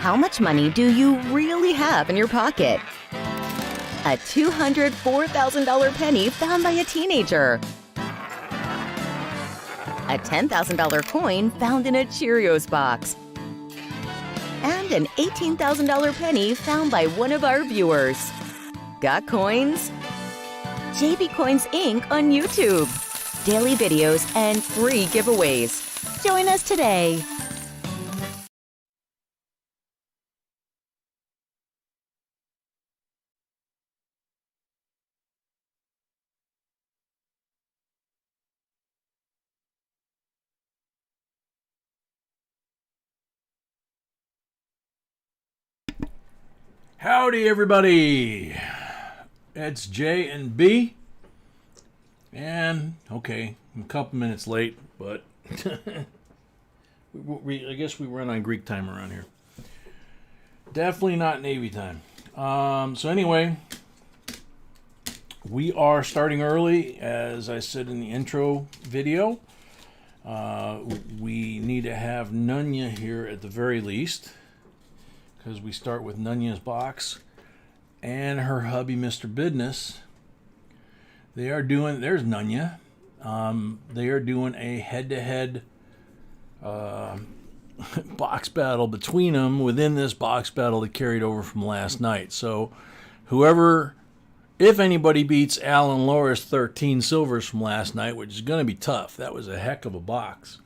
How much money do you really have in your pocket? A $204,000 penny found by a teenager. A $10,000 coin found in a Cheerios box. And an $18,000 penny found by one of our viewers. Got coins? JB Coins Inc. on YouTube. Daily videos and free giveaways. Join us today. Howdy everybody, it's J and B, and okay, I'm a couple minutes late, but I guess we run on Greek time around here. Definitely not Navy time. So anyway, we are starting early, as I said in the intro video. We need to have Nunya here at the very least, because we start with Nunya's box and her hubby, Mr. Business. They are doing, there's Nunya. They are doing a head-to-head box battle between them within this box battle that carried over from last night. So whoever, if anybody beats Al and Laura's 13 silvers from last night, which is going to be tough. That was a heck of a box.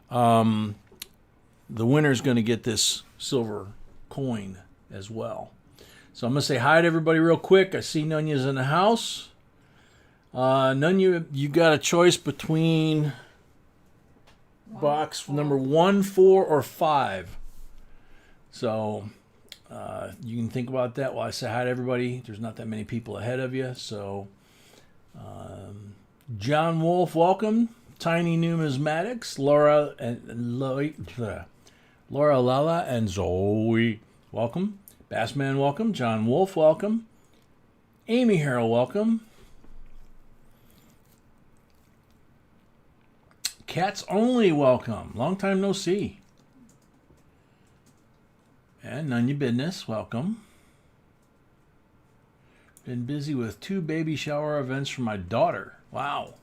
The winner's going to get this silver coin as well. So I'm going to say hi to everybody real quick. I see Nunya's in the house. Nunya, you got a choice between box number 1, 4, or 5. So you can think about that while I say hi to everybody. There's not that many people ahead of you. So John Wolf, welcome. Tiny Numismatics, Laura and Laura, Lala, and Zoe, welcome. Bassman, welcome. John Wolf, welcome. Amy Harrell, welcome. Cats Only, welcome. Long time no see. And Nunya Business, welcome. Been busy with 2 baby shower events for my daughter. Wow.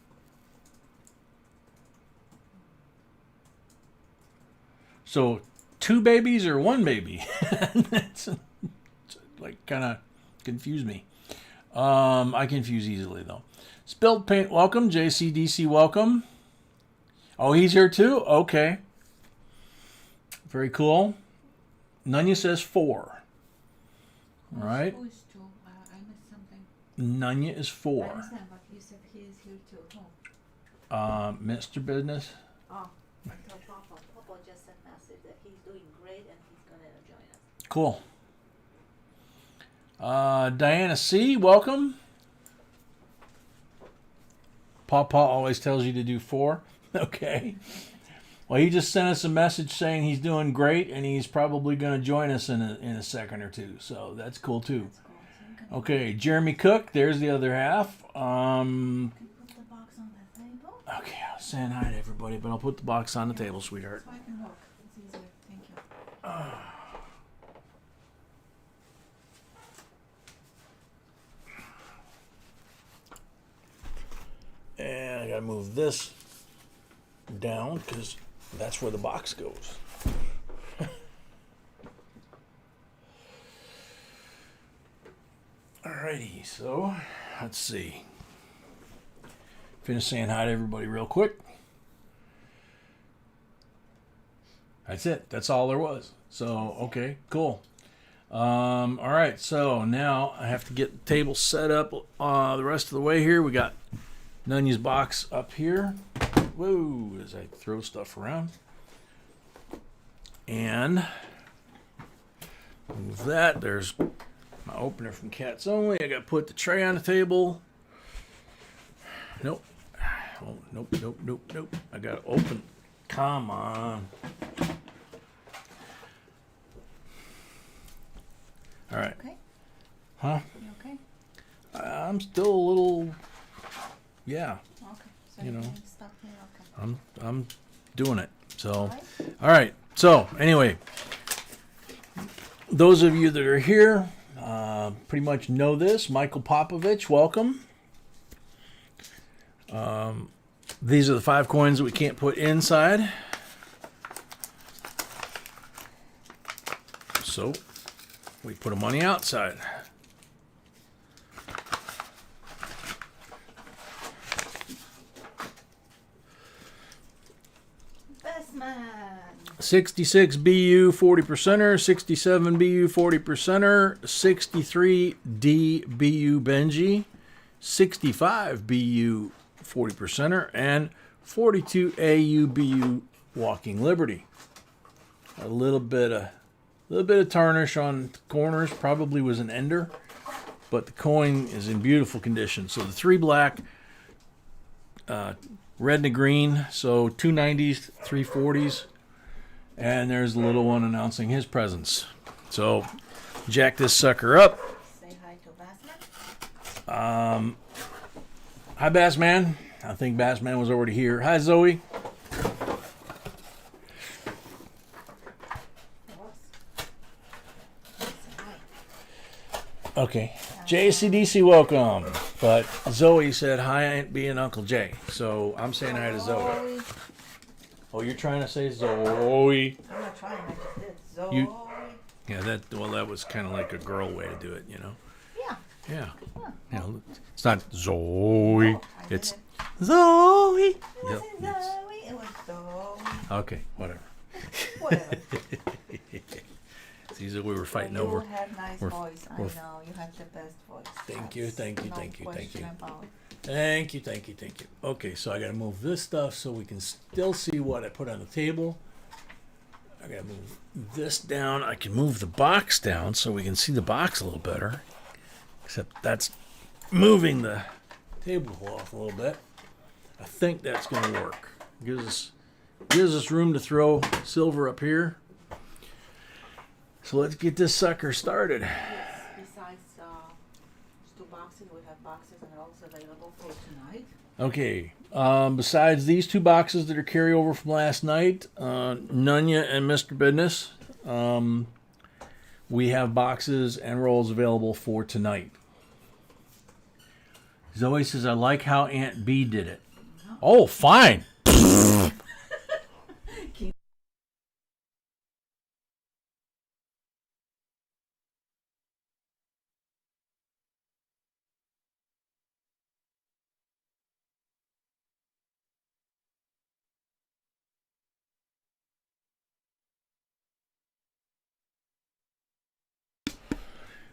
So 2 babies or 1 baby? That's like kind of confused me. I confuse easily though. Spilled Paint, welcome. JCDC, welcome. Oh, he's here too? Okay. Very cool. Nunya says 4. All right. Who is 2? I missed something. Nunya is 4. I understand, but you said he is here too. Who? Mr. Business. Oh, until Papa. Papa just sent message that he's doing great and he's going to join us. Cool. Diana C, welcome. Papa always tells you to do 4. Okay. Well, he just sent us a message saying he's doing great and he's probably going to join us in a second or two. So that's cool too. That's cool. So Okay, Jeremy Cook, there's the other half. can you put the box on the table? Okay, I'll say hi to everybody, but I'll put the box on the table, sweetheart. So I can look. It's easier. Thank you. And I gotta move this down because that's where the box goes. Alrighty, so let's see. Finish saying hi to everybody real quick. That's it. That's all there was. So, okay, cool. All right, so now I have to get the table set up the rest of the way here. We got Nunya's box up here. Whoa, as I throw stuff around. And move that. There's my opener from Cats Only. I got to put the tray on the table. Nope. Oh, nope. I got to open. Come on. All right. Okay. Huh? You okay? I'm still a little, yeah. Okay. So You know. can stop here. Okay. I'm doing it. So, All right. all right. So, anyway, those of you that are here pretty much know this. Michael Popovich, welcome. These are the 5 coins that we can't put inside. So we put them on the outside. Best man. 66 BU 40%er, 67 BU 40%er, 63 D BU Benji, 65 BU 40%er, and 42 AU BU Walking Liberty. A little bit of tarnish on the corners, probably was an ender, but the coin is in beautiful condition. So the 3 black, red and a green, so 290s, 340s. And there's the little one announcing his presence. So, jack this sucker up. Say hi to Bassman. Hi, Bassman. I think Bassman was already here. Hi, Zoe. Okay. JCDC, welcome. But Zoe said, hi, Aunt B and Uncle J. So, I'm saying hi to Zoe. Oh, you're trying to say Zoe? I'm not trying. I just did. Zoe. Yeah, that was kind of like a girl way to do it, you know? Yeah. Yeah. Huh. You know, it's not Zoe. No, I It's didn't. Zoe. It wasn't Zoe. It was Zoe. Okay, whatever. Whatever. See, we were fighting You over. have nice we're- voice. I we're- know. You have the best voice. Thank you, That's thank you, no thank you, thank question you. about it. Thank you, thank you, thank you. Okay, so I gotta move this stuff so we can still see what I put on the table. I gotta move this down. I can move the box down so we can see the box a little better. Except that's moving the tablecloth a little bit. I think that's gonna work. Gives us room to throw silver up here. So let's get this sucker started. Yes. Besides these 2 boxes, we have boxes that are also available for tonight. Okay. Besides these 2 boxes that are carryover from last night, Nunya and Mr. Business, we have boxes and rolls available for tonight. Zoe says, I like how Aunt B did it. Oh, fine.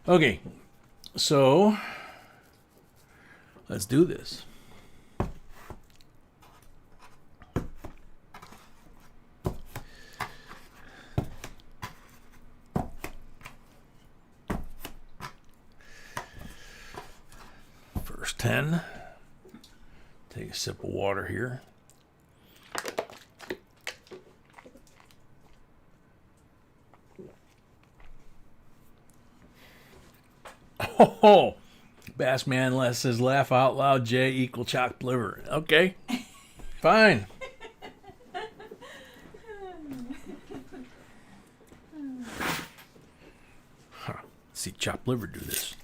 Okay, so let's do this. First 10. Take a sip of water here. Oh, Bassman says laugh out loud, J equal chopped liver. Okay, fine. Huh. See chopped liver do this.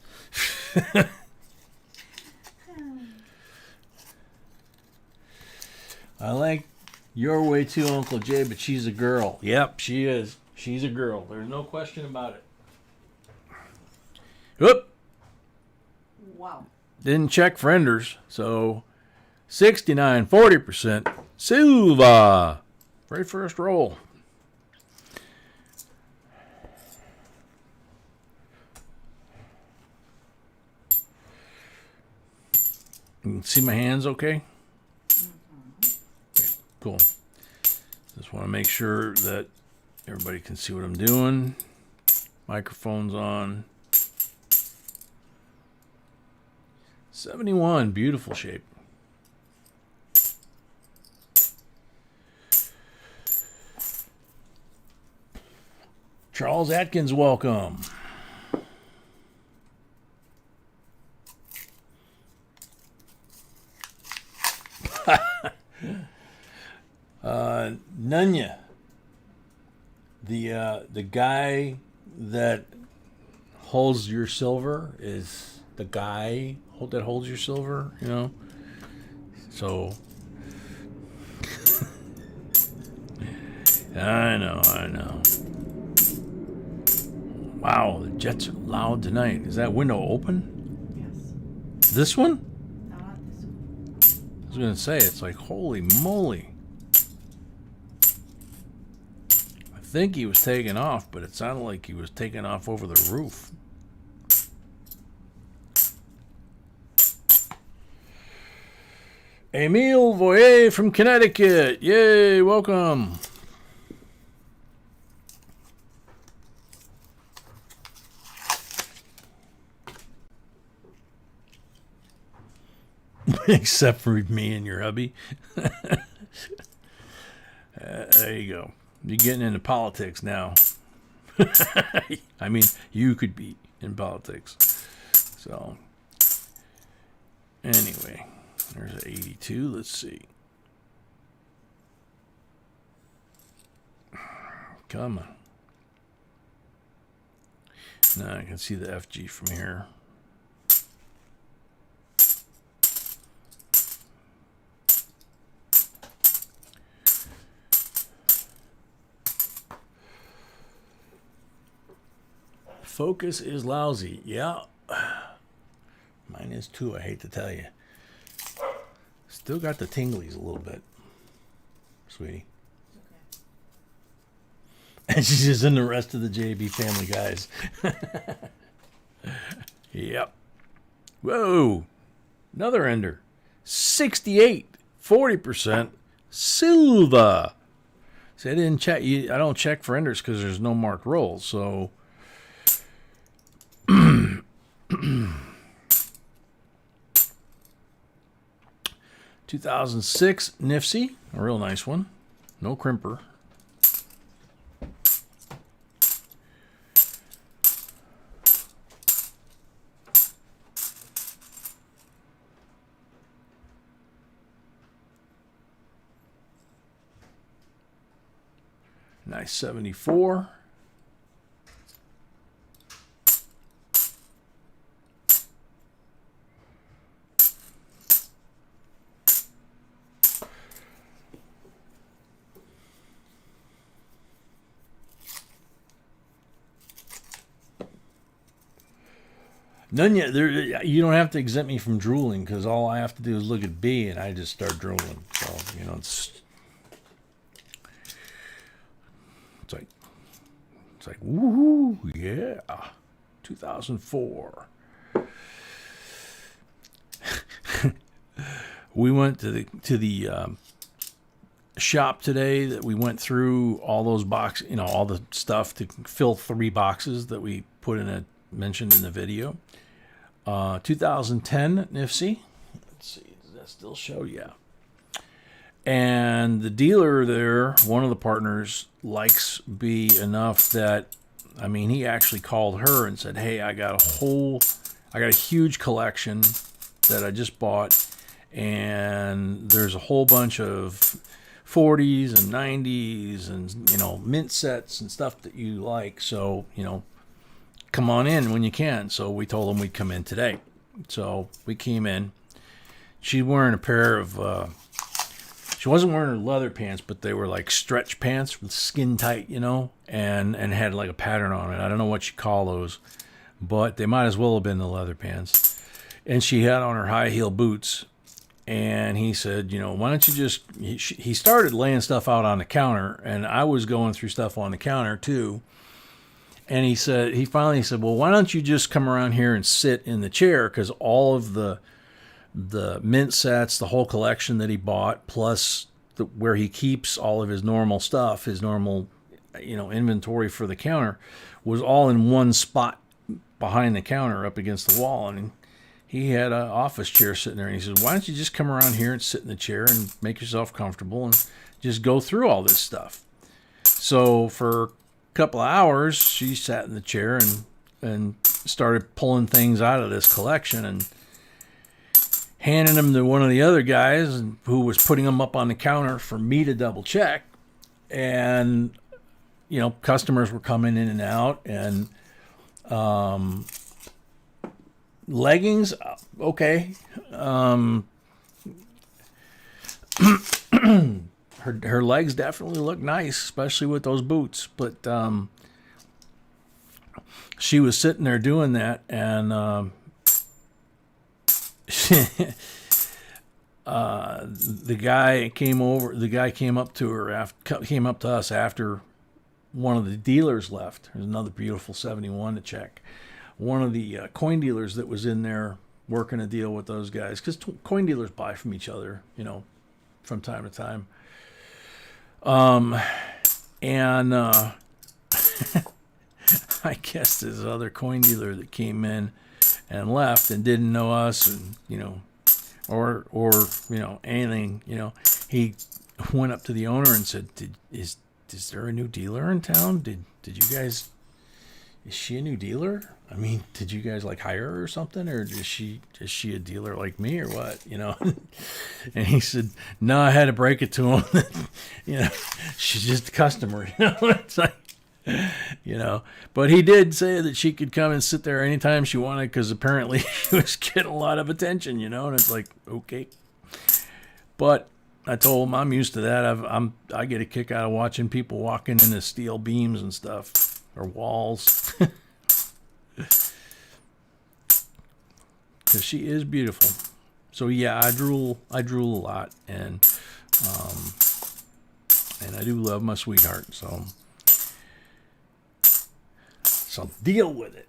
I like your way too, Uncle Jay, but she's a girl. Yep, she is. She's a girl. There's no question about it. Whoop. Wow. Didn't check frienders, so 69, 40%. Silva. Very first roll. You can see my hands okay? Okay, cool. Just want to make sure that everybody can see what I'm doing. Microphone's on. 71, beautiful shape. Charles Atkins, welcome. Nunya, the guy that holds your silver is the guy that holds your silver, you know. So I know. Wow, the jets are loud tonight. Is that window open? Yes. This one? Not this one. I was gonna say, it's like, holy moly. I think he was taking off, but it sounded like he was taking off over the roof. Emile Voyer from Connecticut. Yay, welcome. Except for me and your hubby. There you go. You're getting into politics now. I mean, you could be in politics. So, anyway, there's an 82. Let's see. Come on. Now I can see the FG from here. Focus is lousy. Yeah. Mine is too, I hate to tell you. Still got the tinglies a little bit, sweetie. Okay. And she's just in the rest of the JB family guys. Yep. Whoa. Another ender. 68. 40%. Silva. See, I didn't check. I don't check for enders because there's no marked rolls. So 2006 Nifsy, a real nice one. No crimper. Nice 74. None yet. You don't have to exempt me from drooling because all I have to do is look at B and I just start drooling. So, you know, it's like woohoo, yeah. 2004. We went to the shop today that we went through all those boxes, you know, all the stuff to fill 3 boxes that we put in mentioned in the video. 2010 Nifsy. Let's see, does that still show? Yeah. And the dealer there, one of the partners, likes B enough that, I mean, he actually called her and said, "Hey, I got a huge collection that I just bought, and there's a whole bunch of 40s and 90s and, you know, mint sets and stuff that you like. So, you know, come on in when you can." So we told him we'd come in today. So we came in. She's wearing a pair of, she wasn't wearing her leather pants, but they were like stretch pants with skin tight, you know, and had like a pattern on it. I don't know what you call those, but they might as well have been the leather pants. And she had on her high heel boots. And he said, you know, why don't you just, he started laying stuff out on the counter, and I was going through stuff on the counter too. And he finally said, well, why don't you just come around here and sit in the chair? Because all of the mint sets, the whole collection that he bought, plus where he keeps all of his normal stuff, his normal, you know, inventory for the counter, was all in one spot behind the counter up against the wall. And he had an office chair sitting there. And he said, why don't you just come around here and sit in the chair and make yourself comfortable and just go through all this stuff? So for couple of hours she sat in the chair and started pulling things out of this collection and handing them to one of the other guys who was putting them up on the counter for me to double check. And you know, customers were coming in and out, and leggings, okay. Her legs definitely look nice, especially with those boots. But she was sitting there doing that, and the guy came over. The guy came up to her came up to us after one of the dealers left. There's another beautiful 71 to check. One of the coin dealers that was in there working a deal with those guys, because coin dealers buy from each other, you know, from time to time. And I guess this other coin dealer that came in and left and didn't know us, and you know, or you know, anything, you know, he went up to the owner and said, "Is there a new dealer in town? Did you guys? Is she a new dealer? I mean, did you guys like hire her or something, or is she a dealer like me or what? You know?" And he said, "No, I had to break it to him. You know, she's just a customer. You know, it's like, you know." But he did say that she could come and sit there anytime she wanted, because apparently she was getting a lot of attention. You know, and it's like, okay. But I told him I'm used to that. I get a kick out of watching people walking into steel beams and stuff, or walls. Because she is beautiful. So yeah, I drool a lot, and I do love my sweetheart. So deal with it.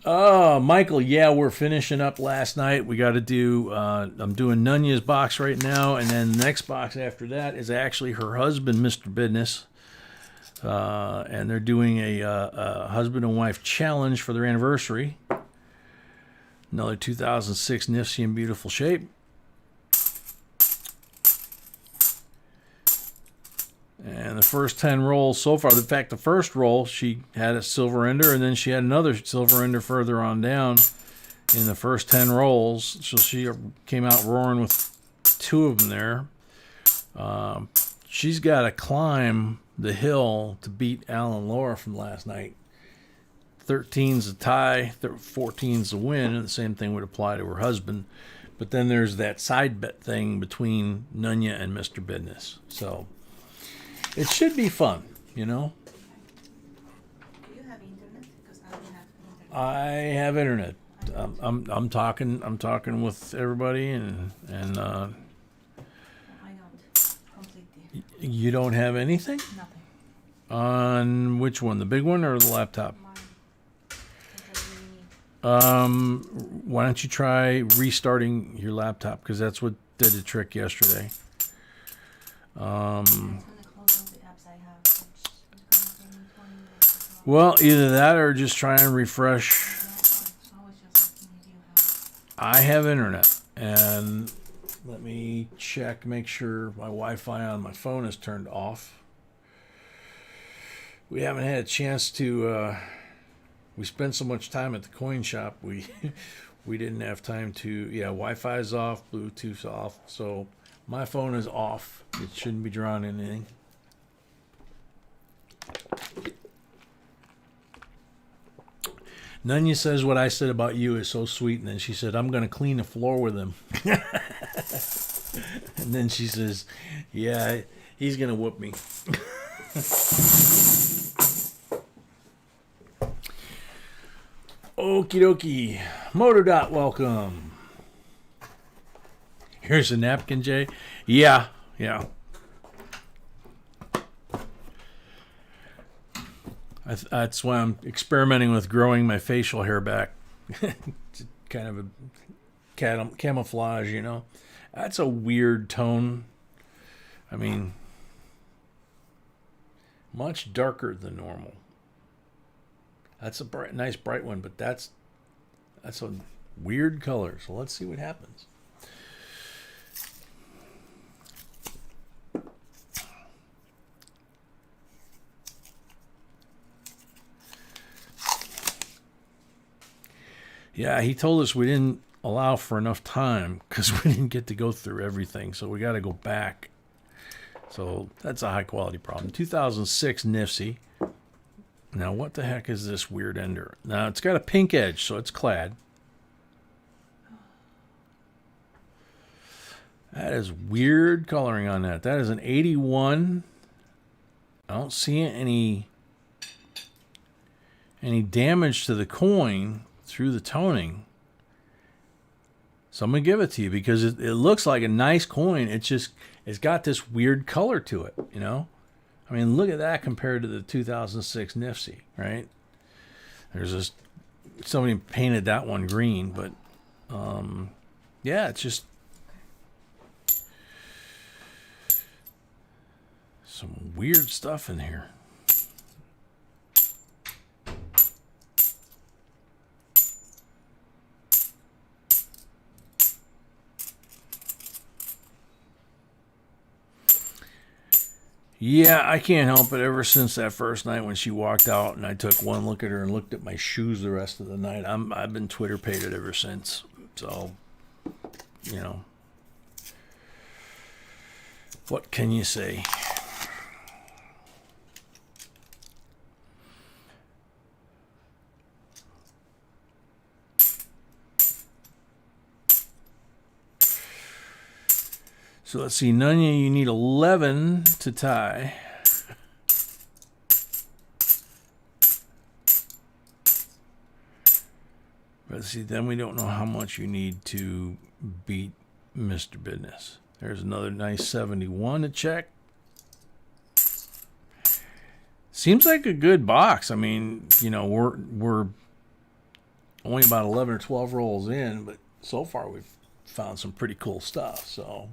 Oh, Michael, yeah, we're finishing up last night. We got to do, I'm doing Nunya's box right now, and then the next box after that is actually her husband, Mr. Business. And they're doing a husband and wife challenge for their anniversary. Another 2006 Nifty in beautiful shape. And the first 10 rolls so far, in fact, the first roll, she had a silver ender, and then she had another silver ender further on down in the first 10 rolls. So she came out roaring with 2 of them there. She's got to climb the hill to beat Alan Laura from last night. 13's a tie, 14's a win, and the same thing would apply to her husband. But then there's that side bet thing between Nunya and Mr. Business. So it should be fun, you know. Do you have internet? Because I don't have internet. I have internet. I'm talking with everybody, and I don't completely. You don't have anything? Nothing. On which one, the big one or the laptop? Mine. I really need. Why don't you try restarting your laptop, because that's what did the trick yesterday. I'm just gonna close all the apps I have. Which is gonna take me 20 minutes as well. Well, either that or just try and refresh. Yeah, so I was just asking if you have. I have internet, and let me check, make sure my Wi-Fi on my phone is turned off. We haven't had a chance to, we spent so much time at the coin shop, we didn't have time to, yeah, Wi-Fi is off, Bluetooth's off, so my phone is off. It shouldn't be drawing anything. Nunya says what I said about you is so sweet, and then she said, "I'm going to clean the floor with him." And then she says, "Yeah, he's going to whoop me." Okie dokie. Motor Dot, welcome. Here's a napkin, Jay. Yeah. That's why I'm experimenting with growing my facial hair back. It's kind of a camouflage, you know. That's a weird tone. I mean, much darker than normal. That's a nice bright one, but that's a weird color. So let's see what happens. Yeah, he told us we didn't allow for enough time because we didn't get to go through everything. So we got to go back So that's a high quality problem. 2006 Nifty. Now what the heck is this weird ender? Now it's got a pink edge, so it's clad. That is weird coloring on that. That is an 81. I don't see any damage to the coin through the toning. So I'm going to give it to you because it looks like a nice coin. It's got this weird color to it, you know? I mean, look at that compared to the 2006 Nifty, right? There's somebody painted that one green, but yeah, it's just some weird stuff in here. Yeah, I can't help it. Ever since that first night when she walked out and I took one look at her and looked at my shoes the rest of the night, I've been Twitter pated ever since. So, you know, what can you say? So let's see, Nunya, you need 11 to tie. But see, then we don't know how much you need to beat Mr. Business. There's another nice 71 to check. Seems like a good box. I mean, you know, we're only about 11 or 12 rolls in, but so far we've found some pretty cool stuff, so...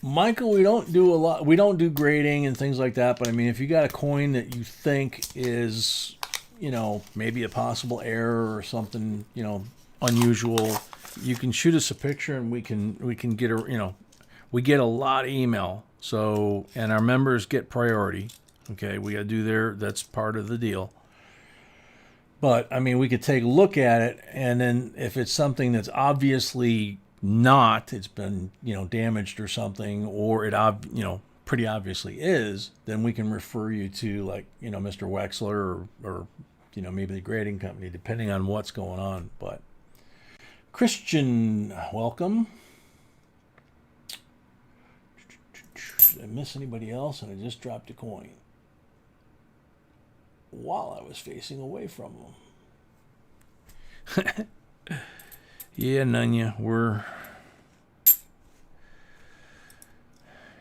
Michael, we don't do a lot. We don't do grading and things like that. But I mean, if you got a coin that you think is, you know, maybe a possible error or something, you know, unusual, you can shoot us a picture and we can get a, you know, we get a lot of email. So, and our members get priority. Okay, we got to do that's part of the deal. But I mean, we could take a look at it, and then if it's something that's obviously it's been, you know, damaged or something, or it, you know, pretty obviously is, then we can refer you to, like, you know, Mr. Wexler or you know, maybe the grading company, depending on what's going on. But Christian, welcome. Did I miss anybody else? And I just dropped a coin while I was facing away from them. Yeah, Nunya,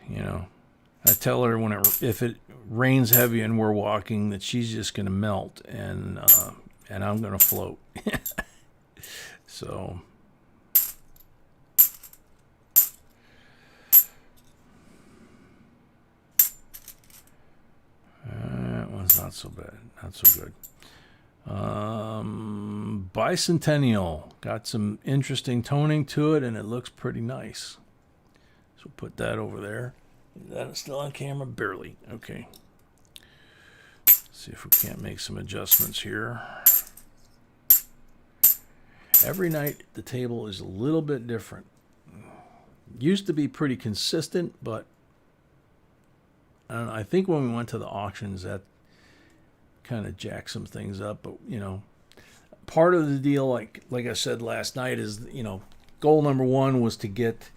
you know, I tell her if it rains heavy and we're walking that she's just going to melt and I'm going to float. So, that one's not so bad, not so good. Bicentennial got some interesting toning to it, and it looks pretty nice. So put that over there. Is that still on camera? Barely. Okay. See if we can't make some adjustments here. Every night the table is a little bit different. Used to be pretty consistent, but I don't know, I think when we went to the auctions that kind of jacked some things up. But you know, part of the deal, like I said last night, is, you know, goal number one was to get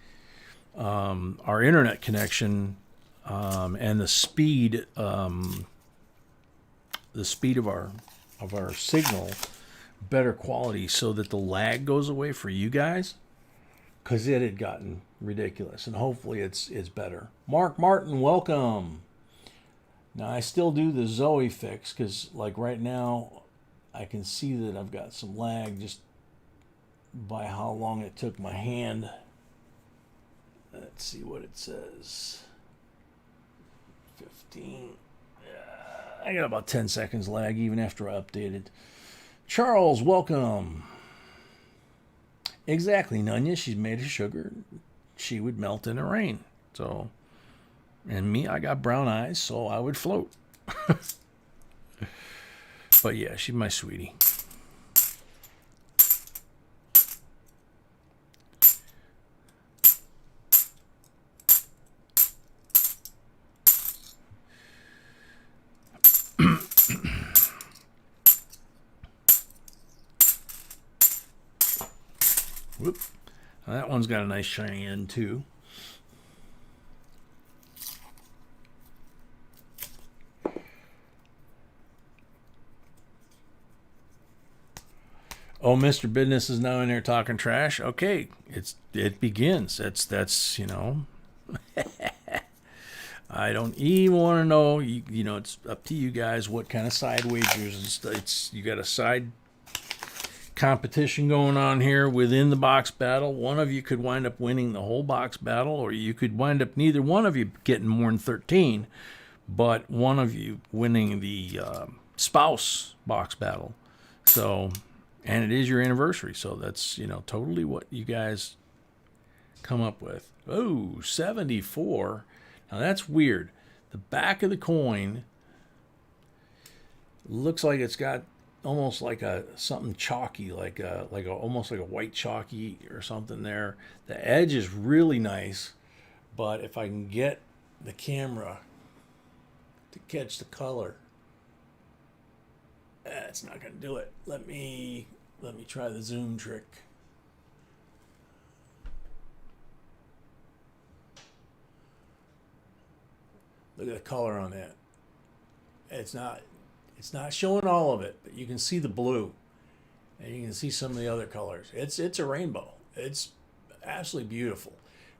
our internet connection and the speed of our signal better quality, so that the lag goes away for you guys, because it had gotten ridiculous, and hopefully it's better. Mark Martin, welcome. Now I still do the Zoe fix, because like right now I can see that I've got some lag just by how long it took my hand. Let's see what it says. 15. I got about 10 seconds lag even after I updated. Charles, welcome. Exactly, Nunya. She's made of sugar. She would melt in the rain. So, and me, I got brown eyes, so I would float. But yeah, she's my sweetie. Whoop. Now that one's got a nice shiny end too. Oh, Mr. Business is now in there talking trash. Okay, it begins. That's you know. I don't even want to know. You know, it's up to you guys what kind of side wagers. It's you got a side competition going on here within the box battle. One of you could wind up winning the whole box battle, or you could wind up neither one of you getting more than 13, but one of you winning the spouse box battle. So, and it is your anniversary, so that's, you know, totally what you guys come up with. Oh, 74. Now that's weird. The back of the coin looks like it's got almost like a something chalky, like almost like a white chalky or something there. The edge is really nice, but if I can get the camera to catch the color, it's not going to do it. Let me try the zoom trick. Look at the color on that. It's not showing all of it, but you can see the blue, and you can see some of the other colors. It's a rainbow. It's absolutely beautiful.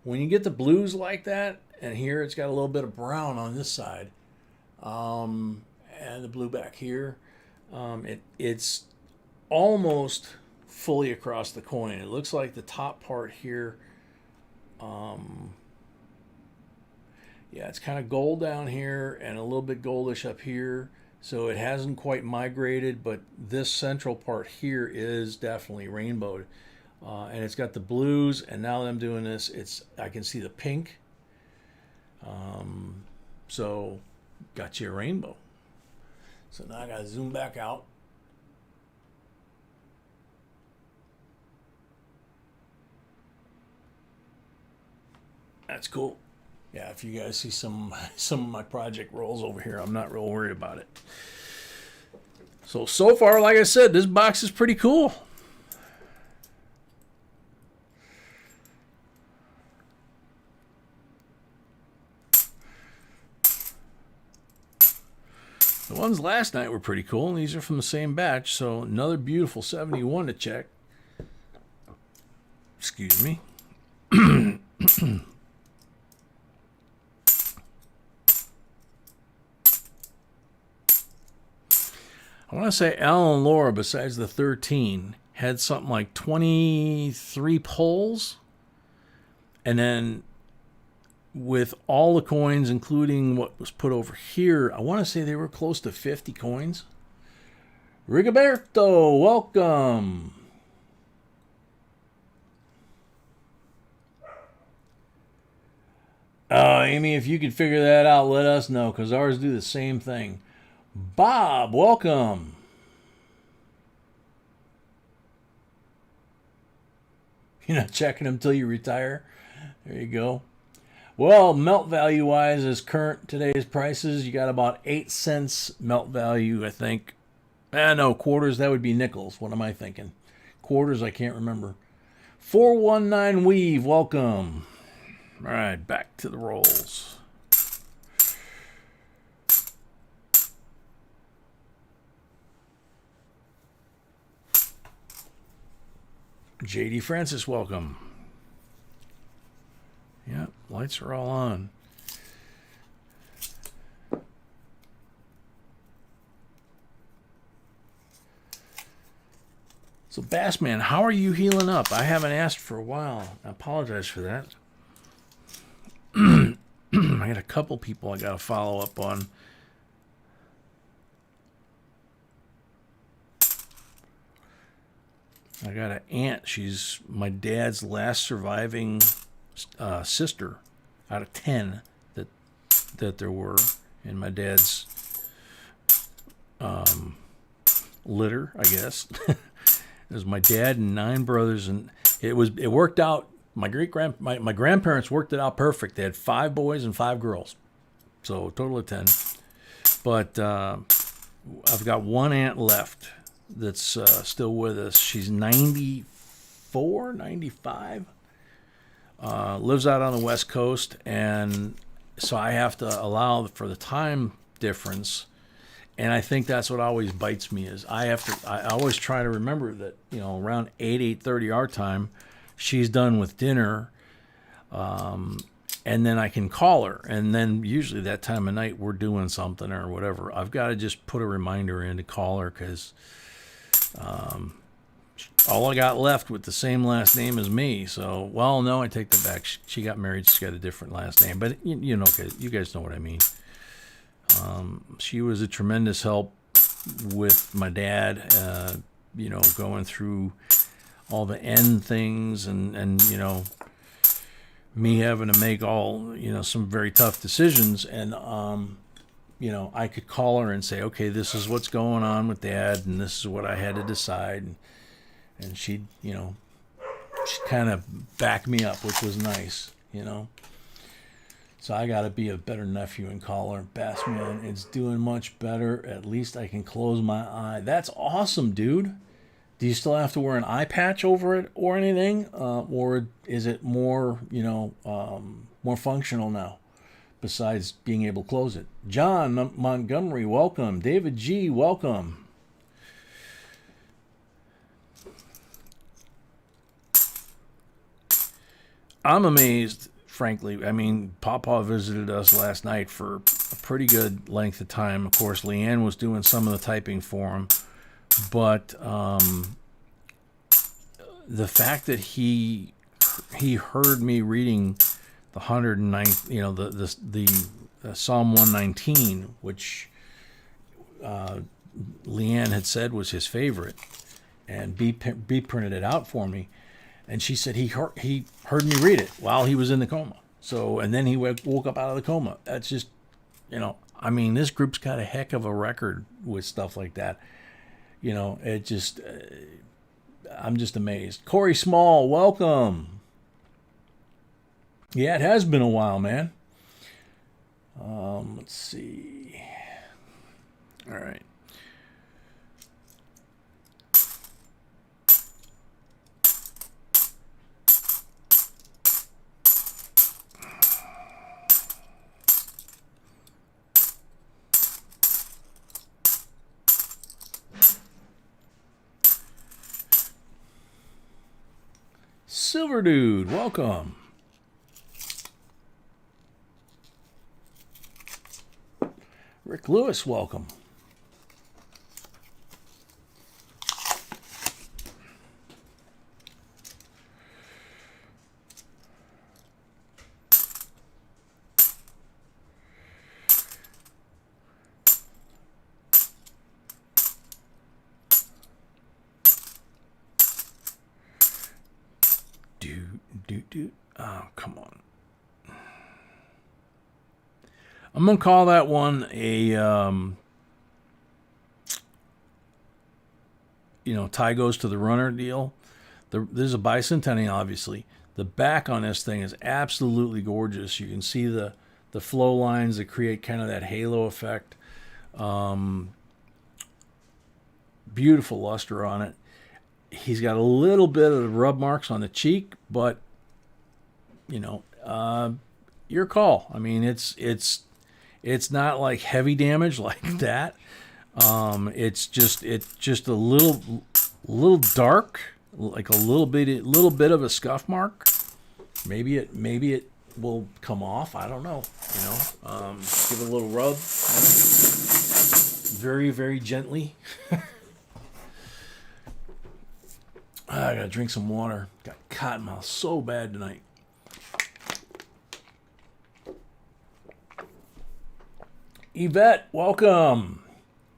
When you get the blues like that, and here it's got a little bit of brown on this side, and the blue back here, it's almost fully across the coin. It looks like the top part here, yeah, it's kind of gold down here and a little bit goldish up here. So it hasn't quite migrated, but this central part here is definitely rainbowed. And it's got the blues, and now that I'm doing this, I can see the pink. So got you a rainbow. So now I gotta zoom back out. That's cool. Yeah, if you guys see some of my project rolls over here, I'm not real worried about it. So far, like I said, this box is pretty cool. The ones last night were pretty cool, and these are from the same batch, so another beautiful 71 to check. Excuse me. I want to say Al and Laura, besides the 13, had something like 23 pulls. And then with all the coins, including what was put over here, I want to say they were close to 50 coins. Rigoberto, welcome. Amy, if you could figure that out, let us know, because ours do the same thing. Bob, welcome. You're not checking them until you retire? There you go. Well, melt value-wise, as current today's prices, you got about 8 cents melt value, I think. No, quarters, that would be nickels. What am I thinking? Quarters, I can't remember. 419 Weave, welcome. All right, back to the rolls. JD Francis, welcome. Yep, lights are all on. So, Bassman, how are you healing up? I haven't asked for a while. I apologize for that. I got a couple people I got to follow up on. I got an aunt. She's my dad's last surviving sister out of 10 that there were in my dad's litter, I guess. It was my dad and 9 brothers, and it worked out. My grandparents worked it out perfect. They had 5 boys and 5 girls, so a total of 10. But I've got one aunt left that's still with us. She's 94 94, 95. Lives out on the West Coast, and so I have to allow for the time difference. And I think that's what always bites me is I always try to remember that, you know, around 8:30 our time, she's done with dinner, and then I can call her. And then usually that time of night we're doing something or whatever. I've got to just put a reminder in to call her because all I got left with the same last name as me. So, well, no, I take that back. She got married. She's got a different last name. But, you know, you guys know what I mean. She was a tremendous help with my dad, you know, going through all the end things and, you know, me having to make all, you know, some very tough decisions. And, you know, I could call her and say, okay, this is what's going on with Dad, and this is what I had to decide. And she'd, you know, she'd kind of back me up, which was nice, you know. So I got to be a better nephew and call her. Bass, man, it's doing much better. At least I can close my eye. That's awesome, dude. Do you still have to wear an eye patch over it or anything? Or is it more, you know, more functional now? Besides being able to close it. John Montgomery, welcome. David G, welcome. I'm amazed, frankly. I mean, Pawpaw visited us last night for a pretty good length of time. Of course, Leanne was doing some of the typing for him. But the fact that he heard me reading the 109th, you know, the Psalm 119, which Leanne had said was his favorite, and B printed it out for me, and she said he heard me read it while he was in the coma. So, and then he woke up out of the coma. That's just, you know, I mean, this group's got a heck of a record with stuff like that. You know, it just, I'm just amazed. Corey Small, welcome. Yeah, it has been a while, man. Let's see. All right. Silver Dude, welcome. Rick Lewis, welcome. Oh, come on. I'm going to call that one a, you know, tie goes to the runner deal. There's a bicentennial, obviously. The back on this thing is absolutely gorgeous. You can see the flow lines that create kind of that halo effect. Beautiful luster on it. He's got a little bit of rub marks on the cheek, but, you know, your call. I mean, it's not like heavy damage like that. It's just a little dark, like a little bit of a scuff mark. Maybe it will come off. I don't know. You know, give it a little rub, very, very gently. I gotta drink some water. Got cotton mouth so bad tonight. Yvette, welcome.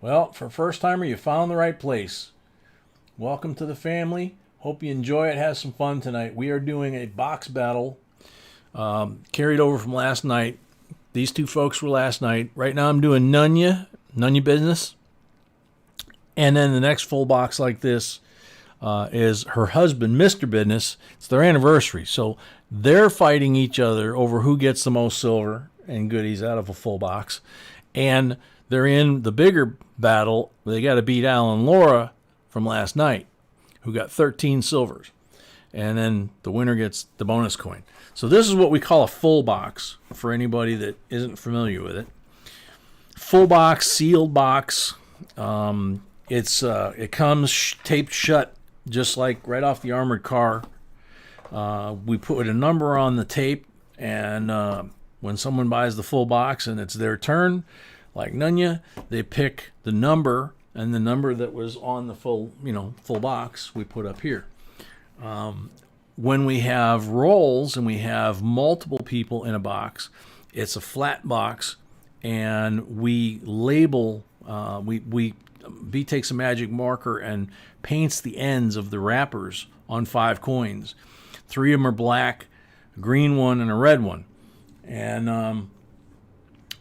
Well, for first timer, you found the right place. Welcome to the family. Hope you enjoy it. Have some fun tonight. We are doing a box battle carried over from last night. These two folks were last night. Right now I'm doing Nunya business. And then the next full box like this is her husband, Mr. Business. It's their anniversary. So they're fighting each other over who gets the most silver and goodies out of a full box. And they're in the bigger battle. They got to beat Al and Laura from last night, who got 13 silvers. and then the winner gets the bonus coin. So this is what we call a full box for anybody that isn't familiar with it. Full box, sealed box. It comes taped shut, just like right off the armored car. We put a number on the tape, and when someone buys the full box and it's their turn, like Nunya, they pick the number, and the number that was on the full box we put up here. When we have rolls and we have multiple people in a box, it's a flat box, and we label. B takes a magic marker and paints the ends of the wrappers on 5 coins. 3 of them are black, a green one, and a red one. And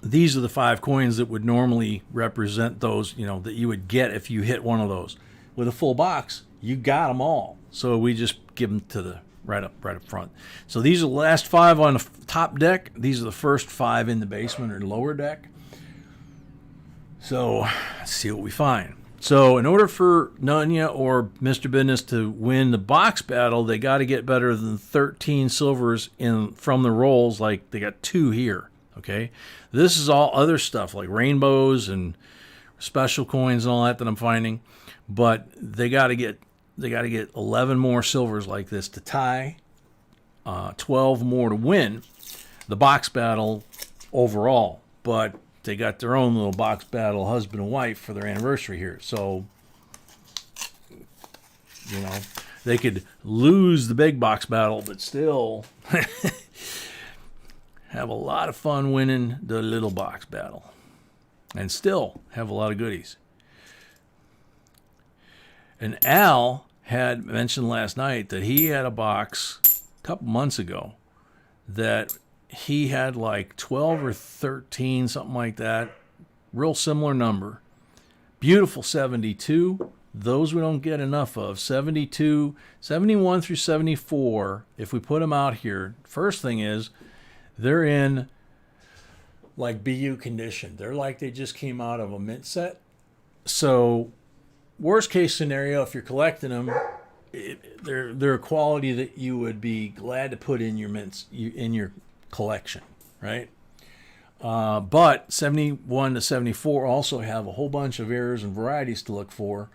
these are the 5 coins that would normally represent those, that you would get if you hit one of those. With a full box, you got them all. So we just give them to the right up front. So these are the last 5 on the top deck. These are the first 5 in the basement or lower deck. So let's see what we find. So in order for Nunya or Mr. Business to win the box battle, they got to get better than 13 silvers from the rolls. Like they got 2 here. Okay, this is all other stuff like rainbows and special coins and all that I'm finding, but they got to get 11 more silvers like this to tie, 12 more to win the box battle overall. But they got their own little box battle, husband and wife, for their anniversary here. So, they could lose the big box battle, but still have a lot of fun winning the little box battle. And still have a lot of goodies. And Al had mentioned last night that he had a box a couple months ago that he had like 12 or 13, something like that. Real similar number. Beautiful 72. Those we don't get enough of. 72, 71 through 74. If we put them out here, first thing is they're in like BU condition. They're like they just came out of a mint set. So worst case scenario, if you're collecting them, they're a quality that you would be glad to put in your mints, in your collection, right? But 71 to 74 also have a whole bunch of errors and varieties to look for,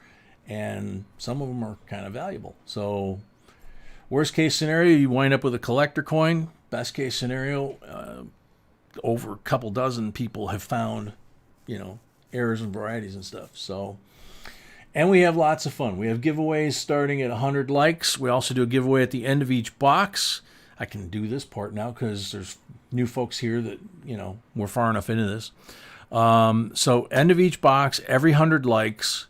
and some of them are kind of valuable. So worst case scenario, you wind up with a collector coin. Best case scenario, over a couple dozen people have found, errors and varieties and stuff. So, and we have lots of fun. We have giveaways starting at 100 likes. We also do a giveaway at the end of each box. I can do this part now because there's new folks here that, we're far enough into this. So end of each box, every 100 likes.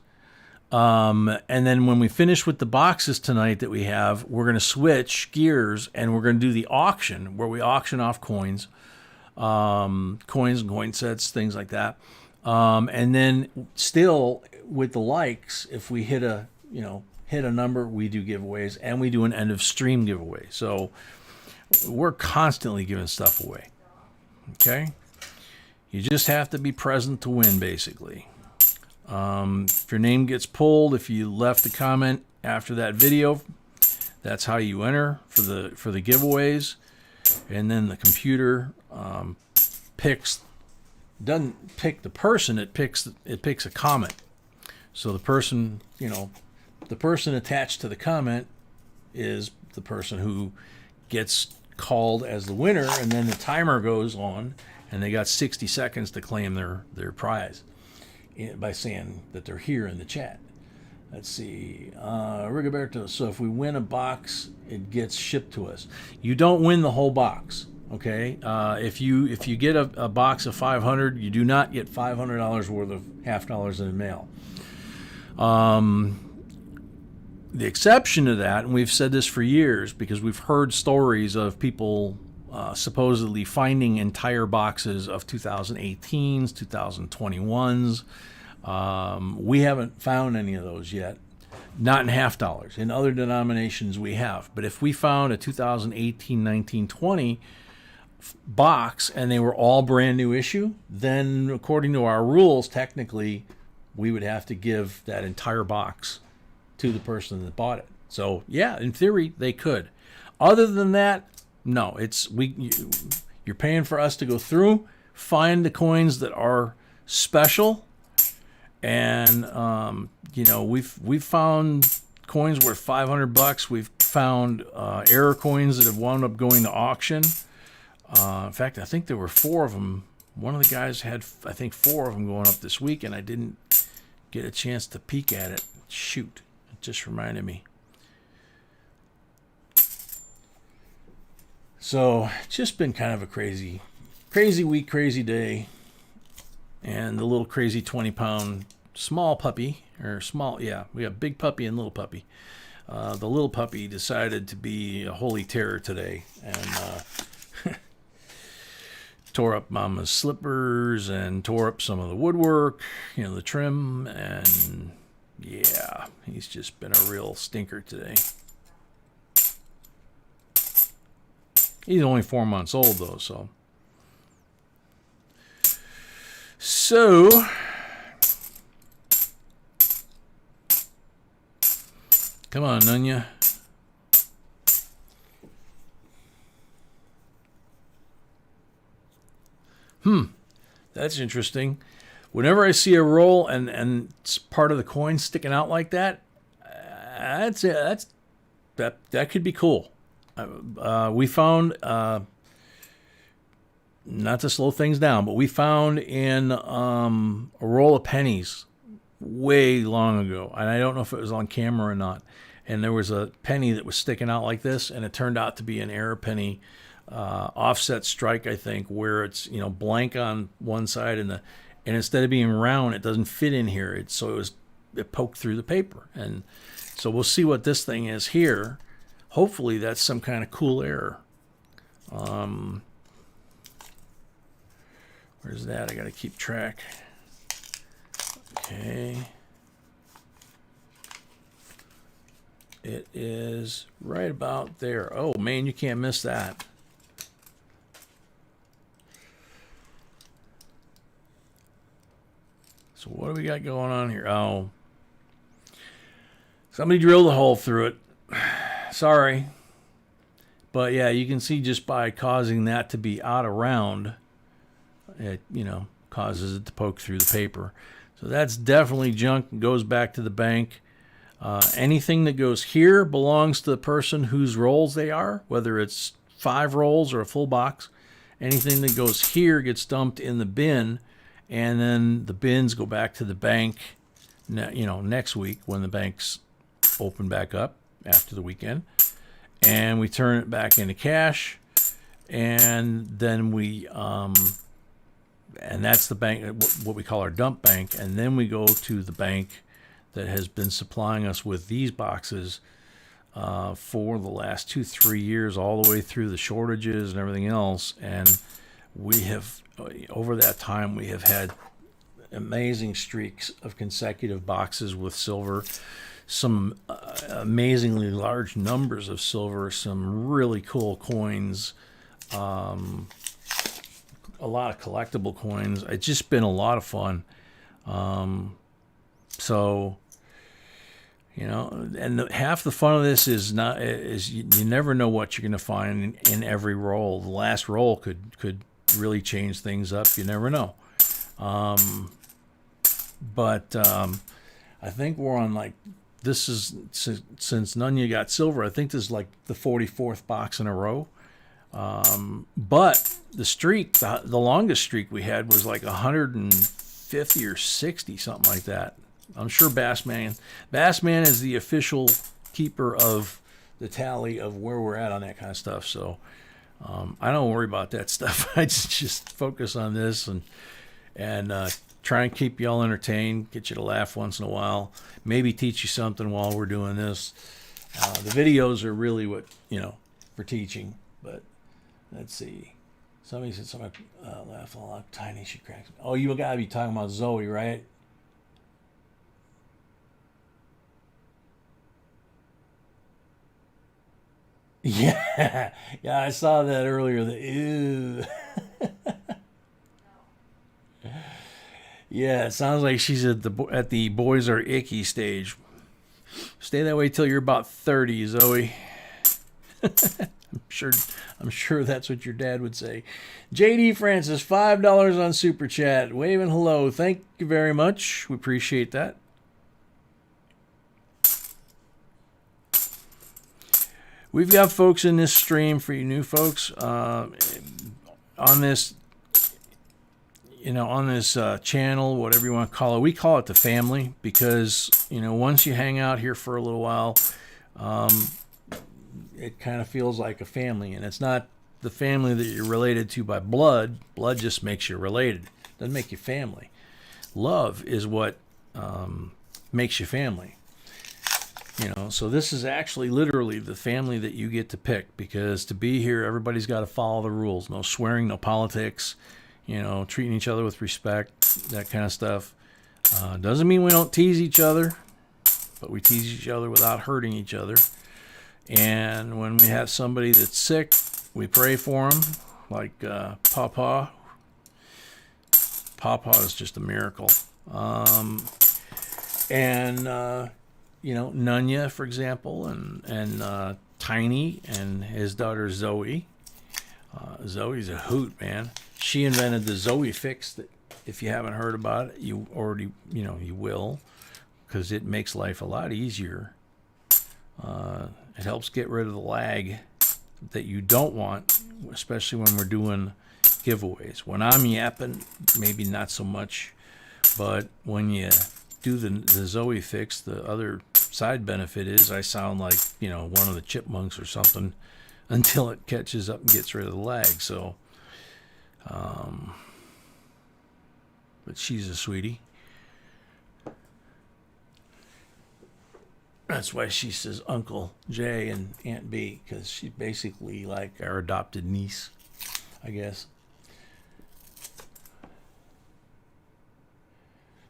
And then when we finish with the boxes tonight that we have, we're going to switch gears and we're going to do the auction where we auction off coins and coin sets, things like that. And then still with the likes, if we hit a number, we do giveaways, and we do an end of stream giveaway. So we're constantly giving stuff away. Okay. You just have to be present to win, basically. If your name gets pulled, if you left a comment after that video, that's how you enter for the giveaways. And then the computer doesn't pick the person, it picks a comment. So the person attached to the comment is the person who gets called as the winner, and then the timer goes on, and they got 60 seconds to claim their prize by saying that they're here in the chat. Let's see, Rigoberto. So if we win a box, it gets shipped to us. You don't win the whole box, okay? If you get a box of 500, you do not get $500 worth of $50 in the mail. The exception to that, and we've said this for years because we've heard stories of people supposedly finding entire boxes of 2018s, 2021s. We haven't found any of those yet. Not in $50. In other denominations we have. But if we found a 2018, 19, 20 box and they were all brand new issue, then according to our rules, technically, we would have to give that entire box to the person that bought it. So yeah, in theory they could. Other than that, no. You're paying for us to go through, find the coins that are special, and we've found coins worth $500. We've found error coins that have wound up going to auction. In fact, I think there were 4 of them. One of the guys had, I think, 4 of them going up this week, and I didn't get a chance to peek at it. Shoot, it just reminded me. So it's just been kind of a crazy week, crazy day. And the little crazy 20-pound small puppy, we have big puppy and little puppy. The little puppy decided to be a holy terror today, and tore up Mama's slippers and tore up some of the woodwork, the trim, and yeah, he's just been a real stinker today. He's only 4 months old, though, So, come on, Nunya. That's interesting. Whenever I see a roll and it's part of the coin sticking out like that, that could be cool. We found, not to slow things down, but we found in a roll of pennies way long ago, and I don't know if it was on camera or not, and there was a penny that was sticking out like this, and it turned out to be an error penny, offset strike, I think, where it's blank on one side, and instead of being round, it doesn't fit in here. It poked through the paper, and so we'll see what this thing is here. Hopefully that's some kind of cool error. Where's that? I got to keep track. Okay. It is right about there. Oh, man, you can't miss that. So what do we got going on here? Oh, somebody drilled a hole through it. Sorry. But yeah, you can see just by causing that to be out of round, it, causes it to poke through the paper. So that's definitely junk and goes back to the bank. Anything that goes here belongs to the person whose rolls they are, whether it's 5 rolls or a full box. Anything that goes here gets dumped in the bin, and then the bins go back to the bank, next week when the banks open back up after the weekend. And we turn it back into cash, and then we and that's the bank, what we call our dump bank, and then we go to the bank that has been supplying us with these boxes for the last 2-3 years, all the way through the shortages and everything else. And we have, over that time, we have had amazing streaks of consecutive boxes with silver, some amazingly large numbers of silver, some really cool coins, a lot of collectible coins. It's just been a lot of fun. So, and half the fun of this is you never know what you're going to find in every roll. The last roll could really change things up. You never know. But I think we're on this is, since Nunya got silver, I think this is like the 44th box in a row. But the streak, the longest streak we had was like 150 or 60, something like that. I'm sure Bassman is the official keeper of the tally of where we're at on that kind of stuff. So I don't worry about that stuff. I just focus on this and try and keep y'all entertained, get you to laugh once in a while, maybe teach you something while we're doing this. The videos are really what, for teaching. But let's see. Somebody said something, laugh a lot, tiny, she cracks. Oh, you gotta be talking about Zoe, right? Yeah, I saw that earlier. Ew. Yeah, it sounds like she's at the boys are icky stage. Stay that way till you're about 30, Zoe. I'm sure that's what your dad would say. JD Francis, $5 on Super Chat. Waving hello. Thank you very much. We appreciate that. We've got folks in this stream for you new folks on this, on this channel, whatever you want to call it. We call it the family because, once you hang out here for a little while, it kind of feels like a family, and it's not the family that you're related to by blood. Blood just makes you related. It doesn't make you family. Love is what makes you family. So this is actually literally the family that you get to pick, because to be here, everybody's got to follow the rules. No swearing, no politics, treating each other with respect, that kind of stuff. Doesn't mean we don't tease each other, but we tease each other without hurting each other. And when we have somebody that's sick, we pray for them, like Papa. Papa is just a miracle. Nunya, for example, and Tiny and his daughter Zoe. Zoe's a hoot, man. She invented the Zoe fix that, if you haven't heard about it, you already, you will, because it makes life a lot easier. It helps get rid of the lag that you don't want, especially when we're doing giveaways. When I'm yapping, maybe not so much, but when you do the Zoe fix, the other side benefit is I sound like, one of the chipmunks or something until it catches up and gets rid of the lag. So, but she's a sweetie. That's why she says Uncle J and Aunt B, because she's basically like our adopted niece, I guess.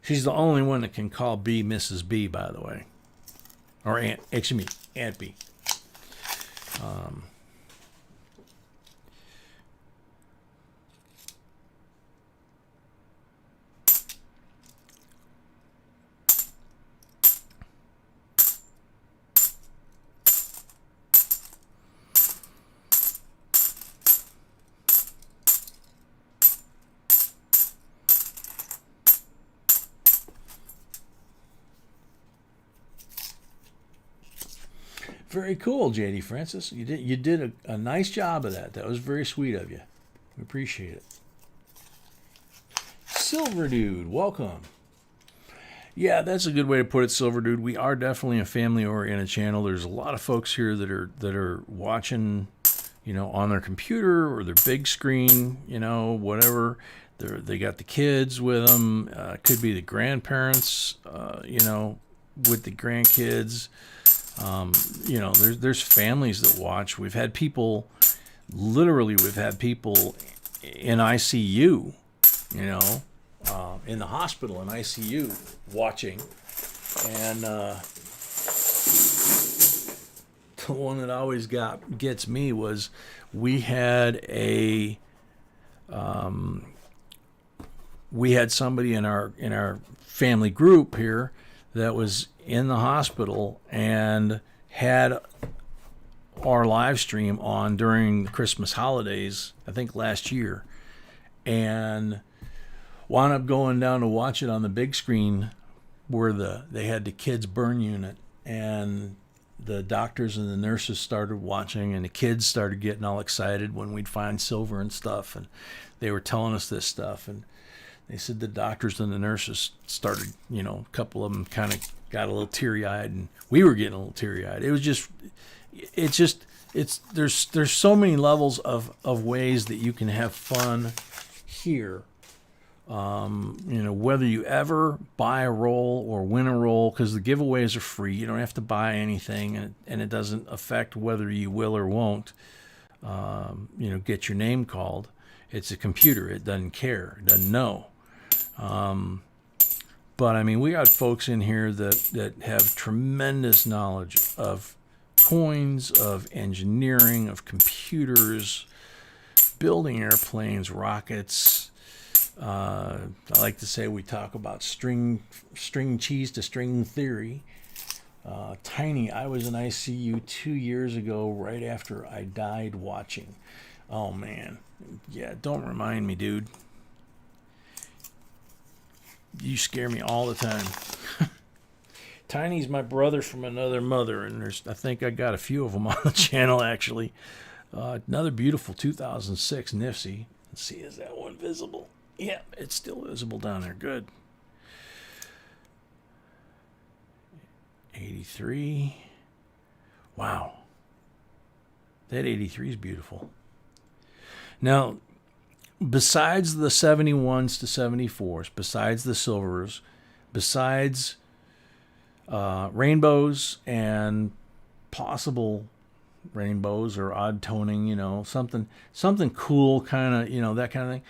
She's the only one that can call B Mrs. B, by the way. Or Aunt B. Very cool, JD Francis. You did a nice job of that. That was very sweet of you. We appreciate it. Silver Dude, welcome. Yeah, that's a good way to put it, Silver Dude. We are definitely a family-oriented channel. There's a lot of folks here that are watching, on their computer or their big screen, whatever. They got the kids with them. Could be the grandparents, with the grandkids. There's families that watch. We've had people in ICU, in the hospital in ICU watching. And the one that always gets me was we had somebody in our family group here that was in the hospital and had our live stream on during the Christmas holidays, I think last year, and wound up going down to watch it on the big screen where they had the kids burn unit, and the doctors and the nurses started watching, and the kids started getting all excited when we'd find silver and stuff, and they were telling us this stuff, and they said the doctors and the nurses started, a couple of them kind of got a little teary-eyed, and we were getting a little teary-eyed. It was just, there's so many levels of ways that you can have fun here. Whether you ever buy a roll or win a roll, because the giveaways are free. You don't have to buy anything, and it doesn't affect whether you will or won't, get your name called. It's a computer. It doesn't care. It doesn't know. But we got folks in here that have tremendous knowledge of coins, of engineering, of computers, building airplanes, rockets. I like to say we talk about string cheese to string theory. Tiny, I was in ICU 2 years ago right after I died watching. Oh, man. Yeah, don't remind me, dude. You scare me all the time. Tiny's my brother from another mother, and I think I got a few of them on the channel, actually. Another beautiful 2006 Nifsy. Let's see, is that one visible? Yeah, it's still visible down there. Good. 83. Wow. That 83 is beautiful. Now, besides the 71s to 74s, besides the silvers, besides rainbows and possible rainbows or odd toning, you know, something cool, kind of, you know, that kind of thing.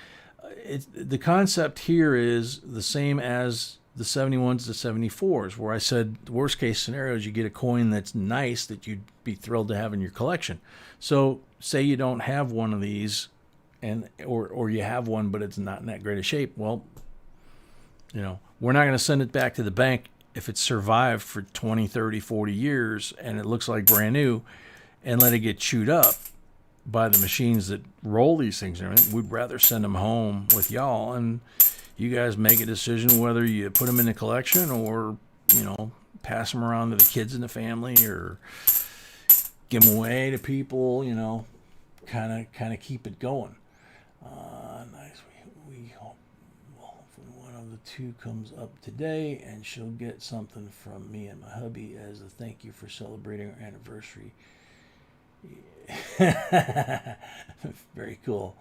The concept here is the same as the 71s to 74s, where I said the worst case scenario is you get a coin that's nice that you'd be thrilled to have in your collection. So say you don't have one of these, or you have one but it's not in that great a shape. Well, you know, we're not going to send it back to the bank if it's survived for 20, 30, 40 years and it looks like brand new, and let it get chewed up by the machines that roll these things. We'd rather send them home with y'all, and you guys make a decision whether you put them in the collection or, you know, pass them around to the kids in the family or give them away to people, you know, kind of keep it going. Nice. We hope one of the two comes up today, and she'll get something from me and my hubby as a thank you for celebrating our anniversary. Very cool.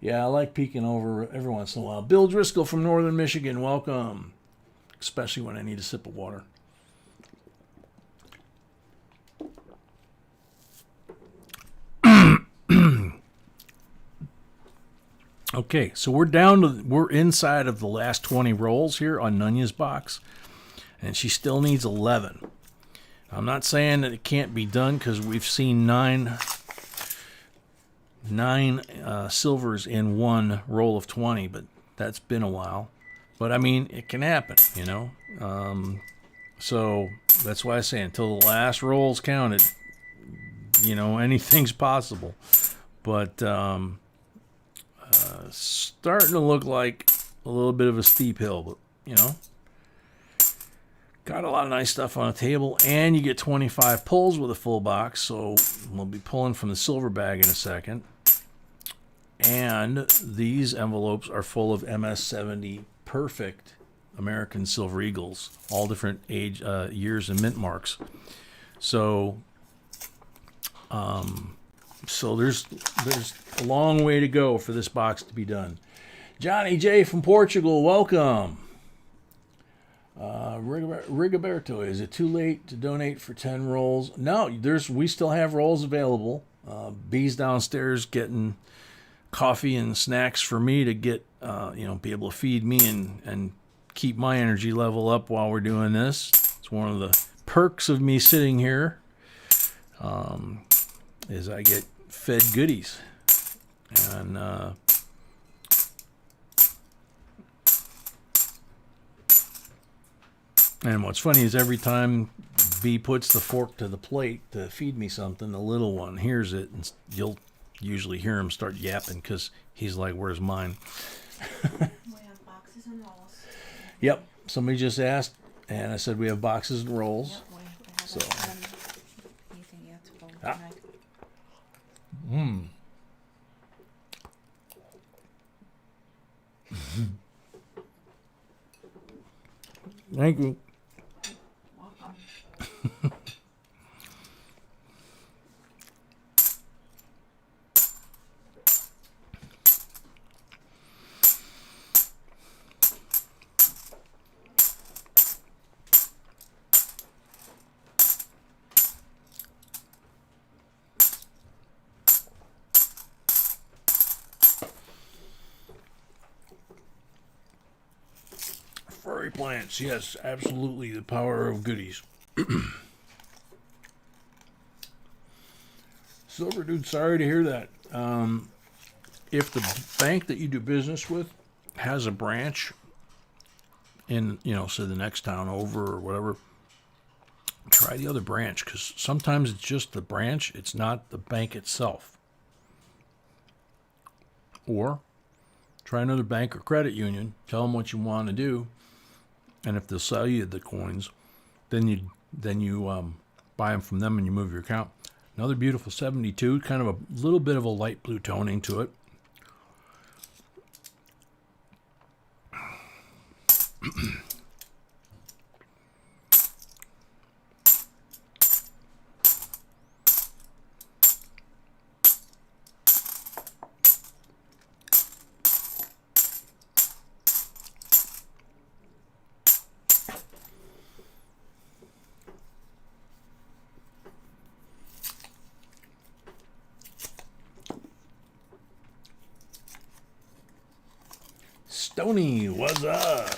Yeah, I like peeking over every once in a while. Bill Driscoll from Northern Michigan, welcome. Especially when I need a sip of water. Okay, so we're inside of the last 20 rolls here on Nunya's box, and she still needs 11. I'm not saying that it can't be done, because we've seen nine silvers in one roll of 20, but that's been a while. But I mean, it can happen, you know. So that's why I say until the last roll's counted, you know, anything's possible. But starting to look like a little bit of a steep hill, but you know, got a lot of nice stuff on the table, and you get 25 pulls with a full box. So we'll be pulling from the silver bag in a second. And these envelopes are full of MS-70 perfect American Silver Eagles, all different age, years and mint marks. So there's a long way to go for this box to be done. Johnny J from Portugal, welcome. Rigoberto, is it too late to donate for 10 rolls? No, we still have rolls available. B's downstairs getting coffee and snacks for me to get, be able to feed me and keep my energy level up while we're doing this. It's one of the perks of me sitting here, is I get fed goodies. And what's funny is every time B puts the fork to the plate to feed me something, the little one hears it, and you'll usually hear him start yapping because he's like, "Where's mine?" We have boxes and rolls. Yep. Somebody just asked, and I said we have boxes and rolls. Yep, we have So. anything yet to pull Ah. tonight. Thank you. Welcome. Furry plants, yes, absolutely, the power of goodies. Silver dude, sorry to hear that. If the bank that you do business with has a branch in, you know, say the next town over or whatever, try the other branch, because sometimes it's just the branch, it's not the bank itself. Or try another bank or credit union, tell them what you want to do, and if they'll sell you the coins, then you buy them from them and you move your account. Another beautiful 72, kind of a little bit of a light blue toning to it. Stony, what's up?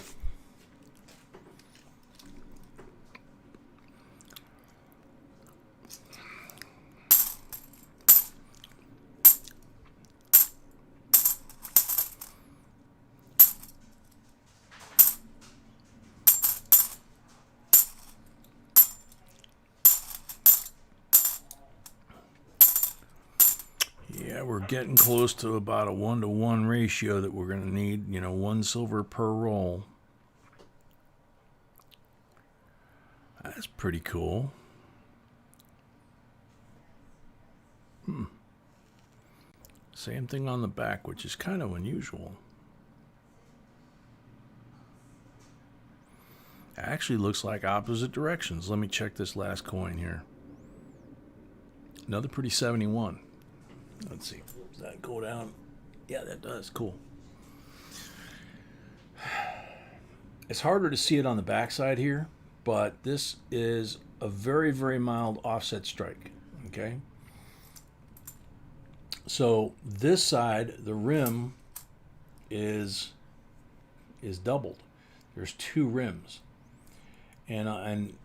Yeah, we're getting close to about a 1-to-1 ratio that we're going to need, you know, 1 silver per roll. That's pretty cool. Same thing on the back, which is kind of unusual. It actually looks like opposite directions. Let me check this last coin here. Another pretty 71. Let's see. Does that go down? Yeah, that does. Cool. It's harder to see it on the backside here, but this is a very, very mild offset strike. Okay. So this side, the rim is doubled. There's 2 rims, and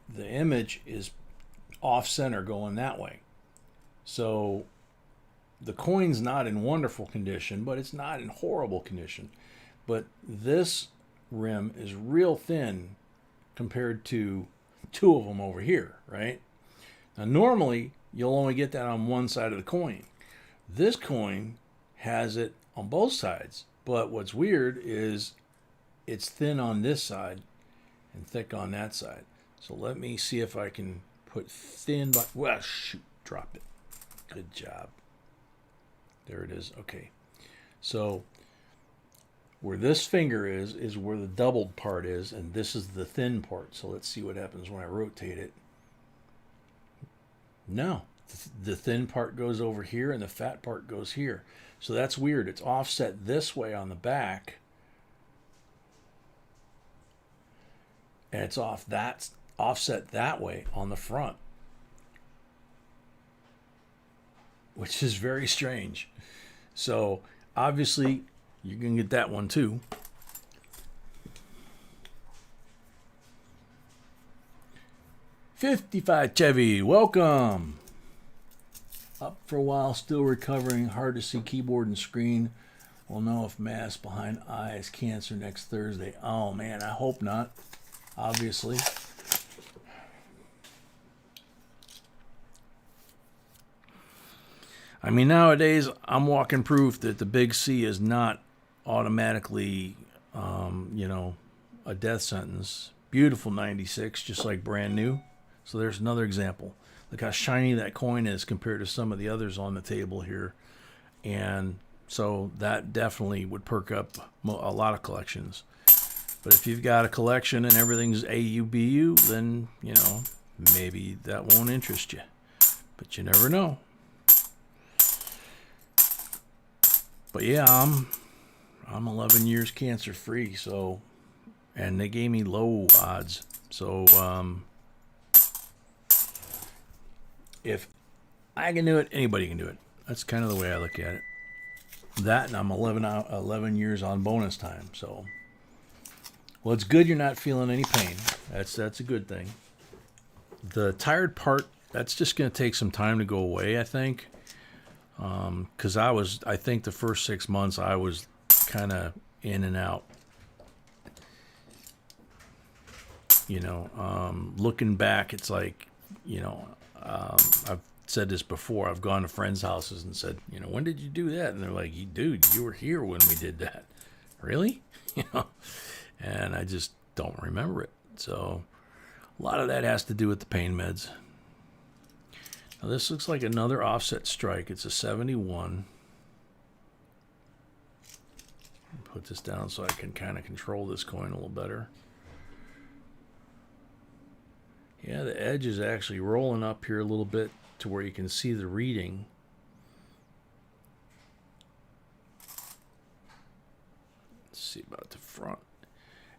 the image is off center going that way. So the coin's not in wonderful condition, but it's not in horrible condition. But this rim is real thin compared to 2 of them over here, right? Now, normally, you'll only get that on one side of the coin. This coin has it on both sides. But what's weird is it's thin on this side and thick on that side. So let me see if I can put thin, but, well, shoot, drop it. Good job. There it is. Okay. So where this finger is where the doubled part is, and this is the thin part. So let's see what happens when I rotate it. No, the thin part goes over here and the fat part goes here. So that's weird. It's offset this way on the back, and it's offset that way on the front, which is very strange. So obviously you can get that one too. $55 Chevy, welcome. Up for a while, still recovering. Hard to see keyboard and screen. We'll know if mass behind eye is cancer next Thursday. Oh man, I hope not. Obviously. I mean, nowadays, I'm walking proof that the big C is not automatically, a death sentence. Beautiful 96, just like brand new. So there's another example. Look how shiny that coin is compared to some of the others on the table here. And so that definitely would perk up a lot of collections. But if you've got a collection and everything's AUBU, then, maybe that won't interest you. But you never know. But yeah, I'm 11 years cancer free, so, and they gave me low odds. So if I can do it, anybody can do it. That's kind of the way I look at it. That, and I'm 11 years on bonus time. So, well, it's good you're not feeling any pain. That's a good thing. The tired part, that's just going to take some time to go away, I think. Because I think the first 6 months I was kind of in and out. You know, looking back, it's like, you know, I've said this before. I've gone to friends' houses and said, you know, when did you do that? And they're like, dude, you were here when we did that. Really? You know, and I just don't remember it. So a lot of that has to do with the pain meds. Now this looks like another offset strike. It's a 71. Put this down so I can kind of control this coin a little better. Yeah, the edge is actually rolling up here a little bit to where you can see the reading. Let's see about the front.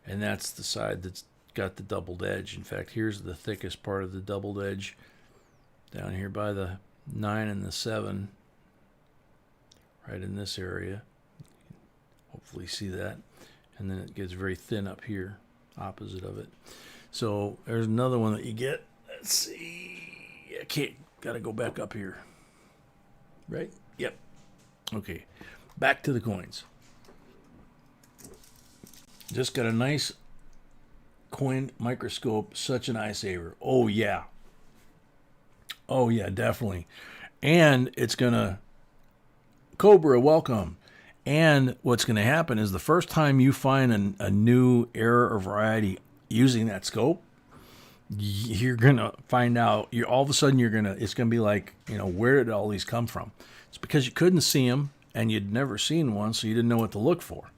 And that's the side that's got the doubled edge. In fact, here's the thickest part of the doubled edge down here by the 9 and the 7, right in this area. Hopefully see that. And then it gets very thin up here, opposite of it. So there's another one that you get. Let's see. I can't. Got to go back up here. Right? Yep. Okay. Back to the coins. Just got a nice coin microscope. Such an eye saver. Oh, yeah. Oh, yeah, definitely. And it's going to... Cobra, welcome. And what's going to happen is the first time you find a new error or variety using that scope, you're going to find out, all of a sudden it's going to be like, you know, where did all these come from? It's because you couldn't see them and you'd never seen one, so you didn't know what to look for.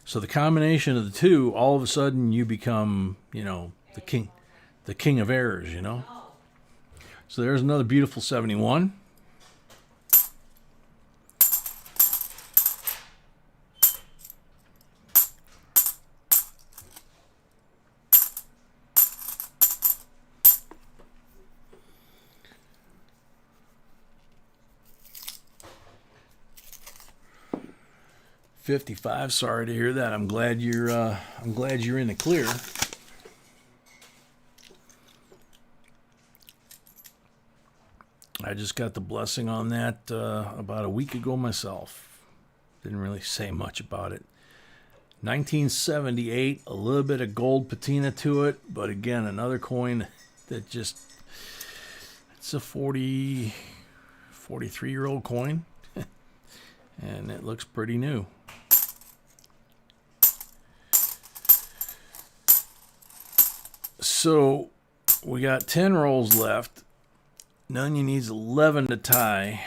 So the combination of the two, all of a sudden you become, you know, the king of errors, you know? So there's another beautiful 71. $55. Sorry to hear that. I'm glad you're in the clear. I just got the blessing on that about a week ago myself. Didn't really say much about it. 1978, a little bit of gold patina to it, but again, another coin that just, it's a 43-year-old coin, and it looks pretty new. So we got 10 rolls left. None needs 11 to tie.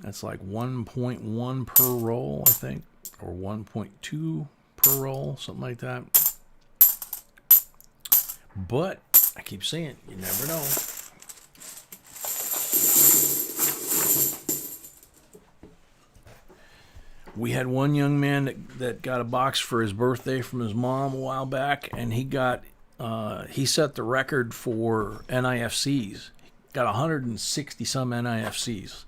That's like 1.1 per roll, I think, or 1.2 per roll, something like that. But I keep saying, you never know. We had one young man that got a box for his birthday from his mom a while back, and he set the record for NIFCs. Got 160 some NIFCs.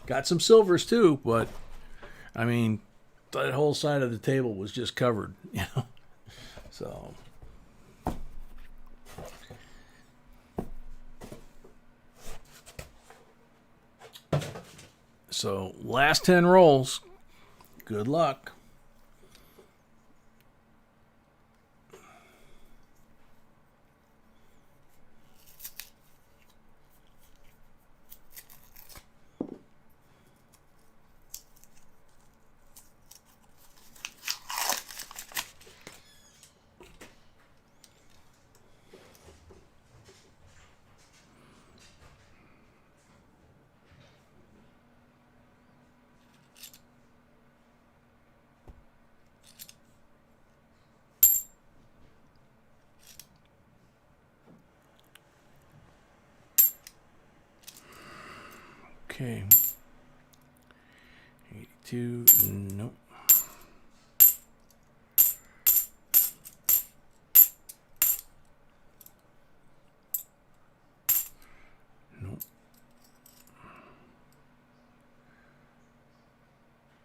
Got some silvers too, but I mean, that whole side of the table was just covered, you know. So last 10 rolls. Good luck. Okay. 82, nope. Nope.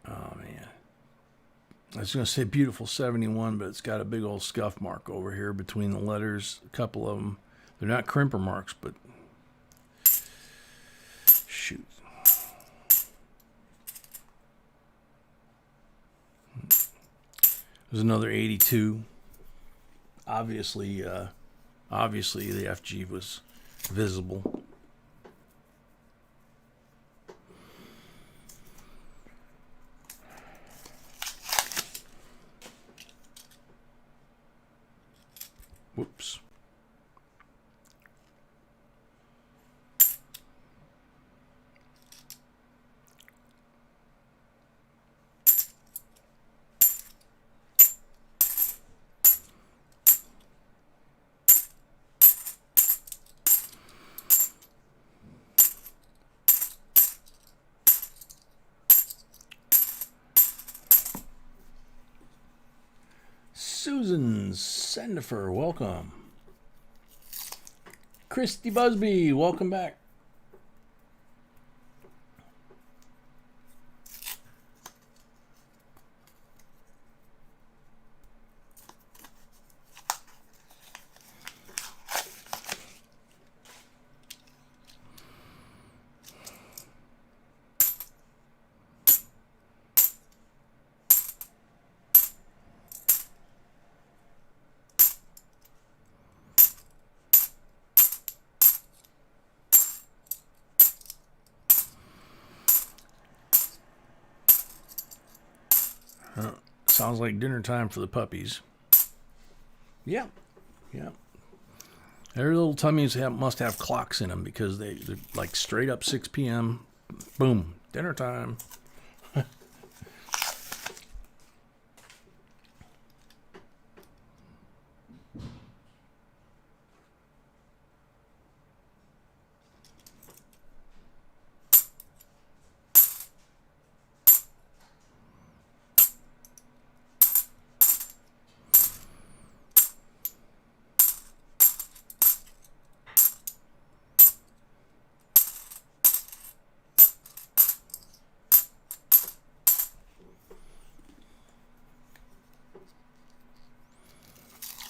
Oh, man. I was going to say beautiful 71, but it's got a big old scuff mark over here between the letters. A couple of them. They're not crimper marks, but shoot. There's another 82. Obviously the FG was visible. Whoops. Susan Sendifer, welcome. Christy Busby, welcome back. Sounds like dinner time for the puppies. Yeah, yeah. Their little tummies must have clocks in them because they're like straight up 6 p.m. Boom, dinner time.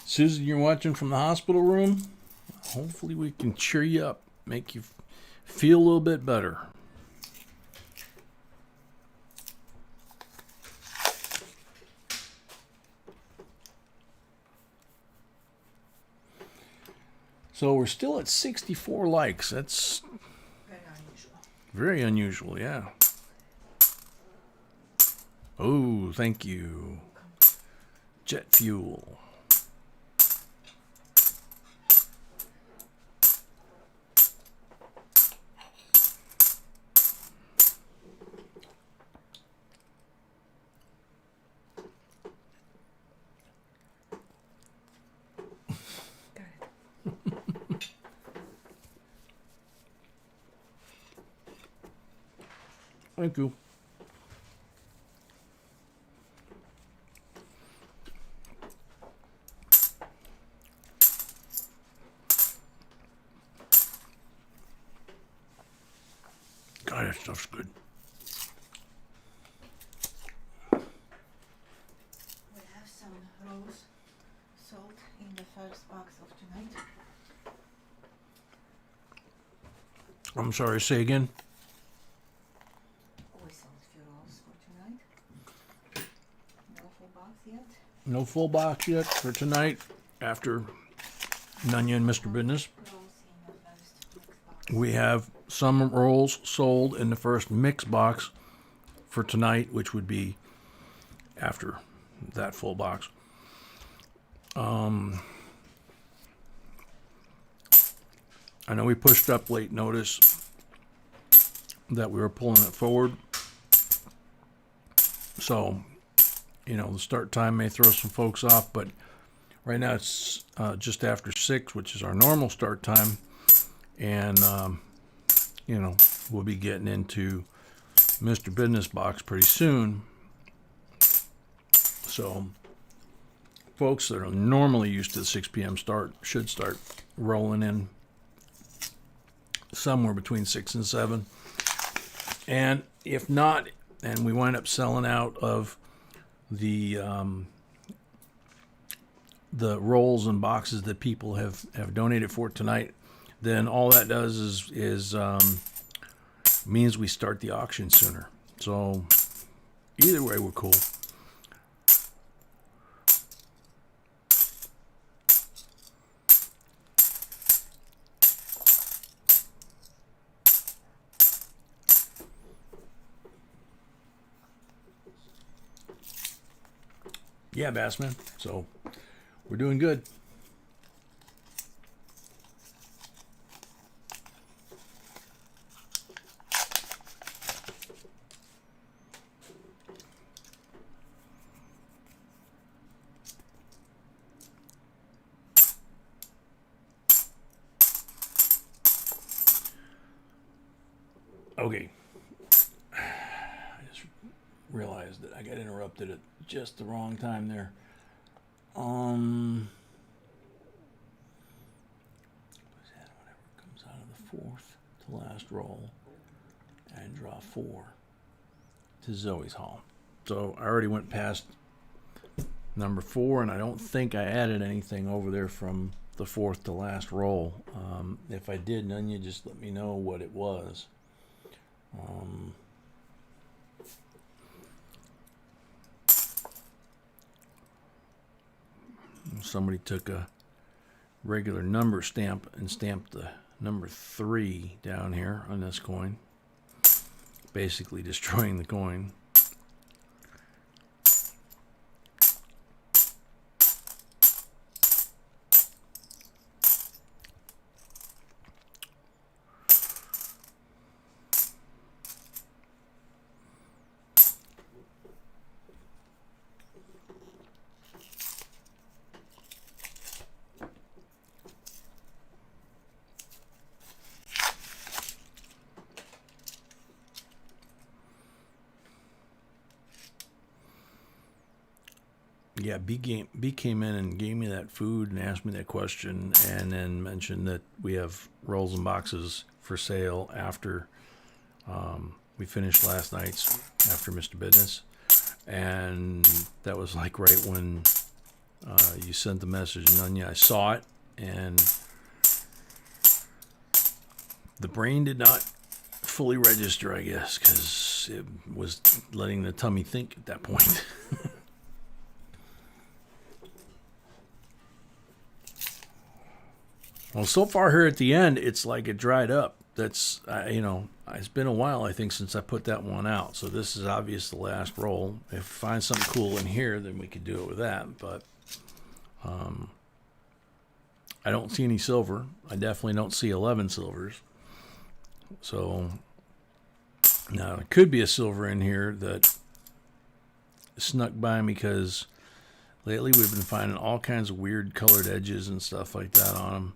Susan, you're watching from the hospital room. Hopefully we can cheer you up, make you feel a little bit better. So we're still at 64 likes. That's very unusual, yeah. Oh, thank you. Jet fuel. Thank you. God, that stuff's good. We have some rose salt in the first box of tonight. I'm sorry, say again. We sold a few rolls for tonight. No full box yet. No full box yet for tonight after Nunya and Mr. Business. Rolls in the first mix box. We have some rolls sold in the first mix box for tonight, which would be after that full box. I know we pushed up late notice that we were pulling it forward. So, you know, the start time may throw some folks off, but right now it's just after 6, which is our normal start time. And, you know, we'll be getting into Mr. Business box pretty soon. So, folks that are normally used to the 6 p.m. start should start rolling in somewhere between 6 and 7. And if not, and we wind up selling out of the rolls and boxes that people have donated for tonight, then all that does is means we start the auction sooner. So either way, we're cool. yeah, Bassman. So we're doing good. Okay. I just realized that I got interrupted at just the wrong time there. Whatever comes out of the fourth to last roll and draw 4 to Zoe's Hall. So I already went past number 4, and I don't think I added anything over there from the fourth to last roll. If I did, none, you just let me know what it was. Somebody took a regular number stamp and stamped the number 3 down here on this coin, basically destroying the coin. Yeah, B came in and gave me that food and asked me that question, and then mentioned that we have rolls and boxes for sale after we finished last night's after Mr. Business. And that was like right when you sent the message, and then yeah, I saw it, and the brain did not fully register, I guess, because it was letting the tummy think at that point. Well, so far here at the end, it's like it dried up. That's, it's been a while, I think, since I put that one out. So this is obvious the last roll. If I find something cool in here, then we could do it with that. But I don't see any silver. I definitely don't see 11 silvers. So now there could be a silver in here that snuck by me, because lately we've been finding all kinds of weird colored edges and stuff like that on them.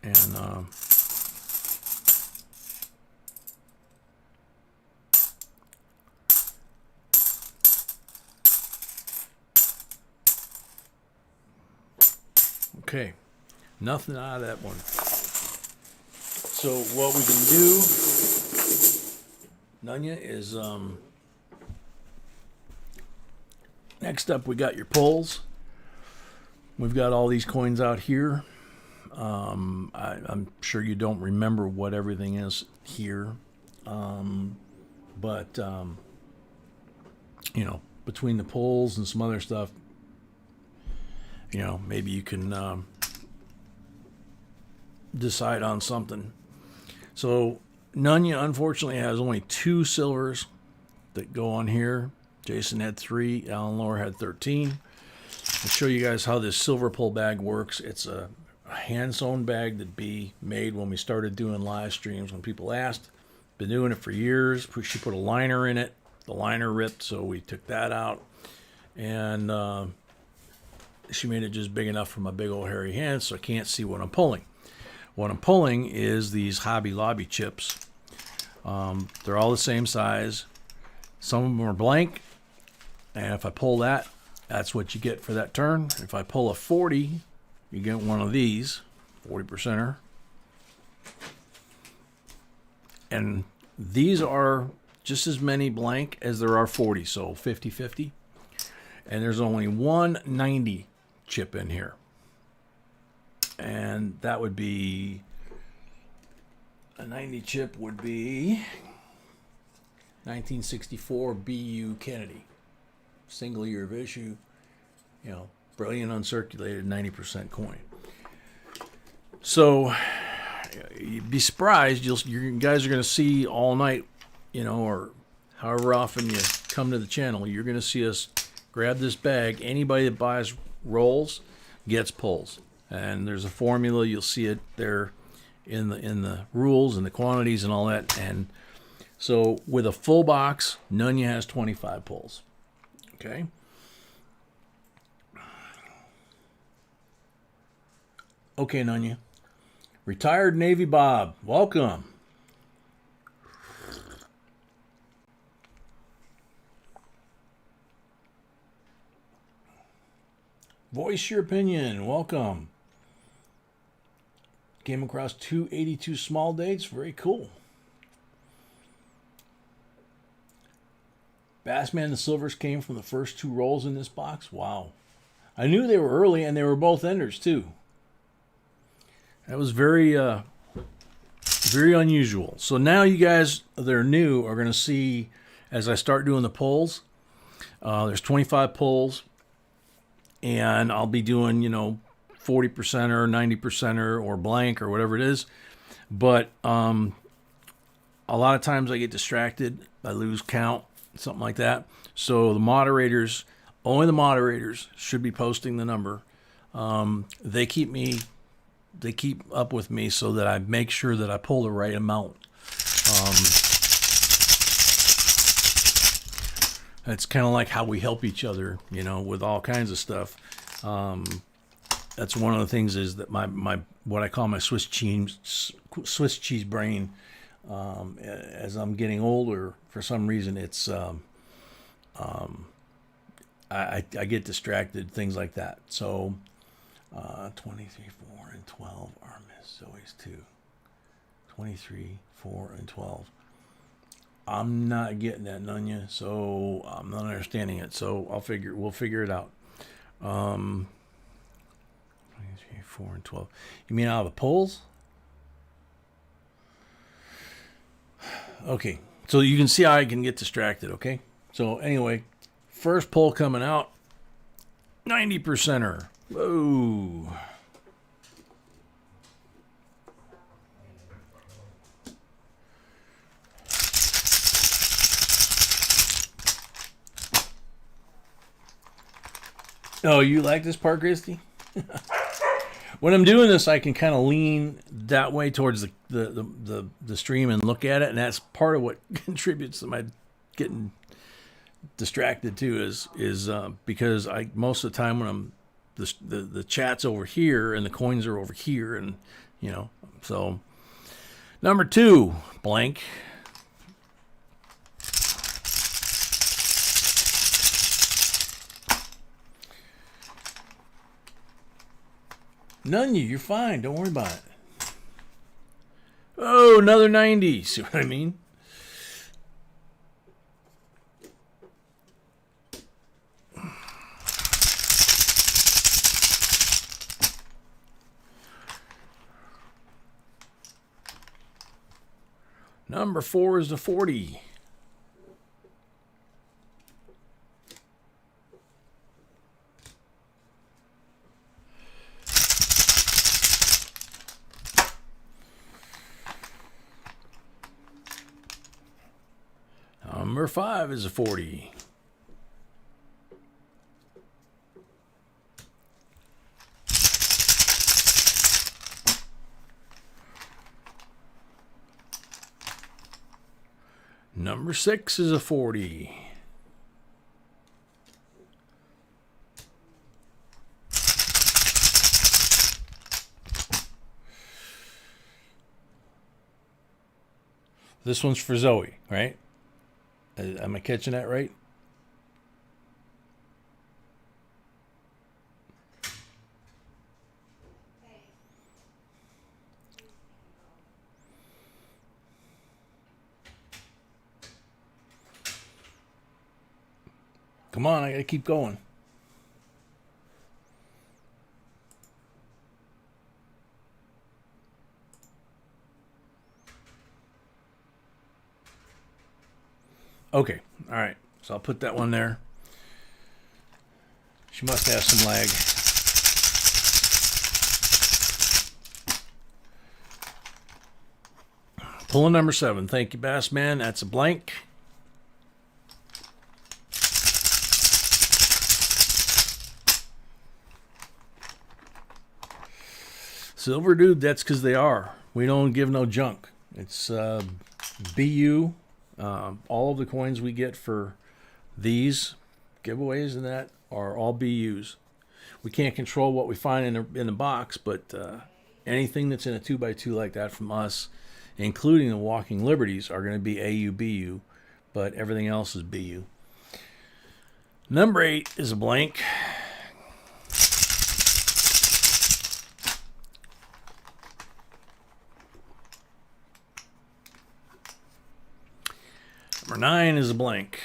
And okay, nothing out of that one. So what we can do, Nunya, is next up we got your pulls. We've got all these coins out here. I'm sure you don't remember what everything is here. But between the pulls and some other stuff, maybe you can decide on something. So Nunya, unfortunately, has only 2 silvers that go on here. Jason had 3. Alan Lohr had 13. I'll show you guys how this silver pull bag works. It's a hand-sewn bag that B made when we started doing live streams. When people asked, been doing it for years. She put a liner in it. The liner ripped, so we took that out. And she made it just big enough for my big old hairy hands, so I can't see what I'm pulling. What I'm pulling is these Hobby Lobby chips. They're all the same size. Some of them are blank. And if I pull that, that's what you get for that turn. If I pull a 40, you get one of these, 40%er. And these are just as many blank as there are 40, so 50-50. And there's only one 90 chip in here. And that would be, a 90 chip would be 1964 B.U. Kennedy. Single year of issue, brilliant uncirculated 90% coin. So you'd be surprised, you guys are going to see all night, or however often you come to the channel, you're going to see us grab this bag. Anybody that buys rolls gets pulls. And there's a formula. You'll see it there in the rules and the quantities and all that. And so with a full box, Nunya has 25 pulls. Okay. Okay, Nunya. Retired Navy Bob, welcome. Voice your opinion, welcome. Came across 282 small dates, very cool. Bassman and Silvers came from the first 2 rolls in this box. Wow. I knew they were early, and they were both enders, too. That was very unusual. So now you guys that are new are going to see, as I start doing the pulls, there's 25 pulls, and I'll be doing, 40%er, 90%er, or blank, or whatever it is. But a lot of times I get distracted. I lose count, something like that. So the moderators, only the moderators should be posting the number. They keep up with me so that I make sure that I pull the right amount. It's kind of like how we help each other, with all kinds of stuff. That's one of the things is that my what I call my Swiss cheese brain. As I'm getting older, for some reason, it's I get distracted, things like that. So 23, 4, and 12 are Miss Zoe's too. 23, 4, and 12. I'm not getting that, Nunya, so I'm not understanding it. So we'll figure it out. 23, 4, and 12. You mean out of the polls? Okay, so you can see how I can get distracted, okay? So anyway, first poll coming out, 90%er. Whoa. Oh, you like this part, Christy? When I'm doing this, I can kind of lean that way towards the stream and look at it, and that's part of what contributes to my getting distracted too. Is because most of the time when I'm the chat's over here and the coins are over here, and so number 2 blank. None you're fine. Don't worry about it. Oh, another 90. See what I mean? Number 4 is the 40. Number 5 is a 40. Number 6 is a 40. This one's for Zoe, right? Am I catching that right? Come on, I gotta keep going. Okay, all right. So I'll put that one there. She must have some lag. Pulling number 7. Thank you, Bassman. That's a blank. Silver, dude, that's because they are. We don't give no junk. It's BU. All of the coins we get for these giveaways and that are all BUs. We can't control what we find in the box, but anything that's in a 2x2 like that from us, including the Walking Liberties, are going to be AU, BU, but everything else is BU. Number 8 is a blank. Number 9 is a blank.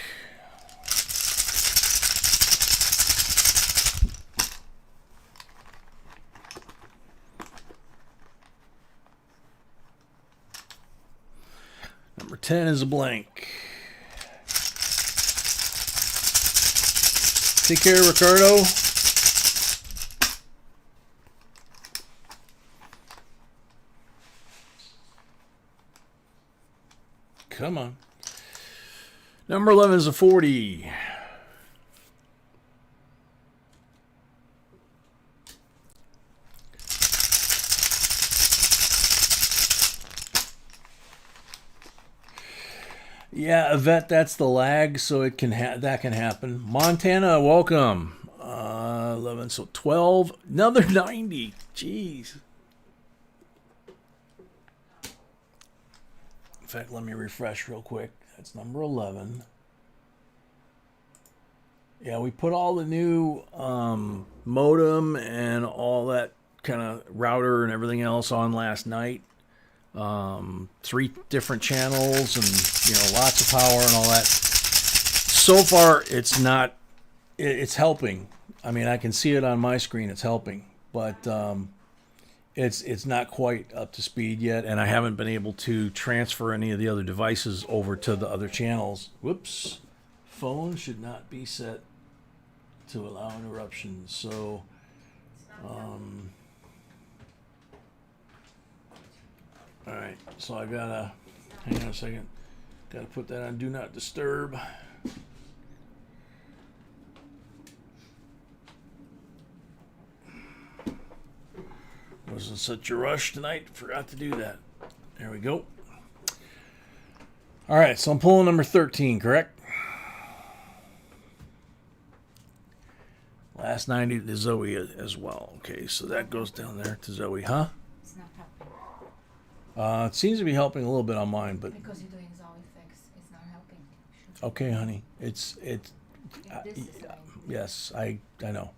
Number 10 is a blank. Take care, Ricardo. Come on. Number 11 is a 40. Yeah, Yvette, that's the lag, so it can that can happen. Montana, welcome. 11, so 12. Another 90. Jeez. In fact, let me refresh real quick. That's number 11. Yeah, we put all the new modem and all that kind of router and everything else on last night. 3 different channels and lots of power and all that. So far, it's helping. I mean, I can see it on my screen. It's helping, but it's not quite up to speed yet, and I haven't been able to transfer any of the other devices over to the other channels. Whoops. Phone should not be set to allow interruptions. So, all right, so I gotta, hang on a second, gotta put that on Do Not Disturb. Wasn't such a rush tonight, forgot to do that. There we go. All right, so I'm pulling number 13, correct? Last 90 to Zoe as well. Okay, so that goes down there to Zoe, huh? It's not helping. It seems to be helping a little bit on mine, but Because you're doing Zoe fix, it's not helping. okay, honey. It's This is helping. yes, I know.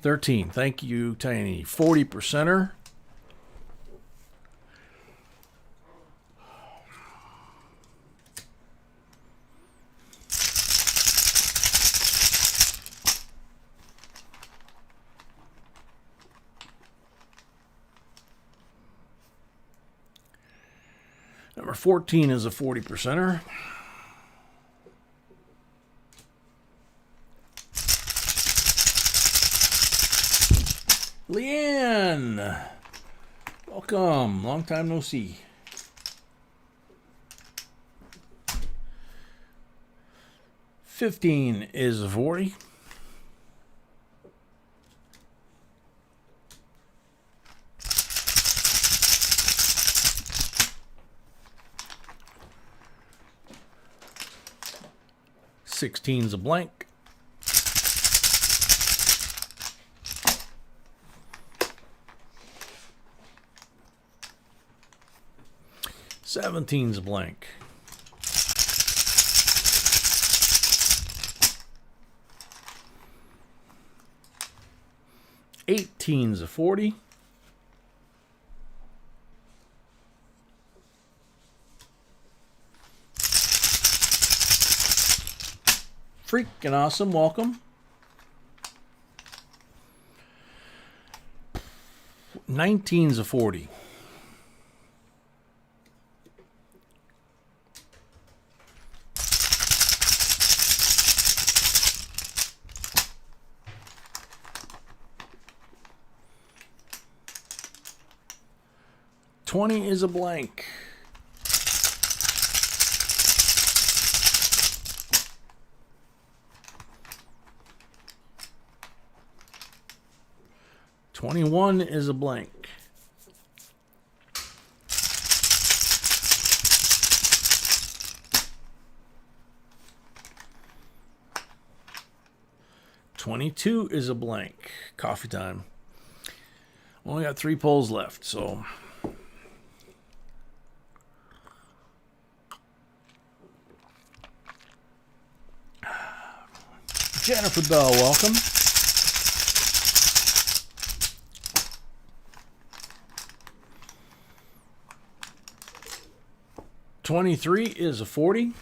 13. Thank you, Tiny. 40%er. Number 14 is a 40%er. Leanne, welcome. Long time no see. $15 is a 40. $16's a blank. $17's a blank. $18's a 40. Freaking awesome. Welcome. 19's a 40. $20 is a blank. $21 is a blank. 22 is a blank. Coffee time. Only got 3 pulls left, so. Jennifer Bell, welcome. $23 is a 40.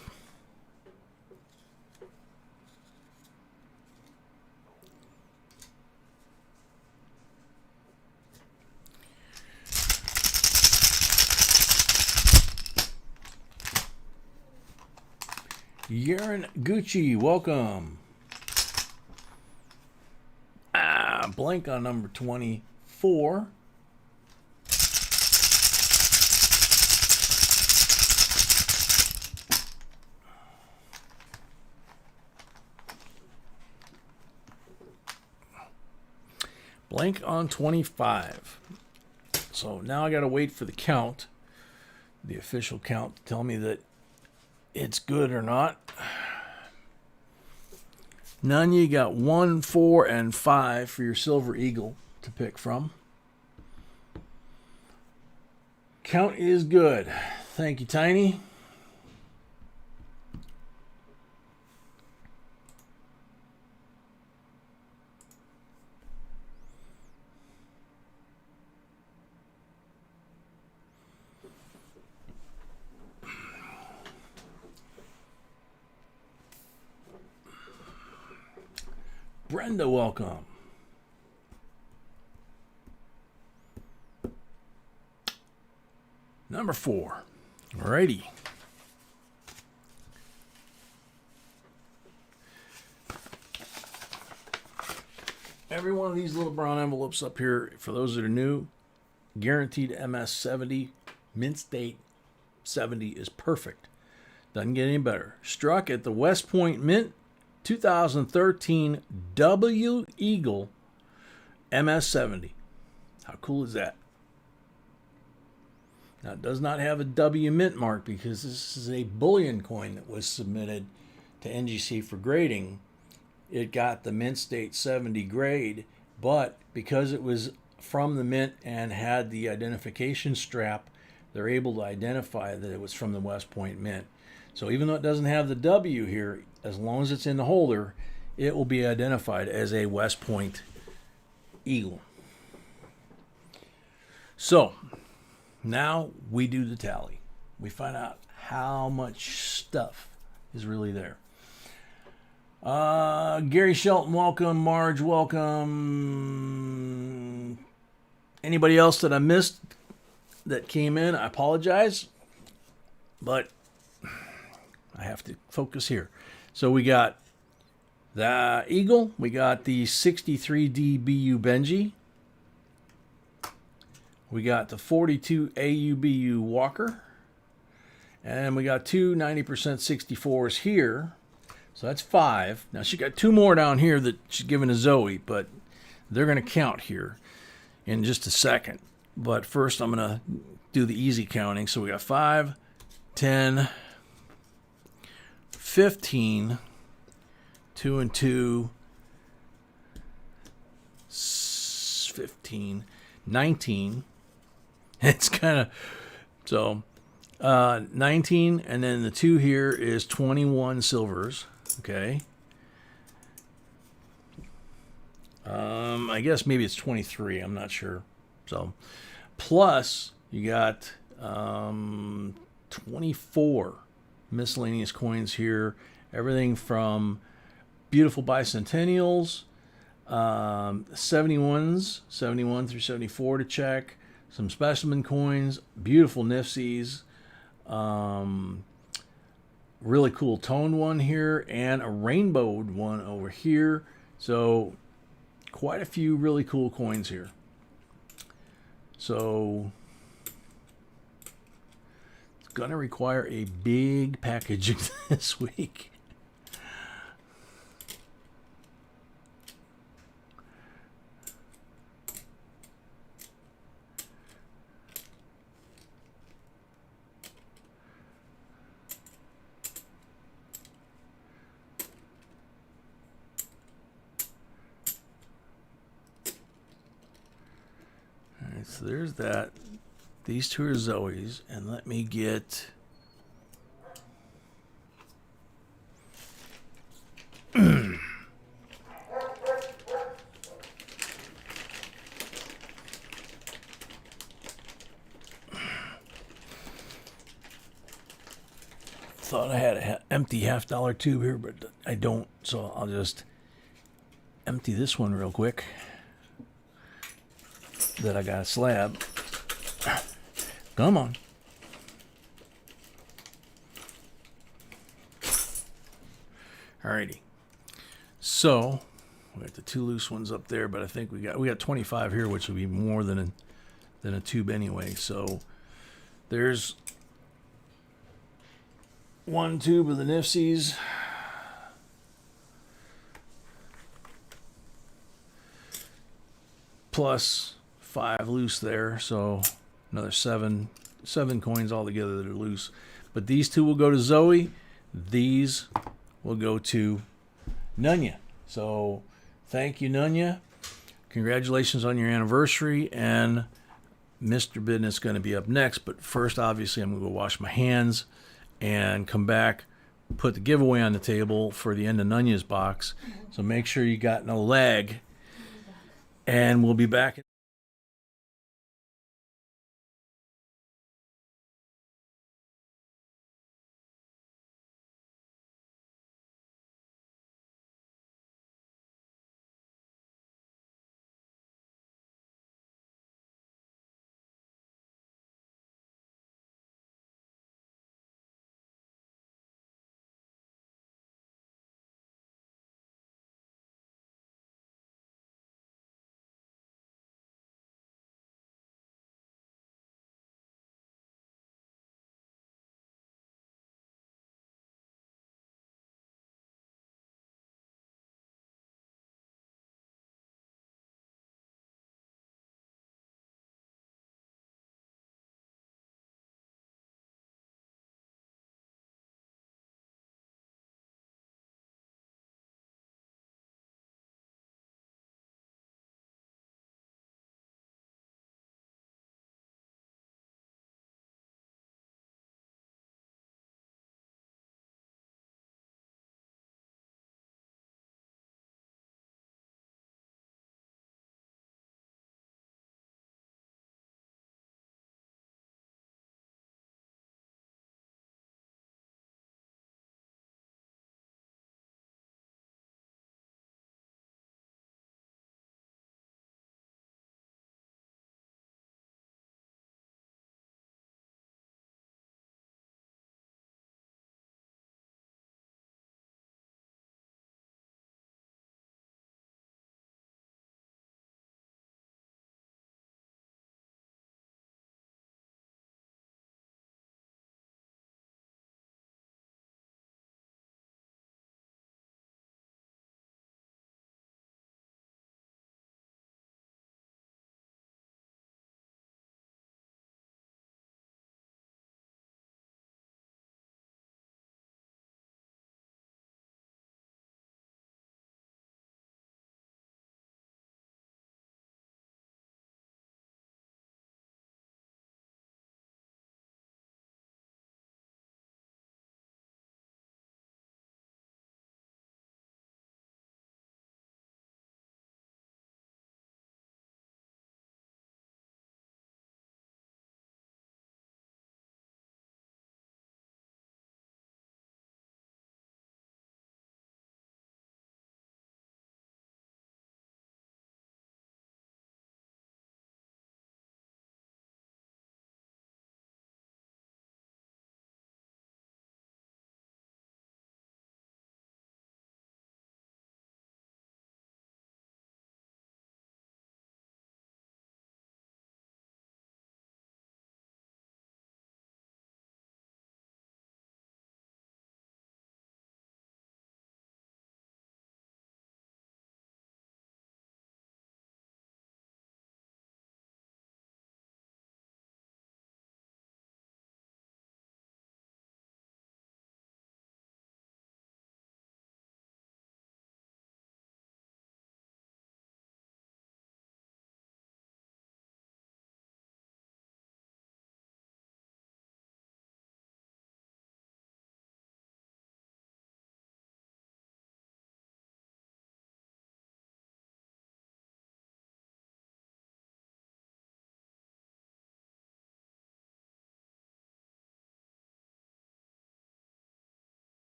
Yaron Gucci, welcome. Blank on number 24. Blank on 25. So now I got to wait for the count, the official count, to tell me that it's good or not. None, you got 1, 4, and 5 for your Silver Eagle to pick from. Count is good. Thank you, Tiny. Brenda, welcome. Number 4. Alrighty. Every one of these little brown envelopes up here, for those that are new, guaranteed MS70, mint state 70 is perfect. Doesn't get any better. Struck at the West Point Mint 2013 W Eagle MS70. How cool is that? Now, it does not have a W mint mark because this is a bullion coin that was submitted to NGC for grading. It got the mint state 70 grade, but because it was from the mint and had the identification strap, they're able to identify that it was from the West Point Mint. So even though it doesn't have the W here, as long as it's in the holder, it will be identified as a West Point Eagle. So now we do the tally. We find out how much stuff is really there. Gary Shelton, welcome. Marge, welcome. Anybody else that I missed that came in, I apologize, but I have to focus here. So we got the Eagle, we got the 63D BU Benji, we got the 42 AUBU Walker, and we got two 90% 64s here. So that's 5. Now she got 2 more down here that she's given to Zoe, but they're going to count here in just a second. But first I'm going to do the easy counting. So we got 5, 10, 15, 2 and 2, 15, 19. It's kind of, so 19, and then the 2 here is 21 silvers. Okay. I guess maybe it's 23. I'm not sure. So plus you got 24 miscellaneous coins here. Everything from beautiful bicentennials, 71s, 71 through 74 to check, some specimen coins, beautiful Nifsies, really cool toned one here, and a rainbowed one over here. So quite a few really cool coins here. So it's going to require a big packaging this week. so there's that. These two are Zoe's, and let me get. Thought I had an empty $half tube here, but I don't, so I'll just empty this one real quick. That I got a slab. Come on. Alrighty. So we got the two loose ones up there, but I think we got 25 here, which will be more than a tube anyway. So there's one tube of the Nifsies. Plus 5 loose there, so another seven coins altogether that are loose. But these two will go to Zoe. These will go to Nunya. So thank you, Nunya. Congratulations on your anniversary. And Mr. Business is going to be up next. But first, obviously, I'm going to go wash my hands and come back, put the giveaway on the table for the end of Nunya's box. So make sure you got no lag. And we'll be back.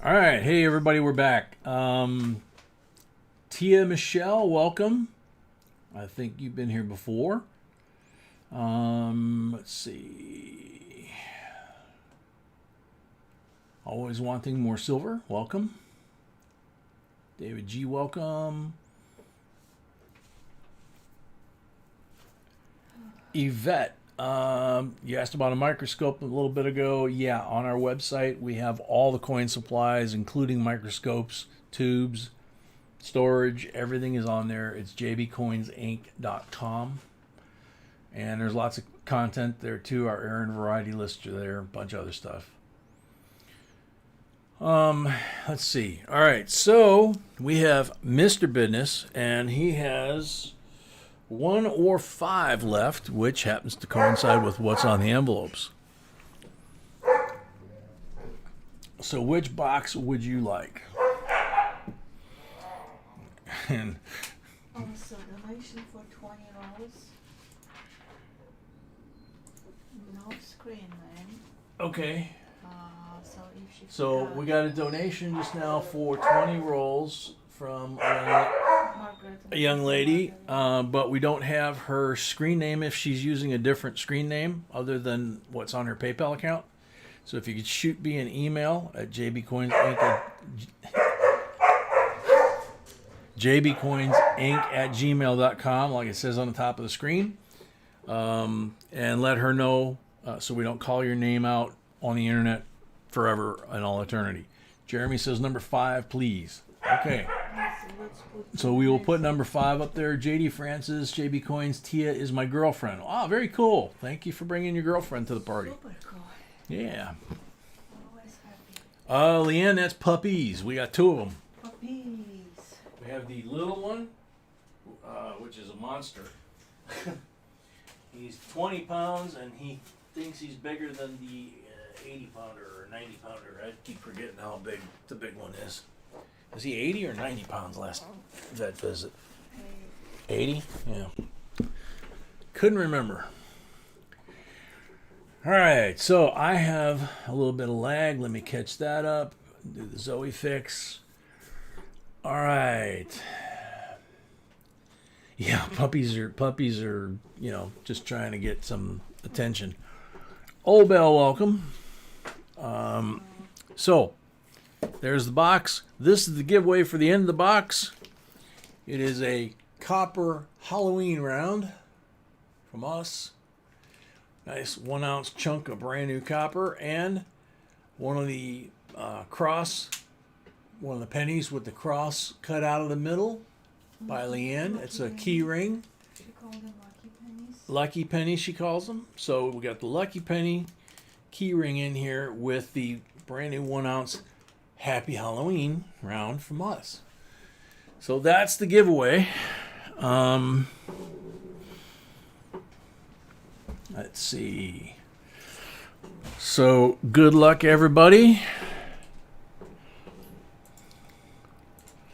All right. Hey, everybody. We're back. Tia Michelle, welcome. I think you've been here before. Let's see. Always wanting more silver. Welcome. David G, welcome. Yvette, you asked about a microscope a little bit ago. Yeah, on our website we have all the coin supplies, including microscopes, tubes, storage. Everything is on there. It's JBCOINSINC.com. And there's lots of content there too. Our errand variety lists are there, a bunch of other stuff. Let's see. All right, so we have Mr. Business, and he has 1 or 5 left, which happens to coincide with what's on the envelopes. So which box would you like? And So donation for 20 rolls. No screen name. okay. So if she So forgot, we got a donation just now for 20 rolls from Margaret a young lady, but we don't have her screen name if she's using a different screen name other than what's on her PayPal account. So if you could shoot me an email at jbcoinsinc@gmail.com, like it says on the top of the screen, and let her know so we don't call your name out on the internet forever and all eternity. Jeremy says number 5, please. Okay. let's put So we will put number 5 up there. JD Francis, JB Coins, Tia is my girlfriend. Oh, very cool. Thank you for bringing your girlfriend to the party. super cool. Yeah. Always happy. Leanne, that's puppies. We got 2 of them. Puppies. We have the little one, which is a monster. He's 20 pounds, and he thinks he's bigger than the 80-pounder or 90-pounder. I keep forgetting how big the big one is. Is he 80 or 90 pounds last vet visit? 80? Yeah. Couldn't remember. All right, so I have a little bit of lag. Let me catch that up. Do the Zoe fix. All right. Yeah, puppies are, just trying to get some attention. Old Bell, welcome. So there's the box. This is the giveaway for the end of the box. It is a copper Halloween round from us. Nice 1 ounce chunk of brand new copper, and one of the pennies with the cross cut out of the middle by Leanne. It's a key ring. She called them lucky pennies. Lucky penny, she calls them. So we got the lucky penny key ring in here with the brand new 1 ounce Happy Halloween round from us. So that's the giveaway. Let's see. So good luck, everybody. Hey,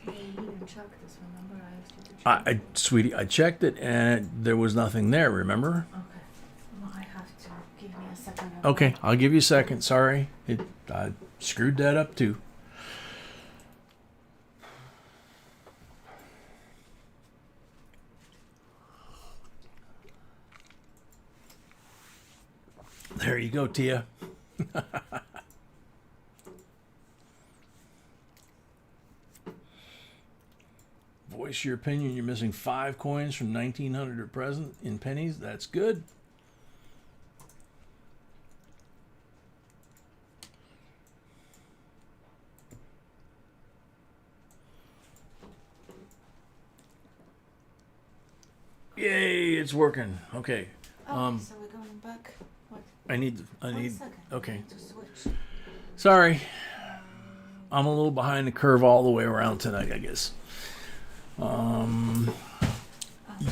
you didn't check this, remember? I asked you to check. Sweetie, I checked it and there was nothing there, remember? Okay. Well, I have to. Give me a second. Okay, I'll give you a second. Sorry. I screwed that up too. There you go, Tia. Voice your opinion. You're missing 5 coins from 1900 or present in pennies. That's good. Yay, it's working. Okay. Okay, so we're going back. What? I need. 1 second. Okay. I need to switch. Sorry. I'm a little behind the curve all the way around tonight, I guess.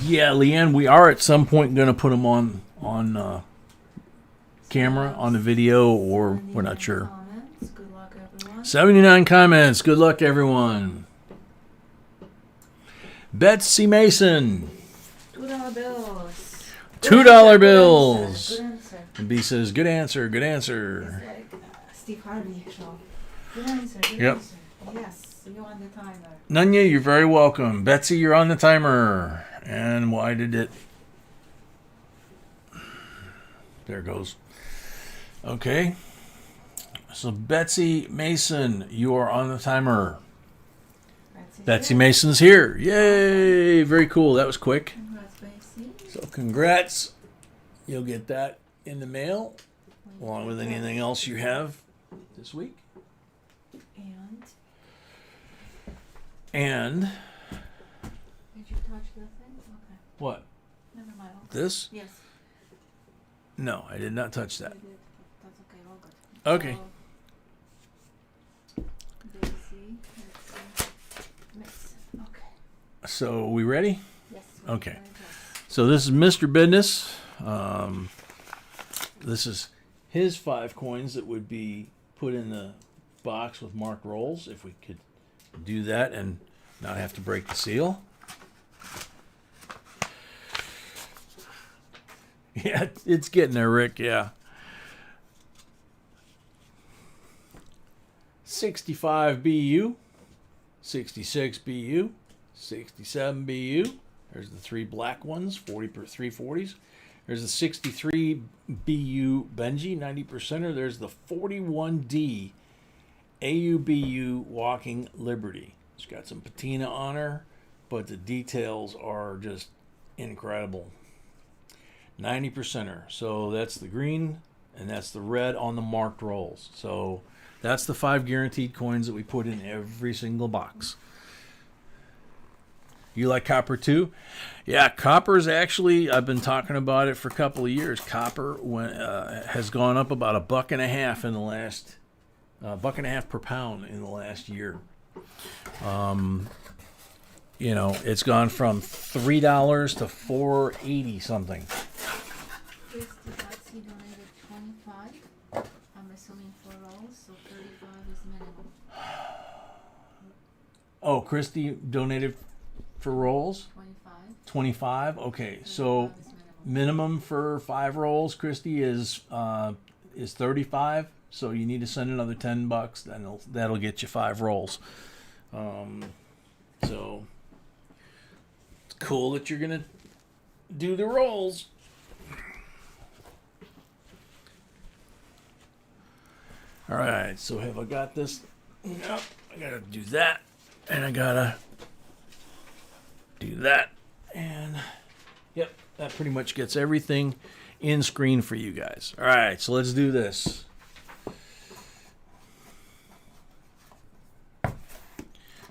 Yeah, Leanne, we are at some point going to put them on camera, on the video, or we're not sure. Comments. Good luck, everyone. 79 comments. Good luck, everyone. Betsy Mason. $2 bills. $2 bills. Good answer. And B says, good answer, good answer. It's like Steve Harvey show. Good answer. Good Yep. answer. Yes, you on the timer. Nunya, you're very welcome. Betsy, you're on the timer. And why did it... There it goes. Okay. So Betsy Mason, you are on the timer. Betsy Mason's here. Yay! Very cool. That was quick. Congrats, Betsy. So congrats. You'll get that in the mail, along with anything else you have this week. And Did you touch the thing? Okay. what? Never mind. This? Yes. No, I did not touch that. You did. That's okay. All good. Okay. So, Daisy, let's see. Mix. Okay. So we ready? Yes. Okay. Very good. So this is Mr. Business. This is his 5 coins that would be put in the box with marked rolls. If we could do that and not have to break the seal. Yeah, it's getting there, Rick. Yeah. 65 BU, 66 BU, 67 BU. There's the 3 black ones, 40 per 340s. There's the 63 BU Benji, 90%er. There's the 41D AUBU Walking Liberty. It's got some patina on her, but the details are just incredible. 90%er. So that's the green, and that's the red on the marked rolls. So that's the 5 guaranteed coins that we put in every single box. You like copper too? Yeah, copper's actually, I've been talking about it for a couple of years. Copper has gone up about $1.50 in the last, $1.50 per pound in the last year. You know, it's gone from $3 to $4.80 something. Christy Betsy donated 25. I'm assuming for rolls, so 35 is minimum. Oh, Christy donated for rolls? 25. 25? Okay, so 35 is minimum for 5 rolls, Christy, is 35. So you need to send another $10, then that'll get you 5 rolls. So it's cool that you're gonna do the rolls. All right, so have I got this? Yep, I gotta do that, and I gotta do that, and yep, that pretty much gets everything in screen for you guys. All right, so let's do this.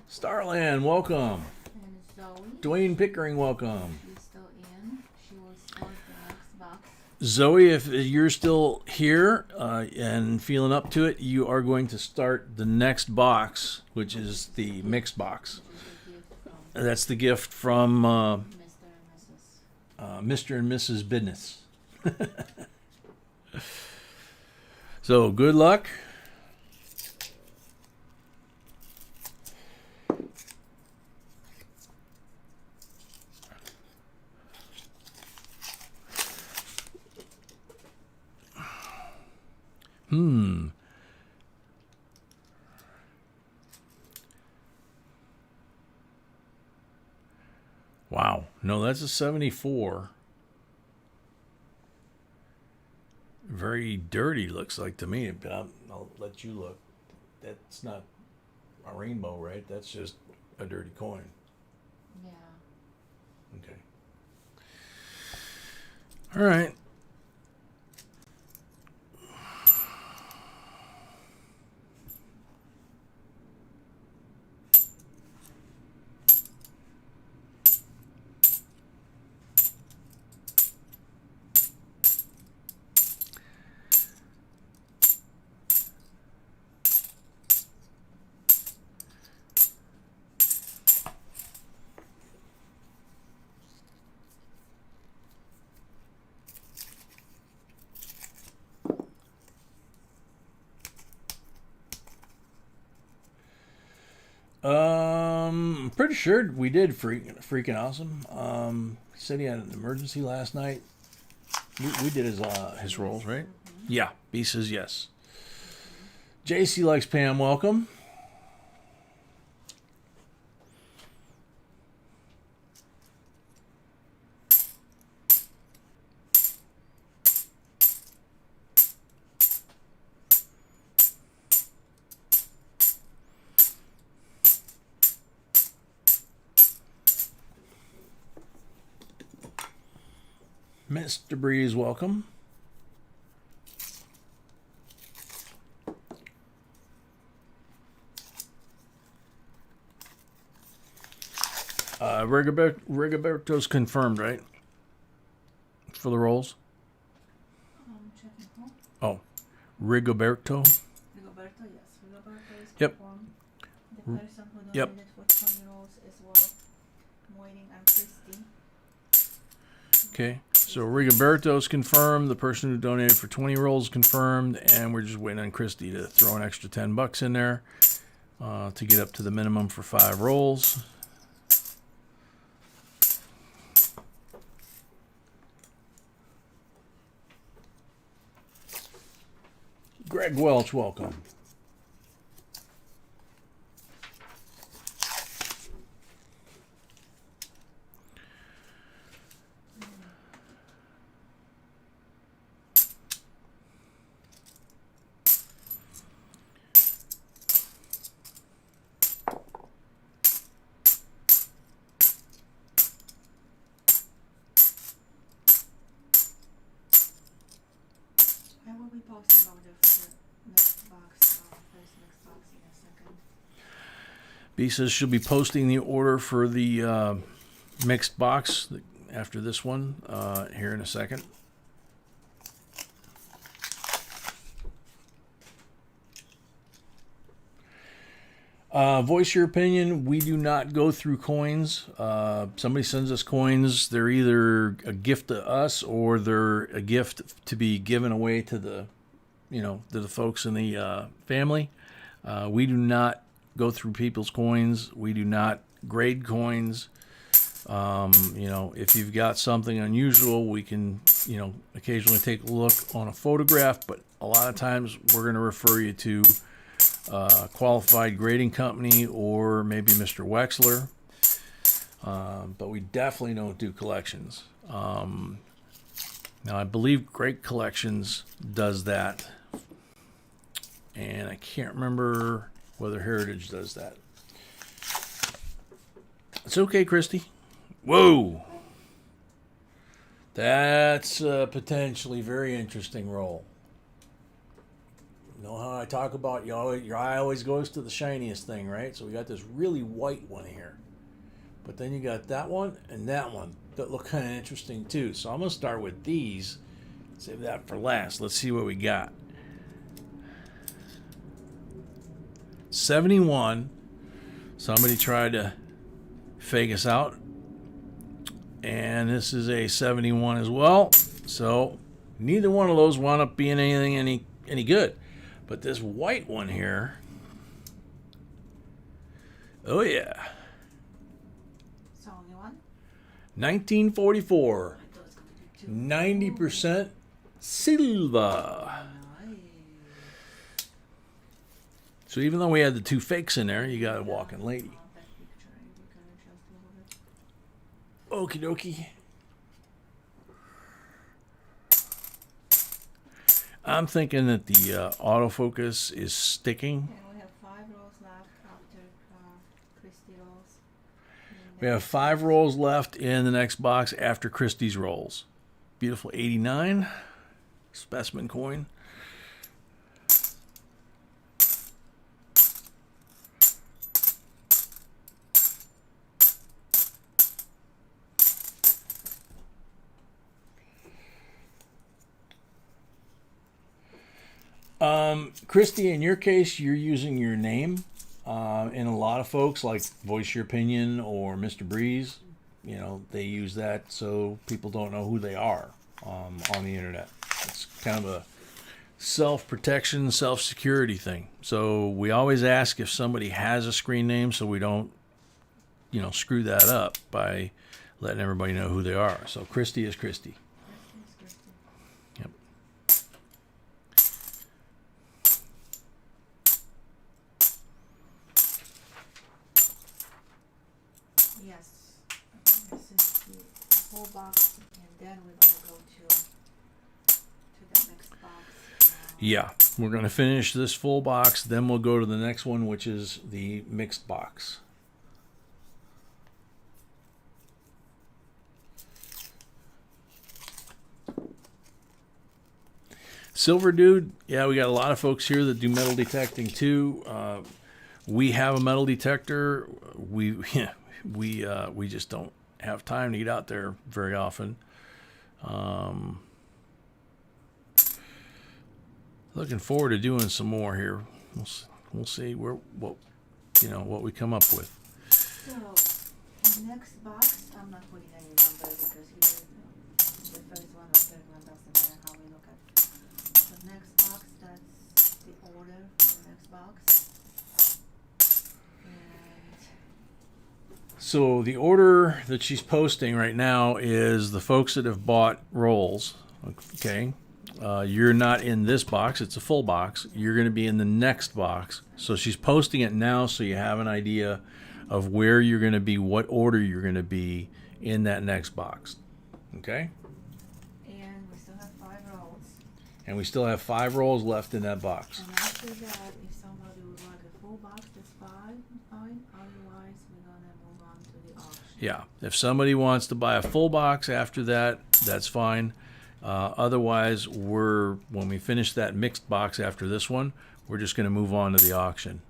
Starland, welcome. And Zoe, Dwayne Pickering, welcome. she's still in. She will start the next box. Zoe, if you're still here and feeling up to it, you are going to start the next box, which is the mixed box. Which is a gift from That's the gift from Mr. and Mrs. Mr. and Mrs. Business. So, good luck. Wow. No, that's a 74. Very dirty, looks like to me, but I'll let you look. That's not a rainbow, right? That's just a dirty coin. Yeah. Okay. All right. I'm pretty sure we did freaking awesome. He said he had an emergency last night. We did his rolls, right? Yeah, B says yes. JC likes Pam, welcome. Mr. Breeze, welcome. Rigoberto's confirmed, right? For the rolls? Checking who? Oh, Rigoberto. Rigoberto, yes. Rigoberto is Yep. confirmed. The person who Yep. donated for 20 rolls as well. I'm waiting on Christy. Okay, so Rigoberto's confirmed. The person who donated for 20 rolls confirmed, and we're just waiting on Christy to throw an extra $10 in there to get up to the minimum for 5 rolls. Greg Welch, welcome. I will be posting about it for the next box, first next box in a second. B says she'll be posting the order for the mixed box after this one here in a second. Voice your opinion. We do not go through coins. Somebody sends us coins. They're either a gift to us or they're a gift to be given away to the, to the folks in the family. We do not go through people's coins. We do not grade coins. If you've got something unusual, we can, occasionally take a look on a photograph, but a lot of times we're going to refer you to qualified grading company or maybe Mr. Wexler. But we definitely don't do collections. Now, I believe Great Collections does that. And I can't remember whether Heritage does that. It's okay, Christy. Whoa! That's a potentially very interesting roll. You know how I talk about your eye always goes to the shiniest thing, right? So we got this really white one here. But then you got that one and that one that look kind of interesting too. So I'm going to start with these. Save that for last. Let's see what we got. 71. Somebody tried to fake us out. And this is a 71 as well. So neither one of those wound up being anything any good. But this white one here, oh yeah. It's only one? 1944. I thought it was going to be 2. 90% silver. Nice. So even though we had the 2 fakes in there, you got a walking lady. That picture, you can adjust a little bit. Okie dokie. I'm thinking that the autofocus is sticking. Yeah, we have 5 rolls left after Christy rolls. We have 5 rolls left in the next box after Christie's rolls. Beautiful 89 specimen coin. Christy, in your case, you're using your name. And a lot of folks, like Voice Your Opinion or Mr. Breeze, they use that so people don't know who they are on the internet. It's kind of a self-protection, self-security thing. So we always ask if somebody has a screen name so we don't, screw that up by letting everybody know who they are. So Christy is Christy. Yep. box, and then we're gonna go to the next box. Yeah, we're going to finish this full box, then we'll go to the next one, which is the mixed box. Silver Dude, yeah, we got a lot of folks here that do metal detecting too. We have a metal detector. We just don't have time to get out there very often. Looking forward to doing some more here. We'll see what we come up with. So next box, I'm not putting any number because here the first one or third one doesn't matter how we look at. The next box, that's the order for the next box. And So the order that she's posting right now is the folks that have bought rolls. Okay. You're not in this box. It's a full box. You're going to be in the next box. So she's posting it now so you have an idea of where you're going to be, what order you're going to be in that next box. Okay? and we still have 5 rolls. And we still have 5 rolls left in that box. And after that, if somebody would like a full box, that's fine. Otherwise, we're gonna move on to the auction. Yeah. If somebody wants to buy a full box after that, that's fine. Otherwise, when we finish that mixed box after this one, we're just going to move on to the auction.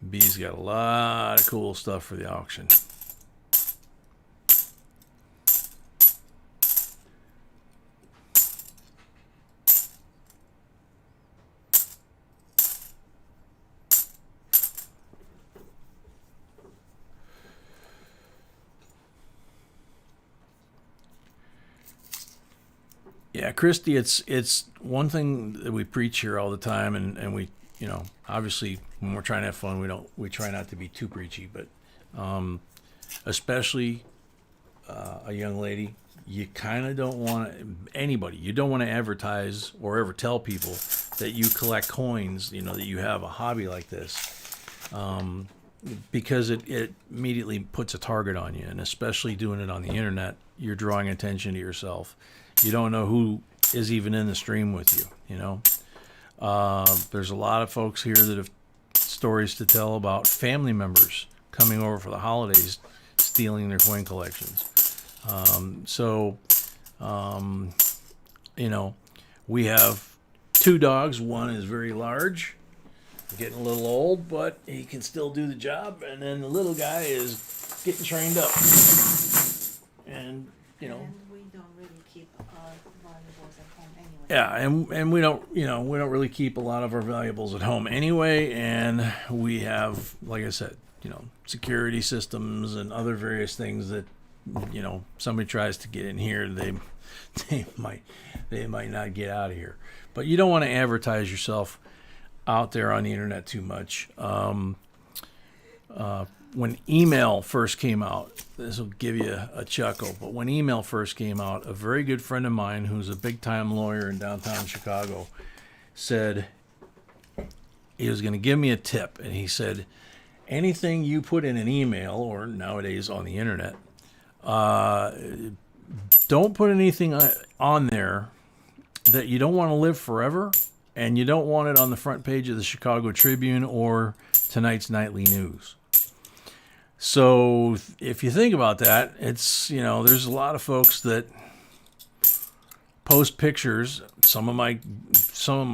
B's got a lot of cool stuff for the auction. Yeah, Christy, it's one thing that we preach here all the time, and we, obviously when we're trying to have fun, we try not to be too preachy, but especially a young lady, you kind of don't want you don't want to advertise or ever tell people that you collect coins, that you have a hobby like this, because it immediately puts a target on you, and especially doing it on the internet, you're drawing attention to yourself. You don't know who is even in the stream with you, There's a lot of folks here that have stories to tell about family members coming over for the holidays, stealing their coin collections. We have 2 dogs. One is very large, getting a little old, but he can still do the job. And then the little guy is getting trained up. And, And we don't really keep our valuables at home anyway. Yeah, and we don't really keep a lot of our valuables at home anyway, and we have, like I said, security systems and other various things that, somebody tries to get in here, they might not get out of here. But you don't want to advertise yourself out there on the internet too much. When email first came out, this will give you a chuckle, but when email first came out, a very good friend of mine who's a big-time lawyer in downtown Chicago said he was going to give me a tip, and he said, anything you put in an email, or nowadays on the internet, don't put anything on there that you don't want to live forever, and you don't want it on the front page of the Chicago Tribune or tonight's nightly news. So if you think about that, it's, there's a lot of folks that post pictures, some of my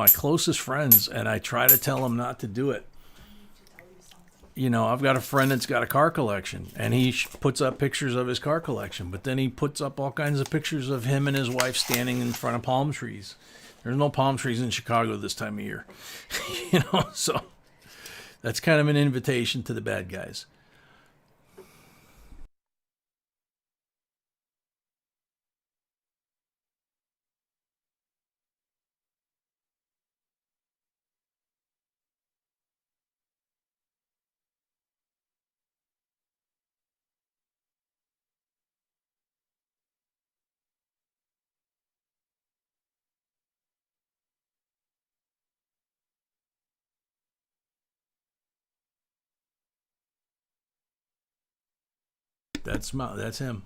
closest friends, and I try to tell them not to do it. I've got a friend that's got a car collection, and he puts up pictures of his car collection, but then he puts up all kinds of pictures of him and his wife standing in front of palm trees. There's no palm trees in Chicago this time of year. So that's kind of an invitation to the bad guys. That's him.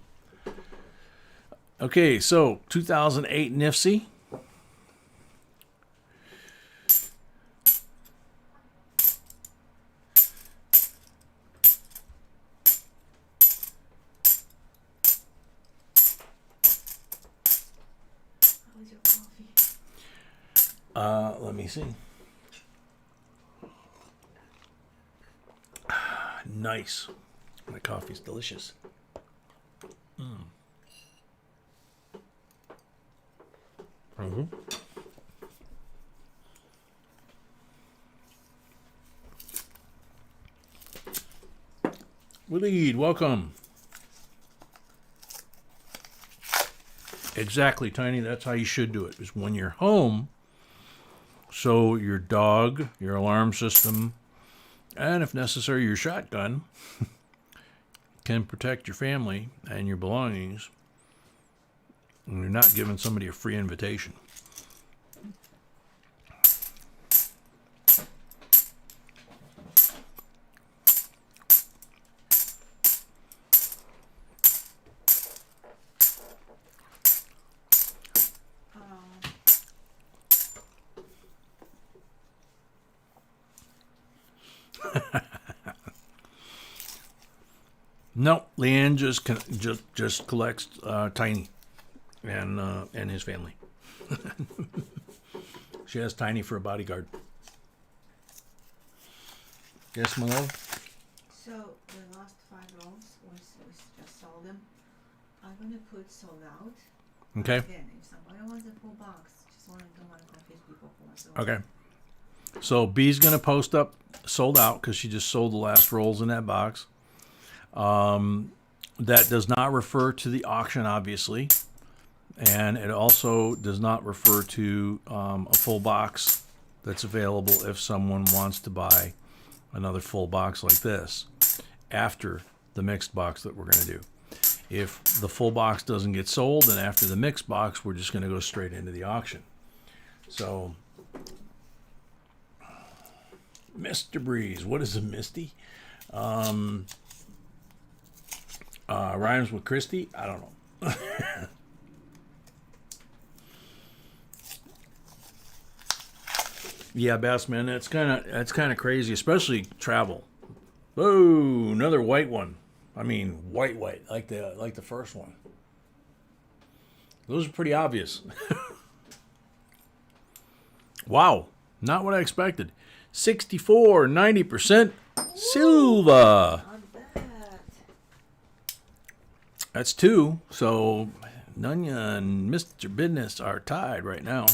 Okay, so 2008 NIFC. How's your coffee? Let me see. Nice. My coffee's delicious. Waleed, welcome. Exactly, Tiny. That's how you should do it. Is when you're home, so your dog, your alarm system, and if necessary, your shotgun can protect your family and your belongings, and you're not giving somebody a free invitation. No, Leanne just collects Tiny and his family. She has Tiny for a bodyguard. Yes, my love? So the last 5 rolls, we just sold them. I'm gonna put sold out. Okay. Again, if somebody wants a full box, just want to don't want to confuse people who want to. Okay. So B's going to post up sold out because she just sold the last rolls in that box. That does not refer to the auction, obviously. And it also does not refer to a full box that's available if someone wants to buy another full box like this after the mixed box that we're going to do. If the full box doesn't get sold, then after the mixed box, we're just going to go straight into the auction. So, Mr. Breeze, what is a Misty? Rhymes with Christy? I don't know. Yeah, Bass, man, that's kind of crazy, especially travel. Whoa, another white one. I mean, white, like the first one. Those are pretty obvious. Wow, not what I expected. 64, 90% silver. Not bad. That's 2. So Nunya and Mr. Business are tied right now.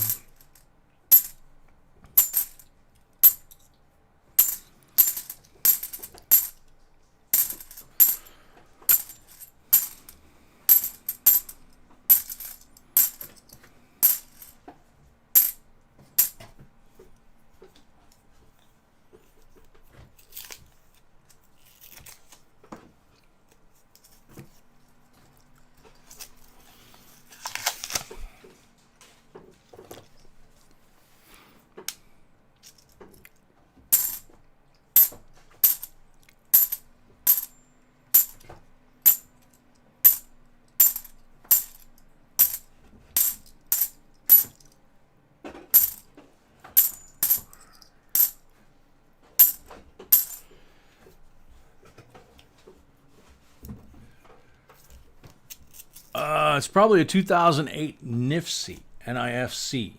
It's probably a 2008 NIFC,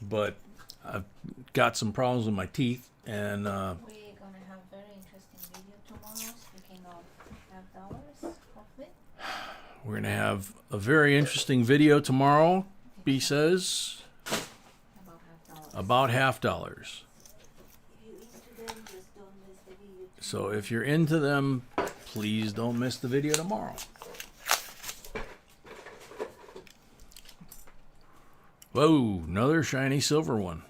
but I've got some problems with my teeth, and We're gonna have very interesting video tomorrow. Speaking of $5, hopefully. we're going to have a very interesting video tomorrow, B says, About $5. about $half. If you're into them, just don't miss the video. So if you're into them, please don't miss the video tomorrow. Whoa, another shiny silver one.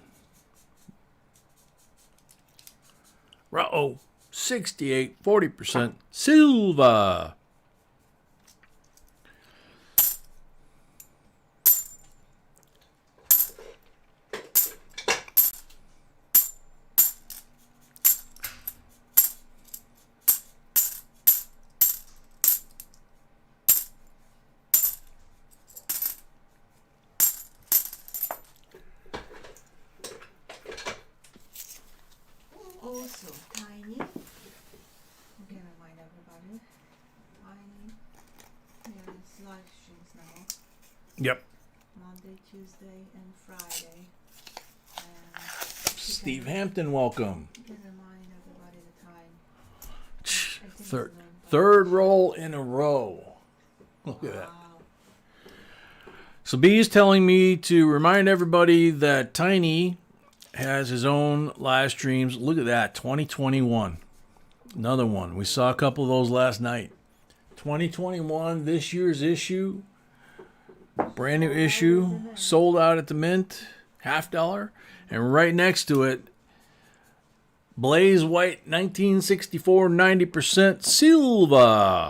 Uh-oh, 68, 40% silver. So Tiny, I'm gonna remind everybody. Tiny, yeah, it's live streams now. Yep. Monday, Tuesday, and Friday. And Steve Hampton, welcome. you can remind everybody the time. I think it's Third roll in a row. Look at that. Wow. So B is telling me to remind everybody that Tiny has his own live streams. Look at that, 2021. Another one. We saw a couple of those last night. 2021, this year's issue. Brand new issue. Sold out at the Mint. $50. And right next to it, Blaze White 1964 90% Silva.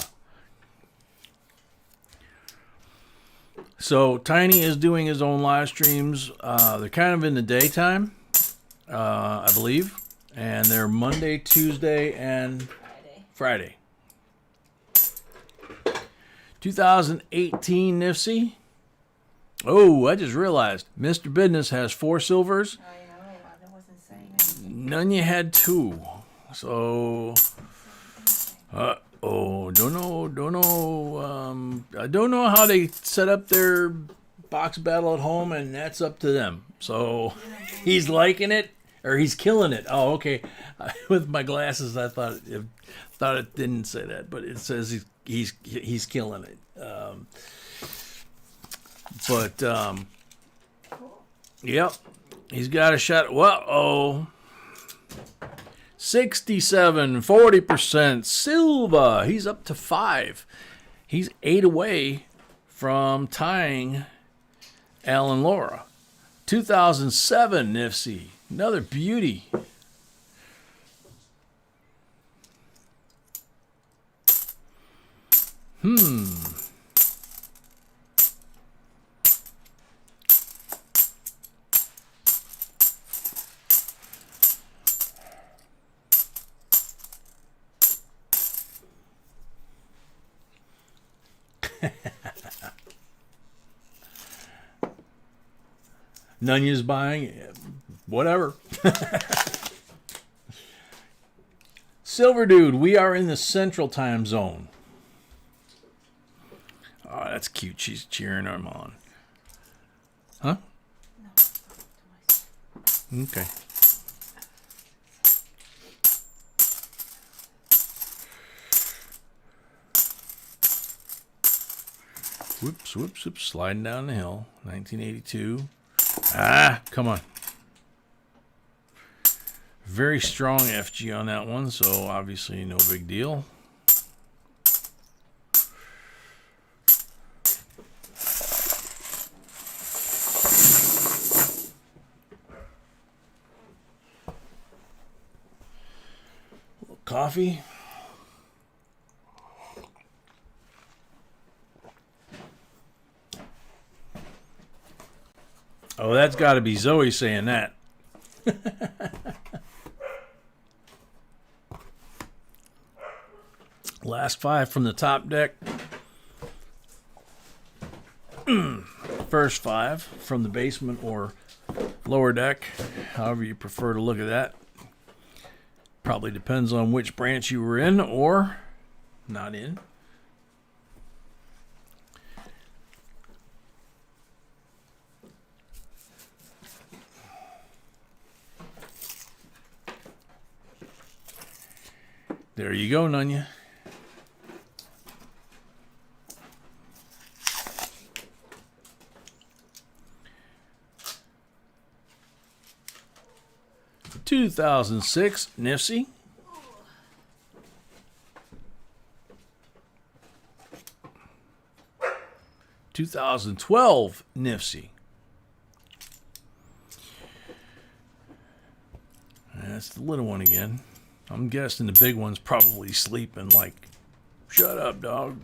So Tiny is doing his own live streams. They're kind of in the daytime, I believe. And they're Monday, Tuesday, and Friday. 2018 Nifty. Oh, I just realized Mr. Business has 4 silvers. I know, I wasn't saying anything. Nunya had 2. So, don't know. I don't know how they set up their box battle at home, and that's up to them. So, he's liking it, or he's killing it. Oh, okay. With my glasses, I thought it didn't say that, but it says he's killing it. Yep, he's got a shot. Whoa, 67, 40% Silva. He's up to 5. He's 8 away from tying Alan Laura. 2007 Nifty, another beauty. Nunya's buying, whatever. Silver Dude, we are in the Central Time Zone. Oh, that's cute. She's cheering him on. Huh? No, Okay. Whoops. Sliding down the hill. 1982. Ah, come on. Very strong FG on that one, so obviously no big deal. Coffee. Oh, that's got to be Zoe saying that. Last 5 from the top deck. First 5 from the basement or lower deck, however you prefer to look at that. Probably depends on which branch you were in or not in. There you go, Nunya. For 2006 Nifty. – 2012 Nifty. That's the little one again. I'm guessing the big one's probably sleeping like, shut up, dog.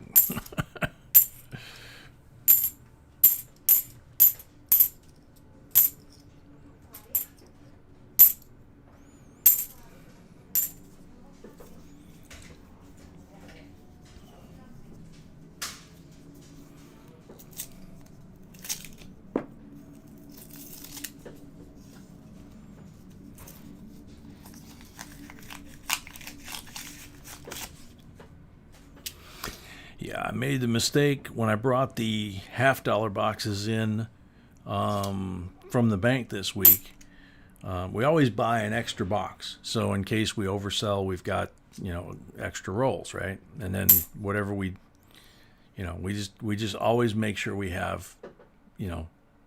made the mistake when I brought the $50 boxes in from the bank this week. We always buy an extra box, so in case we oversell, we've got extra rolls, right? And then whatever we just always make sure we have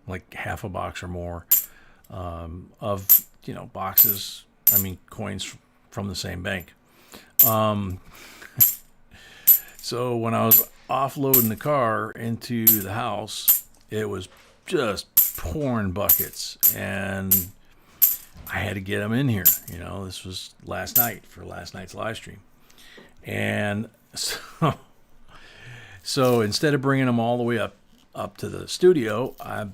like half a box or more of boxes. I mean coins from the same bank. So when I was offloading the car into the house, it was just pouring buckets, and I had to get them in here. This was last night for last night's live stream. And so instead of bringing them all the way up to the studio, I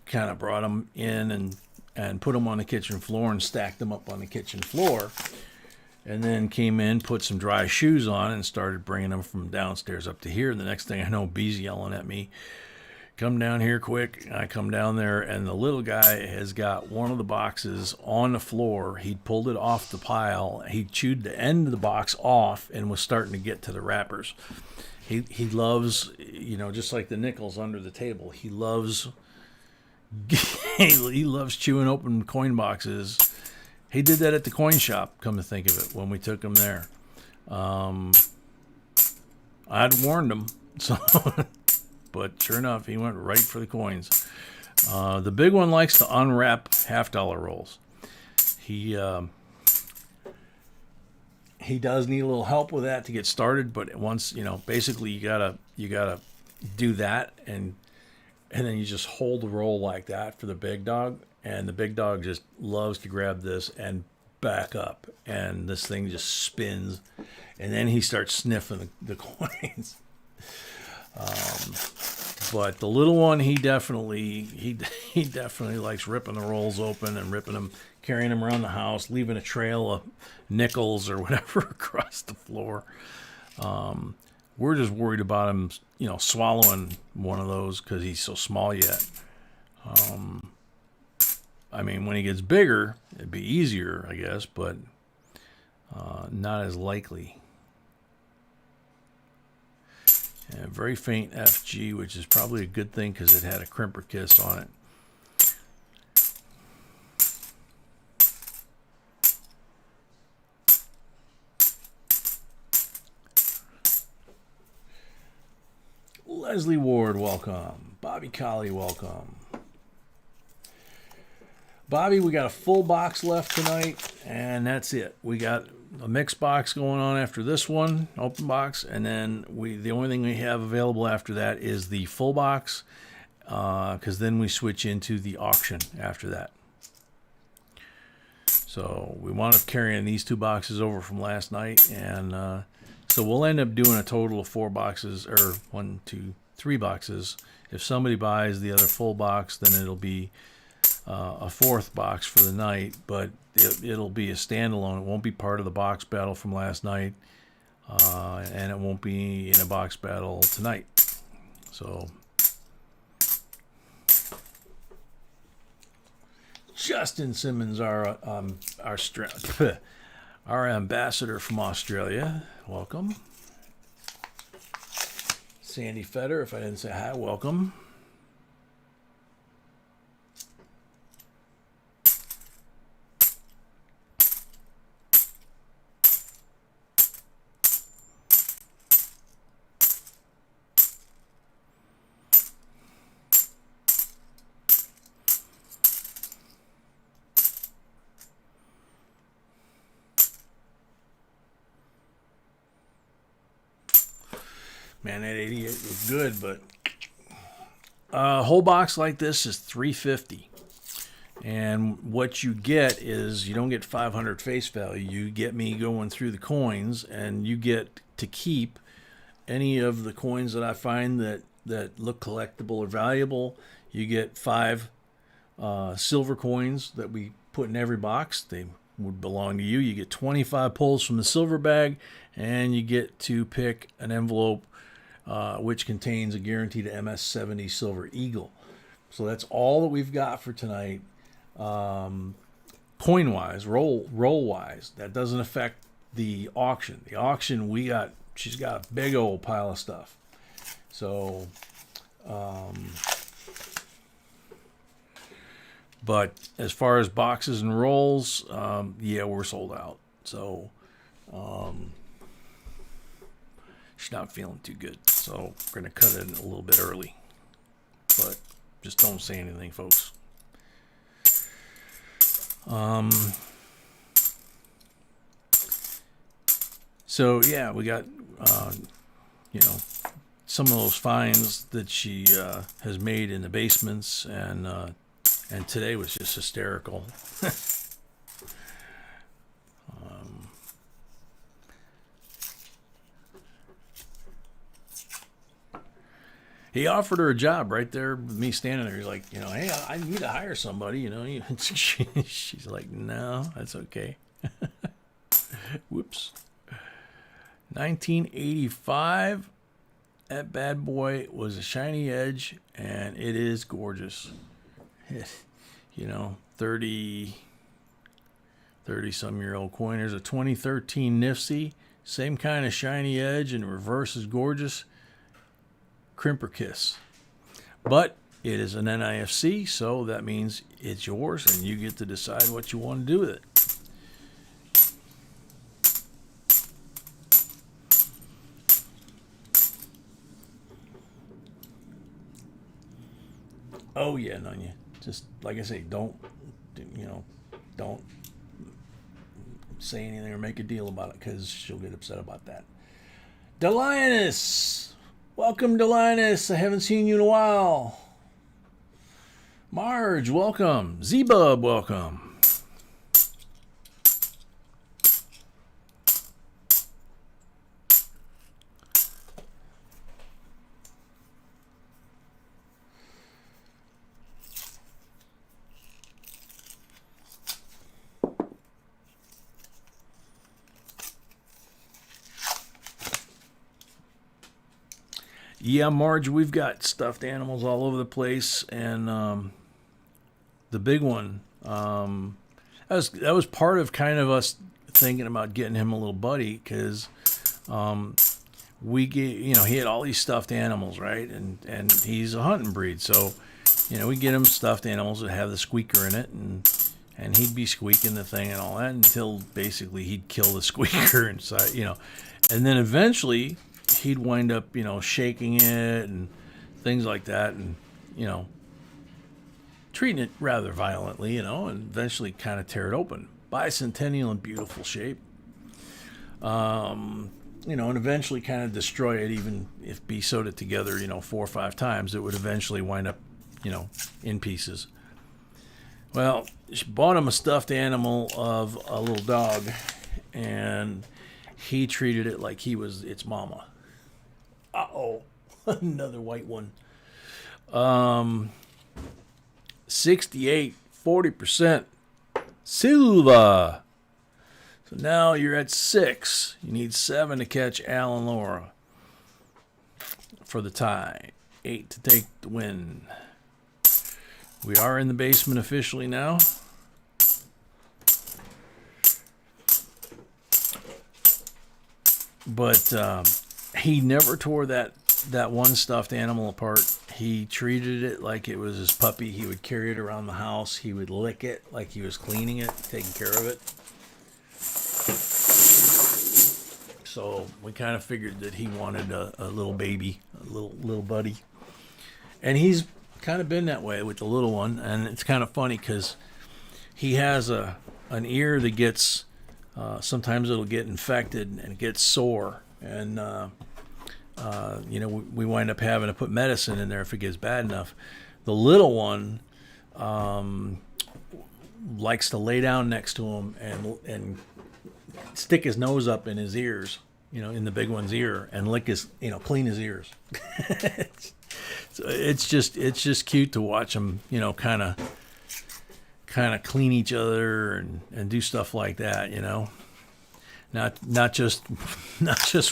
kind of brought them in and put them on the kitchen floor and stacked them up on the kitchen floor. And then came in, put some dry shoes on, and started bringing them from downstairs up to here. And the next thing I know, B's yelling at me, "Come down here quick." And I come down there, and the little guy has got one of the boxes on the floor. He'd pulled it off the pile. He chewed the end of the box off and was starting to get to the wrappers. He loves, just like the nickels under the table, he loves chewing open coin boxes. He did that at the coin shop, come to think of it, when we took him there. I'd warned him, so but sure enough, he went right for the coins. The big one likes to unwrap $50 rolls. He does need a little help with that to get started, but once basically you gotta do that, and then you just hold the roll like that for the big dog. And the big dog just loves to grab this and back up. And this thing just spins. And then he starts sniffing the coins. But the little one, he definitely likes ripping the rolls open and ripping them, carrying them around the house, leaving a trail of nickels or whatever across the floor. We're just worried about him, swallowing one of those because he's so small yet. I mean, when he gets bigger, it'd be easier, I guess, but not as likely. And a very faint FG, which is probably a good thing because it had a crimper kiss on it. Leslie Ward, welcome. Bobby Colley, welcome. Bobby, we got a full box left tonight, and that's it. We got a mixed box going on after this one, open box, and then the only thing we have available after that is the full box, because then we switch into the auction after that. So we wound up carrying these two boxes over from last night, and so we'll end up doing a total of 4 boxes, or 1, 2, 3 boxes. If somebody buys the other full box, then it'll be a 4th box for the night, but it'll be a standalone. It won't be part of the box battle from last night, and it won't be in a box battle tonight. So Justin Simmons, our ambassador from Australia, welcome. Sandy Fetter, if I didn't say hi, welcome. Man, that 88 was good, but a whole box like this is $350. And what you get is you don't get 500 face value. You get me going through the coins, and you get to keep any of the coins that I find that look collectible or valuable. You get 5 silver coins that we put in every box. They would belong to you. You get 25 pulls from the silver bag, and you get to pick an envelope which contains a guaranteed MS-70 Silver Eagle. So that's all that we've got for tonight. Coin-wise, roll-wise, that doesn't affect the auction. The auction, she's got a big old pile of stuff. So, but as far as boxes and rolls, yeah, we're sold out. So, she's not feeling too good. So we're going to cut it a little bit early. But just don't say anything, folks. So yeah, we got, you know, some of those finds that she has made in the basements, and today was just hysterical. He offered her a job right there with me standing there. He's like, you know, hey, I need to hire somebody, you know. She's like, no, that's okay. Whoops. 1985. That bad boy was a shiny edge, and it is gorgeous. You know, 30-some-year-old coin. There's a 2013 Nifty. Same kind of shiny edge, and reverse is gorgeous. Crimper Kiss. But it is an NIFC, so that means it's yours, and you get to decide what you want to do with it. Oh yeah, Nunya. Just like I say, don't say anything or make a deal about it, because she'll get upset about that. Delionus! Welcome, Delionus. I haven't seen you in a while. Marge, welcome. Z-Bub, welcome. Yeah, Marge, we've got stuffed animals all over the place, and the big one, that was part of kind of us thinking about getting him a little buddy, because we get, you know, he had all these stuffed animals, right, and he's a hunting breed, so you know, we get him stuffed animals that have the squeaker in it, and he'd be squeaking the thing and all that until basically he'd kill the squeaker inside, you know, and then eventually he'd wind up, you know, shaking it and things like that, and, you know, treating it rather violently, you know, and eventually kind of tear it open. Bicentennial in beautiful shape. You know, and eventually kind of destroy it, even if be sewed it together, you know, 4 or 5 times, it would eventually wind up, you know, in pieces. Well, she bought him a stuffed animal of a little dog, and he treated it like he was its mama. Uh-oh. Another white one. 68, 40%. Silva. So now you're at 6. You need 7 to catch Al and Laura for the tie. 8 to take the win. We are in the basement officially now. But he never tore that one stuffed animal apart. He treated it like it was his puppy. He would carry it around the house. He would lick it like he was cleaning it, taking care of it. So we kind of figured that he wanted a little baby, a little buddy. And he's kind of been that way with the little one. And it's kind of funny because he has an ear that gets, sometimes it'll get infected and it gets sore. And, you know, we wind up having to put medicine in there if it gets bad enough. The little one likes to lay down next to him and stick his nose up in his ears, you know, in the big one's ear, and lick his, you know, clean his ears. So it's just cute to watch them, you know, kind of clean each other and do stuff like that, you know. Not just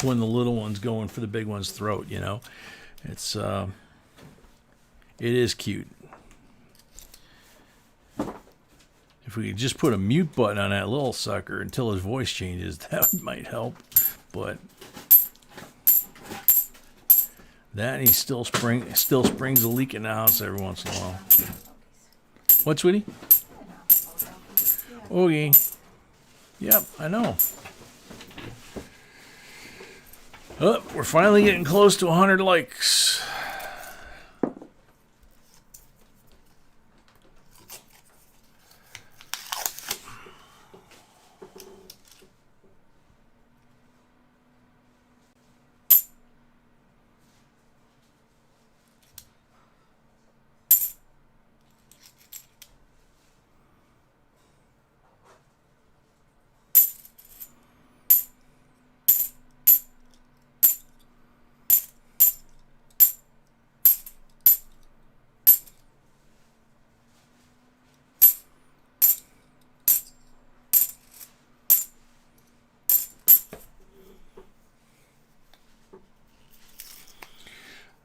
when the little one's going for the big one's throat, you know. It is cute. If we could just put a mute button on that little sucker until his voice changes, that might help. But That and he still springs a leak in the house every once in a while. What, sweetie? Okay. Yep, I know. Oh, we're finally getting close to 100 likes.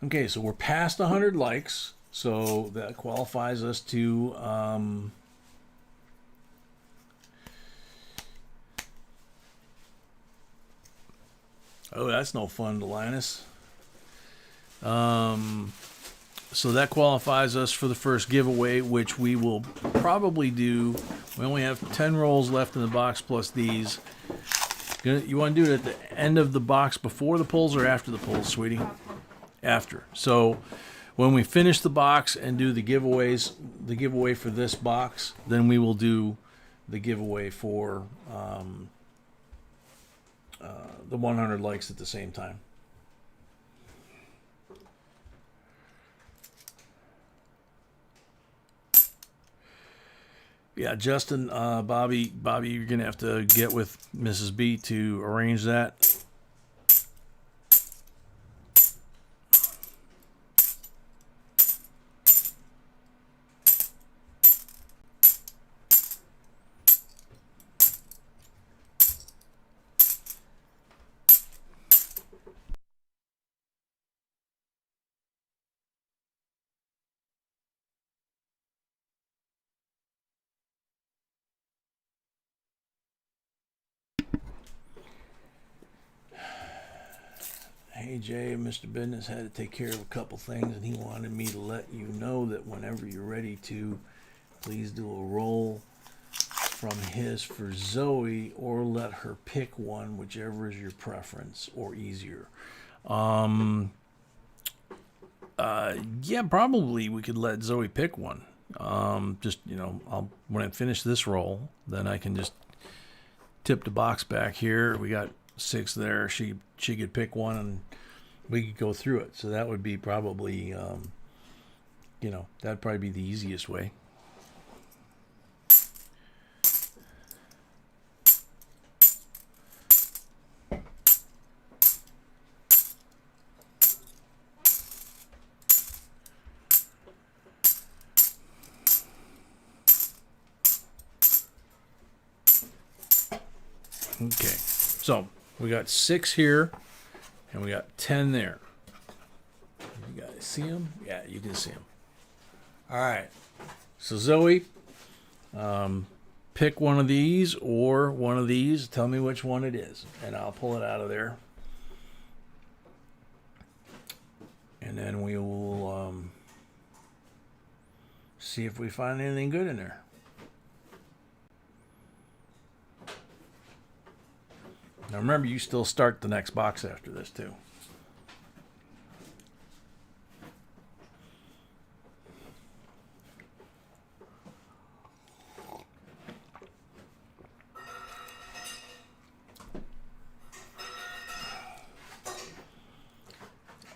Okay, so we're past 100 likes, so that qualifies us to oh, that's no fun to Linus. So that qualifies us for the first giveaway, which we will probably do. We only have 10 rolls left in the box plus these. You want to do it at the end of the box before the pulls or after the pulls, sweetie? After. So when we finish the box and do the giveaways, the giveaway for this box, then we will do the giveaway for the 100 likes at the same time. Yeah, Justin, Bobby, you're gonna have to get with Mrs. B to arrange that. Hey Jay, Mr. Business had to take care of a couple things, and he wanted me to let you know that whenever you're ready to, please do a roll from his for Zoe, or let her pick one, whichever is your preference or easier. Yeah, probably we could let Zoe pick one. Just, you know, when I finish this roll, then I can just tip the box back here. We got 6 there. She could pick one and we could go through it. So that would be probably, you know, that'd probably be the easiest way. Okay, so we got 6 here, and we got 10 there. You guys see them? Yeah, you can see them. All right, so Zoe, pick one of these or one of these. Tell me which one it is, and I'll pull it out of there. And then we will see if we find anything good in there. Now remember, you still start the next box after this too.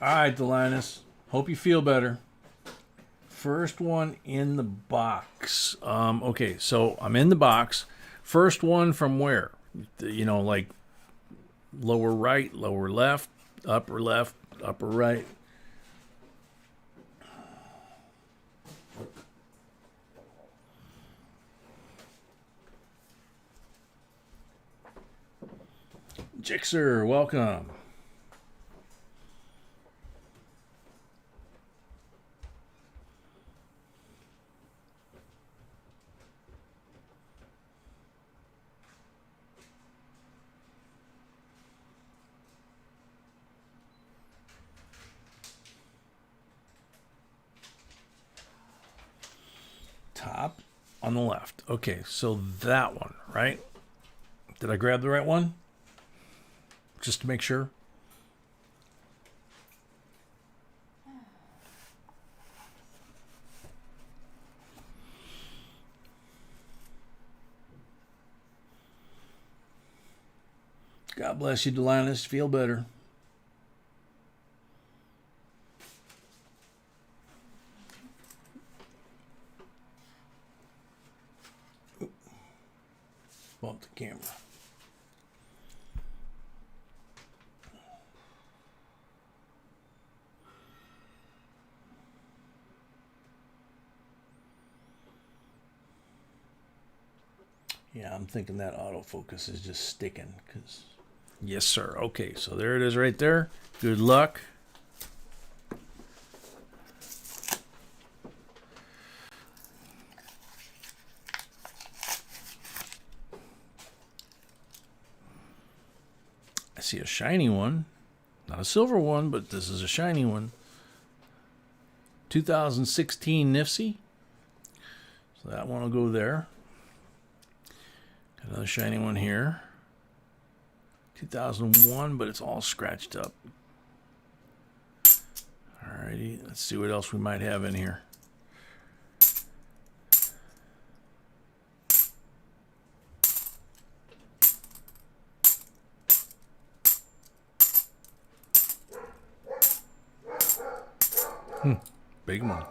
All right, Delinus. Hope you feel better. First one in the box. Okay, so I'm in the box. First one from where? You know, like lower right, lower left, upper right. Jixer, welcome. top on the left. Okay, so that one, right? Did I grab the right one? Just to make sure. God bless you, Delanus. Feel better. Bump the camera. Yeah, I'm thinking that autofocus is just sticking because. Yes, sir. Okay, so there it is right there. Good luck. I see a shiny one. Not a silver one, but this is a shiny one. 2016 Nifty. So that one will go there. Got another shiny one here. 2001, but it's all scratched up. Alrighty, let's see what else we might have in here. Big one.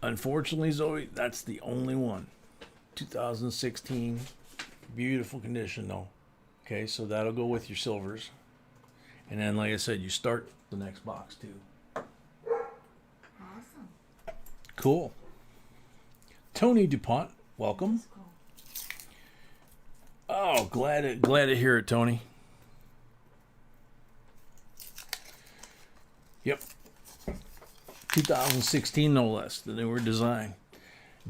Unfortunately, Zoe, that's the only one. 2016. Beautiful condition, though. Okay, so that'll go with your silvers. And then, like I said, you start the next box, too. Awesome. Cool. Tony DuPont, welcome. That's cool. Oh, glad to hear it, Tony. Yep. 2016, no less, the newer design.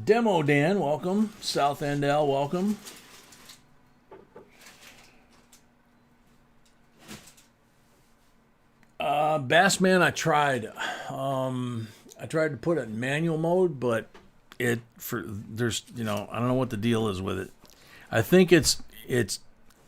Demo Dan, welcome. South End Al, welcome. Bassman, I tried. I tried to put it in manual mode, but I don't know what the deal is with it. I think it's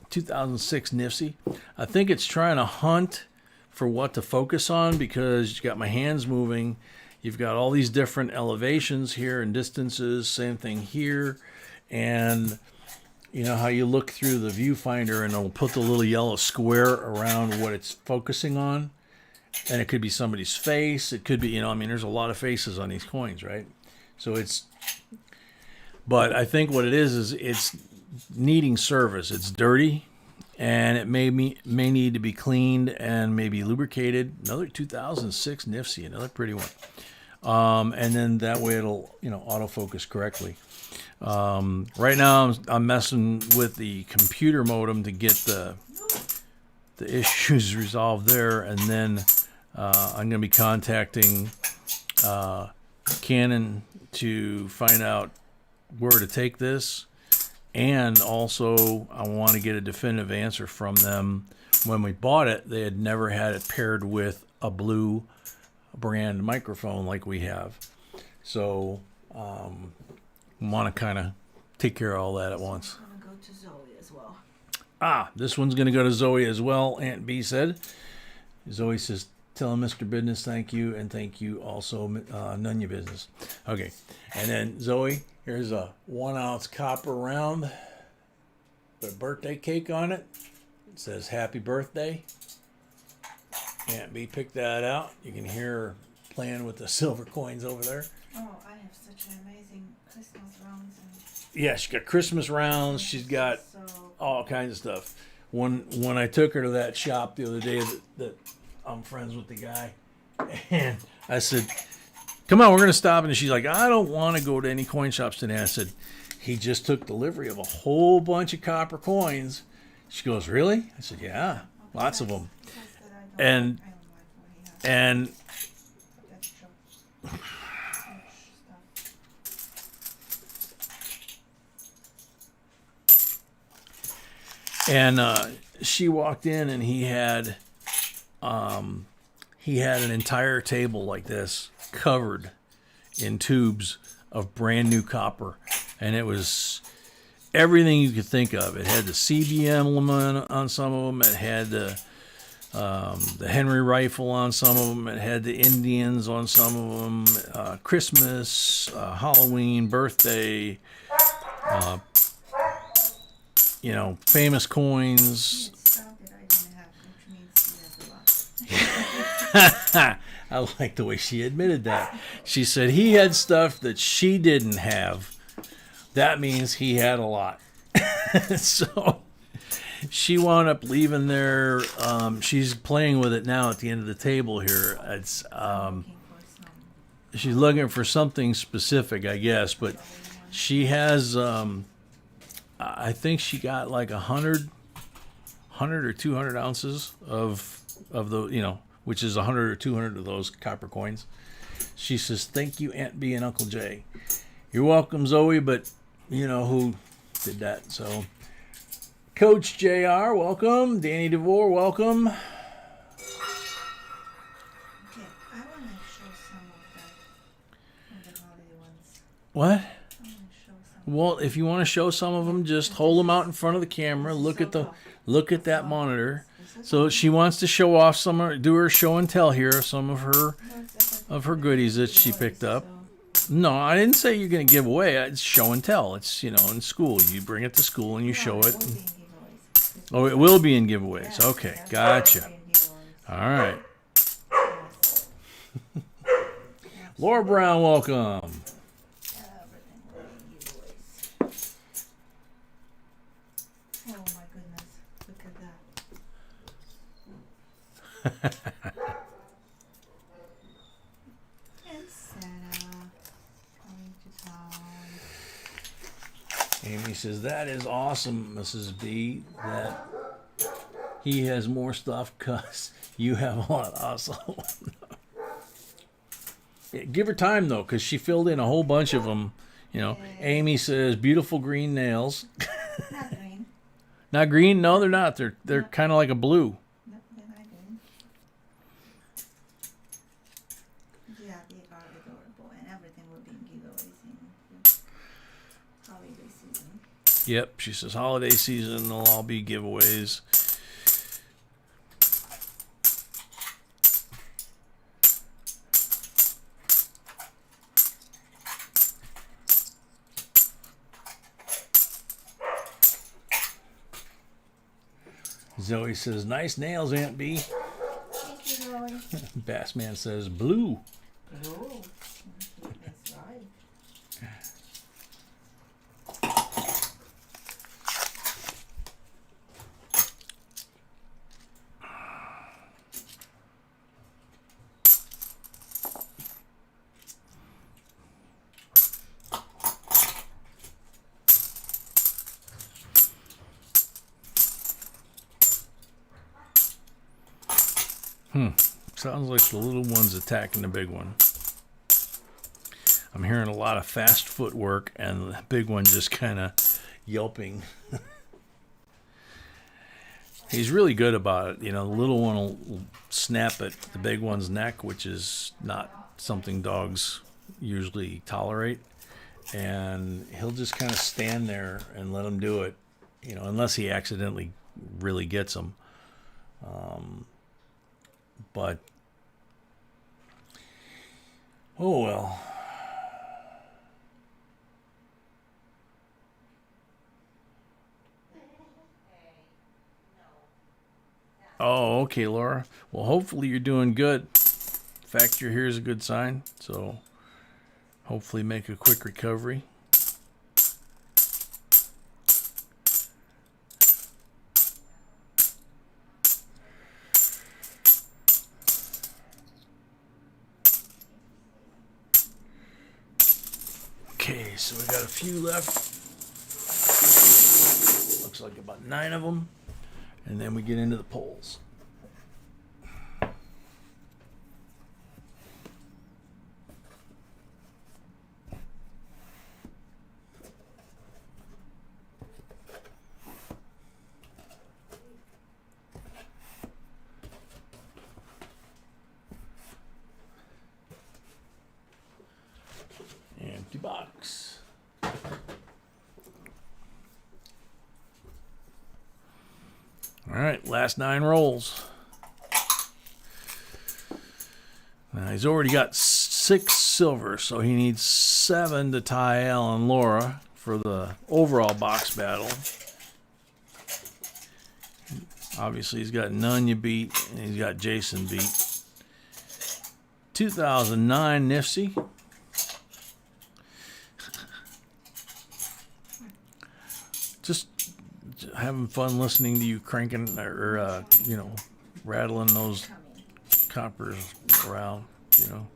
2006 Nifty. I think it's trying to hunt for what to focus on because you got my hands moving. You've got all these different elevations here and distances. Same thing here, and you know how you look through the viewfinder and it'll put the little yellow square around what it's focusing on. And it could be somebody's face. It could be, there's a lot of faces on these coins, right? So but I think what it is it's needing service. It's dirty, and it may need to be cleaned and maybe lubricated. Another 2006 Nifty, another pretty one. And then that way it'll, autofocus correctly. Right now I'm messing with the computer modem to get the issues resolved there, and then I'm going to be contacting Canon to find out where to take this, and also I want to get a definitive answer from them. When we bought it, they had never had it paired with a blue brand microphone like we have, so want to kind of take care of all that at once. I'm gonna go to Zoe as well. This one's going to go to Zoe as well, Aunt B said. Zoe says, tell him Mr. Business thank you, and thank you also none your business. Okay, and then Zoe, here's a 1 ounce copper round with a birthday cake on it. It says happy birthday. Aunt B picked that out. You can hear her playing with the silver coins over there. Oh, I have such an amazing Christmas rounds. Yeah, she got Christmas rounds. She's got all kinds of stuff. When I took her to that shop the other day that I'm friends with the guy, and I said, come on, we're going to stop. And she's like, I don't want to go to any coin shops today. I said, he just took delivery of a whole bunch of copper coins. She goes, really? I said, yeah, lots of them. And she walked in, and he had an entire table like this covered in tubes of brand new copper, and it was everything you could think of. It had the CB emblem on some of them. It had the Henry rifle on some of them. It had the Indians on some of them. Christmas, Halloween, birthday, you know, famous coins. Stuff that I didn't have, which means he has a lot. I like the way she admitted that. She said he had stuff that she didn't have. That means he had a lot. So she wound up leaving there. She's playing with it now at the end of the table here. It's she's looking for something specific, I guess, but she has I think she got like 100 or 200 ounces of the, you know, which is 100 or 200 of those copper coins. She says, "Thank you, Aunt B and Uncle J." You're welcome, Zoe, but you know who did that. So, Coach JR, welcome. Danny DeVore, welcome. Okay, I want to show some of the holiday ones. What? I want to show some. Well, if you want to show some of them, just hold them out in front of the camera. Look at that monitor. So she wants to show off do her show and tell here, some of her goodies that she picked up. No, I didn't say you're going to give away. It's show and tell. It's, you know, in school. You bring it to school and you show it. Oh, it will be in giveaways. Okay, gotcha. All right. Laura Brown, welcome. Oh my goodness, look at that. And Santa coming to town. Amy says, "That is awesome, Mrs. B, that he has more stuff because you have a lot also." Yeah, give her time, though, because she filled in a whole bunch of them. You know, Amy says, "Beautiful green nails." Not green. Not green? No, they're not. They're kind of like a blue. No, they're not green. Yeah, they are adorable, and everything will be in giveaways in the holiday season. Yep, she says holiday season, they'll all be giveaways. Zoe says, "Nice nails, Aunt B." Thank you, Dollie. Bassman says, "Blue." Oh, that's right. Sounds like the little one's attacking the big one. I'm hearing a lot of fast footwork and the big one just kind of yelping. He's really good about it. You know, the little one will snap at the big one's neck, which is not something dogs usually tolerate. And he'll just kind of stand there and let him do it, you know, unless he accidentally really gets him. But, oh well. Oh, okay, Laura. Well, hopefully you're doing good. In fact, you're here is a good sign. So, hopefully make a quick recovery. Okay, so we got a few left. Looks like about 9 of them. And then we get into the polls. right, last 9 rolls. Now he's already got 6 silver, so he needs 7 to tie Al and Laura for the overall box battle. Obviously, he's got Nunya beat, and he's got Jason beat. 2009 Nifsy. Just having fun listening to you cranking or you know, rattling those coppers around, you know.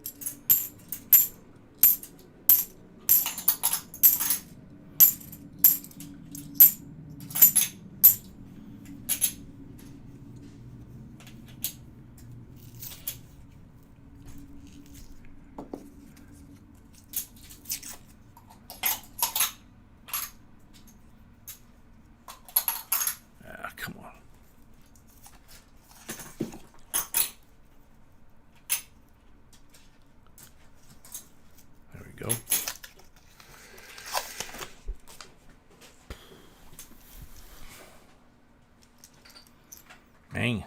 Come on. There we go. Dang.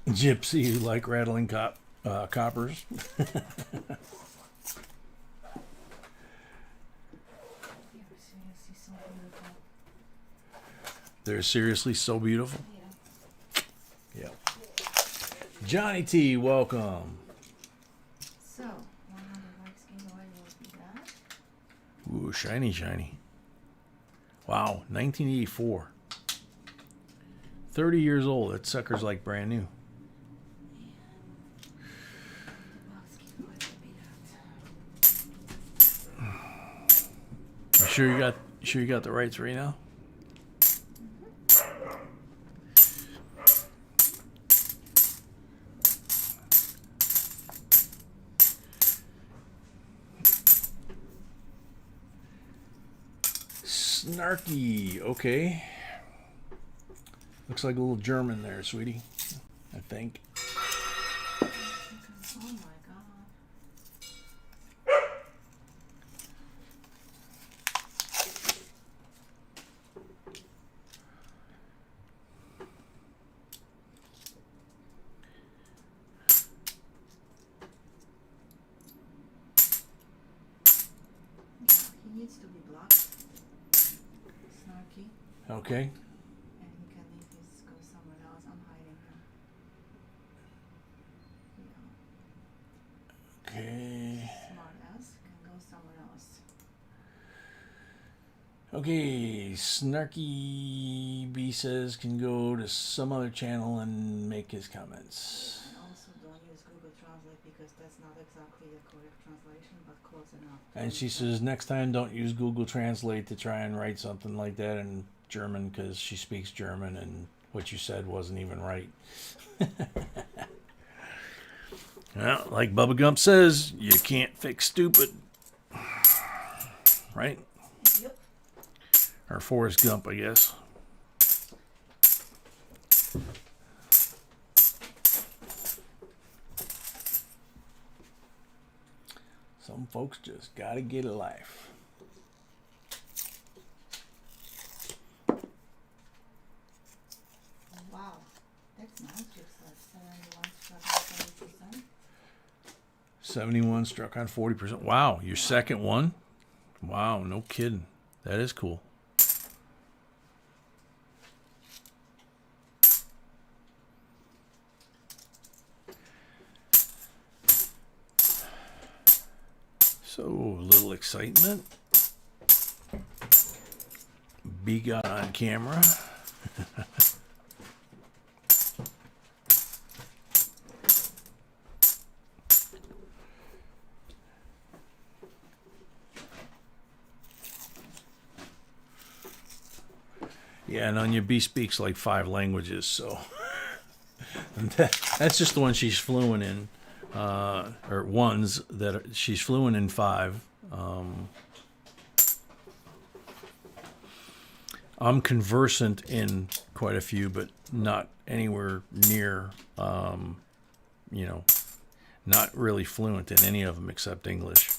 Gypsy, you like rattling coppers? They're seriously so beautiful. Yeah. Johnny T, welcome. So, 100 likes giveaway will be that. Ooh, shiny, shiny. Wow, 1984. 30 years old. That sucker's like brand new. Box giveaway will be that. You sure you got the right 3 now? Snarky, okay. Looks like a little German there, sweetie. I think. Oh my god. Yeah, he needs to be blocked. Snarky. Okay. And he can leave his go somewhere else. I'm hiding him. Yeah. Okay. Smart ass can go somewhere else. Okay. Snarky B says can go to some other channel and make his comments. And also don't use Google Translate because that's not exactly the correct translation, but close enough. And she says next time don't use Google Translate to try and write something like that in German because she speaks German and what you said wasn't even right. Well, like Bubba Gump says, you can't fix stupid. Right? Yep. Or Forrest Gump, I guess. Some folks just gotta get a life. Wow. That's nice. Just like 71 struck on 70%. 71 struck on 40%. Wow, your second one? Wow, no kidding. That is cool. So, a little excitement. B got on camera. Yeah, and Anya B speaks like 5 languages, so that's just the one she's fluent in, or ones that she's fluent in 5. I'm conversant in quite a few, but not anywhere near, you know, not really fluent in any of them except English.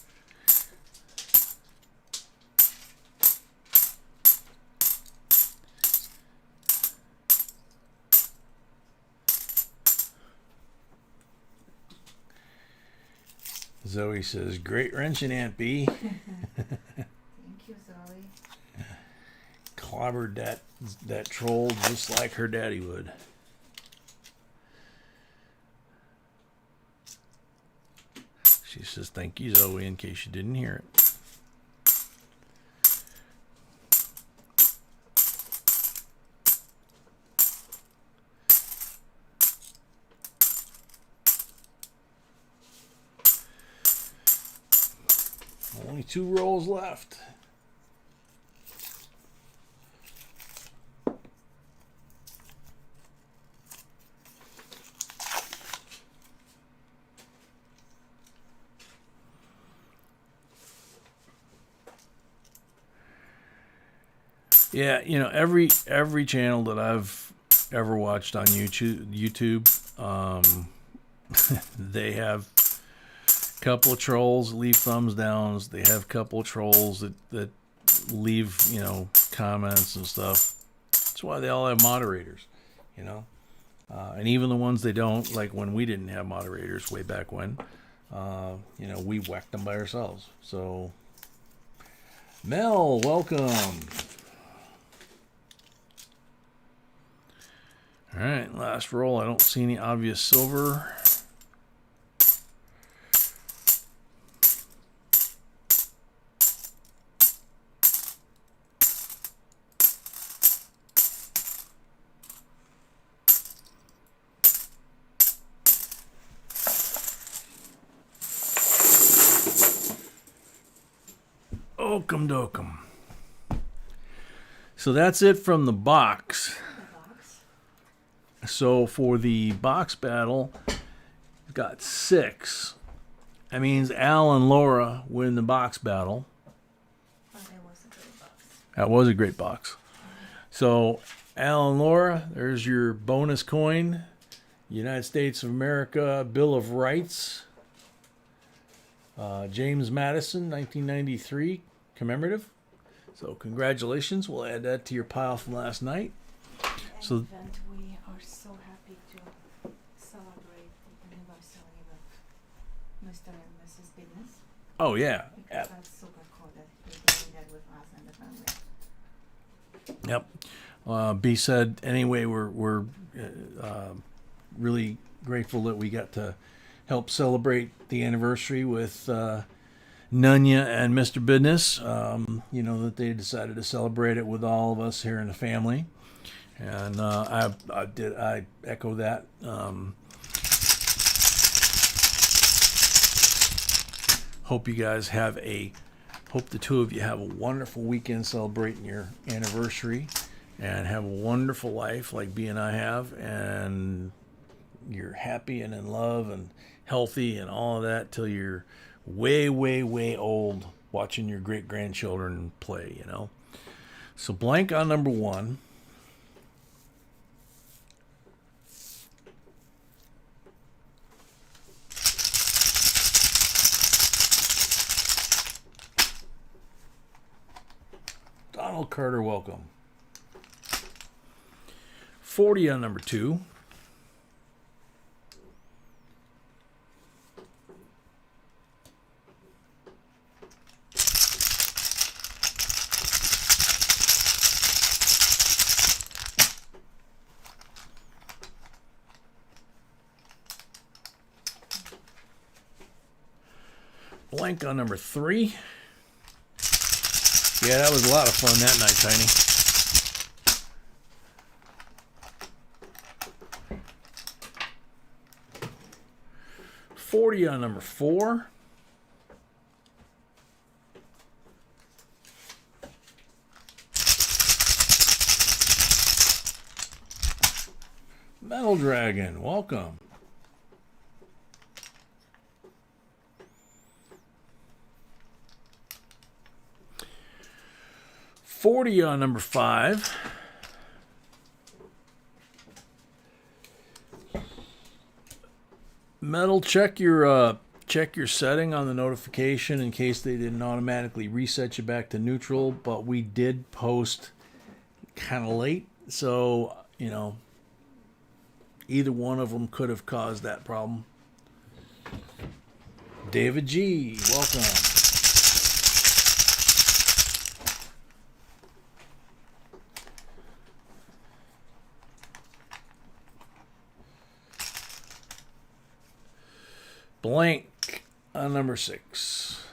Zoe says, "Great wrenching, Aunt B." Thank you, Zoe. Clobbered that troll just like her daddy would. She says, "Thank you, Zoe," in case you didn't hear it. Only 2 rolls left. Yeah, you know, every channel that I've ever watched on YouTube, they have a couple of trolls leave thumbs downs. They have a couple of trolls that leave, you know, comments and stuff. That's why they all have moderators, you know. And even the ones they don't, like when we didn't have moderators way back when, you know, we whacked them by ourselves. So, Mel, welcome. All right, last roll. I don't see any obvious silver. Okum dokum. So that's it from the box. So for the box battle, we've got 6. That means Al and Laura win the box battle. Oh, that was a great box. That was a great box. So Al and Laura, there's your bonus coin. United States of America Bill of Rights. James Madison, 1993, commemorative. So congratulations. We'll add that to your pile from last night. So Event, we are so happy to celebrate the anniversary of Mr. and Mrs. Business. oh yeah. Because that's super cool that he's doing that with us and the family. Yep. B said, anyway, we're really grateful that we got to help celebrate the anniversary with Nunya and Mr. Business. You know, that they decided to celebrate it with all of us here in the family. And I echo that. Hope you guys hope the two of you have a wonderful weekend celebrating your anniversary and have a wonderful life like B and I have, and you're happy and in love and healthy and all of that till you're way, way, way old watching your great-grandchildren play, you know. So blank on number 1. Donald Carter, welcome. 40 on number 2. Blank on number 3. Yeah, that was a lot of fun that night, Tiny. $40 on number 4. Metal Dragon, welcome. 40 on number 5. Metal, check your setting on the notification in case they didn't automatically reset you back to neutral, but we did post kind of late, so you know either one of them could have caused that problem. David G, welcome. Blank on number 6.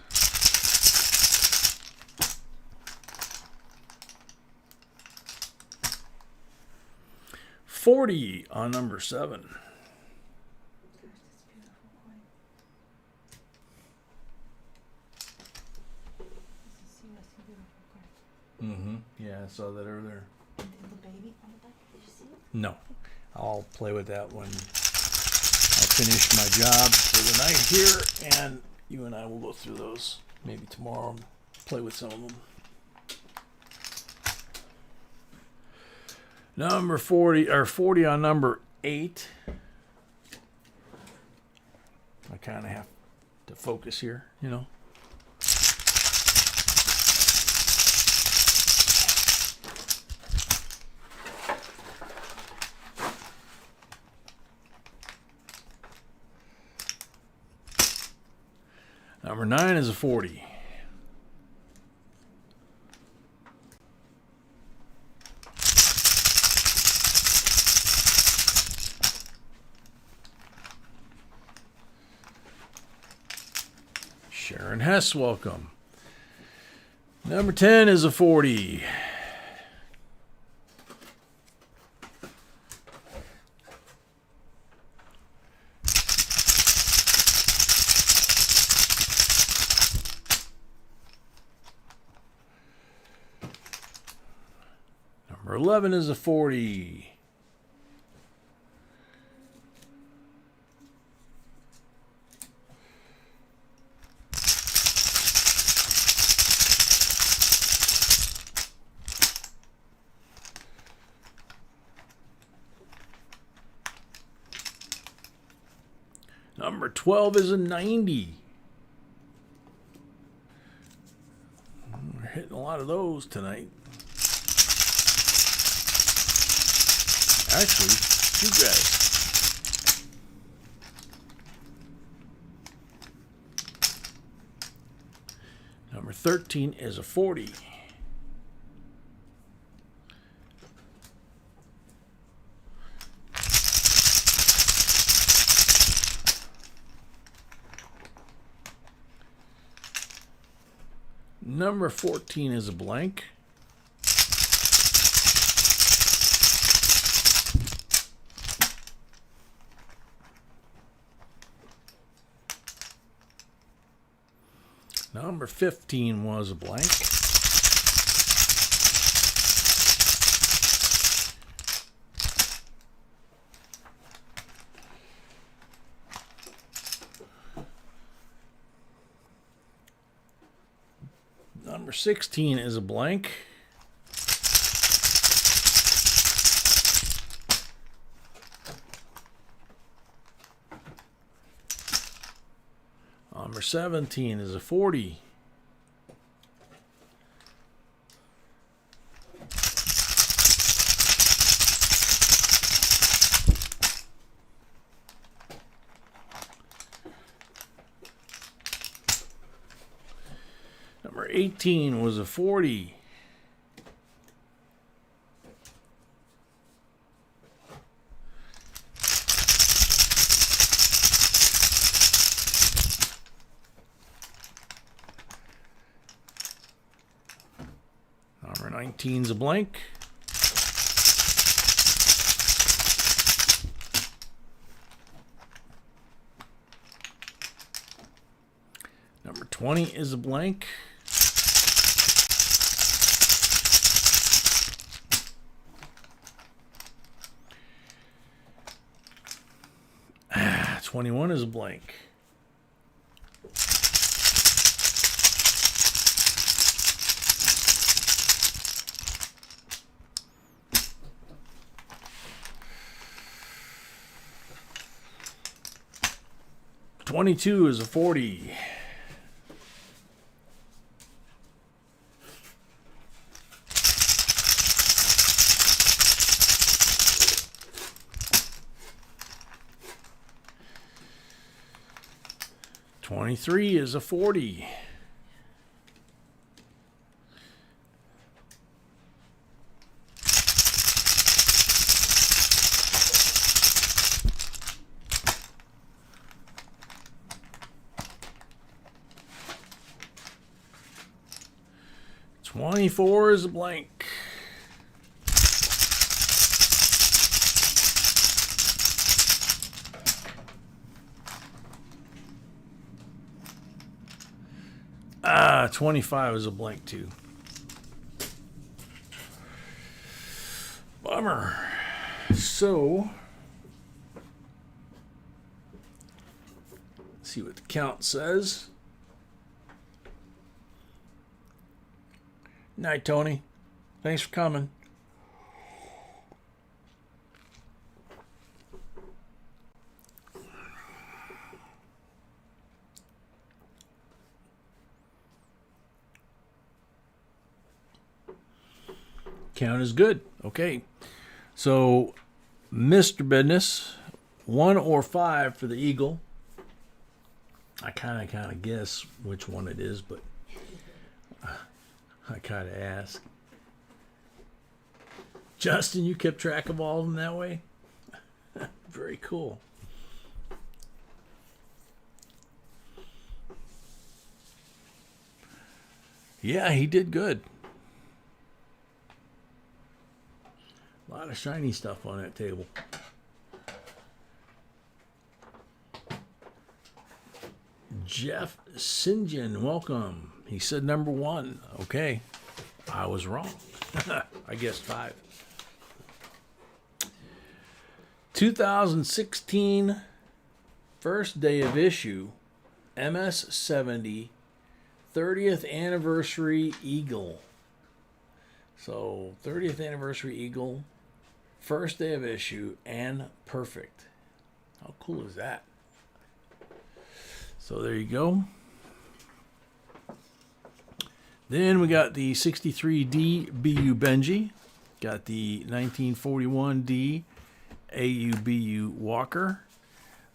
$40 on number 7. Gosh, that's beautiful coin. This is seriously beautiful coin. Yeah, I saw that earlier. And the baby on the back, did you see it? No, I'll play with that when I finish my job for the night here, and you and I will go through those maybe tomorrow and play with some of them. Number 40, or 40 on number 8. I kind of have to focus here, you know. Number 9 is a 40. Sharon Hess, welcome. Number 10 is a 40. Number 11 is a 40. Number 12 is a 90. We're hitting a lot of those tonight. Actually, you guys. Number 13 is a 40. Number 14 is a blank. Number 15 was a blank. Number 16 is a blank. Number 17 is a 40. Number 18 was a 40. Number 19 is a blank. Number 20 is a blank. Ah, 21 is a blank. 22 is a 40. $23 is a 40. $24 is a blank. Ah, 25 is a blank too. Bummer. So, let's see what the count says. Night, Tony. Thanks for coming. Count is good. Okay. So, Mr. Business, 1 or 5 for the Eagle. I kind of guess which one it is, but I kind of ask. Justin, you kept track of all of them that way? Very cool. Yeah, he did good. A lot of shiny stuff on that table. Jeff Sinjin, welcome. He said number 1. Okay, I was wrong. I guessed 5. 2016 first day of issue MS-70 30th anniversary Eagle. So 30th anniversary Eagle, first day of issue, and perfect. How cool is that? So there you go. Then we got the 63D BU Benji. Got the 1941D AUBU Walker.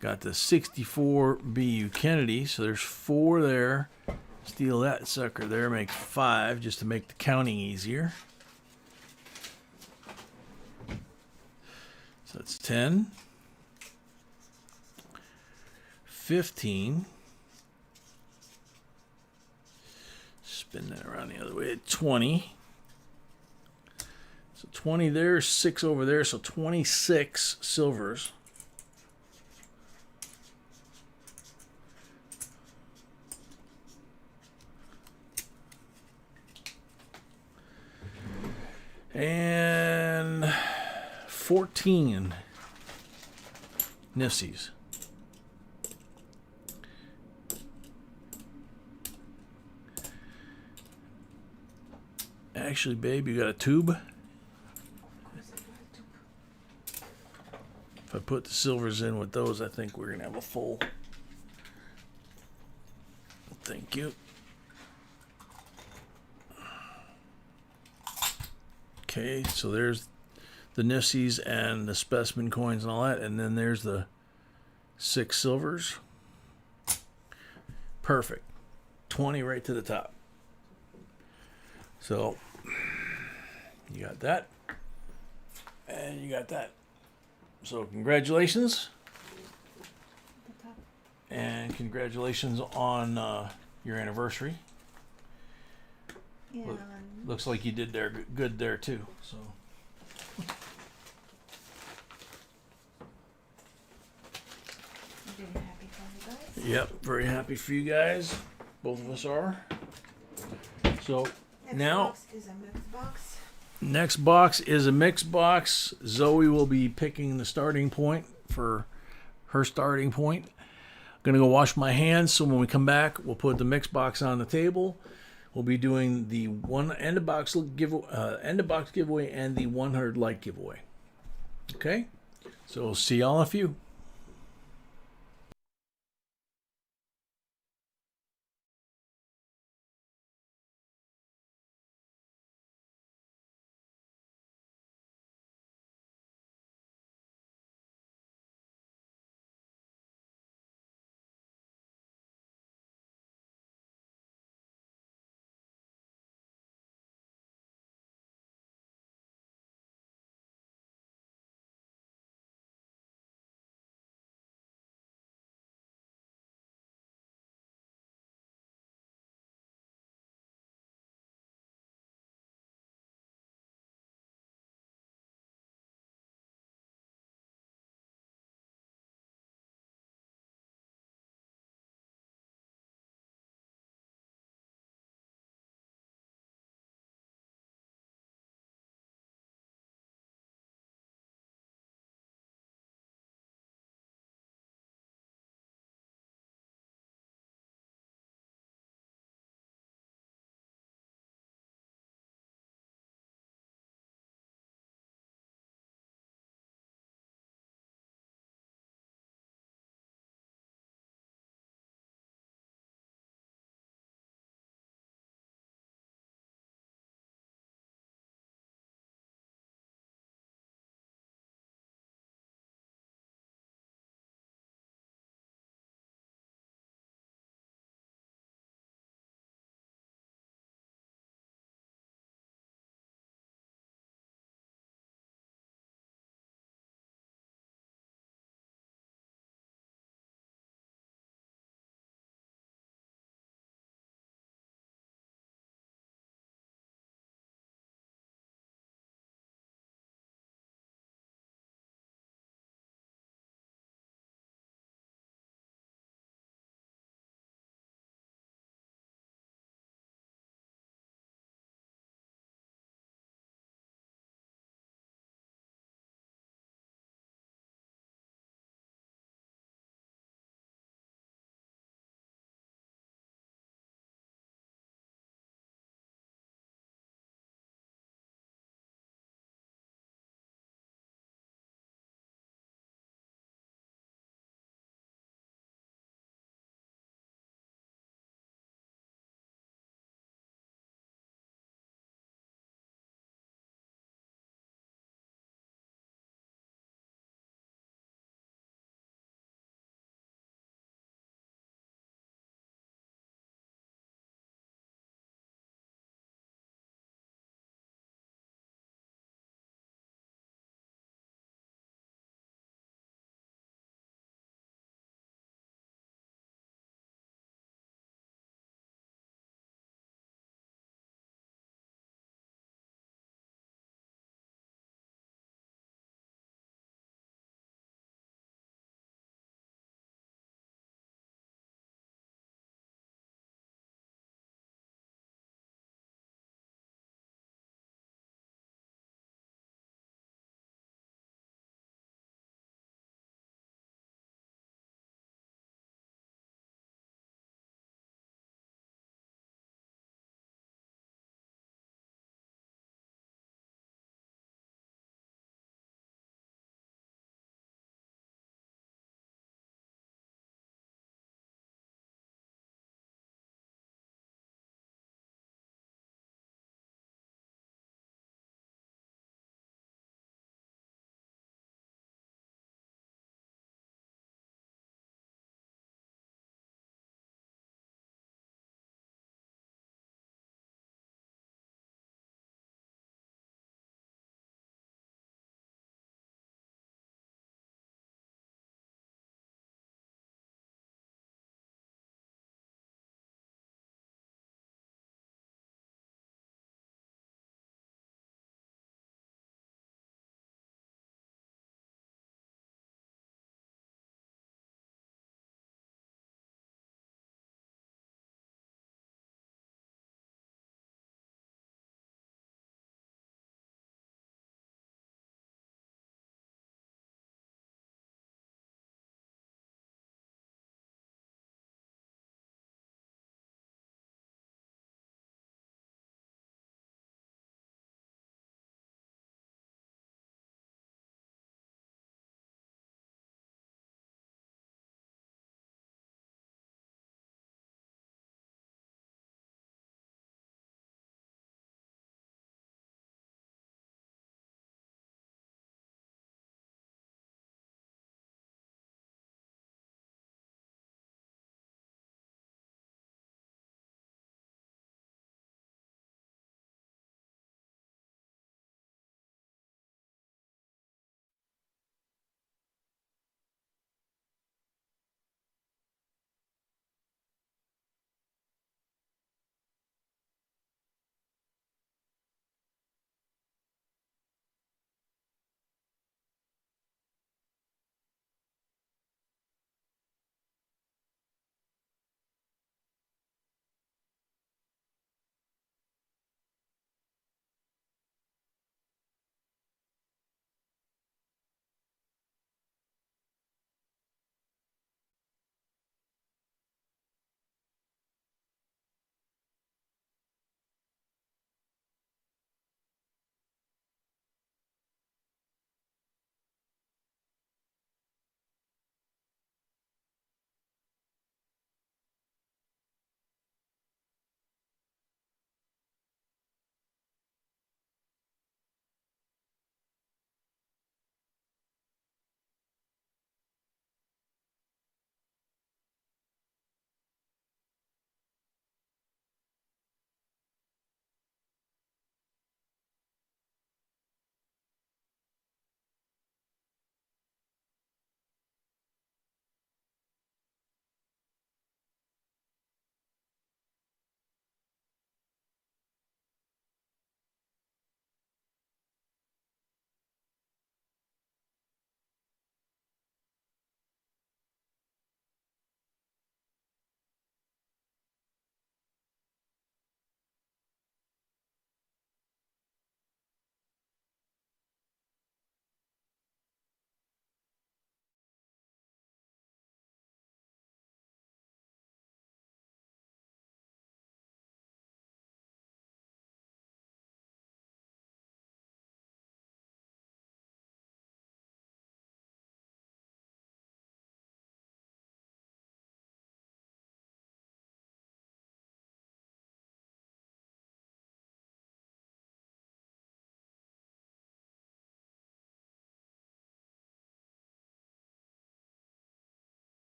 Got the 64 BU Kennedy. So there's 4 there. Steal that sucker there. Make 5 just to make the counting easier. So that's 10. 15. Spin that around the other way. 20. So 20 there, 6 over there, so 26 silvers. And 14 Nifsies. Actually, babe, you got a tube? If I put the silvers in with those, I think we're going to have a full. Thank you. Okay, so there's the Nifsies and the specimen coins and all that. And then there's the 6 silvers. Perfect. 20 right to the top. So, you got that. And you got that. So, congratulations. And congratulations on your anniversary. Yeah. Looks like you did there good there too. So. Very happy for you guys. Yep, very happy for you guys. Both of us are. So now Box is a mixed box. next box is a mixed box. Zoe will be picking the starting point for her starting point. I'm gonna go wash my hands, so when we come back, we'll put the mixed box on the table. We'll be doing the end of box giveaway and the 100 like giveaway. Okay, so see y'all in a few.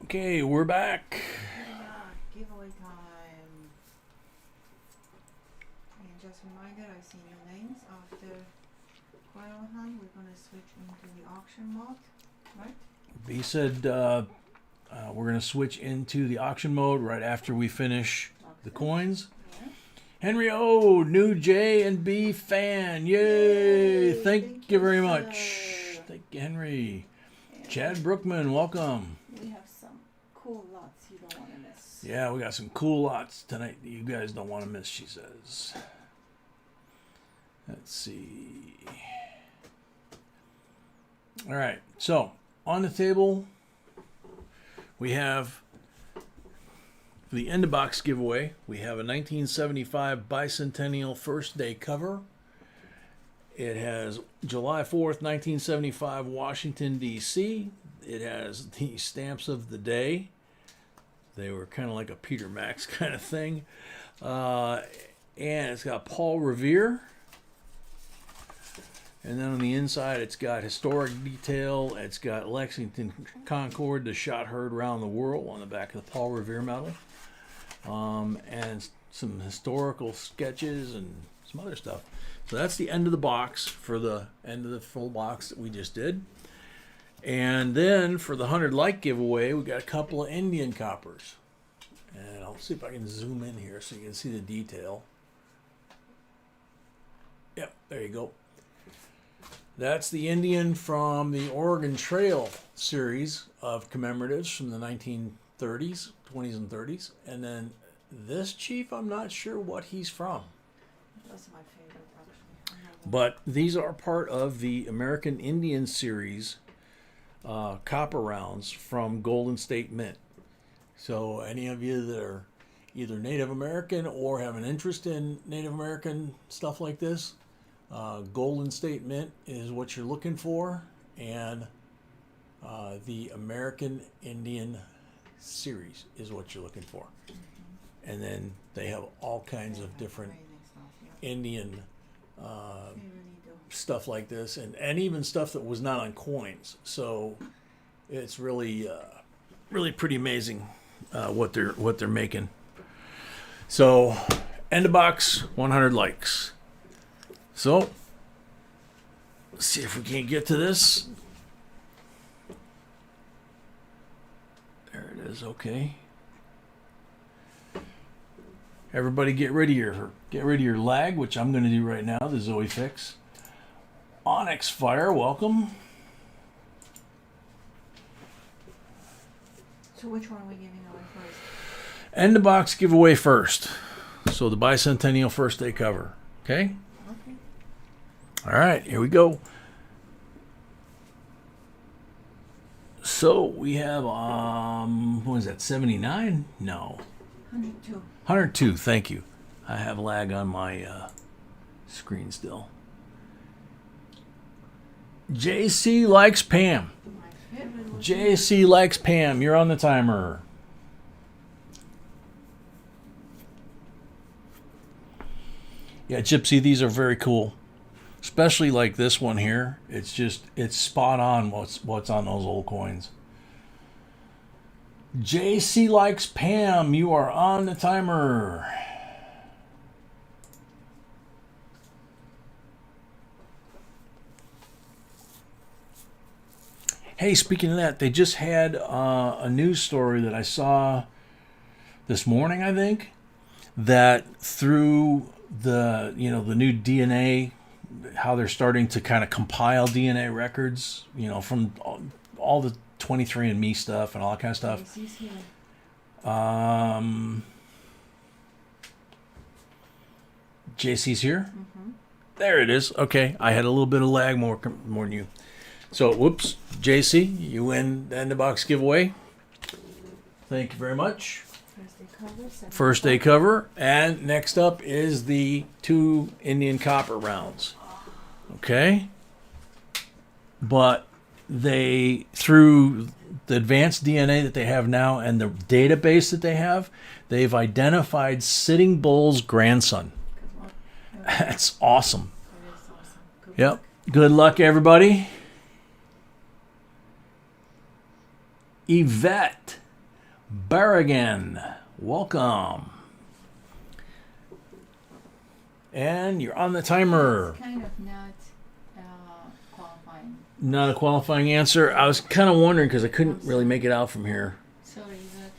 Okay, we're back. Giveaway time. And just a reminder, I see new names after coil hunt. We're gonna switch into the auction mode, right? B said we're going to switch into the auction mode right after we finish the coins. Yeah. Henry O, new J and B fan. Yay! Thank you very much. sir. Thank you, Henry. And Chad Brookman, welcome. we have some cool lots you don't want to miss. Yeah, we got some cool lots tonight that you guys don't want to miss, she says. Let's see. All right, so on the table, we have the end of box giveaway. We have a 1975 bicentennial first day cover. It has July 4th, 1975, Washington, D.C. It has the stamps of the day. They were kind of like a Peter Max kind of thing. And it's got Paul Revere. And then on the inside, it's got historic detail. It's got Lexington Concord, the shot heard around the world on the back of the Paul Revere medal. And some historical sketches and some other stuff. So that's the end of the box for the end of the full box that we just did. And then for the 100 like giveaway, we got a couple of Indian coppers. And I'll see if I can zoom in here so you can see the detail. Yep, there you go. That's the Indian from the Oregon Trail series of commemoratives from the 1930s, 20s and 30s. And then this chief, I'm not sure what he's from. That's my favorite, actually. But these are part of the American Indian series copper rounds from Golden State Mint. So any of you that are either Native American or have an interest in Native American stuff like this, Golden State Mint is what you're looking for, and the American Indian series is what you're looking for. And then they have all kinds of different Indian They really do. stuff like this, and even stuff that was not on coins. So it's really really pretty amazing what they're making. So end of box, 100 likes. So let's see if we can't get to this. There it is. Okay. Everybody get rid of your lag, which I'm going to do right now. The Zoe Fix. Onyx Fire, welcome. So which one are we giving away first? End the box giveaway first. So the bicentennial first day cover. Okay? Okay. All right, here we go. So we have what is that, 79? No. 102. 102, thank you. I have lag on my screen still. JC likes Pam. My favorite was JC likes Pam. You're on the timer. Yeah, Gypsy, these are very cool. Especially like this one here. It's spot on what's on those old coins. JC likes Pam. You are on the timer. Hey, speaking of that, they just had a news story that I saw this morning, I think, that through the new DNA, how they're starting to kind of compile DNA records, from all the 23andMe stuff and all that kind of stuff. Macy's here. JC's here. There it is. Okay, I had a little bit of lag more than you. So, whoops, JC, you win the end of box giveaway. Thank you very much. First day cover. First day cover, and next up is the 2 Indian copper rounds. Okay, but they, through the advanced DNA that they have now and the database that they have, they've identified Sitting Bull's grandson. That's awesome. It is awesome. Good Yep. luck. Good luck, everybody. Yvette Barragan, welcome. And you're on the timer. It's kind of not qualifying. Not a qualifying answer. I was kind of wondering because I couldn't really make it out from here. Sorry, Yvette.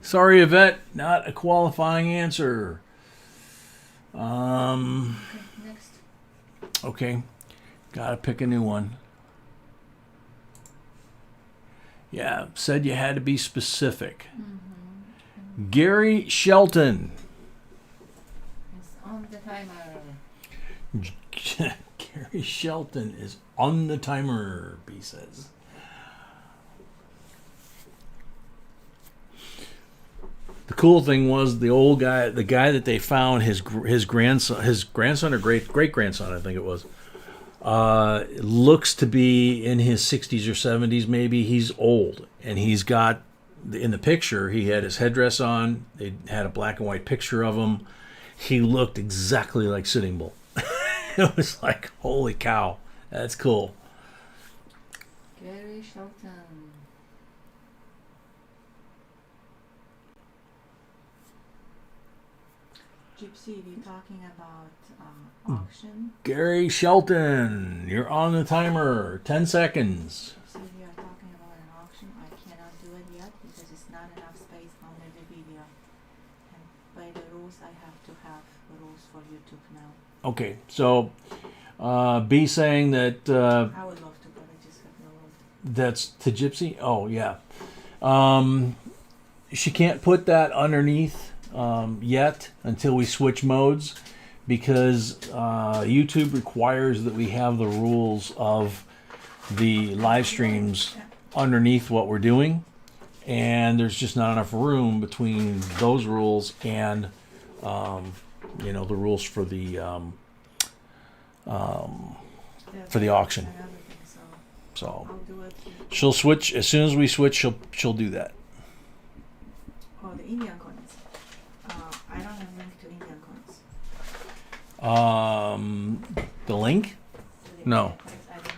Sorry, Yvette, not a qualifying answer. Okay, next. Okay, gotta pick a new one. Yeah, said you had to be specific. Gary Shelton. It's on the timer. Gary Shelton is on the timer, B says. The cool thing was the old guy, the guy that they found, his grandson or great grandson, I think it was, looks to be in his 60s or 70s. Maybe he's old, and he's got in the picture he had his headdress on. They had a black and white picture of him. He looked exactly like Sitting Bull. It was like, holy cow, that's cool. Gary Shelton. Gypsy, we're talking about auction. Gary Shelton, you're on the timer. 10 seconds. Gypsy, we are talking about an auction. I cannot do it yet because it's not enough space under the video. And by the rules, I have to have rules for YouTube now. Okay, so B saying that I would love to, but I just have no rules. that's to Gypsy. Oh yeah, she can't put that underneath yet until we switch modes, because YouTube requires that we have the rules of the live streams underneath what we're doing, and there's just not enough room between those rules and the rules for the auction. And everything, so So I'll do it. she'll switch as soon as we switch. She'll do that. Oh, the Indian coins. I don't have link to Indian coins. The link? No. I don't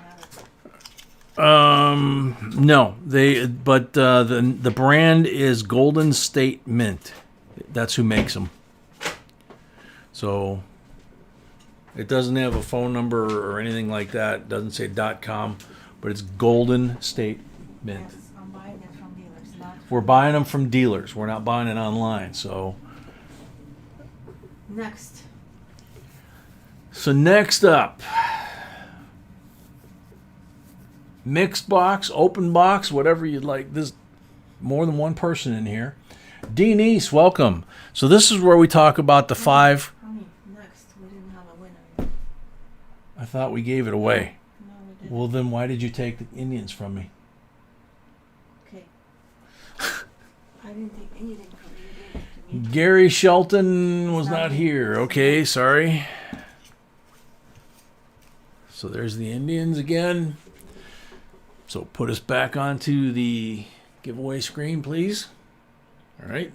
have it. No. The brand is Golden State Mint. That's who makes them. So it doesn't have a phone number or anything like that. It doesn't say .com, but it's Golden State Mint. Yes, I'm buying it from dealers, not We're buying them from dealers. We're not buying it online. So next. next up, mixed box, open box, whatever you'd like. There's more than one person in here. Denise, welcome. So this is where we talk about the five. Honey, next. We didn't have a winner yet. I thought we gave it away. No, we didn't. Well, then why did you take the Indians from me? Okay. I didn't take anything from you. You gave it to me. Gary Shelton was not here. Okay, sorry. So there's the Indians again. So put us back onto the giveaway screen, please. All right.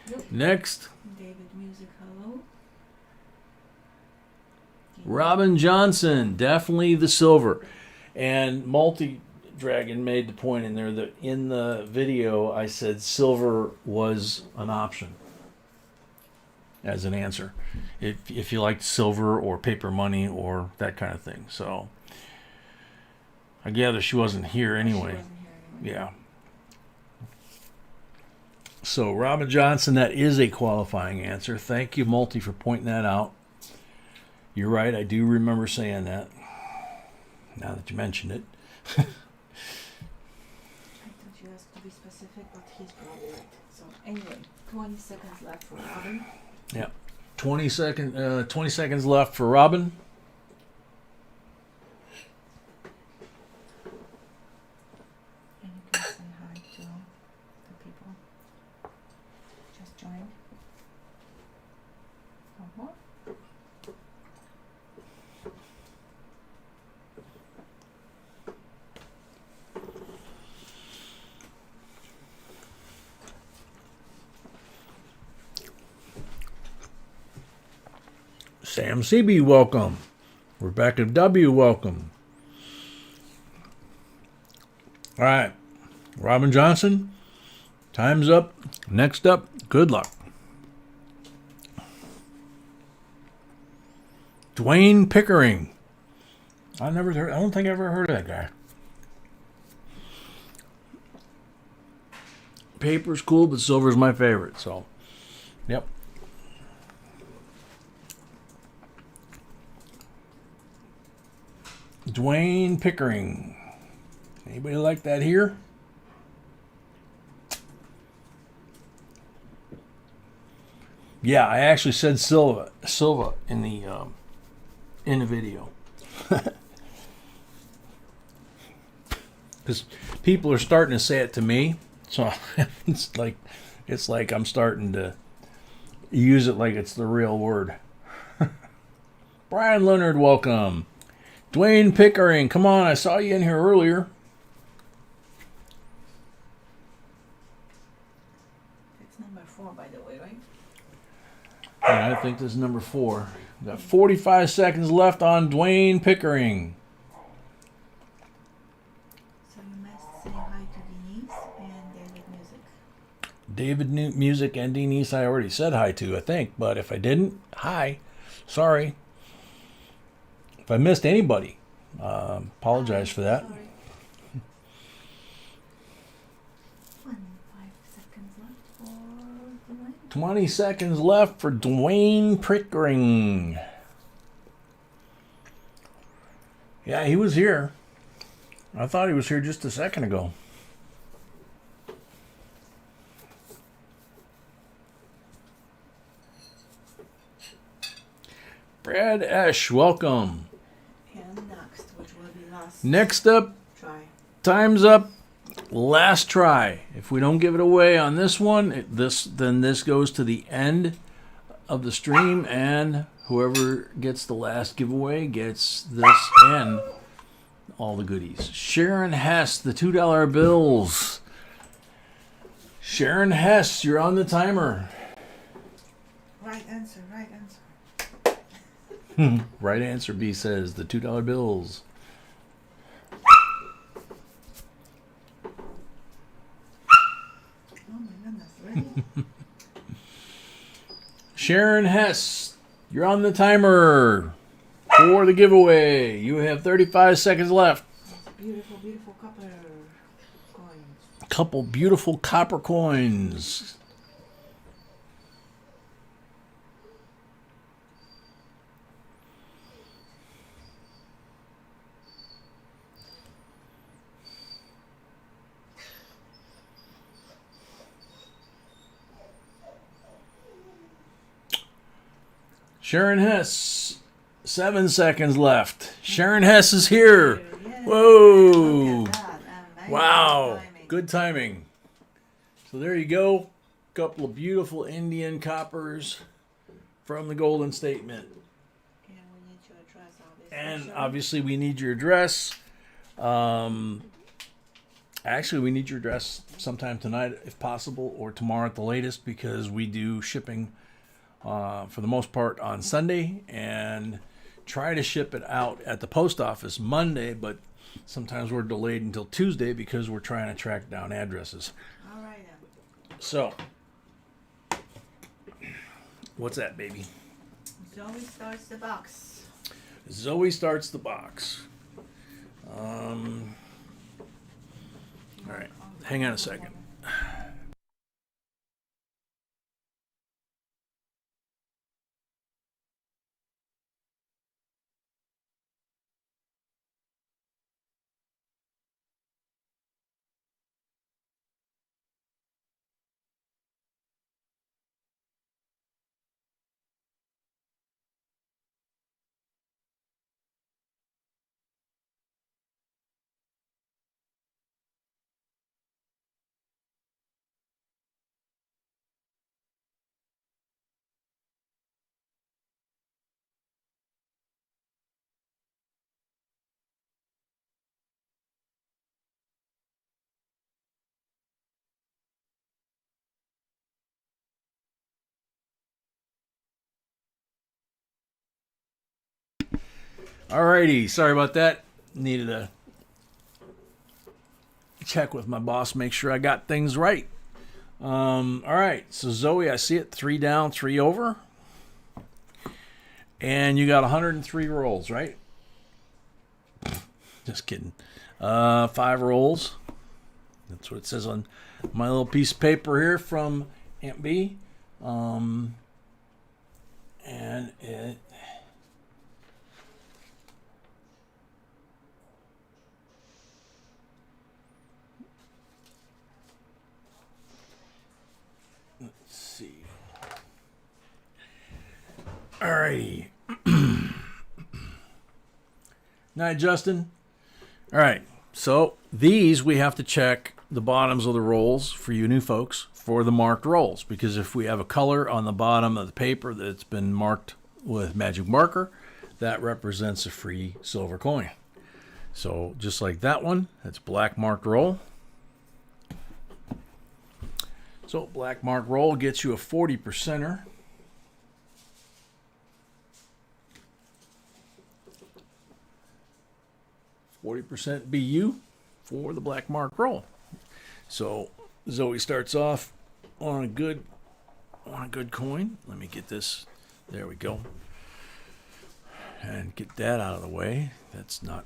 Yep. Next, David Music, hello. Robin Johnson, definitely the silver. And Multi-Dragon made the point in there that in the video I said silver was an option as an answer. If you liked silver or paper money or that kind of thing. So I gather she wasn't here anyway. She wasn't here anyway. Yeah. So Robin Johnson, that is a qualifying answer. Thank you, Multi, for pointing that out. You're right. I do remember saying that. Now that you mentioned it. I thought you asked to be specific, but he's probably right. So anyway, 20 seconds left for Robin. Yeah. 20 seconds left for Robin. And you can say hi to the people. Just joined. Uh-huh. Sam CB, welcome. Rebecca W, welcome. All right. Robin Johnson, Time's up. Next up, good luck. Dwayne Pickering. I don't think I ever heard of that guy. Paper's cool, but silver's my favorite. So, yep. Dwayne Pickering. Anybody like that here? Yeah, I actually said Silva in the video. Because people are starting to say it to me, so it's like I'm starting to use it like it's the real word. Brian Leonard, welcome. Dwayne Pickering, come on, I saw you in here earlier. It's number 4, by the way, right? Yeah, I think this is number 4. We've got 45 seconds left on Dwayne Pickering. So you must say hi to Denise and David Music. David Music and Denise I already said hi to, I think. But if I didn't, hi. Sorry. If I missed anybody, apologize for that. Sorry. 5 seconds left for Dwayne. 20 seconds left for Dwayne Pickering. Yeah, he was here. I thought he was here just a second ago. Brad Esch, welcome. And next, which will be last Next up, try. time's up. Last try. If we don't give it away on this one, then this goes to the end of the stream, and whoever gets the last giveaway gets this and all the goodies. Sharon Hess, the $2 bills. Sharon Hess, you're on the timer. Right answer, right answer. Right answer, B says the $2 bills. Oh my goodness, really? Sharon Hess, you're on the timer for the giveaway. You have 35 seconds left. Beautiful, beautiful copper coins. Couple beautiful copper coins. Sharon Hess, 7 seconds left. Sharon Hess is here. Yay. Whoa. Look at that. Amazing Wow. timing. Good timing. So there you go. Couple of beautiful Indian coppers from the Golden Statement. And we need your address, obviously. And obviously we need your address. Actually, we need your address sometime tonight if possible, or tomorrow at the latest, because we do shipping for the most part on Sunday and try to ship it out at the post office Monday, but sometimes we're delayed until Tuesday because we're trying to track down addresses. All right then. So, what's that, baby? Zoe starts the box. Zoe starts the box. All right, hang on a second. Alrighty, sorry about that. Needed to check with my boss, make sure I got things right. All right, so Zoe, I see it 3 down, 3 over. And you got 103 rolls, right? Just kidding. 5 rolls. That's what it says on my little piece of paper here from Aunt B. And it... Let's see. Alrighty. Night, Justin. All right. So these we have to check the bottoms of the rolls for you new folks for the marked rolls, because if we have a color on the bottom of the paper that's been marked with magic marker, that represents a free silver coin. So just like that one, that's black marked roll. So black marked roll gets you a 40%er. 40% BU for the black mark roll. So Zoe starts off on a good coin. Let me get this. There we go. And get that out of the way. That's not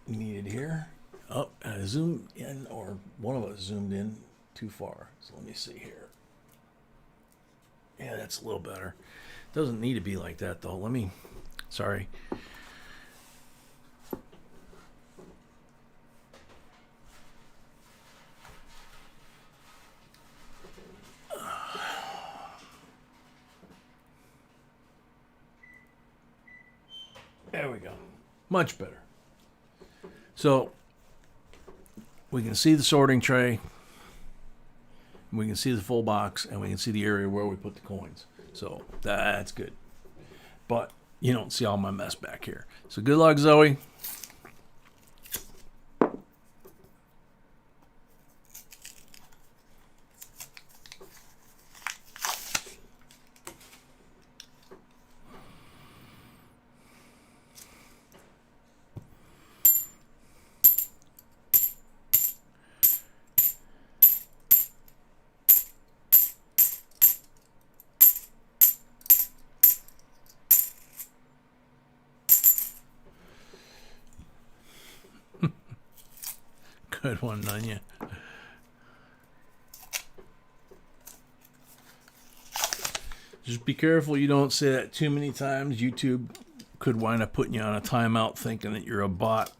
needed here. Oh, I zoomed in, or one of us zoomed in too far. So let me see here. Yeah, that's a little better. Doesn't need to be like that though. Sorry. There we go. Much better. So we can see the sorting tray, we can see the full box, and we can see the area where we put the coins. So that's good. But you don't see all my mess back here. So good luck, Zoe. Good one, Nanya. Just be careful you don't say that too many times. YouTube could wind up putting you on a timeout thinking that you're a bot.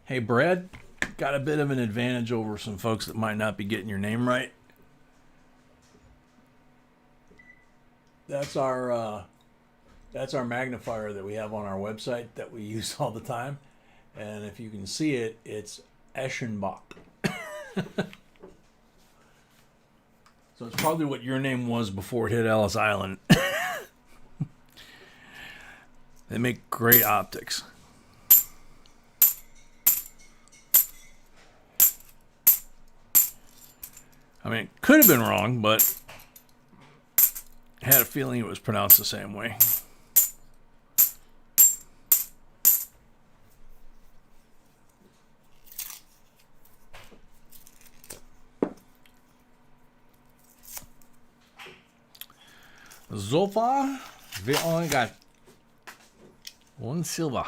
Hey, Brad, got a bit of an advantage over some folks that might not be getting your name right. That's our magnifier that we have on our website that we use all the time. And if you can see it, it's Eschenbach. So it's probably what your name was before it hit Ellis Island. They make great optics. I mean, it could have been wrong, but I had a feeling it was pronounced the same way. So far, we only got one silver.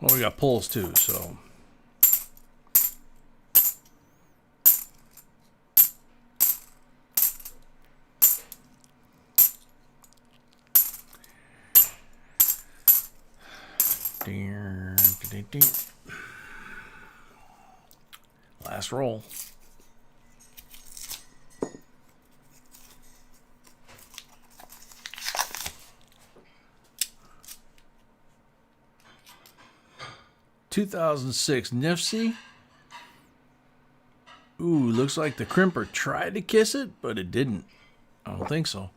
Well, we got pulls too, so. Last roll. (2006) Nifty. Ooh, looks like the crimper tried to kiss it, but it didn't. I don't think so.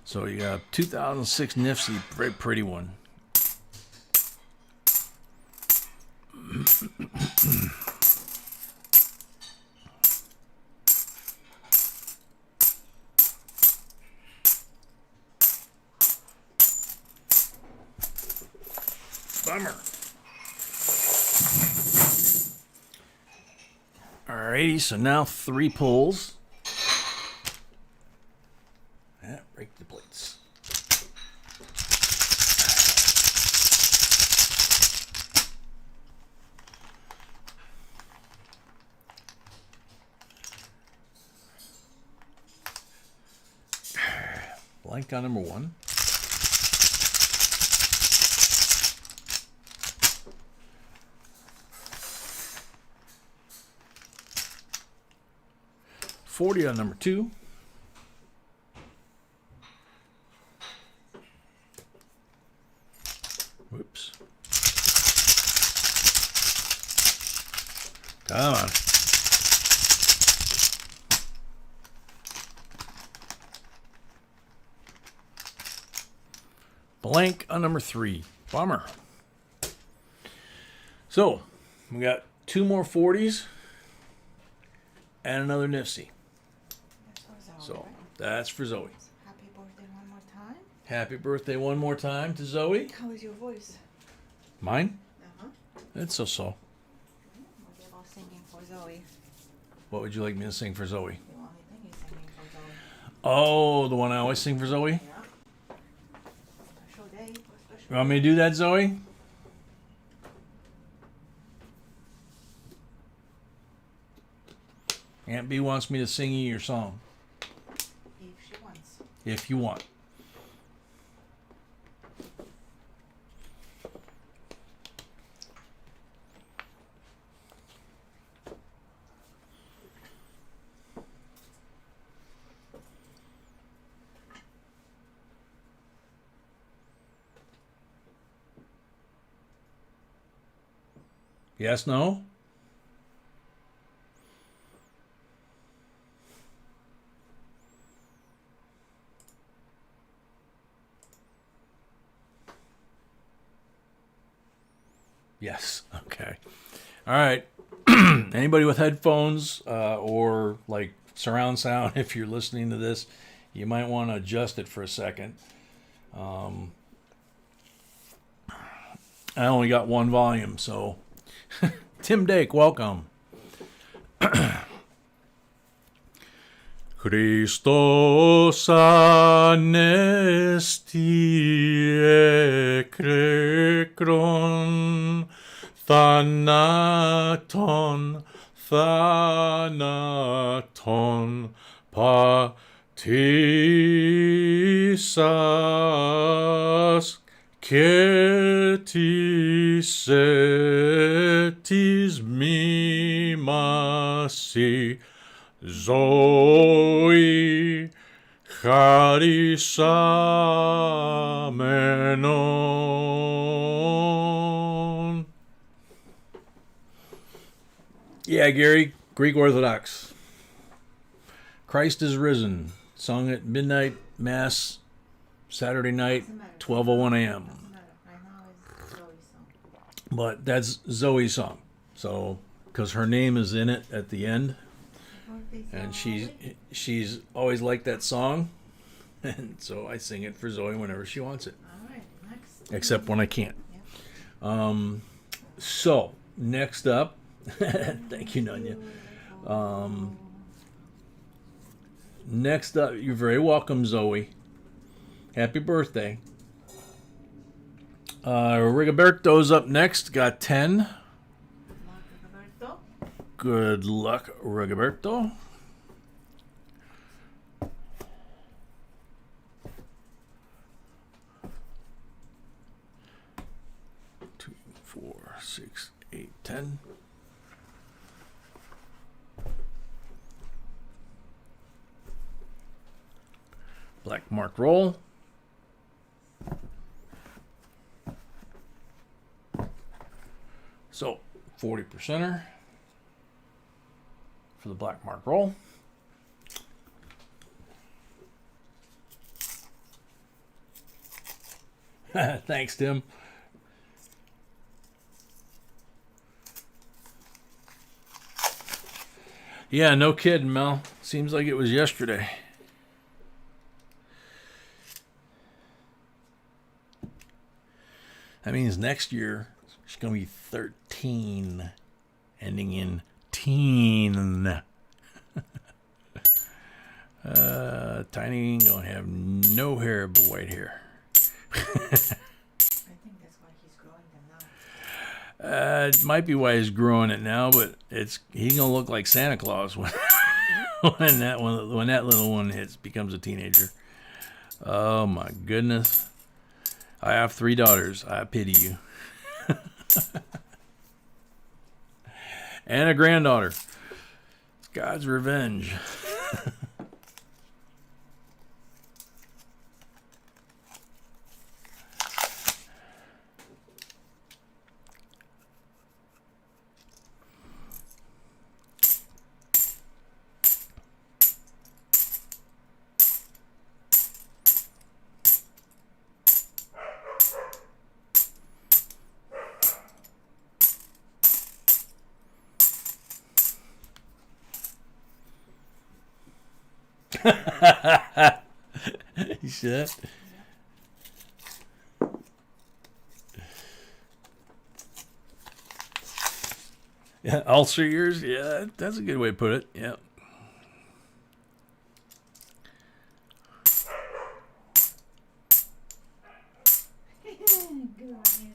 So you got 2006 Nifty, very pretty one. Bummer. Alrighty, so now 3 pulls. Break the plates. Blank on number 1. $40 on number 2. Whoops. Come on. Blank on number 3. Bummer. So, we got 2 more 40s and another Nifty. So, that's for Zoe. Happy birthday one more time. Happy birthday one more time to Zoe. How is your voice? Mine? Uh-huh. It's so-so. What about singing for Zoe? What would you like me to sing for Zoe? The only thing you're singing for Zoe. Oh, the one I always sing for Zoe? Yeah. Special day. Special You want me to do that, Zoe? Aunt B wants me to sing you your song. if she wants. If you want. Yes, no? Yes. Okay. All right. Anybody with headphones or like surround sound, if you're listening to this, you might want to adjust it for a second. I only got one volume, so Tim Dake, welcome. Christos anesti ekrekron thanaton patisas ketis etis mimasi Zoe charisamenon. Yeah, Gary, Greek Orthodox. Christ is risen. Sung at midnight mass Saturday night, 12:01 a.m. Doesn't matter. Right now it's Zoe's song. But that's Zoe's song. So, because her name is in it at the end. And she's always liked that song, and so I sing it for Zoe whenever she wants it. All right, next. Except when I can't. Yeah. So next up, thank you, Nunya. Next up, you're very welcome, Zoe. Happy birthday. Rigoberto's up next. Got 10. Roberto. Good luck, Rigoberto. 2, 4, 6, 8, 10. Black marked roll. So 40%er for the black mark roll. Thanks, Tim. Yeah, no kidding, Mel. Seems like it was yesterday. That means next year she's going to be 13, ending in teen. Tiny going to have no hair but white hair. I think that's why he's growing them now. It might be why he's growing it now, but he's gonna look like Santa Claus when when that little one becomes a teenager. Oh my goodness! I have 3 daughters. I pity you. And a granddaughter. It's God's revenge. You see that? Yeah, ulcer years. Yeah, that's a good way to put it. Yeah. Good on you.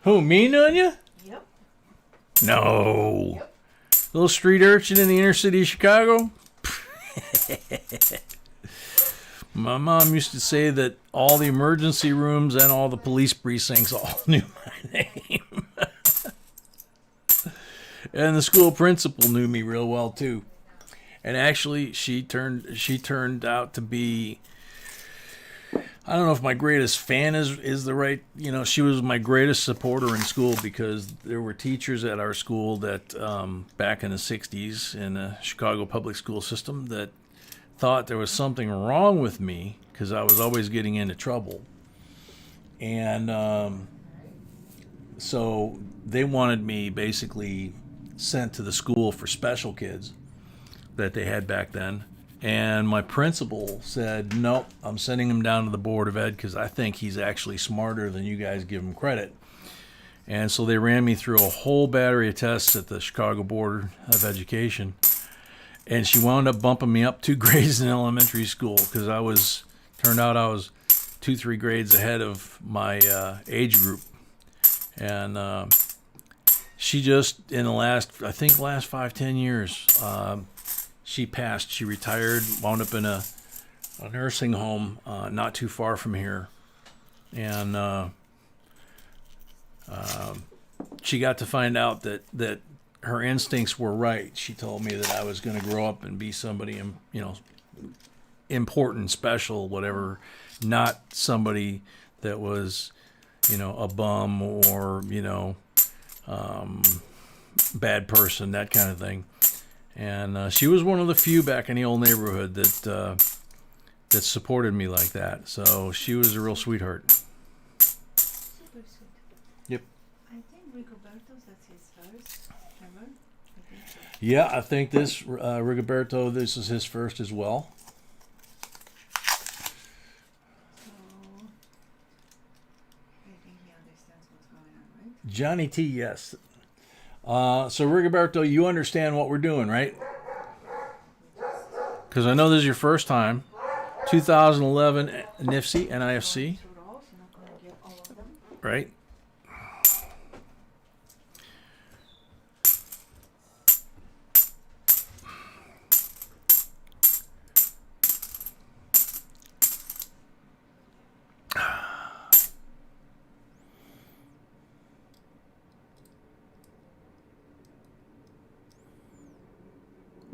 Who, mean on you? Yep. No. Yep. Little street urchin in the inner city of Chicago? My mom used to say that all the emergency rooms and all the police precincts all knew my name. And the school principal knew me real well too. And actually she turned out to be, I don't know if my greatest fan is the right, she was my greatest supporter in school, because there were teachers at our school that back in the 60s in the Chicago public school system that thought there was something wrong with me because I was always getting into trouble. And so they wanted me basically sent to the school for special kids that they had back then. And my principal said, nope, I'm sending him down to the Board of Ed because I think he's actually smarter than you guys give him credit. And so they ran me through a whole battery of tests at the Chicago Board of Education. And she wound up bumping me up 2 grades in elementary school because turned out I was 2-3 grades ahead of my age group. And she just, in the last 5-10 years, she passed. She retired, wound up in a nursing home not too far from here. And she got to find out that her instincts were right. She told me that I was going to grow up and be somebody, important, special, whatever, not somebody that was, a bum or, bad person, that kind of thing. And she was one of the few back in the old neighborhood that supported me like that. So she was a real sweetheart. Super sweet. Yep. I think Rigoberto's, that's his first ever. I think so. Yeah, I think this Rigoberto, this is his first as well. So I think he understands what's going on, right? Johnny T, yes. So Rigoberto, you understand what we're doing, right? Because I know this is your first time. 2011 NIFC, NIFC, Two rolls, you're not going to get all of them. right?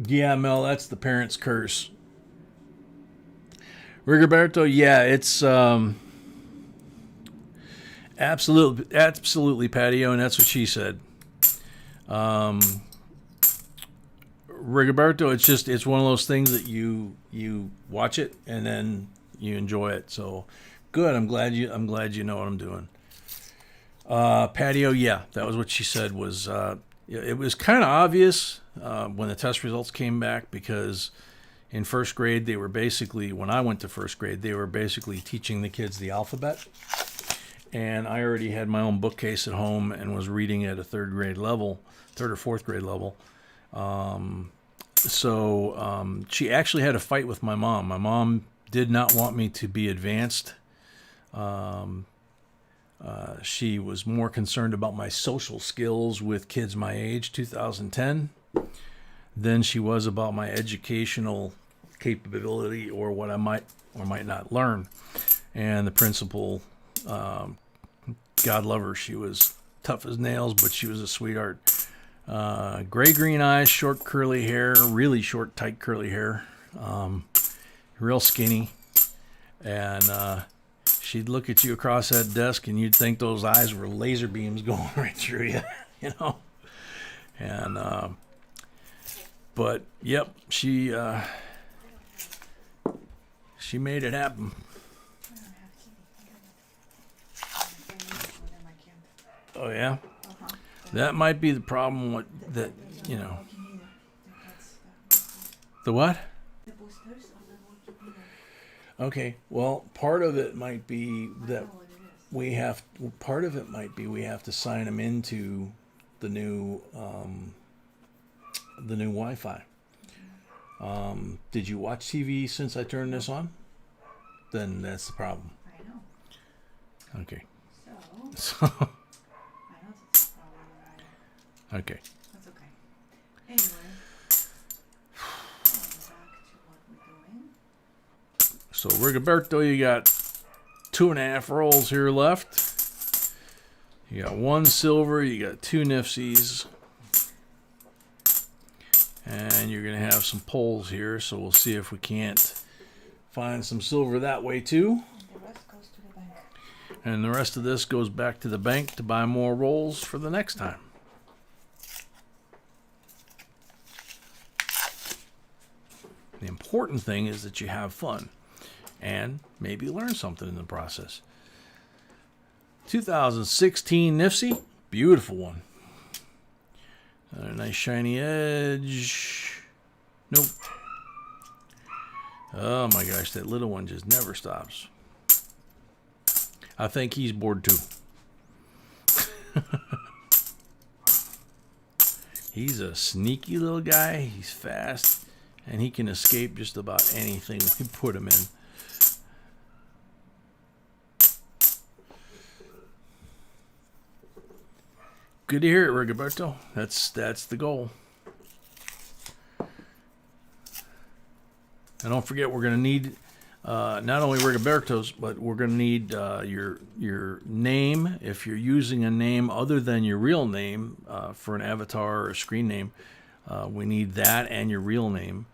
Yeah, Mel, that's the parent's curse. Rigoberto, yeah, it's absolutely patio, and that's what she said. Rigoberto, it's one of those things that you watch it and then you enjoy it. So good. I'm glad you know what I'm doing. Patio, yeah, that was what she said. Was it was kind of obvious when the test results came back, because in first grade they were basically, when I went to first grade, they were basically teaching the kids the alphabet, and I already had my own bookcase at home and was reading at a third or fourth grade level. So she actually had a fight with my mom. My mom did not want me to be advanced. She was more concerned about my social skills with kids my age, 2010, than she was about my educational capability or what I might or might not learn. And the principal, God love her, she was tough as nails, but she was a sweetheart. Gray-green eyes, short curly hair, really short, tight curly hair, real skinny, and she'd look at you across that desk and you'd think those eyes were laser beams going right through you, you know. And but yep, she made it happen. Oh yeah. That might be the problem with that, you know. The what? Okay, well, part of it might be that we have to sign them into the new Wi-Fi. Did you watch TV since I turned this on? Then that's the problem. I know. Okay. So. Okay. That's okay. Anyway, back to what we're doing. So Rigoberto, you got 2.5 rolls here left. You got 1 silver, you got 2 nifsies, and you're gonna have some pulls here. So we'll see if we can't find some silver that way too. And the rest goes to the bank. And the rest of this goes back to the bank to buy more rolls for the next time. The important thing is that you have fun and maybe learn something in the process. 2016 Nifsy, beautiful one. A nice shiny edge. Nope. Oh my gosh, that little one just never stops. I think he's bored too. He's a sneaky little guy. He's fast. And he can escape just about anything we put him in. Good to hear it, Rigoberto. That's the goal. And don't forget, we're going to need not only Rigoberto's, but we're going to need your name. If you're using a name other than your real name for an avatar or a screen name, we need that and your real name.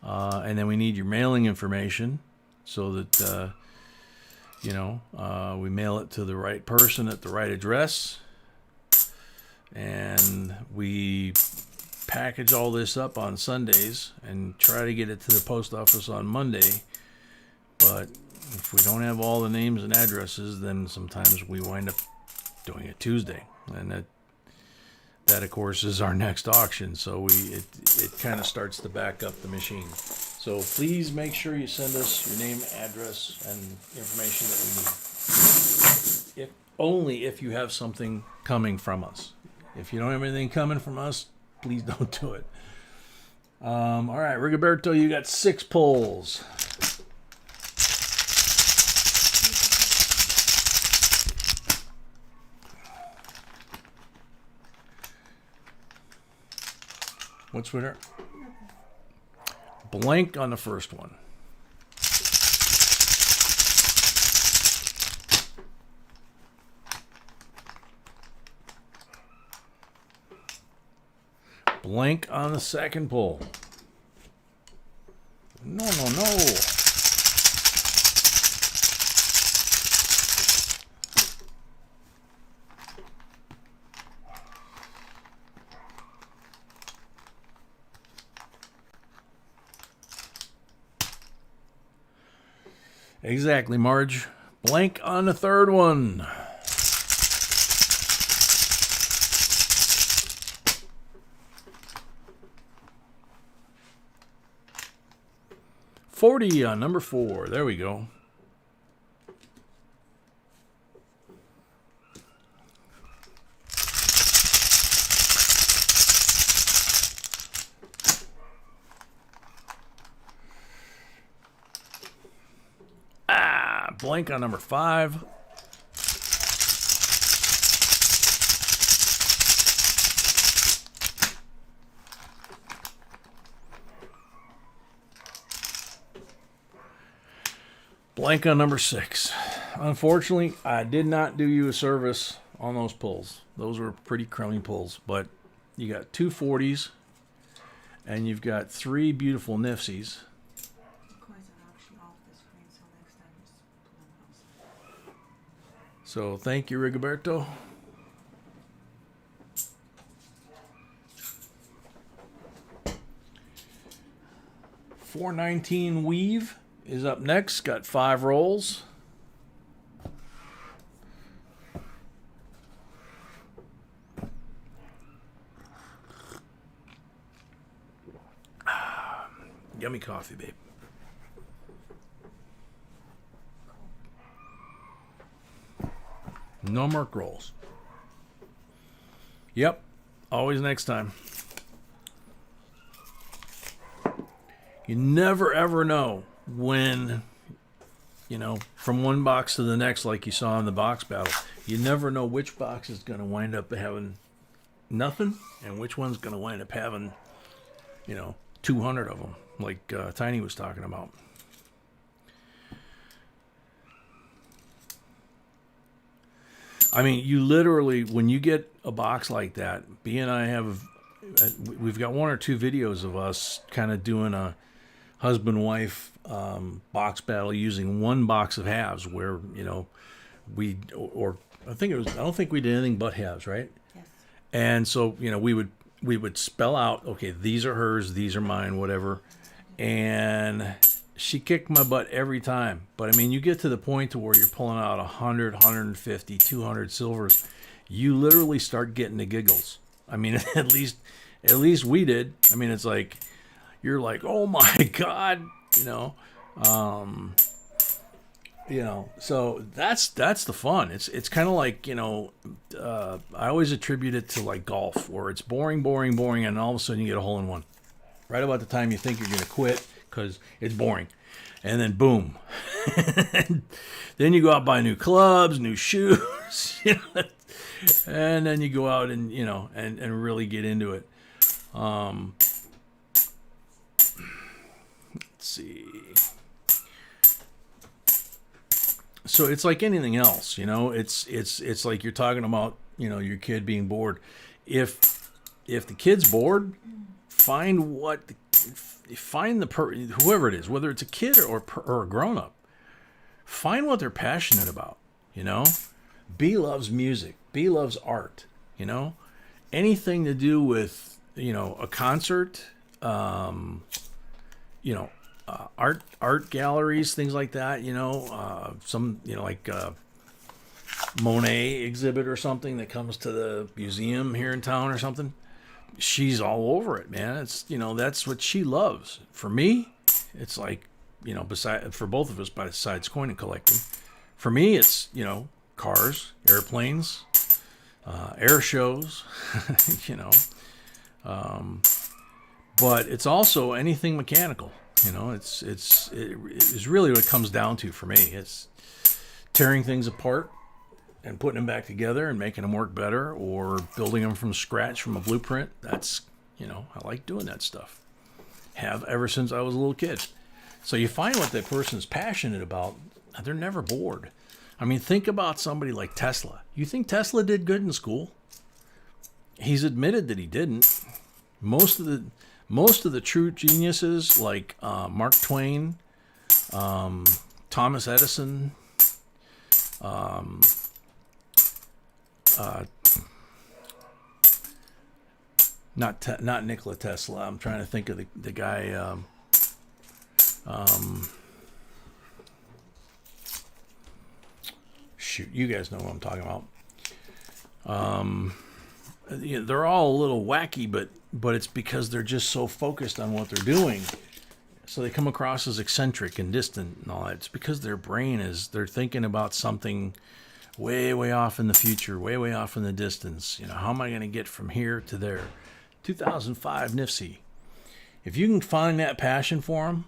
And then we need your mailing information so that, we mail it to the right person at the right address. And we package all this up on Sundays and try to get it to the post office on Monday. But if we don't have all the names and addresses, then sometimes we wind up doing it Tuesday. And that of course is our next auction, so it kind of starts to back up the machine. So please make sure you send us your name, address, and information that we need. Only if you have something coming from us. If you don't have anything coming from us, please don't do it. All right, Rigoberto, you got 6 pulls. What's with her? Blank on the first one. Blank on the second pull. No. Exactly, Marge. Blank on the third one. $40 on number 4. There we go. Blank on number 5. Blank on number 6. Unfortunately, I did not do you a service on those pulls. Those were pretty crummy pulls, but you got 2 40s and you've got 3 beautiful nifsies. So thank you, Rigoberto. $4.19 Weave is up next. Got 5 rolls. Yummy coffee, babe. No more rolls. Yep. Always next time. You never ever know when, from one box to the next, like you saw in the box battle, you never know which box is going to wind up having nothing and which one's going to wind up having, 200 of them, like Tiny was talking about. I mean, you literally, when you get a box like that, B and I we've got 1 or 2 videos of us kind of doing a husband-wife box battle using 1 box of halves where, I don't think we did anything but halves, right? Yes. And so, we would spell out, okay, these are hers, these are mine, whatever. And she kicked my butt every time. But I mean, you get to the point to where you're pulling out 100, 150, 200 silvers. You literally start getting the giggles. I mean, at least we did. I mean, it's like, you're like, oh my God, so that's the fun. It's kind of like, I always attribute it to like golf, where it's boring, and all of a sudden you get a hole in one. Right about the time you think you're going to quit because it's boring. And then boom. Then you go out, buy new clubs, new shoes, and then you go out and, and really get into it. Let's see. So it's like anything else, it's like you're talking about, your kid being bored. If the kid's bored, find whoever it is, whether it's a kid or a grown up, find what they're passionate about. B loves music. B loves art. Anything to do with, a concert, art galleries, things like that, some, like Monet exhibit or something that comes to the museum here in town or something. She's all over it, man. It's, that's what she loves. For me, it's like, for both of us, besides coin and collecting, for me, it's, cars, airplanes, air shows, but it's also anything mechanical. It is really what it comes down to for me. It's tearing things apart and putting them back together and making them work better, or building them from scratch from a blueprint. That's, I like doing that stuff. Have ever since I was a little kid. So you find what that person's passionate about, they're never bored. I mean, think about somebody like Tesla. You think Tesla did good in school? He's admitted that he didn't. Most of Most of the true geniuses, like Mark Twain, Thomas Edison, not Nikola Tesla. I'm trying to think of the guy. Shoot, you guys know what I'm talking about. They're all a little wacky, but it's because they're just so focused on what they're doing. So they come across as eccentric and distant and all that. It's because their brain they're thinking about something way, way off in the future, way, way off in the distance. How am I going to get from here to there? 2005 Nifty. If you can find that passion for them,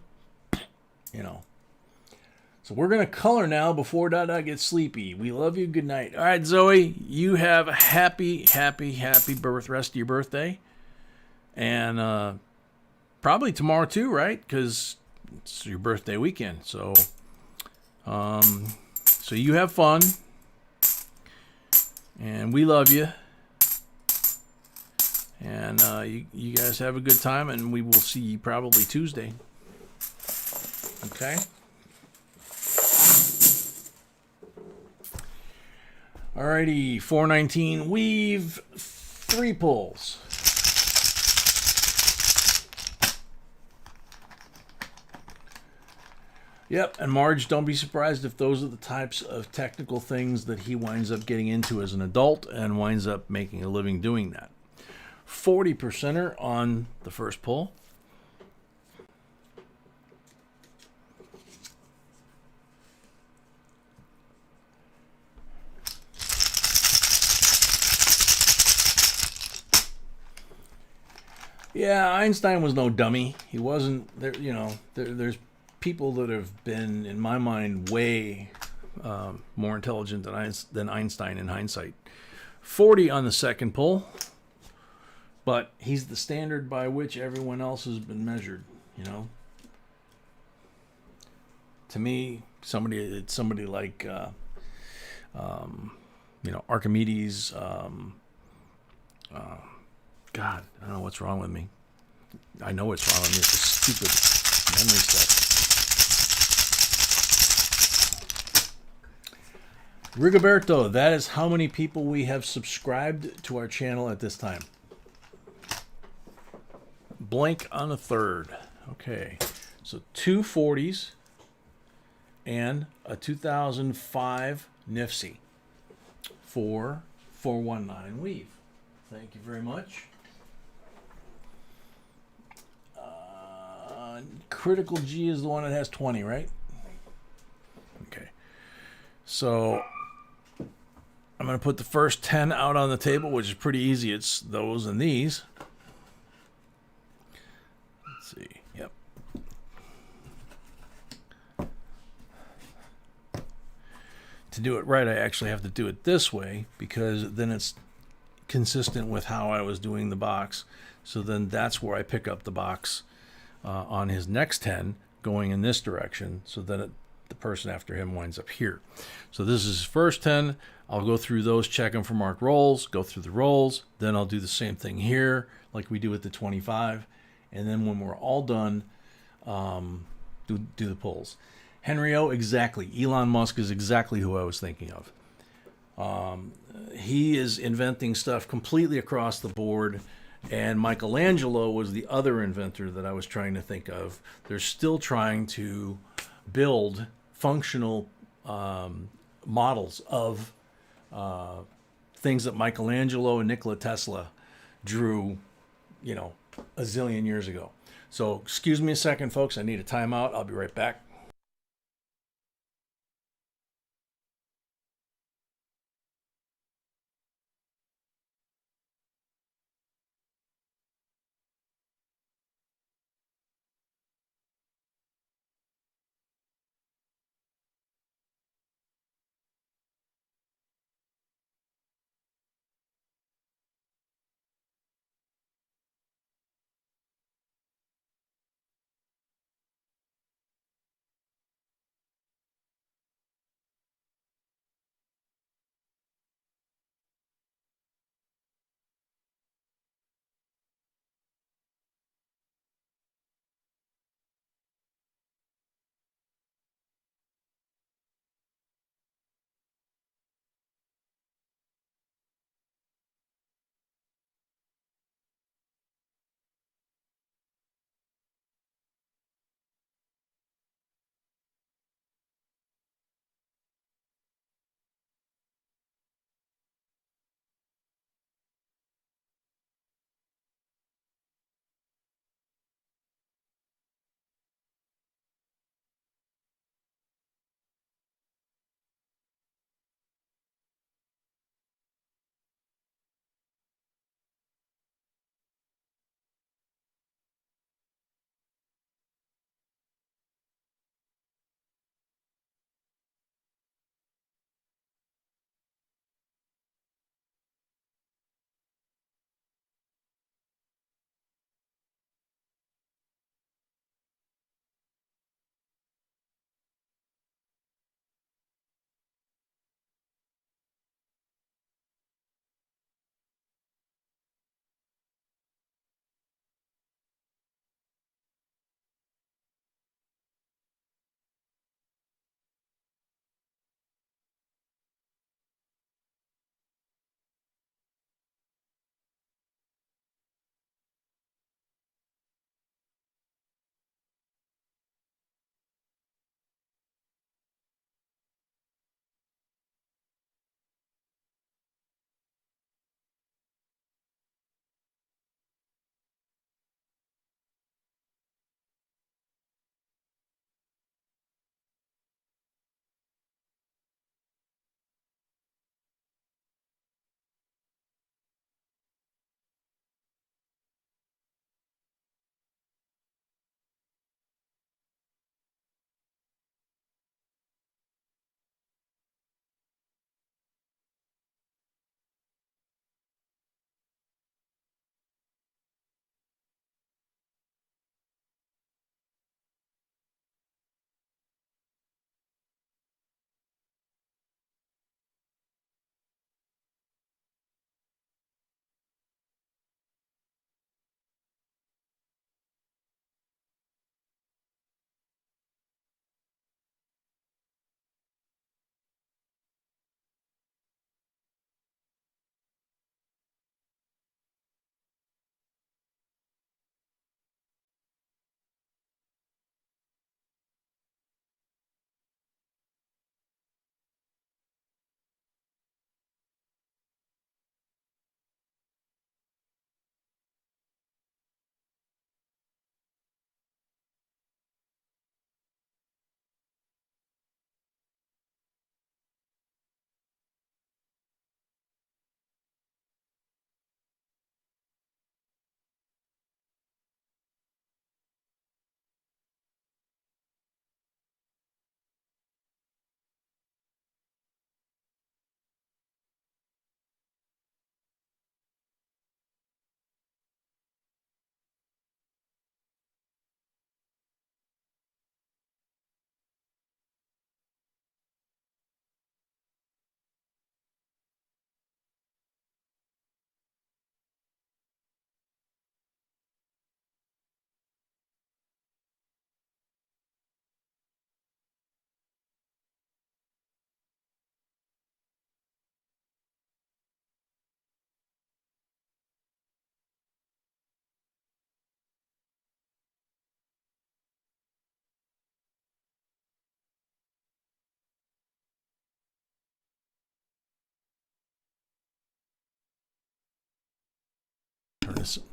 So we're going to color now before Dada gets sleepy. We love you. Good night. All right, Zoe, you have a happy, happy, happy rest of your birthday. And probably tomorrow too, right? Because it's your birthday weekend. So you have fun. And we love you. And you guys have a good time. And we will see you probably Tuesday. Okay? Alrighty, 419 weave, 3 pulls. Yep, and Marge, don't be surprised if those are the types of technical things that he winds up getting into as an adult and winds up making a living doing that. 40%er on the first pull. Yeah, Einstein was no dummy. He wasn't there. There's people that have been, in my mind, way more intelligent than Einstein in hindsight. 40 on the second pull, but he's the standard by which everyone else has been measured. To me, it's somebody like Archimedes. God, I don't know what's wrong with me. I know what's wrong with me. It's this stupid memory stuff. Rigoberto, that is how many people we have subscribed to our channel at this time. Blank on a third. Okay, so 2 40s and a 2005 Nifty for 419 weave. Thank you very much. Critical G is the one that has 20, right? Okay. So I'm going to put the first 10 out on the table, which is pretty easy. It's those and these. Let's see. Yep. To do it right, I actually have to do it this way because then it's consistent with how I was doing the box. So then that's where I pick up the box on his next 10 going in this direction. So then the person after him winds up here. So this is his first 10. I'll go through those, check them for marked rolls, go through the rolls. Then I'll do the same thing here like we do with the 25. And then when we're all done, do the pulls. Henry O, exactly. Elon Musk is exactly who I was thinking of. He is inventing stuff completely across the board, and Michelangelo was the other inventor that I was trying to think of. They're still trying to build functional models of things that Michelangelo and Nikola Tesla drew, a zillion years ago. So excuse me a second, folks. I need a timeout. I'll be right back.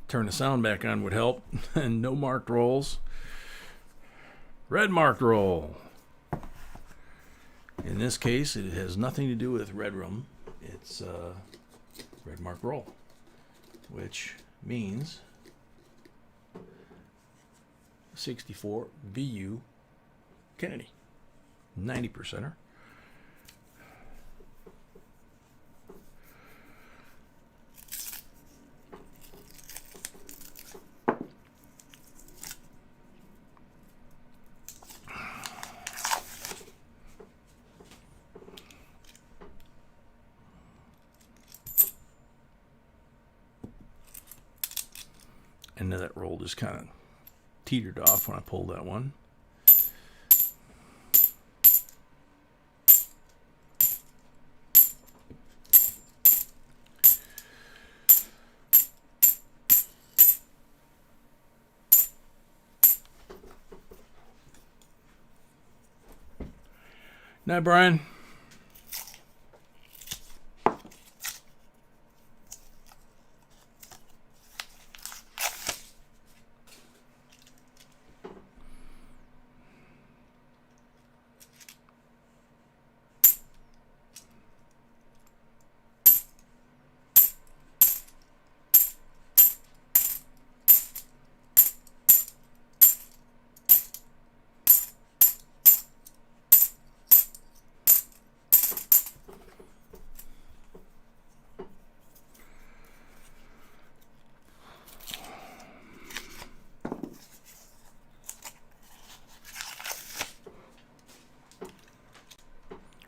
turn the sound back on would help. And no marked rolls. Red marked roll. In this case, it has nothing to do with red room. It's red marked roll, which means 64 VU Kennedy, 90%er. And then that roll just kind of teetered off when I pulled that one. Night, Brian.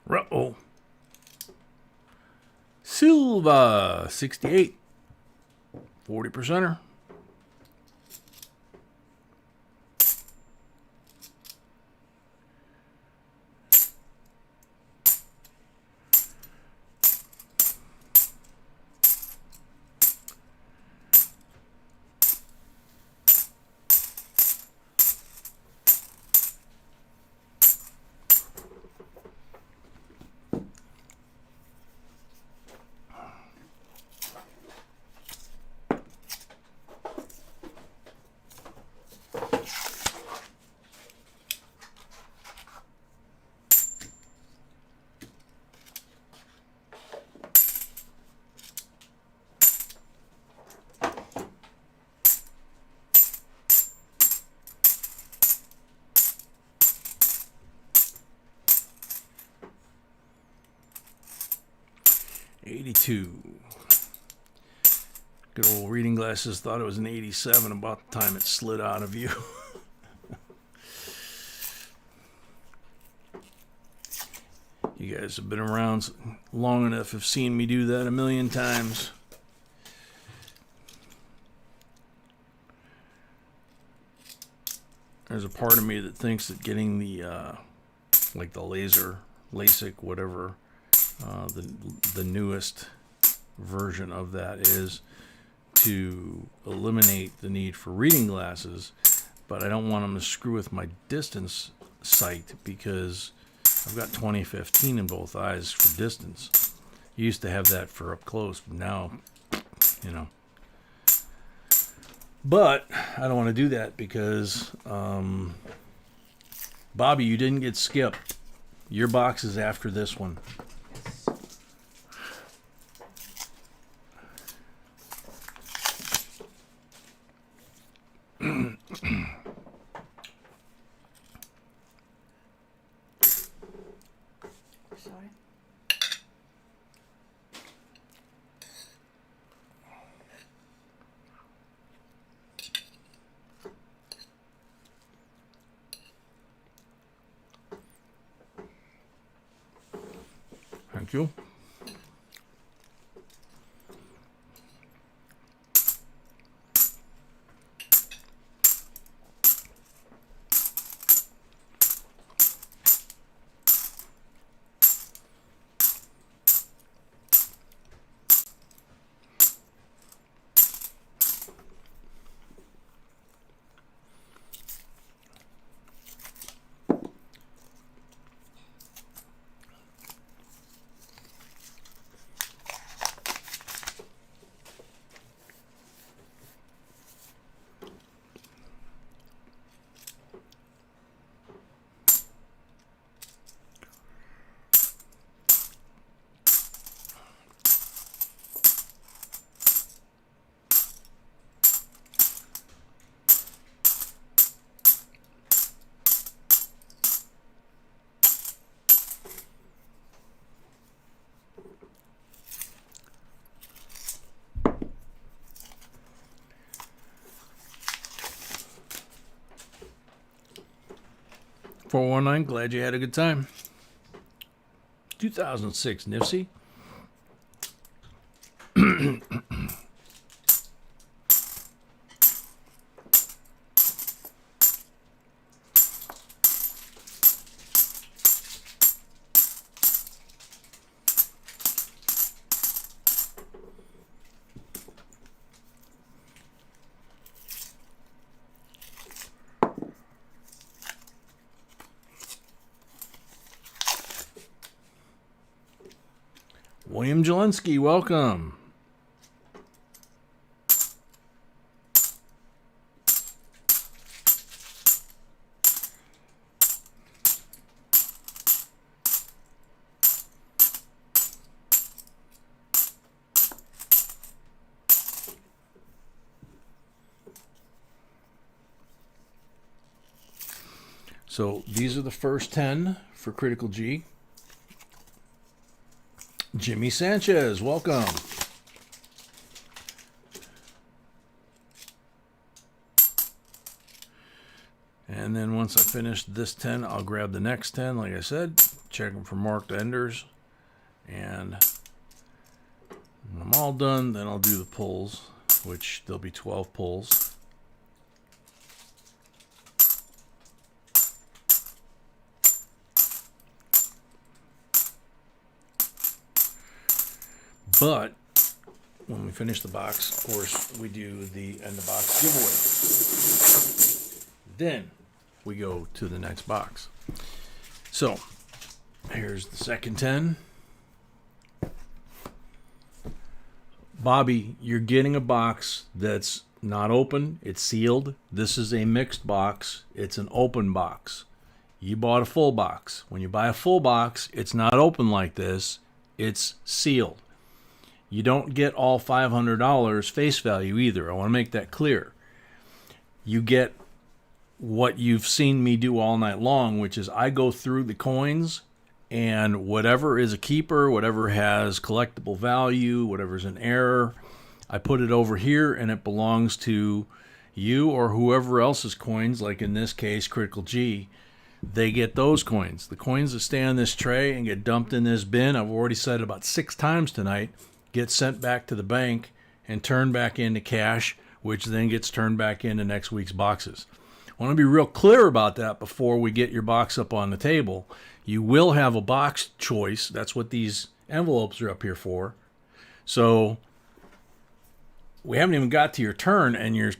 Uh-oh. Silva, 68. 40%er. $82. Good old reading glasses thought it was an 87 about the time it slid out of you. You guys have been around long enough, have seen me do that a million times. There's a part of me that thinks that getting the like the laser, LASIK, whatever, the newest version of that is to eliminate the need for reading glasses, but I don't want them to screw with my distance sight because I've got 20/15 in both eyes for distance. You used to have that for up close, but now, you know. But I don't want to do that because, Bobby, you didn't get skipped. Your box is after this one. Sorry. Thank you. 419, glad you had a good time. 2006 Nifsy. William Jelinski, welcome. So these are the first 10 for Critical G. Jimmy Sanchez, welcome. And then once I finish this 10, I'll grab the next 10, like I said, check them for marked enders. And when I'm all done, then I'll do the pulls, which there'll be 12 pulls. But when we finish the box, of course, we do the end of box giveaway. Then we go to the next box. So here's the second 10. Bobby, you're getting a box that's not open. It's sealed. This is a mixed box. It's an open box. You bought a full box. When you buy a full box, it's not open like this. It's sealed. You don't get all $500 face value either. I want to make that clear. You get what you've seen me do all night long, which is I go through the coins, and whatever is a keeper, whatever has collectible value, whatever's an error, I put it over here, and it belongs to you or whoever else's coins, like in this case, Critical G. They get those coins. The coins that stay on this tray and get dumped in this bin, I've already said it about 6 times tonight, get sent back to the bank and turned back into cash, which then gets turned back into next week's boxes. I want to be real clear about that before we get your box up on the table. You will have a box choice. That's what these envelopes are up here for. So we haven't even got to your turn, and you're,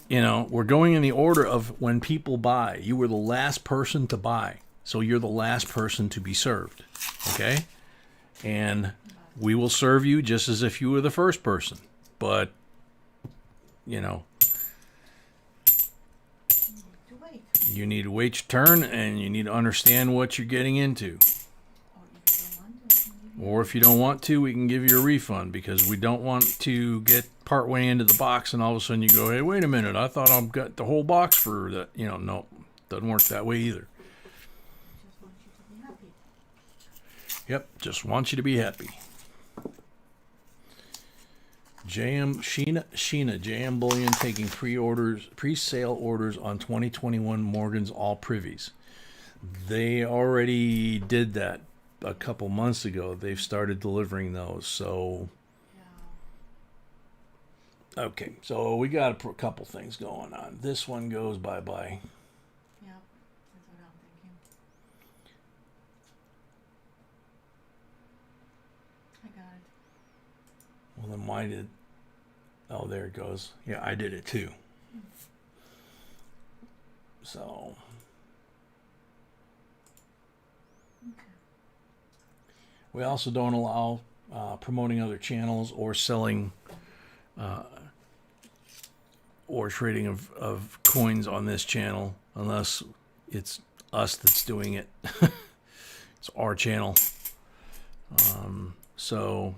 we're going in the order of when people buy. You were the last person to buy, so you're the last person to be served. Okay? And we will serve you just as if you were the first person. But, you need to wait your turn, and you need to understand what you're getting into. Or if you don't want to, we can give you a refund, because we don't want to get partway into the box and all of a sudden you go, hey, wait a minute, I thought I've got the whole box for that. No, doesn't work that way either. Yep, just want you to be happy. Sheena, JM Bullion taking pre-sale orders on 2021 Morgan's All Privies. They already did that a couple months ago. They've started delivering those, so... Okay, so we got a couple things going on. This one goes bye-bye. Well, then why did... Oh, there it goes. Yeah, I did it too. So... We also don't allow promoting other channels or selling or trading of coins on this channel unless it's us that's doing it. It's our channel. So...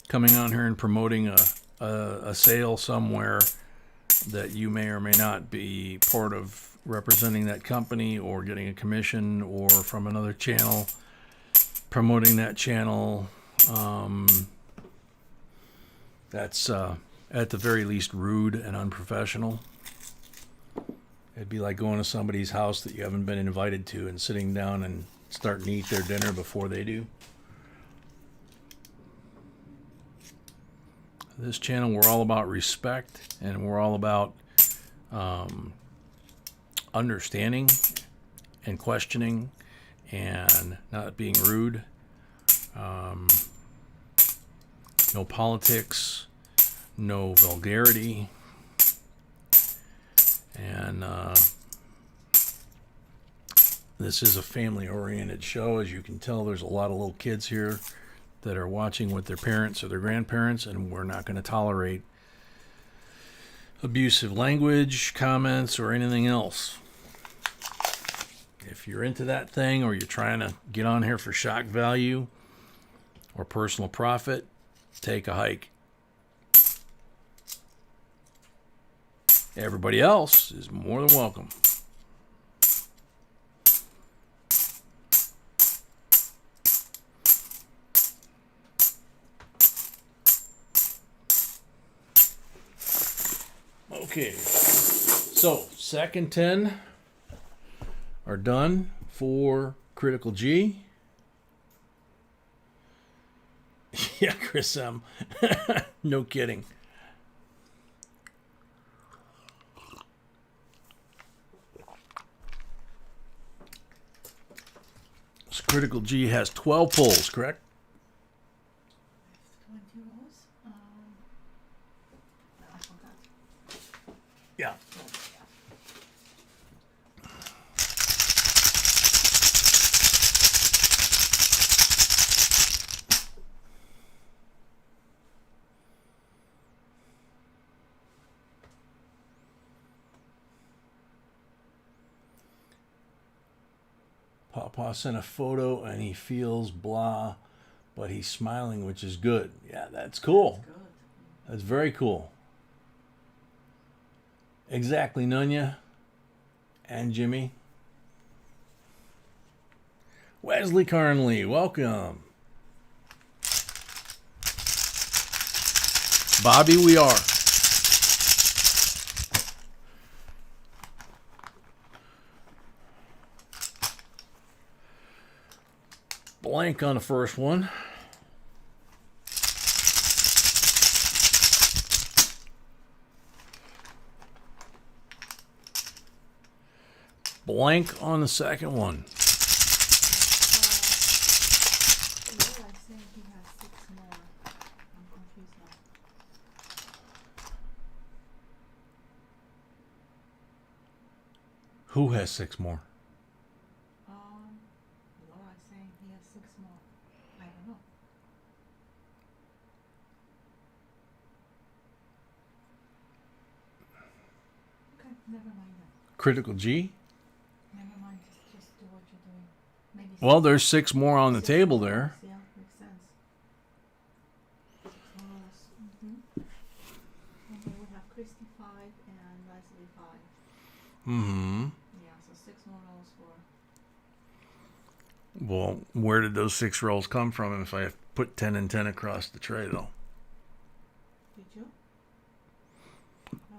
coming on here and promoting a sale somewhere that you may or may not be part of representing that company or getting a commission, or from another channel promoting that channel, that's at the very least rude and unprofessional. It'd be like going to somebody's house that you haven't been invited to and sitting down and starting to eat their dinner before they do. This channel, we're all about respect, and we're all about understanding and questioning and not being rude. No politics, no vulgarity, and this is a family-oriented show. As you can tell, there's a lot of little kids here that are watching with their parents or their grandparents, and we're not going to tolerate abusive language, comments, or anything else. If you're into that thing, or you're trying to get on here for shock value or personal profit, take a hike. Everybody else is more than welcome. Okay, so second 10 are done for Critical G. Yeah, Chris M. No kidding. So Critical G has 12 pulls, correct? 20 rolls. I forgot. Yeah. Papa sent a photo and he feels blah, but he's smiling, which is good. Yeah, that's cool. Good. That's very cool. Exactly, Nunya and Jimmy. Wesley Carnley, welcome. Bobby, we are. Blank on the first one. Blank on the second one. Noel, I think he has 6 more. I'm confused now. Who has 6 more? Noel, I think he has 6 more. I don't know. Okay, never mind that. Critical G? Never mind, just do what you're doing. Maybe Well, there's 6 more on the table there. Yeah, makes sense. 6 rolls. Okay, we have Christy 5 and Leslie 5. Mm-hmm. Yeah, so 6 more rolls for. Well, where did those 6 rolls come from if I put 10 and 10 across the tray, though? Did you?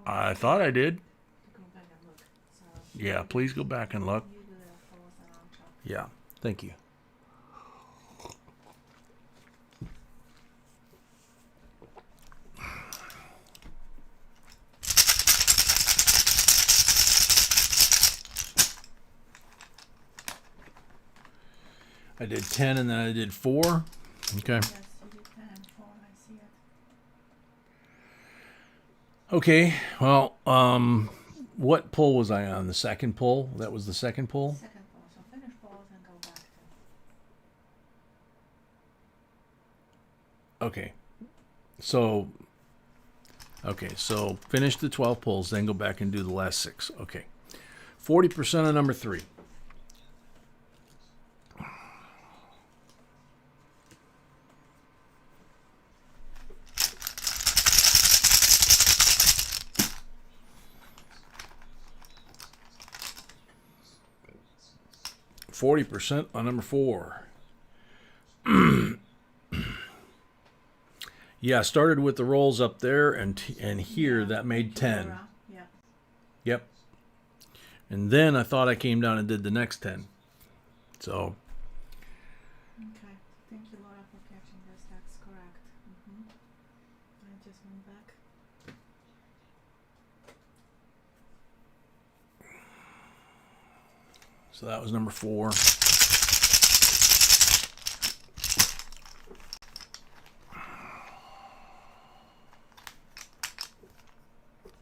I thought I did. Go back and look. So Yeah, please go back and look. you do that for us and I'll check. Yeah, thank you. I did 10 and then I did 4. Okay. Yes, you did 10 and 4. I see it. Okay, well, what pull was I on? The second pull? That was the second pull? Second ball. So finish balls and go back to. Okay, so finish the 12 pulls, then go back and do the last 6. Okay. 40% on number 3. %, on number 4. Yeah, started with the rolls up there and here. That made 10. Yeah. Yep. And then I thought I came down and did the next 10. So, Okay, thank you, Laura, for catching this. That's correct. I just went back. so that was number 4.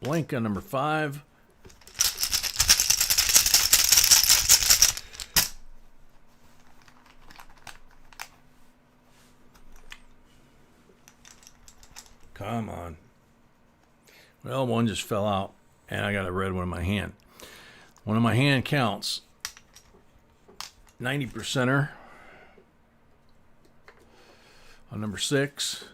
Blank on number 5. Come on. Well, one just fell out, and I got a red one in my hand. One in my hand counts. 90%er on number 6.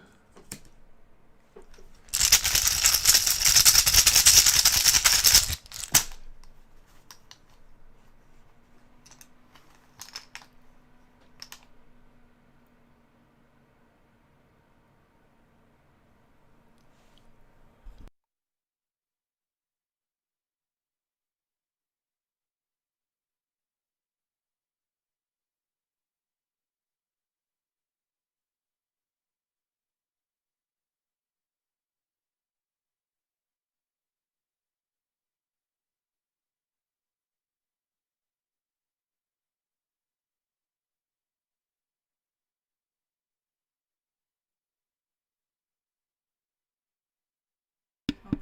Okay.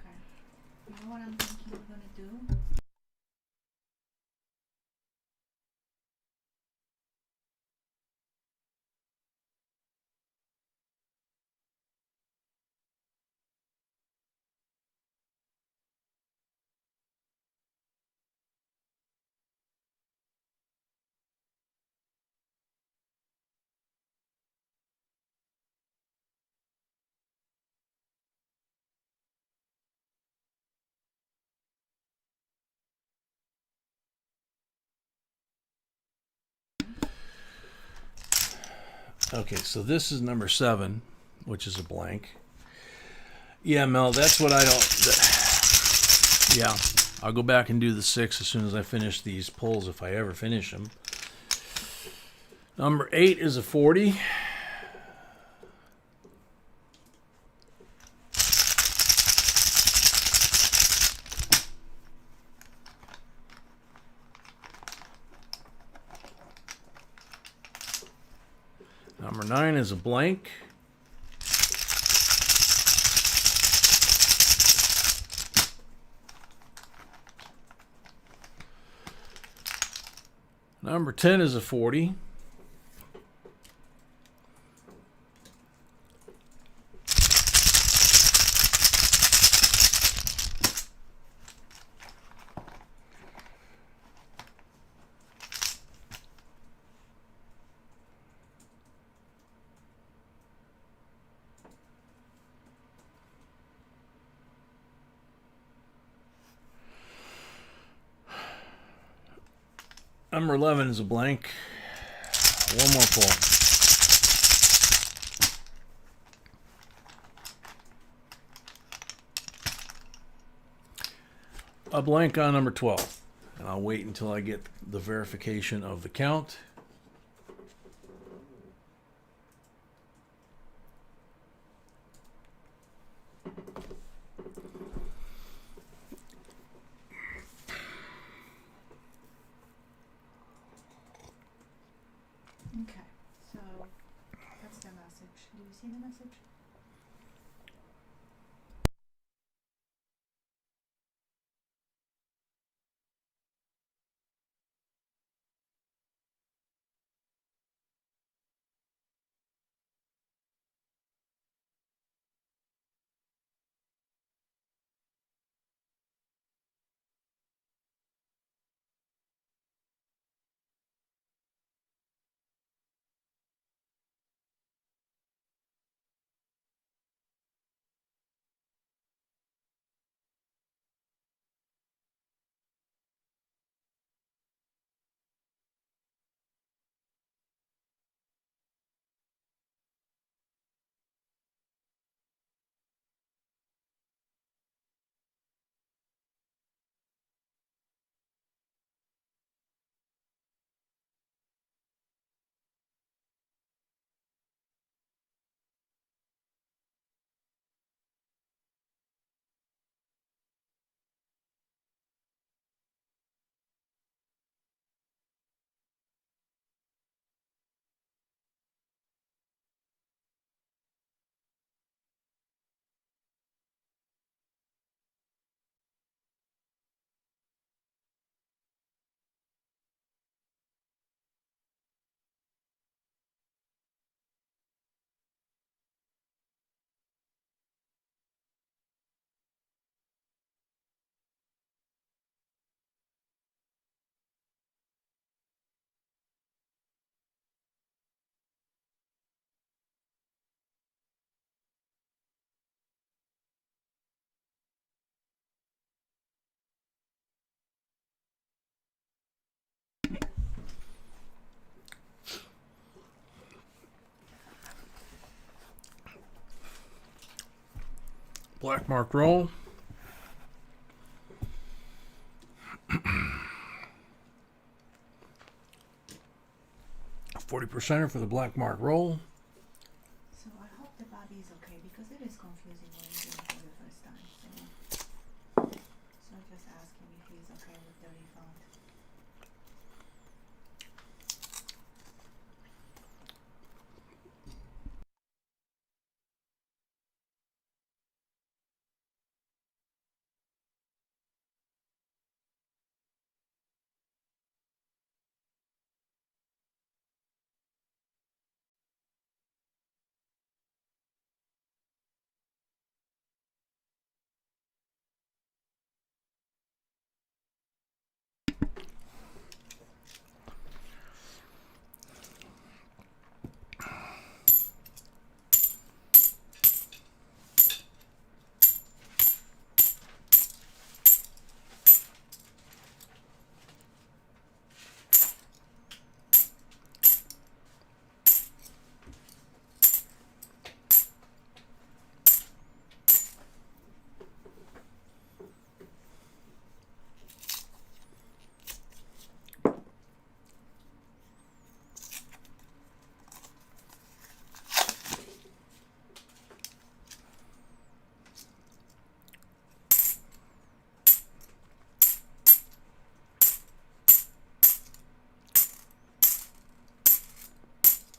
You know what I'm thinking we're gonna do? Okay, so this is number 7, which is a blank. Yeah, Mel, that's what I don't... yeah, I'll go back and do the 6 as soon as I finish these pulls, if I ever finish them. Number 8 is a 40. Number 9 is a blank. Number 10 is a 40. Number 11 is a blank. One more pull. A blank on number 12. And I'll wait until I get the verification of the count. Okay, so that's the message. Do you see the message? Black mark roll. 40%er for the black mark roll. So I hope the Bobby is okay because it is confusing when you do it for the first time. So just ask him if he's okay with the refund.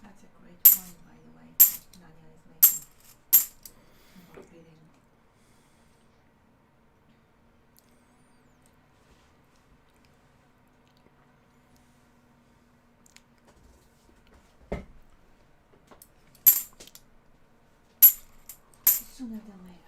That's a great point, by the way, that Daniel is making about bidding. Sooner than later.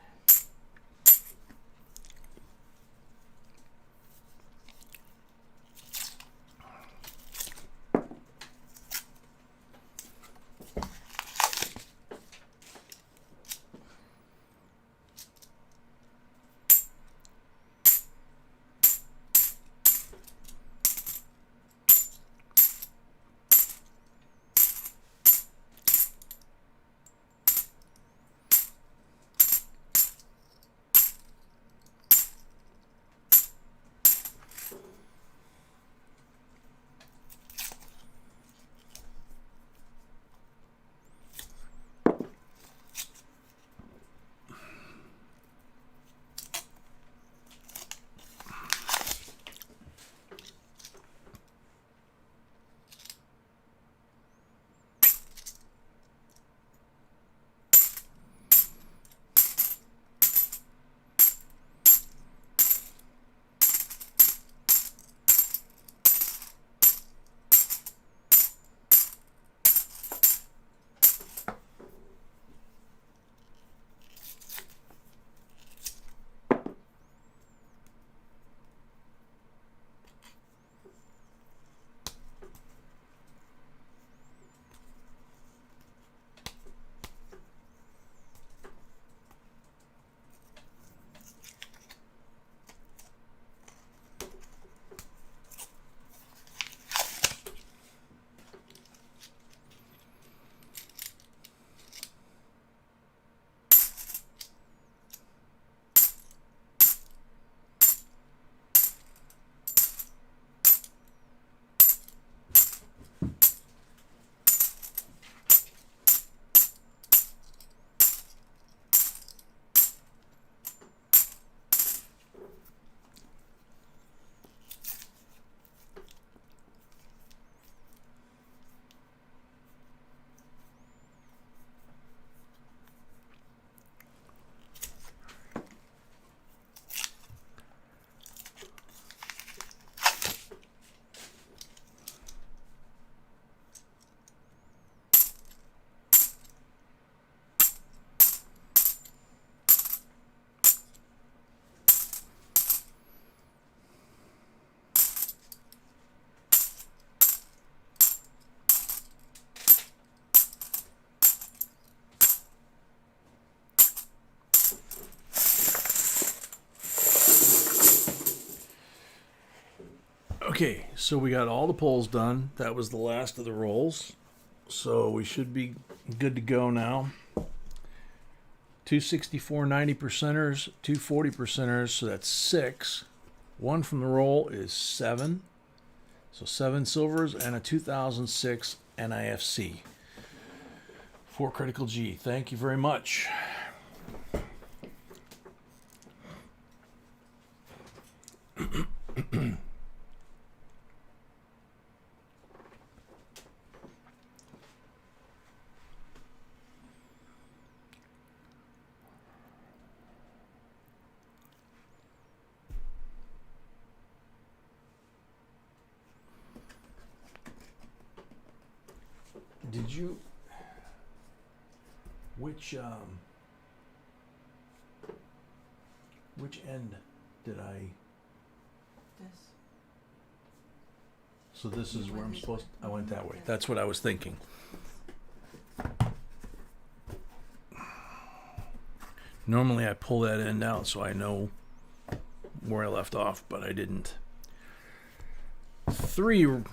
Okay, so we got all the polls done. That was the last of the rolls. So we should be good to go now 2 64 90 percenters, 2 40 percenters, so that's 6. One from the roll is 7. So 7 silvers and a 2006 NIFC. For Critical G. Thank you very much. Did you, which end did I, This. so this is where I'm supposed, I went that way. That's what I was thinking. Normally I pull that end out so I know where I left off, but I didn't. 3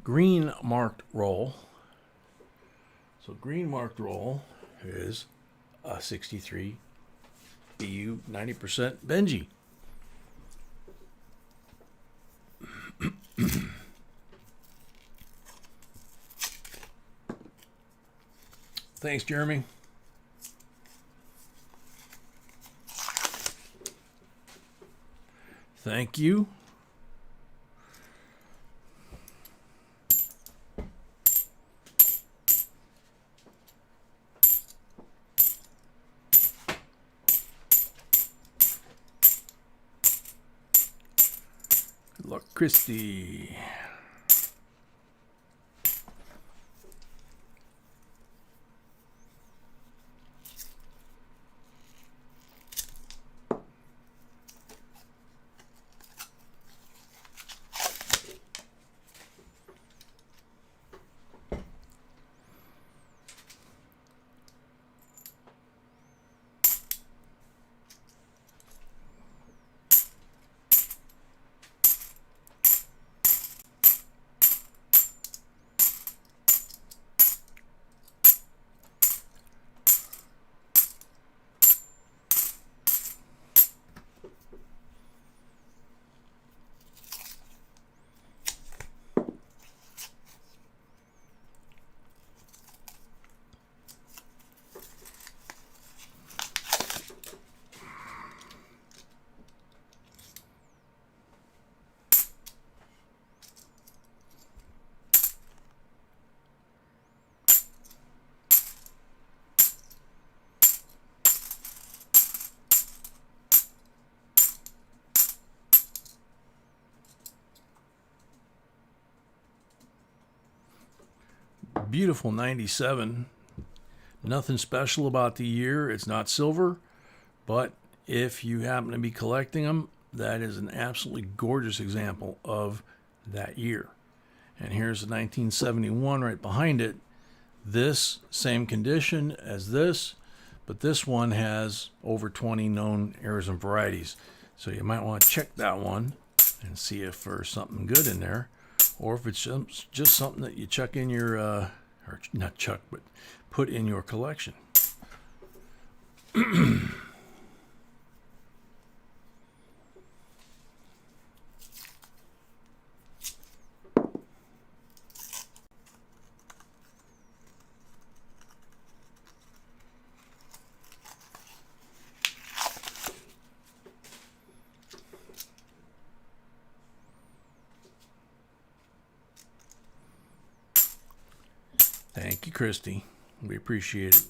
green marked roll. So green marked roll is a 63 BU 90% Benji. Thanks, Jeremy. Thank you. Good luck, Christy. Beautiful 97. Nothing special about the year. It's not silver, but if you happen to be collecting them, that is an absolutely gorgeous example of that year. And here's the 1971 right behind it. This same condition as this, but this one has over 20 known errors and varieties. So you might want to check that one and see if there's something good in there, or if it's just something that you chuck in your, or not chuck, but put in your collection. Thank you, Christy. We appreciate it.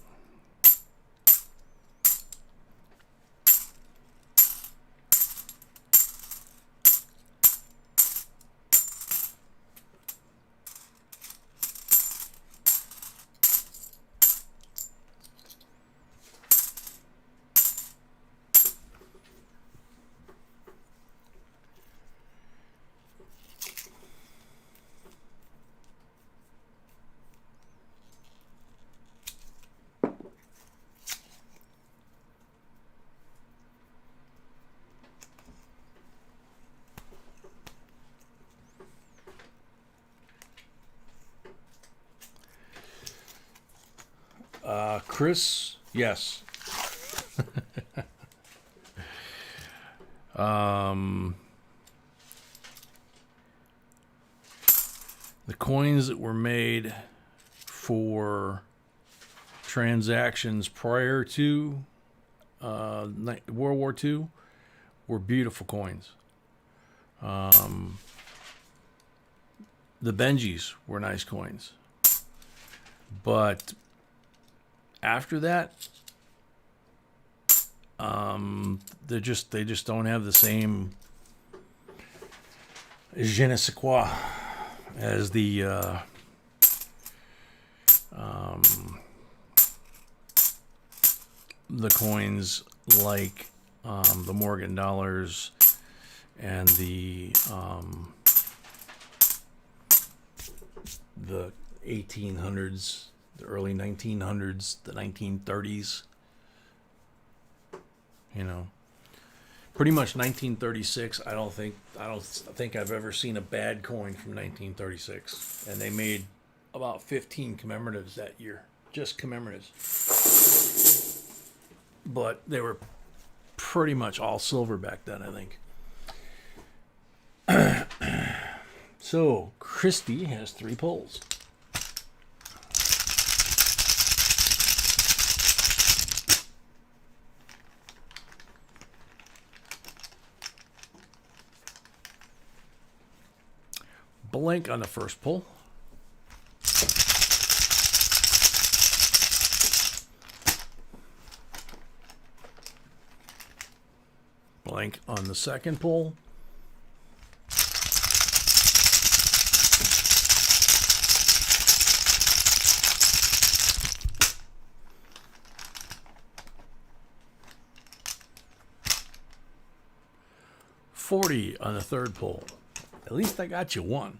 Chris Yes. The coins that were made for transactions prior to World War II were beautiful coins. The Benjis were nice coins. But after that, they just don't have the same je ne sais quoi as the coins like the Morgan dollars and the 1800s, the early 1900s, the 1930s. You know, pretty much 1936. I don't think I've ever seen a bad coin from 1936. And they made about 15 commemoratives that year, just commemoratives. But they were pretty much all silver back then, I think. So Christy has 3 pulls. Blank on the first pull. Blank on the second pull. $40 on the third pull. At least I got you one.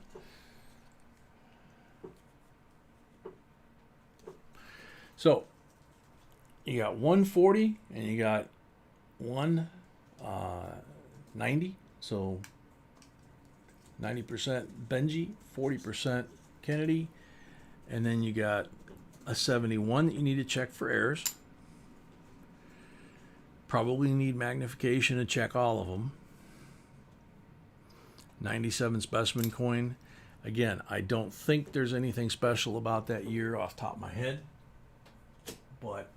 So you got 140 and you got 190. So 90% Benji, 40% Kennedy, and then you got a 71 that you need to check for errors. Probably need magnification to check all of them. 97 specimen coin. Again, I don't think there's anything special about that year off the top of my head, but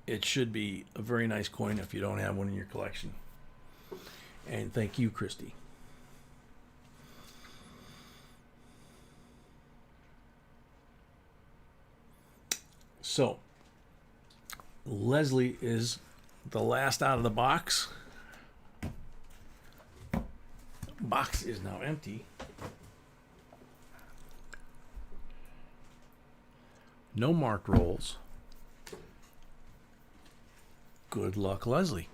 it should be a very nice coin if you don't have one in your collection. And thank you, Christy. So, Leslie is the last out of the box. Box is now empty. No marked rolls. Good luck, Leslie.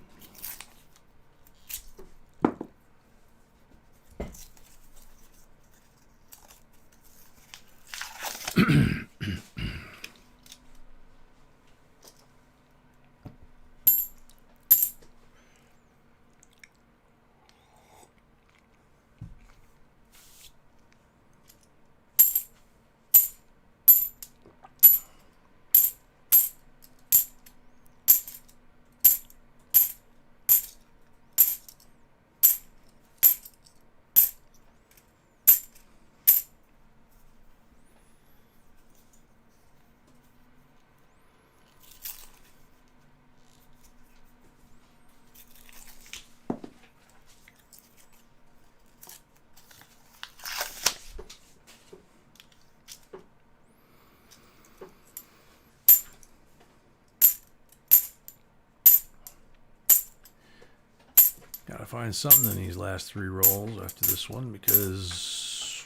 Gotta find something in these last 3 rolls after this one because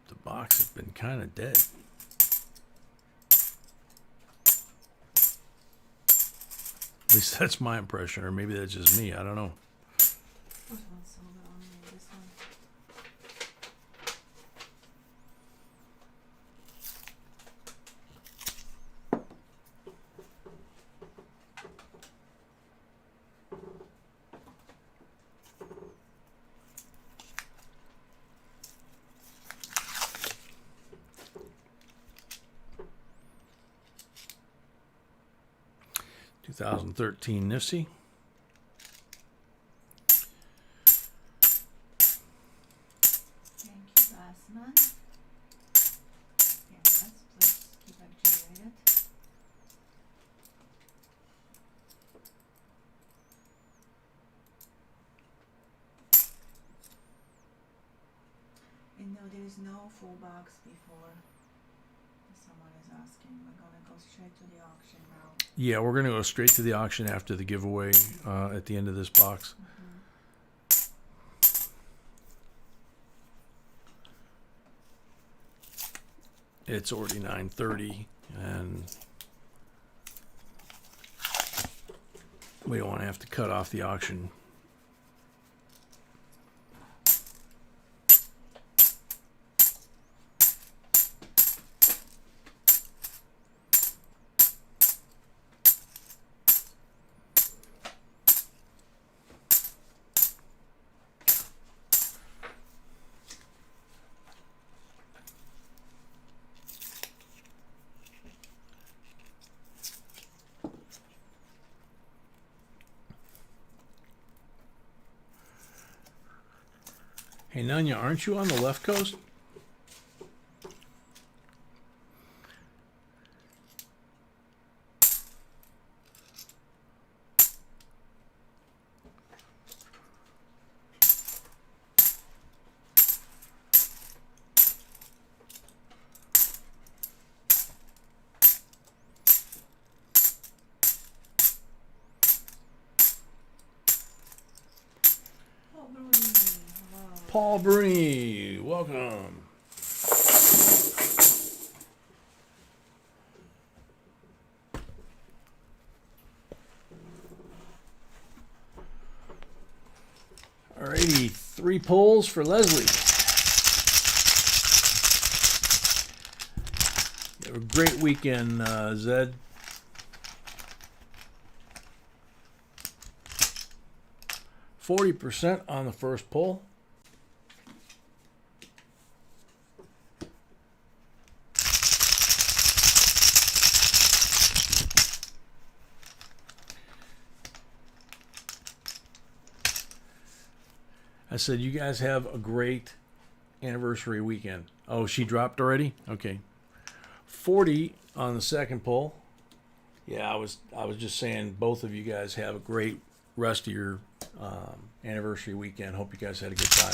the box has been kind of dead. At least that's my impression, or maybe that's just me. I don't know. There's one silver on this one. 2013 Nifty. Thank you, Bassman. Yeah, let's keep activated. And no, there is no full box before. Someone is asking. We're gonna go straight to the auction now. Yeah, we're going to go straight to the auction after the giveaway at the end of this box. It's already 9:30, and we don't want to have to cut off the auction. Hey, Nanya, aren't you on the left coast? Paul Bruni, welcome. Alrighty, 3 pulls for Leslie. Have a great weekend, Zed. %40 on the first pull. I said, you guys have a great anniversary weekend. Oh, she dropped already? Okay. 40 on the second pull. Yeah, I was just saying both of you guys have a great rest of your anniversary weekend. Hope you guys had a good time.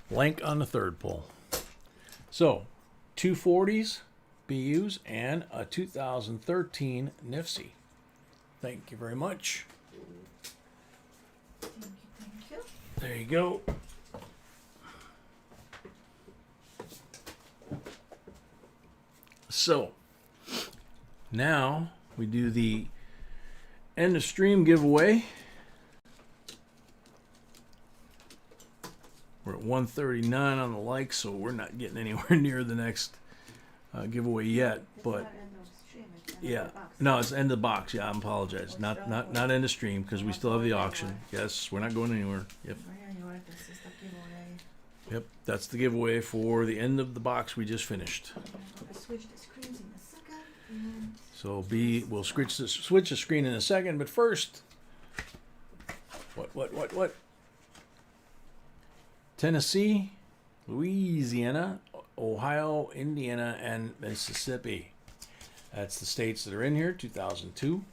Blank on the third pull. So, 2 40s. BUs and a 2013 Nifty. Thank you very much. Thank you. There you go. So now we do the end of stream giveaway. We're at 139 on the likes, so we're not getting anywhere near the next giveaway yet, but yeah, no, it's end of the box. Yeah, I apologize. Not end of stream because we still have the auction. Yes, we're not going anywhere. Yep. Yep, that's the giveaway for the end of the box we just finished. Switch the screens in a second. So we'll switch the screen in a second, but first, what? Tennessee, Louisiana, Ohio, Indiana, and Mississippi. That's the states that are in here, 2002.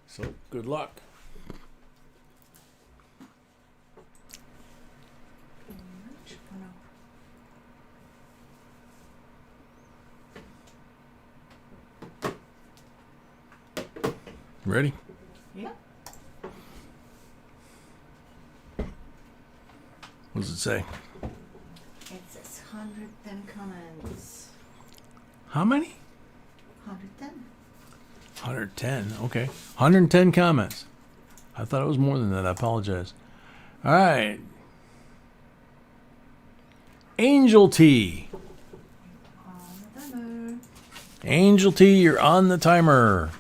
So, good luck. Ready? Yeah. What does it say? It says 110 comments. How many? 110. 110. Okay. 110 comments. I thought it was more than that. I apologize. All right. Angel T. On the timer. Angel T, you're on the timer.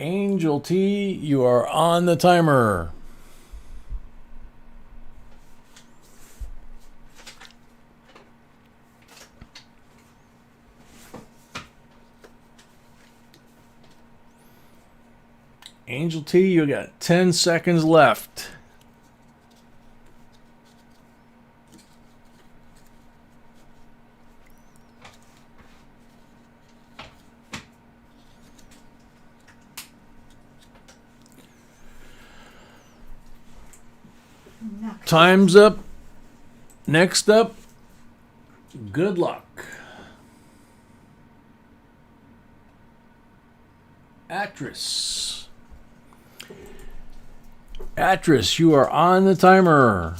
Angel T, you are on the timer. Angel T, you got 10 seconds left. Next. Time's up. Next up, good luck. Actress. Actress, you are on the timer.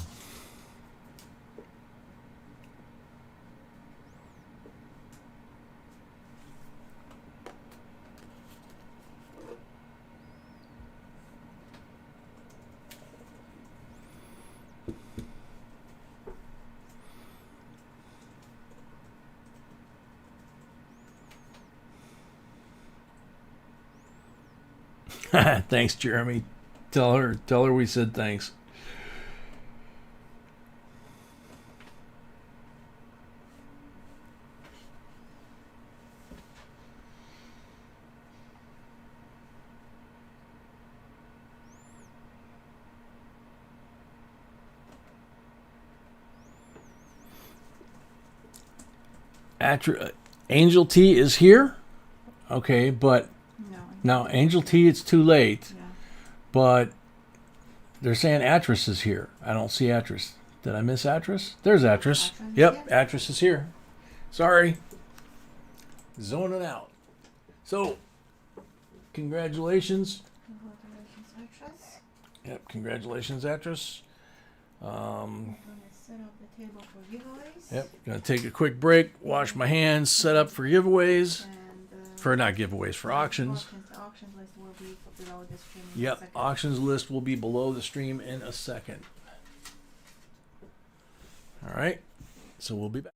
Thanks, Jeremy. Tell her we said thanks. Angel T is here. Okay, but No. now Angel T, it's too late. Yeah. But they're saying actress is here. I don't see actress. Did I miss actress? There's actress. Actress is Yep, here? actress is here. Sorry. Zoning out. So, congratulations. Congratulations, actress. Yep, congratulations, actress. I'm gonna set up the table for giveaways. Yep, gonna take a quick break, wash my hands, set up for giveaways. And For not giveaways, for auctions. The auction list will be below the stream in a Yep, second. auctions list will be below the stream in a second. All right, so we'll be back.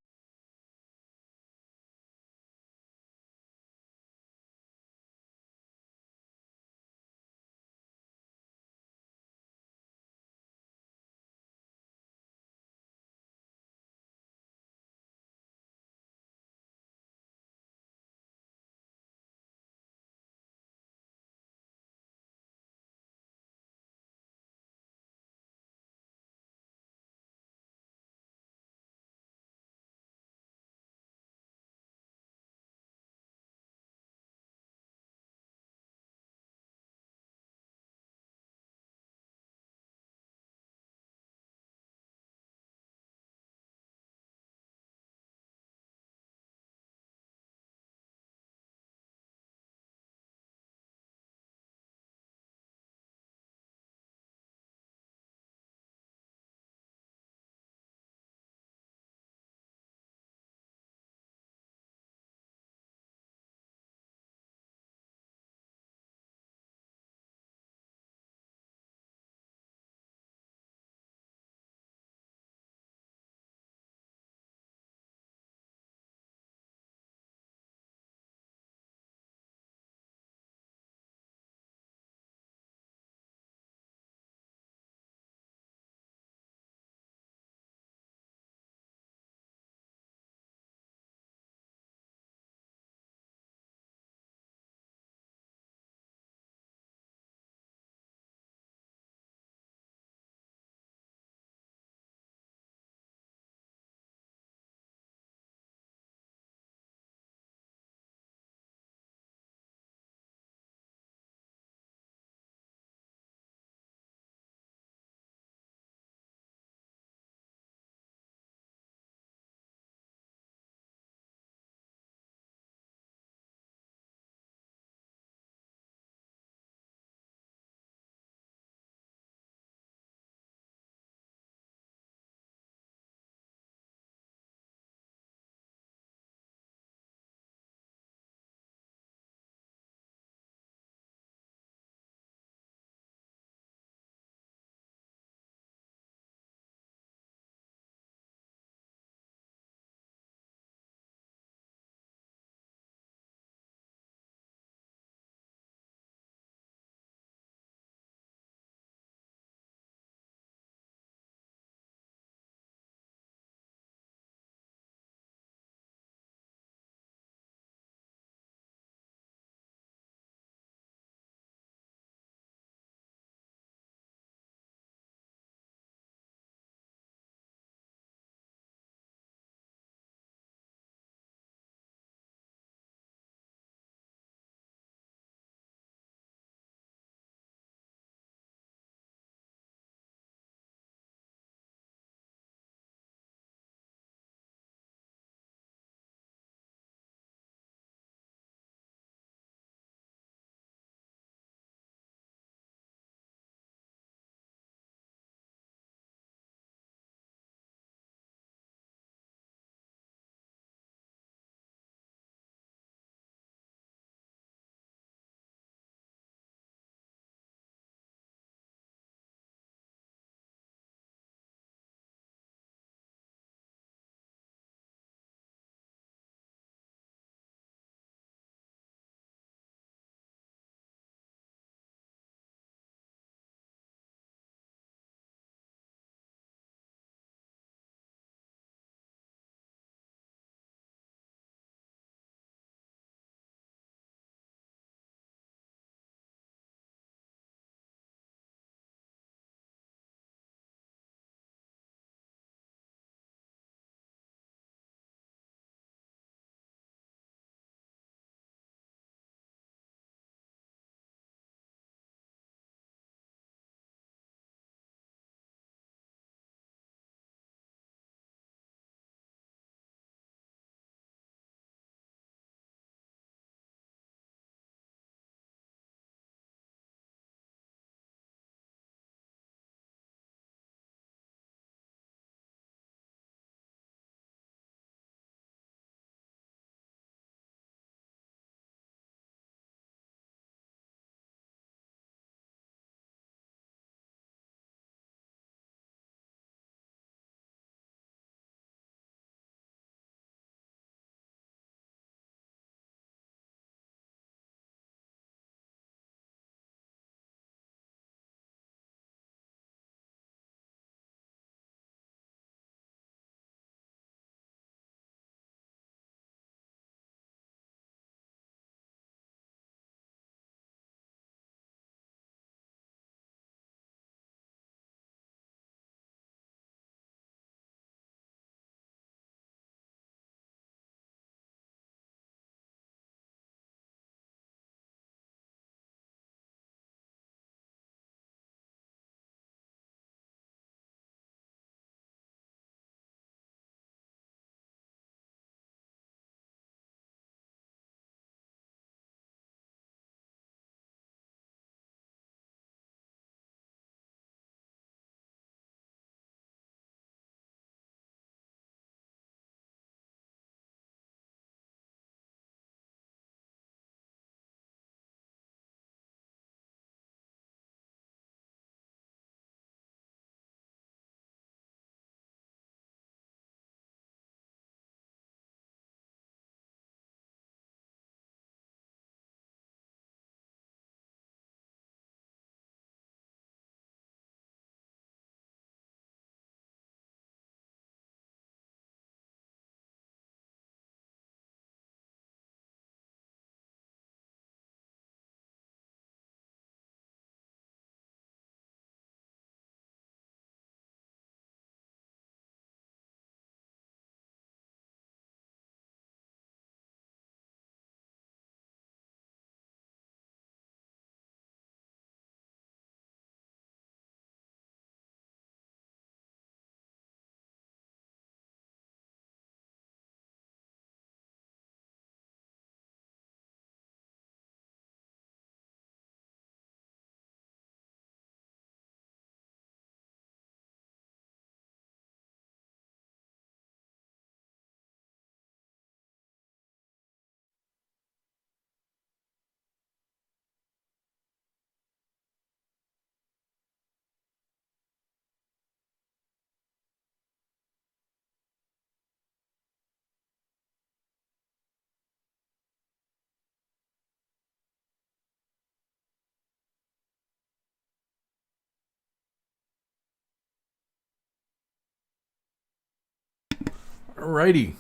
Alrighty.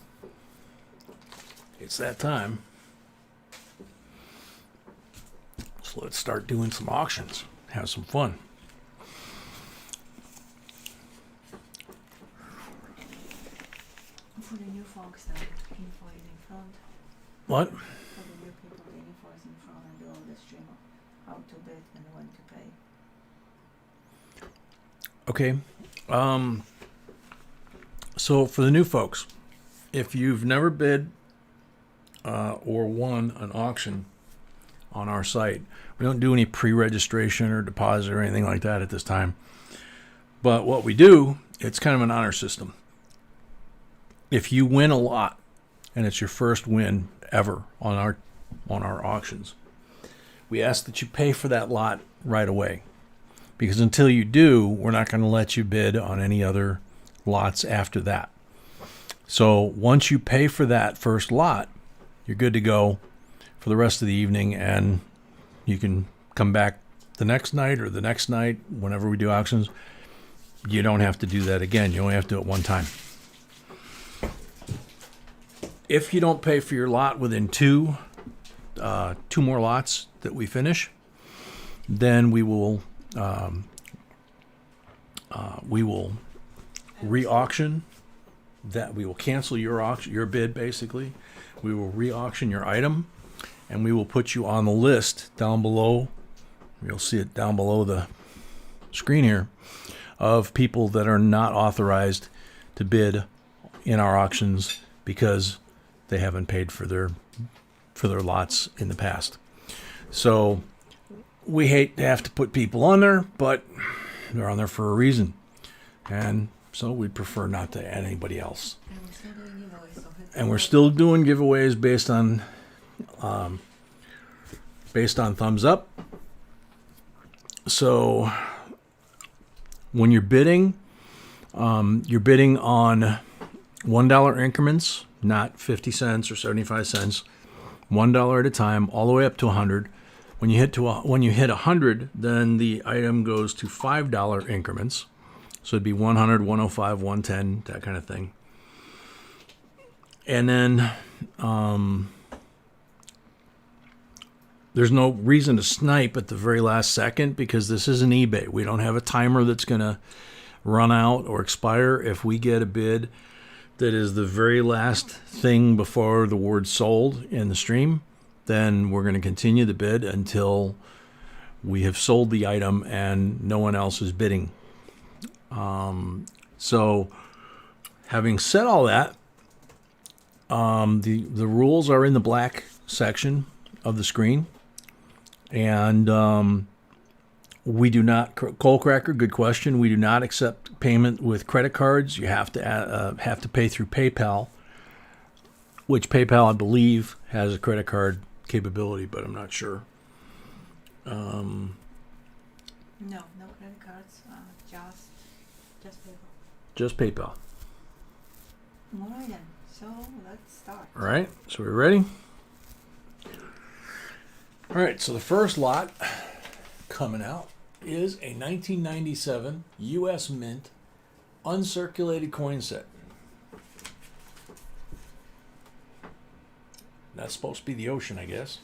It's that time. So let's start doing some auctions. Have some fun. For the new folks, the info is in front. What? For the new people, the info is in front and below the stream of how to bid and when to pay. Okay. So for the new folks, if you've never bid or won an auction on our site, we don't do any pre-registration or deposit or anything like that at this time. But what we do, it's kind of an honor system. If you win a lot, and it's your first win ever on our auctions, we ask that you pay for that lot right away. Because until you do, we're not going to let you bid on any other lots after that. So once you pay for that first lot, you're good to go for the rest of the evening, and you can come back the next night or the next night whenever we do auctions. You don't have to do that again. You only have to do it one time. If you don't pay for your lot within two more lots that we finish, then we will re-auction that. We will cancel your bid, basically. We will re-auction your item, and we will put you on the list down below. You'll see it down below the screen here, of people that are not authorized to bid in our auctions because they haven't paid for their lots in the past. So we hate to have to put people on there, but they're on there for a reason. And so we prefer not to add anybody else. And we're still doing giveaways based on thumbs up. So when you're bidding on $1 increments, not 50 cents or 75 cents, $1 at a time, all the way up to 100. When you hit 100, then the item goes to $5 increments. So it'd be 100, 105, 110, that kind of thing. And then there's no reason to snipe at the very last second, because this isn't eBay. We don't have a timer that's going to run out or expire. If we get a bid that is the very last thing before the word sold in the stream, then we're going to continue the bid until we have sold the item and no one else is bidding. So having said all that, the rules are in the black section of the screen. And we do not, Coal Cracker, good question. We do not accept payment with credit cards. You have to pay through PayPal, which PayPal, I believe, has a credit card capability, but I'm not sure. No credit cards, just PayPal. Just PayPal. All right then, so let's start. All right, so we're ready? All right, so the first lot coming out is a 1997 U.S. Mint uncirculated coin set. That's supposed to be the ocean, I guess.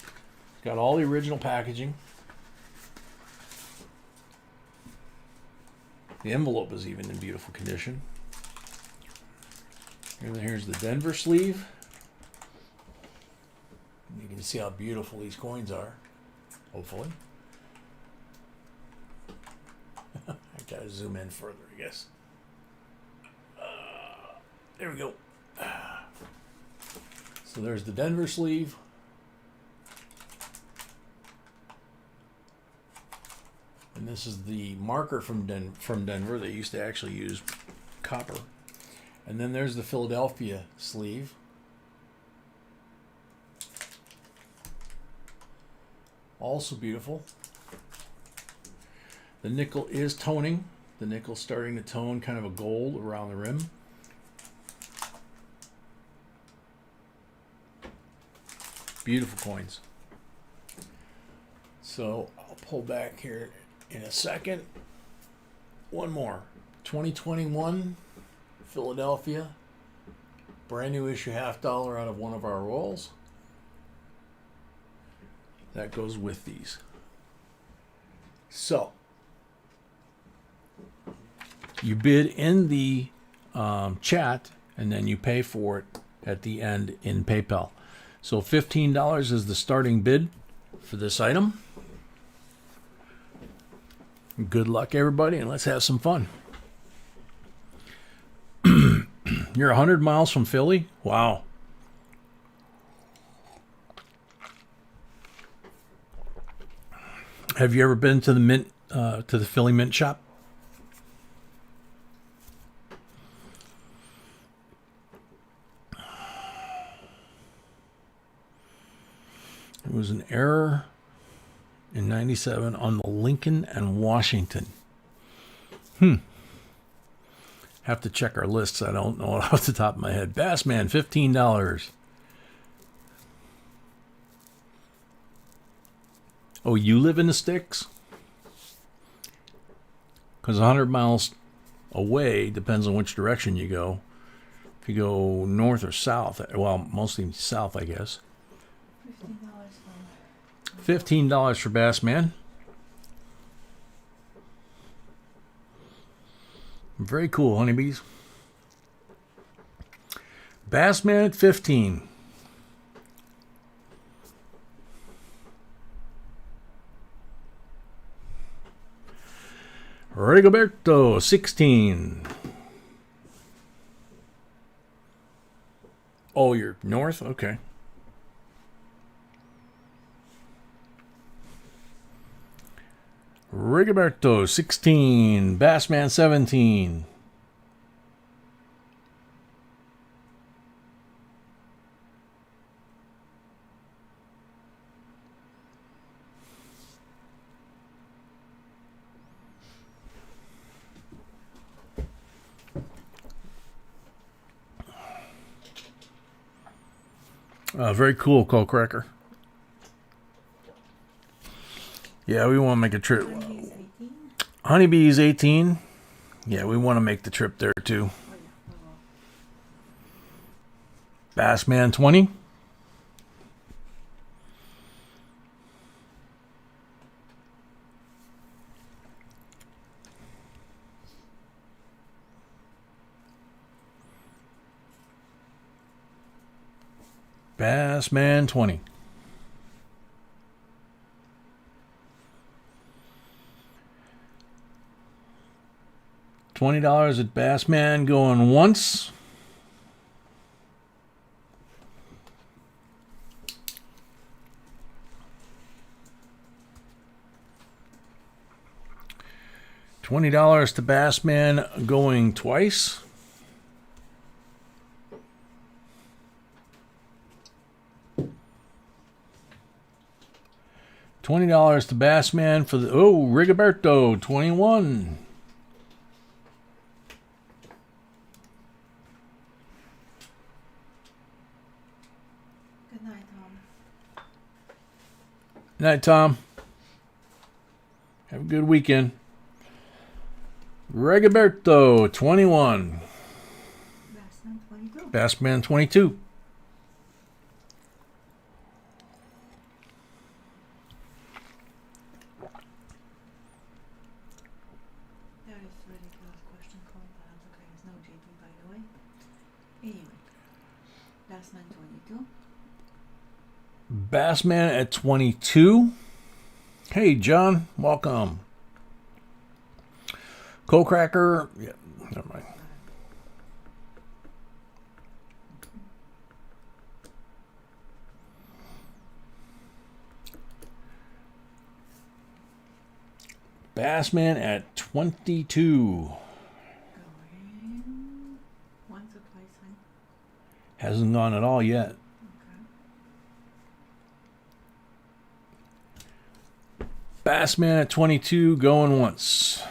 It's got all the original packaging. The envelope is even in beautiful condition. Here's the Denver sleeve. You can see how beautiful these coins are, hopefully. I gotta zoom in further, I guess. There we go. So there's the Denver sleeve. And this is the marker from Denver. They used to actually use copper. And then there's the Philadelphia sleeve. Also beautiful. The nickel is toning. The nickel's starting to tone kind of a gold around the rim. Beautiful coins. So I'll pull back here in a second. One more. 2021 Philadelphia. Brand new issue $50 out of one of our rolls. That goes with these. So, you bid in the chat, and then you pay for it at the end in PayPal. So $15 is the starting bid for this item. Good luck, everybody, and let's have some fun. You're 100 miles from Philly? Wow. Have you ever been to the mint, to the Philly Mint shop? There was an error in 97 on the Lincoln and Washington. Have to check our lists. I don't know it off the top of my head. Bassman, $15. Oh, you live in the sticks? Because 100 miles away depends on which direction you go. If you go north or south, well, mostly south, I guess. $15 for Bassman. Very cool, honeybees. Bassman at 15. Rigoberto, 16. Oh, you're north? Okay. Rigoberto, 16. Bassman, 17. Very cool, Coal Cracker. Yeah, we want to make a trip. Honeybee's 18. Yeah, we want to make the trip there too. Bassman 20. Bassman 20. $20 at Bassman going once. $20 to Bassman going twice. $20 to Bassman for the Rigoberto 21. Good night, Tom. Good night, Tom. Have a good weekend. Rigoberto 21. Bassman 22. Bassman 22. That is a ridiculous question called, but I'm okay. There's no JP, by the way. Anyway, Bassman 22. Bassman at 22. Hey, John. Welcome. Coal Cracker. Yeah, never mind. Bassman at 22. Going once or twice, honey. Hasn't gone at all yet. Okay. Bassman at 22 going once.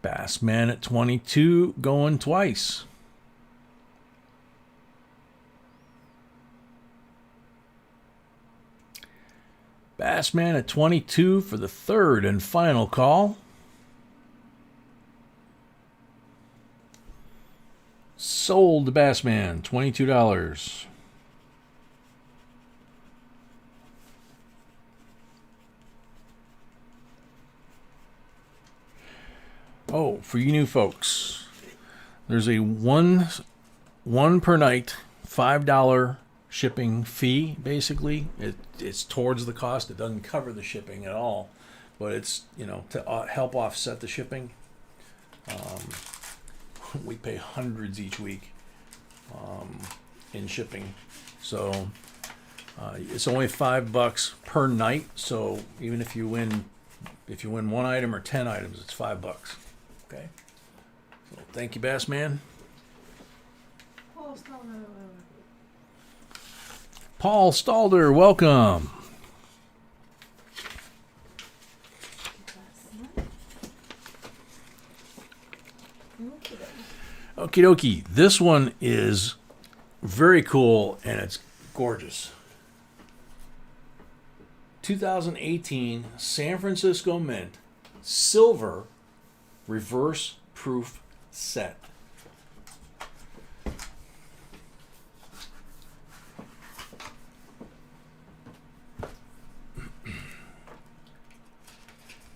Bassman at 22 going twice. Bassman at 22 for the third and final call. Sold to Bassman, $22. Oh, for you new folks, there's a one per night $5 shipping fee. Basically, it's towards the cost. It doesn't cover the shipping at all, but it's, you know, to help offset the shipping. We pay hundreds each week in shipping, so it's only $5 per night. So even if you win one item or 10 items, it's $5. Okay. So thank you, Bassman. Paul Stalder, welcome. Okie dokie. This one is very cool and it's gorgeous. 2018 San Francisco Mint silver reverse proof set.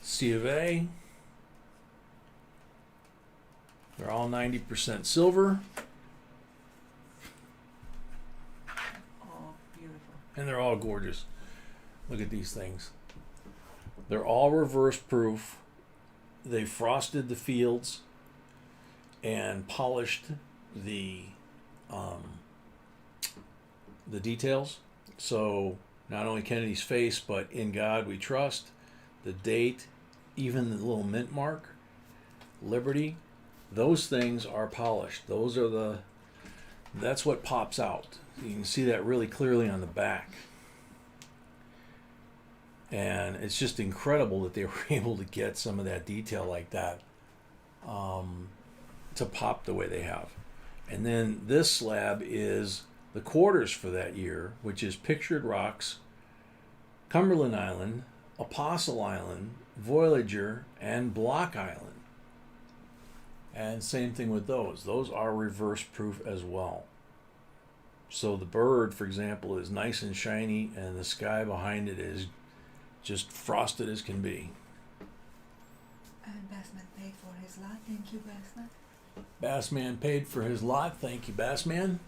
C of A. They're all 90% silver. Oh, beautiful. And they're all gorgeous. Look at these things. They're all reverse proof. They frosted the fields and polished the details. So not only Kennedy's face, but "In God We Trust," the date, even the little mint mark, Liberty. Those things are polished. That's what pops out. You can see that really clearly on the back. And it's just incredible that they were able to get some of that detail like that to pop the way they have. And then this slab is the quarters for that year, which is Pictured Rocks, Cumberland Island, Apostle Island, Voyager, and Block Island. And same thing with those. Those are reverse proof as well. So the bird, for example, is nice and shiny, and the sky behind it is just frosted as can be. And Bassman paid for his lot. Thank you, Bassman. Bassman paid for his lot. Thank you, Bassman.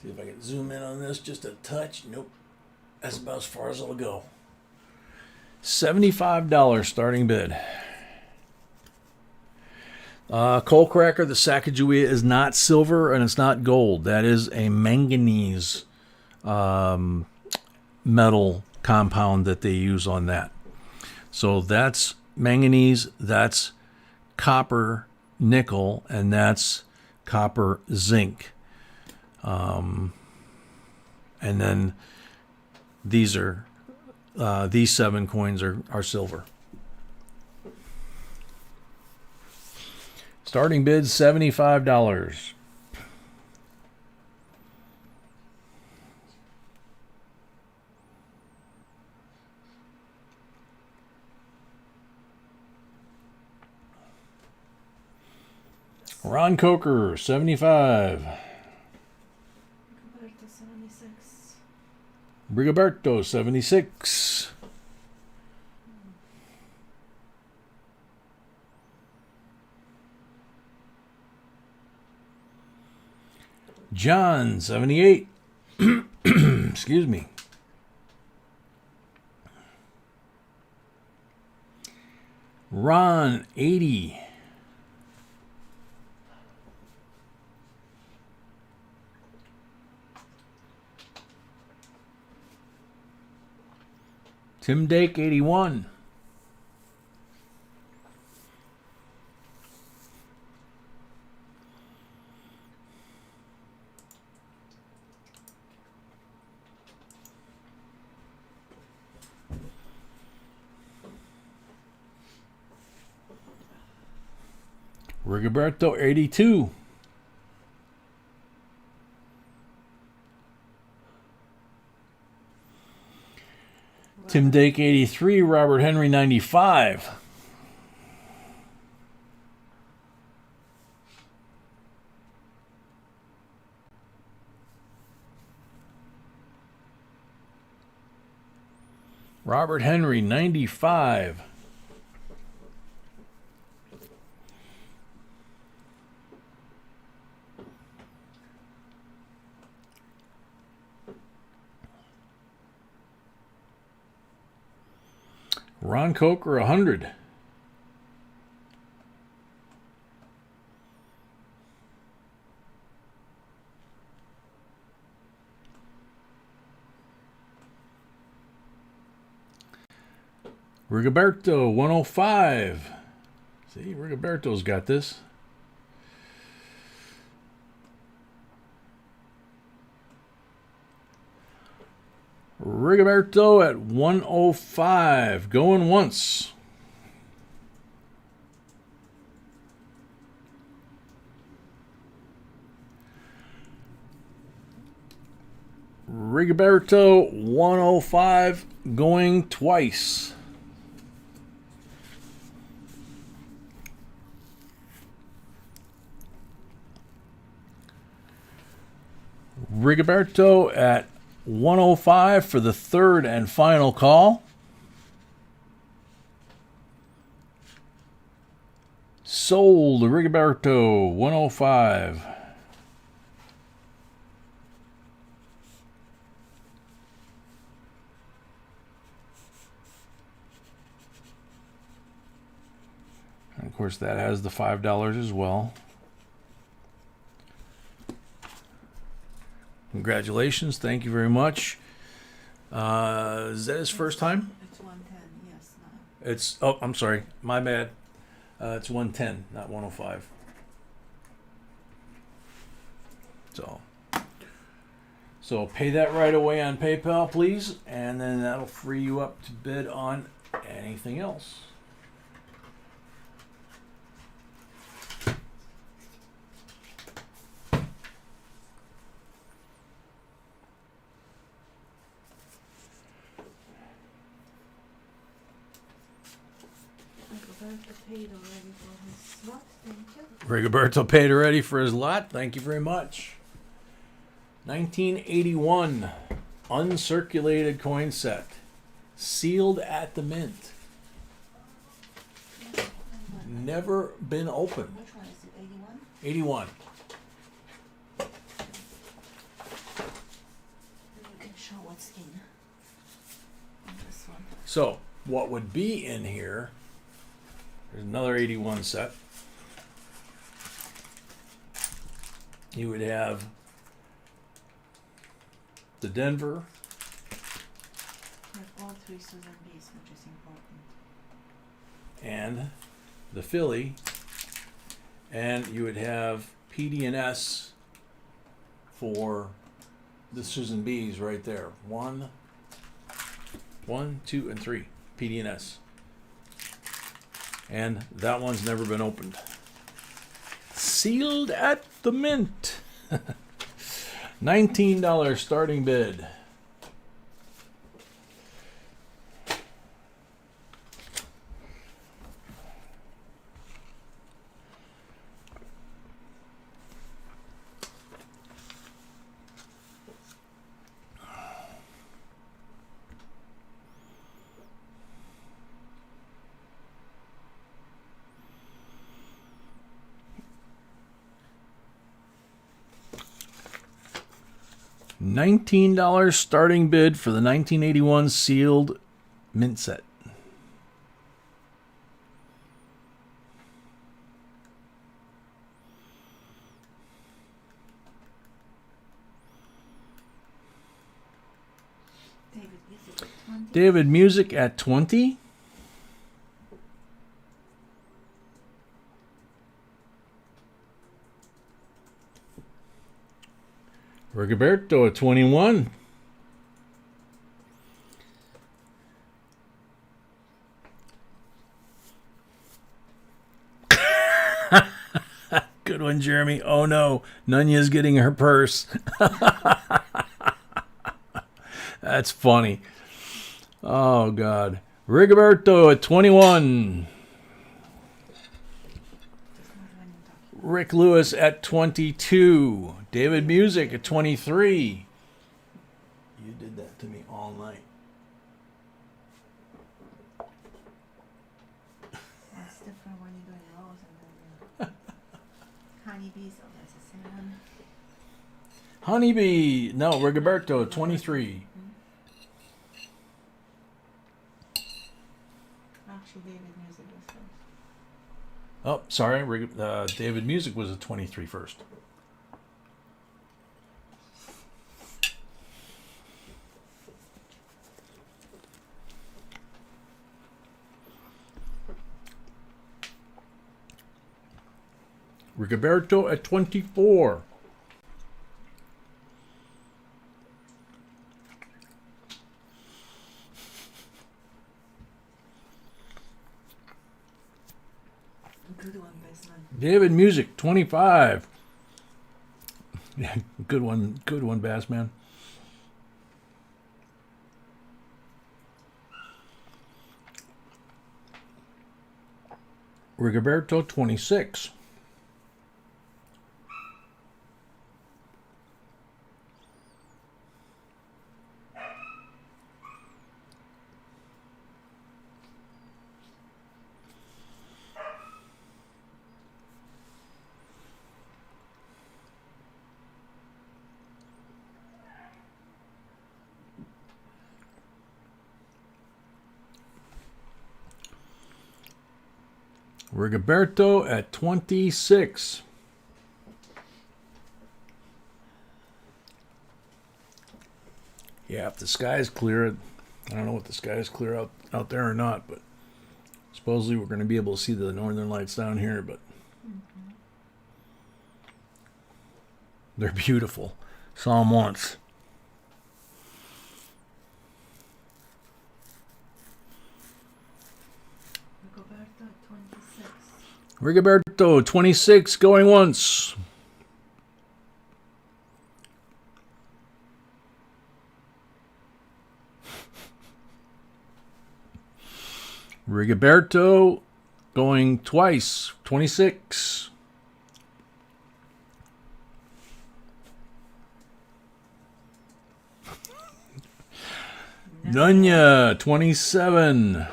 See if I can zoom in on this just a touch. Nope. That's about as far as it'll go. $75 starting bid. Coal cracker, the Sacagawea is not silver and it's not gold. That is a manganese metal compound that they use on that. So that's manganese, that's copper, nickel, and that's copper, zinc. And then these 7 coins are silver. Starting bid $75. Ron Coker, 75. Roberto, 76. Rigoberto, 76. John, 78. Excuse me. Ron, 80. Tim Dake, 81. Rigoberto, 82. Tim Dake 83, Robert Henry 95. Robert Henry 95. Ron Coker 100. Rigoberto 105. See, Rigoberto's got this. Rigoberto at 105. Going once. Rigoberto 105. Going twice. Rigoberto at 105 for the third and final call. Sold Rigoberto 105. And of course, that has the $5 as well. Congratulations. Thank you very much. Is that his first time? It's 110, yes. It's, oh, I'm sorry. My bad. It's 110, not 105. So pay that right away on PayPal, please, and then that'll free you up to bid on anything else. Rigoberto paid already for his lot. Thank you very much. 1981 uncirculated coin set, sealed at the mint. Never been opened. Which one is it? 81? 81. You can show what's in this one. So what would be in here? There's another 81 set. You would have the Denver. We have all three Susan B's, which is important. And the Philly. And you would have PD&S for the Susan B's right there. One, 2, and 3. PD&S. And that one's never been opened. Sealed at the mint. $19 starting bid. $19 starting bid for the 1981 sealed mint set. David Music at 20. Rigoberto at 21. Good one, Jeremy. Oh no, Nunya's getting her purse. That's funny. Oh, God. Rigoberto at 21. Rick Lewis at 22. David Music at 23. You did that to me all night. That's different when you're doing rows and then honeybee, so that's the same. Honeybee. No, Rigoberto at 23. Actually, David Music was first. Oh, sorry. David Music was at 23 first. Rigoberto at 24. Good one, Baseman. David Music, 25. Yeah, good one, Bassman. Rigoberto, 26. Rigoberto at 26. Yeah, if the sky is clear, I don't know what the sky is clear out there or not, but supposedly we're going to be able to see the northern lights down here, but they're beautiful. Saw them once. Rigoberto, 26, going once. Rigoberto, going twice, 26. Nunya, 27.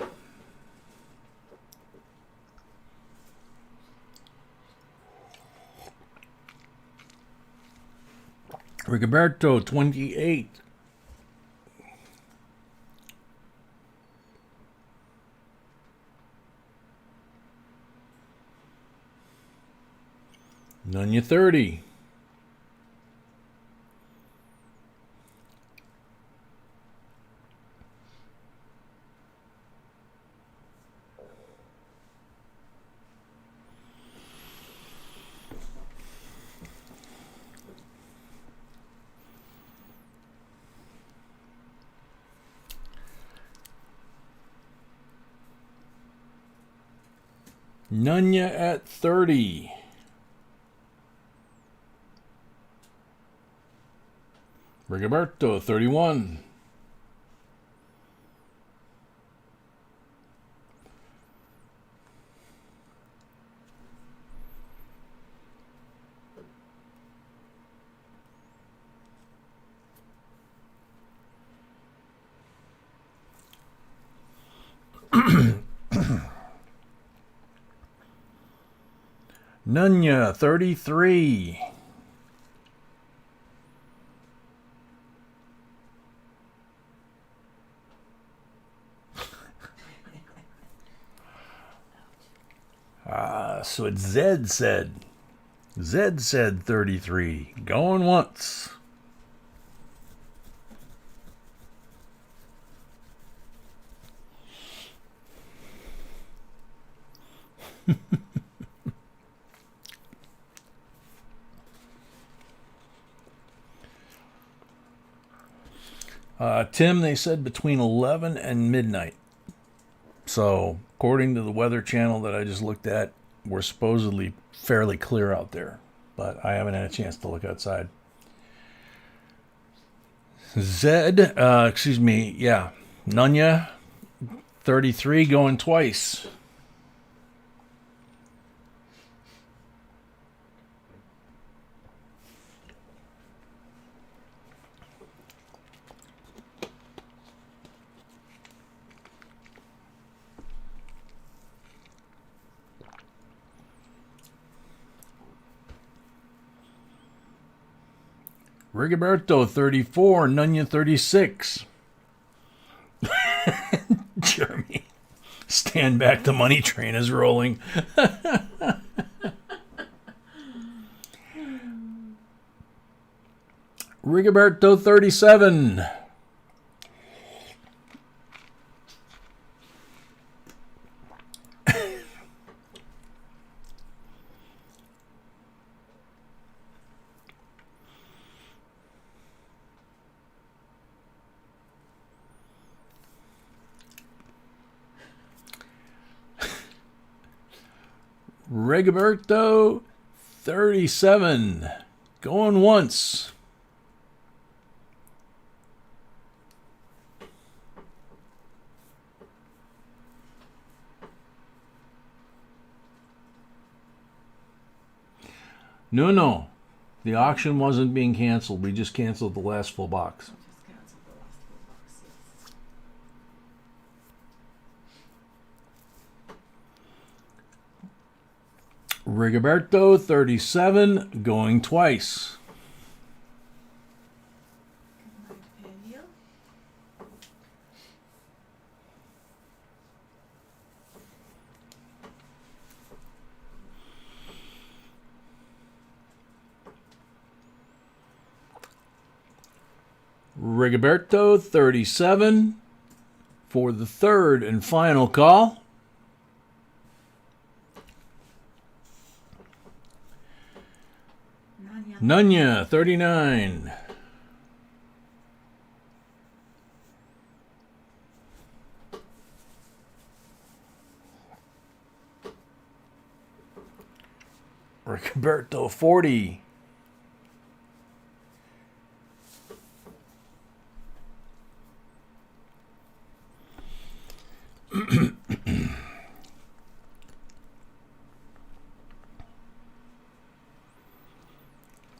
Rigoberto, 28. Nunya, 30. Nunya at 30. Rigoberto, 31. Nunya, 33. So it's Zed said. Zed said 33. Going once. Tim, they said between 11 and midnight. So, according to the Weather Channel that I just looked at, we're supposedly fairly clear out there. But I haven't had a chance to look outside. Zed, excuse me, yeah. Nunya, 33, going twice. Rigoberto, 34. Nunya, 36. Jeremy, stand back. The money train is rolling. Rigoberto, 37. Rigoberto, 37. Going once. No. The auction wasn't being canceled. We just canceled the last full box. Just cancel the last full box, yes. Rigoberto, 37, going twice. Good night, Penny. Rigoberto, 37, for the third and final call. Nunya, 39. Rigoberto, 40.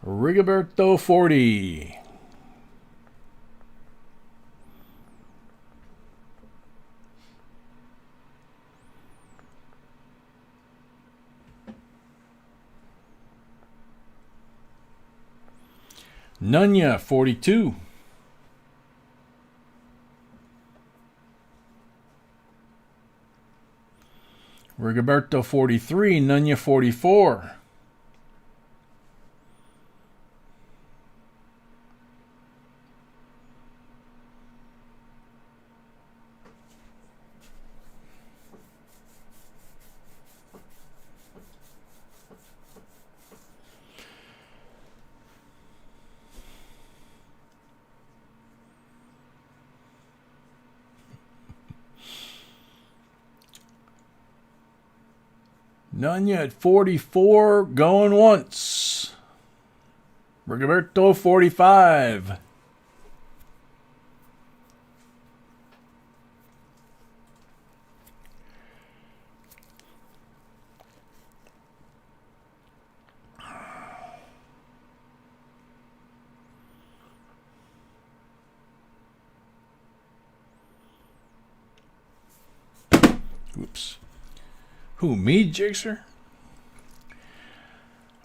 Rigoberto, 40. Nunya, 42. Rigoberto, 43. Nunya, 44. Nunya at 44, going once. Rigoberto, 45. Oops. Who, me, Jigsaw?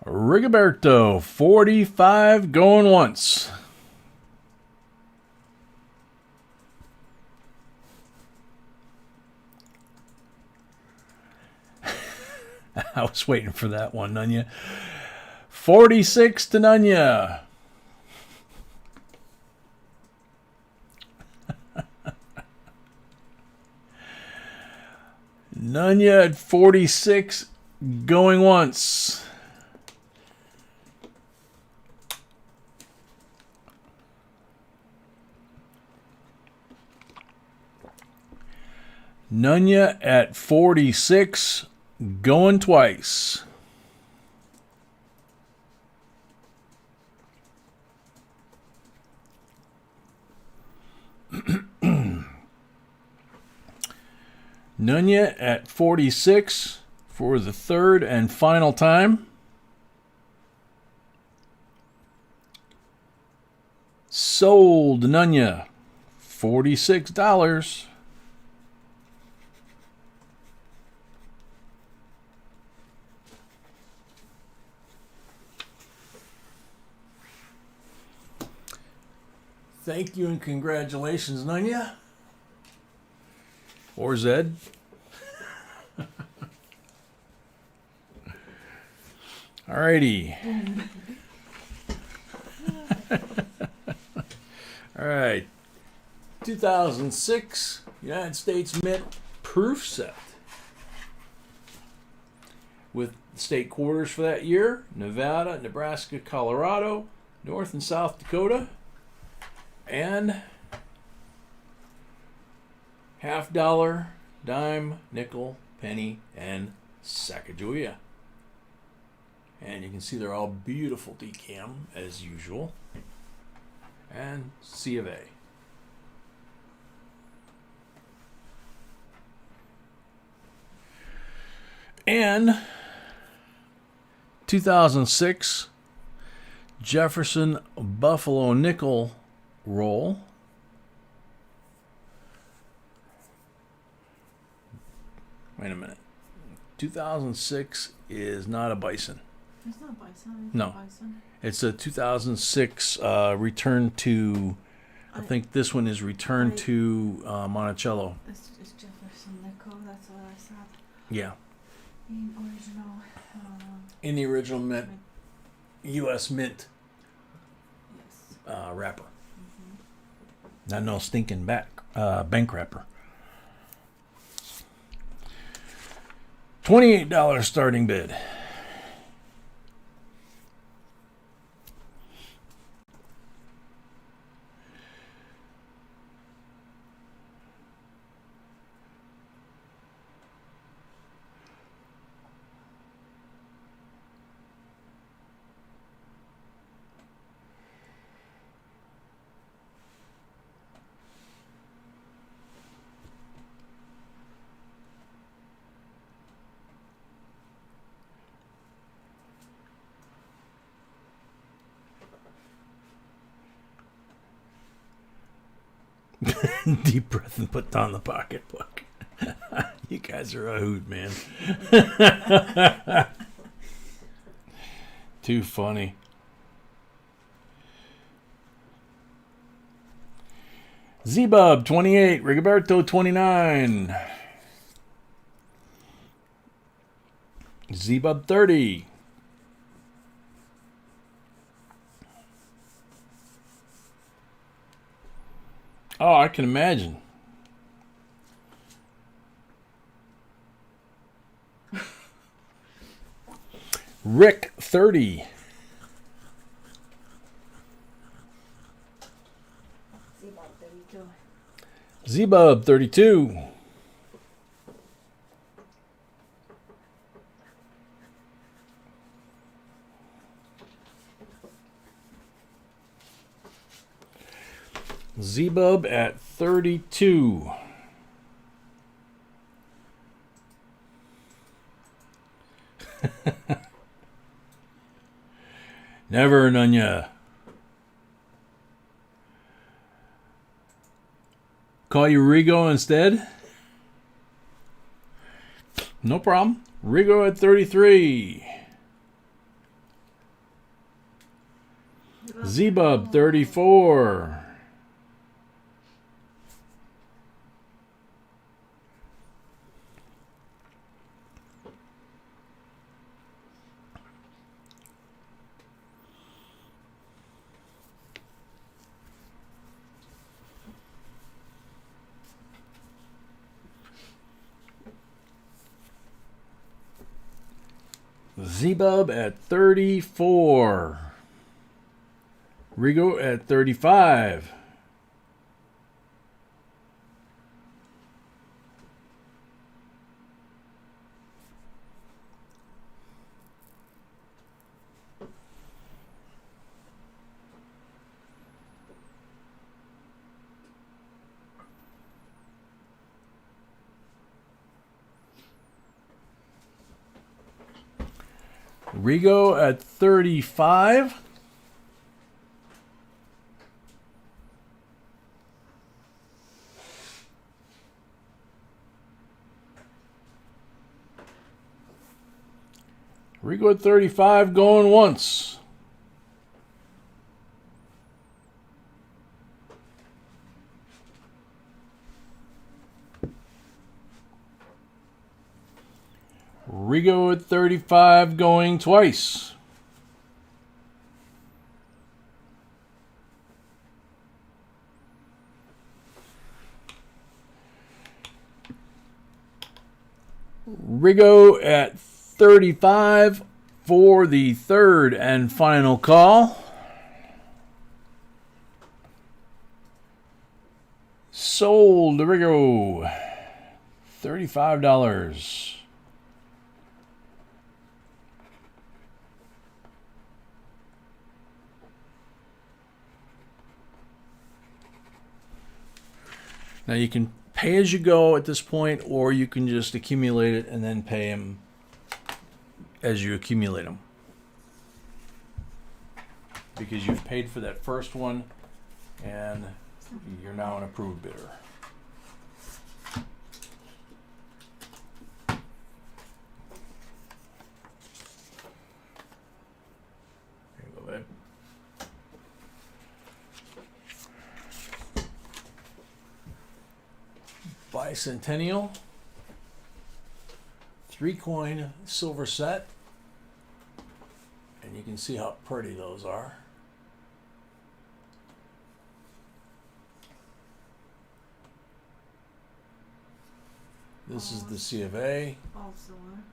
Rigoberto, 45, going once. I was waiting for that one, Nunya. 46 to Nunya. Nunya at 46, going once. Nunya at 46, going twice. Nunya at 46 for the third and final time. Sold Nunya, $46. Thank you and congratulations, Nunya. Or Zed. Alrighty. All right. 2006 United States Mint proof set. With state quarters for that year: Nevada, Nebraska, Colorado, North and South Dakota, and half dollar, dime, nickel, penny, and Sacagawea. And you can see they're all beautiful decam as usual. And C of A. And 2006 Jefferson Buffalo nickel roll. Wait a minute. 2006 is not a bison. It's not bison. It's No. not bison. It's a 2006 return to, I think this one is return to Monticello. It's Jefferson nickel. That's what I said. Yeah. In original. In the original mint, U.S. Mint Yes. wrapper. Not no stinking bank wrapper. $28 starting bid. Deep breath and put down the pocketbook. You guys are a hoot, man. Too funny. Z-Bub 28, Rigoberto 29. Z-Bub 30. Oh, I can imagine. Rick 30. Z-Bub 32. Z-Bub 32. Z-Bub at 32. Never, Nunya. Call you Rigo instead? No problem. Rigo at 33. Z-Bub 34. Z-Bub at 34. Rigo at 35. Rigo at 35. Rigo at 35 going once. Rigo at 35 going twice. Rigo at 35 for the third and final call. Sold Rigo. $35. Now you can pay as you go at this point, or you can just accumulate it and then pay him as you accumulate them. Because you've paid for that first one and you're now an approved bidder. Here you go, babe. Bicentennial, 3-coin silver set, and you can see how pretty those are. This is the C of A, All silver.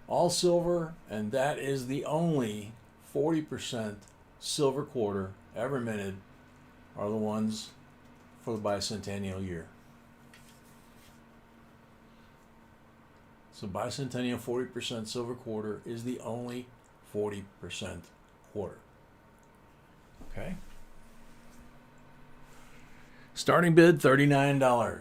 all silver, and that is the only 40% silver quarter ever minted are the ones for the bicentennial year. So bicentennial 40% silver quarter is the only 40% quarter. Okay. Starting bid $39.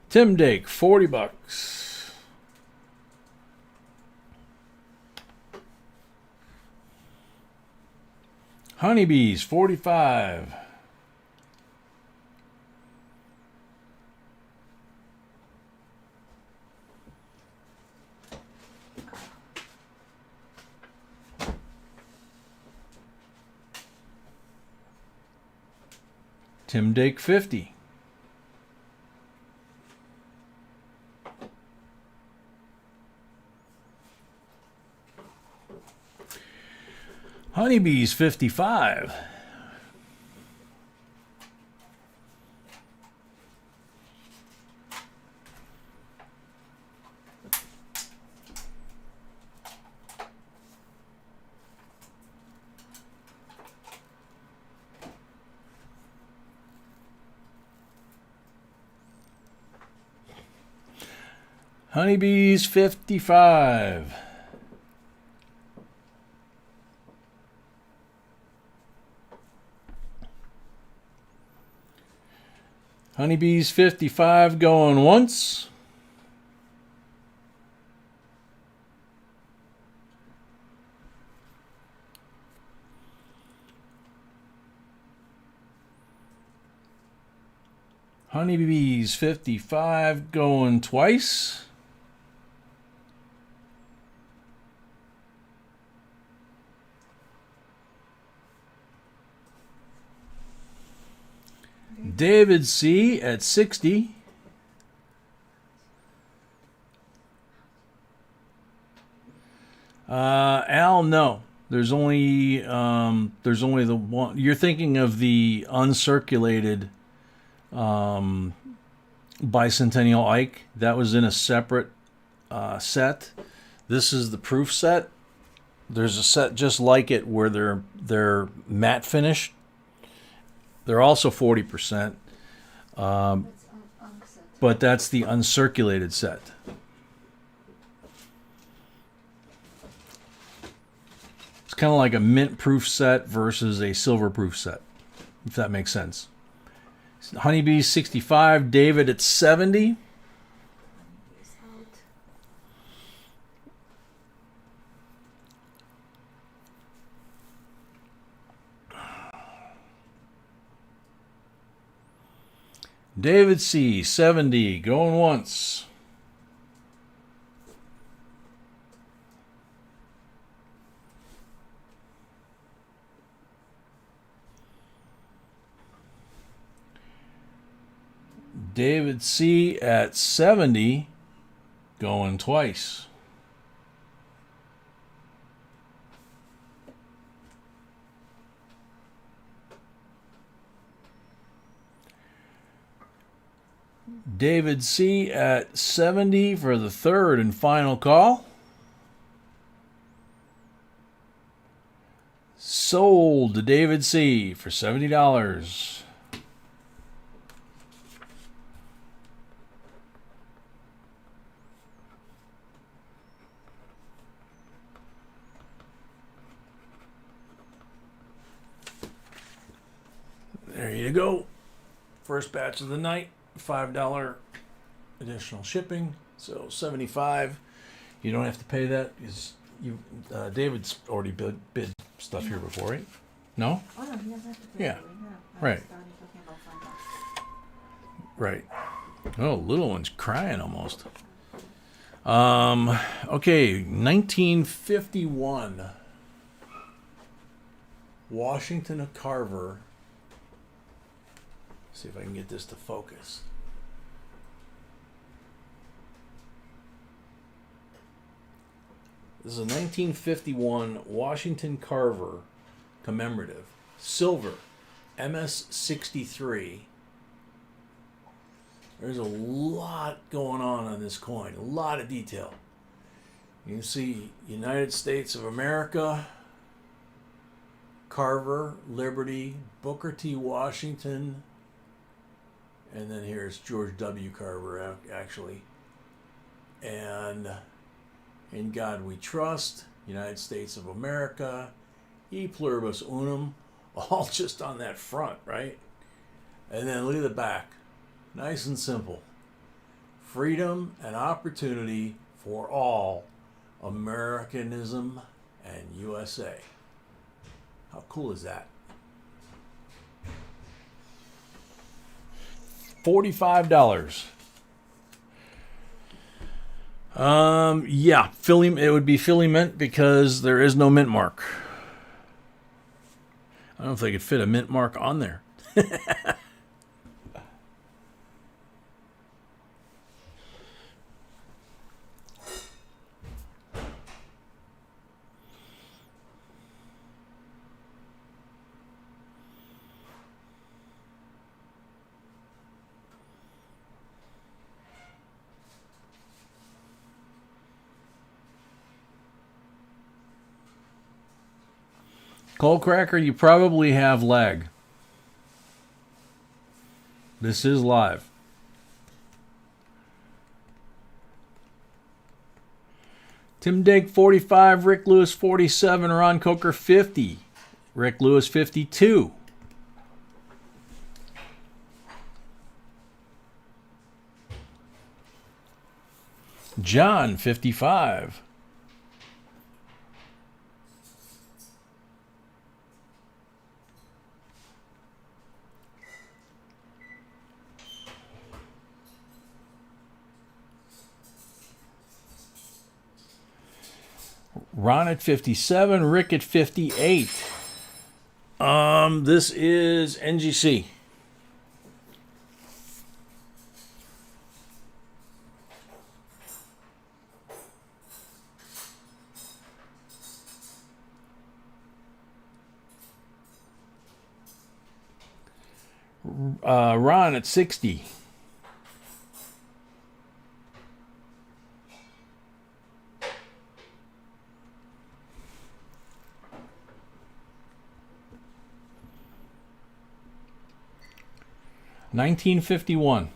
Tim Dake, $40. Honeybees, 45. Tim Dake, 50. Honeybees, 55. Honeybees, 55. Honeybees 55 going once. Honeybees 55 going twice. David C. at 60. Al, no. There's only the one. You're thinking of the uncirculated bicentennial Ike. That was in a separate set. This is the proof set. There's a set just like it where they're matte finished. They're also 40%. That's unset. but that's the uncirculated set. It's kind of like a mint-proof set versus a silver-proof set, if that makes sense. Honeybee's 65, David at 70. It's out. David C, 70, going once. David C at 70, going twice. David C at 70 for the third and final call. Sold to David C for $70. There you go. First batch of the night. $5 additional shipping, so $75. You don't have to pay that because you David's already bid stuff here before, right? No? Oh no, he doesn't have to pay Yeah. for it. No, Right. I started talking about $5. Right. Oh, little one's crying almost. Okay, 1951. Washington Carver. See if I can get this to focus. This is a 1951 Washington Carver commemorative. Silver, MS63. There's a lot going on this coin, a lot of detail. You can see United States of America, Carver, Liberty, Booker T. Washington, and then here's George W. Carver, actually. And In God We Trust, United States of America, E Pluribus Unum, all just on that front, right? And then look at the back. Nice and simple. Freedom and opportunity for all, Americanism and USA. How cool is that? $45. Yeah, Philly. It would be Philly mint because there is no mint mark. I don't know if they could fit a mint mark on there. Cold Cracker, you probably have lag. This is live. Tim Dake 45, Rick Lewis 47, Ron Coker 50, Rick Lewis 52. John 55. Ron at 57, Rick at 58. This is NGC. Ron at 60. 1951.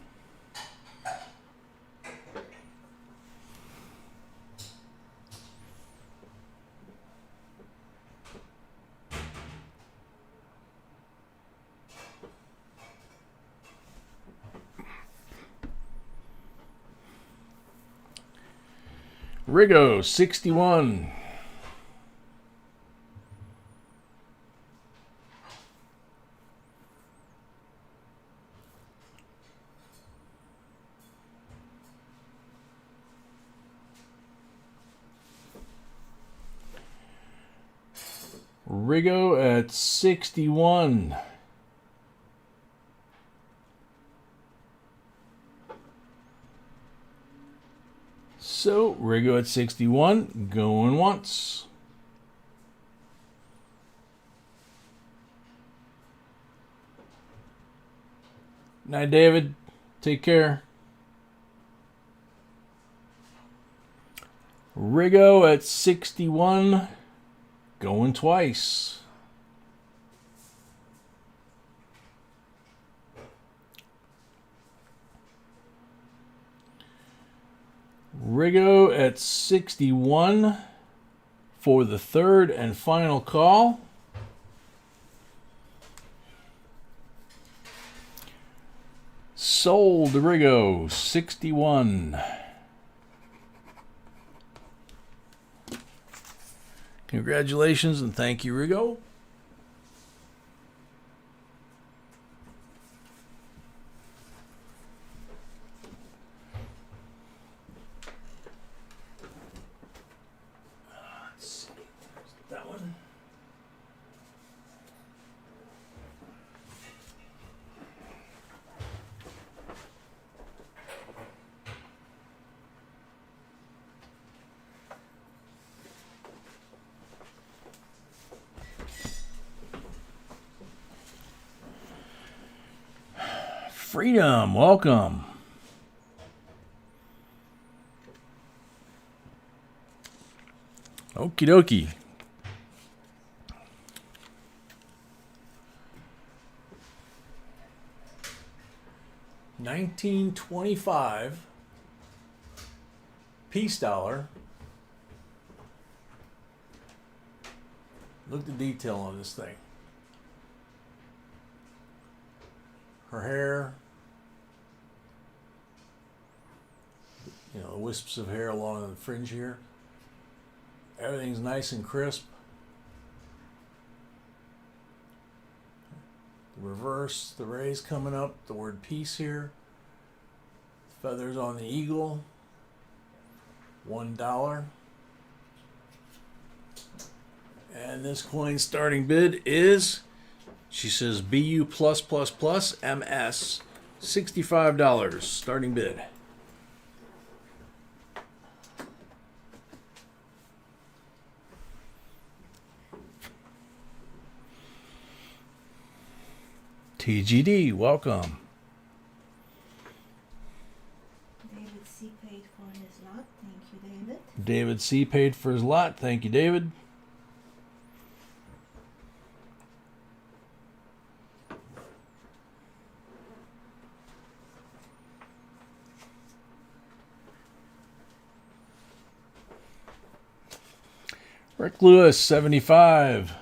Rigo, 61. Rigo at 61. So, Rigo at 61, going once. Night, David. Take care. Rigo at 61, going twice. Rigo at 61 for the third and final call. Sold Rigo, 61. Congratulations and thank you, Rigo. Let's see. That one. Freedom, welcome. Okie dokie. $19.25 peace dollar. Look at the detail on this thing. Her hair, you know, the wisps of hair along the fringe here. Everything's nice and crisp. The reverse, the rays coming up, the word peace here. Feathers on the eagle. $1. And this coin starting bid is, she says BU MS, $65 starting bid. TGD, welcome. David C. paid for his lot. Thank you, David. David C. paid for his lot. Thank you, David. Rick Lewis, 75.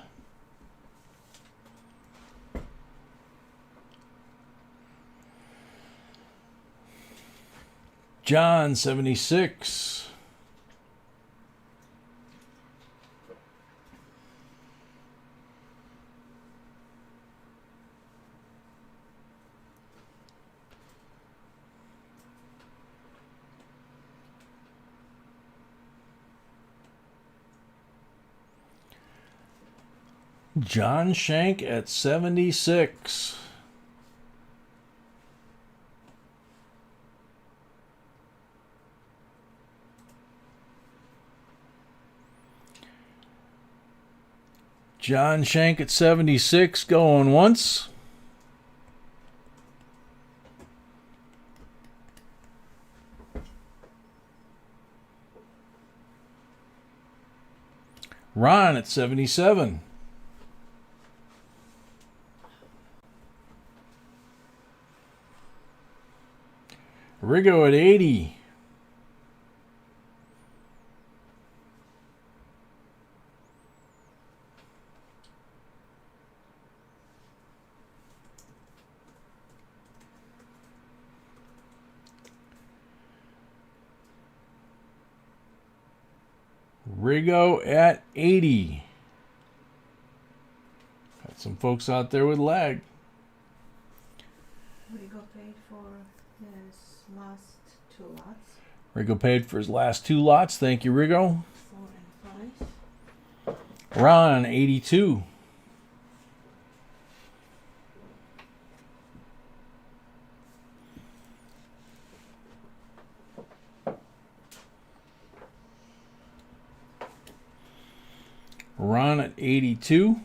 John, 76. John Shank at 76. John Shank at 76 going once. Ron at 77. Rigo at 80. Rigo at 80. Got some folks out there with lag. Rigo paid for his last 2 lots. Rigo paid for his last 2 lots. Thank you, Rigo. 4 and 5. Ron, 82. Ron at 82.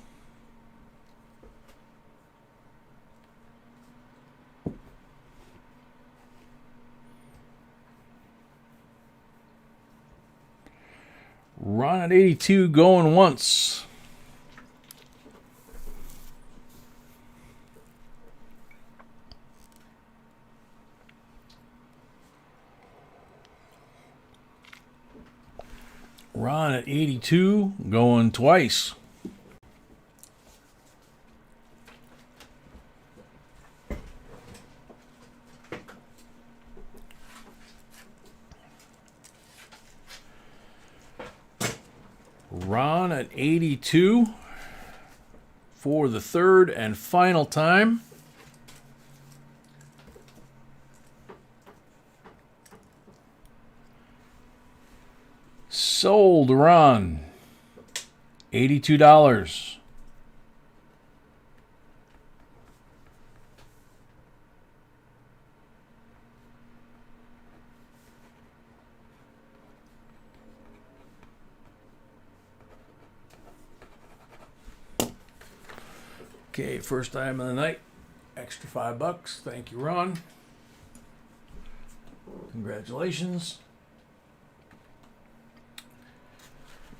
Ron at 82 going once. Ron at 82 going twice. Ron at 82 for the third and final time. Sold, Ron. $82. Okay, first item of the night, extra $5. Thank you, Ron. Congratulations.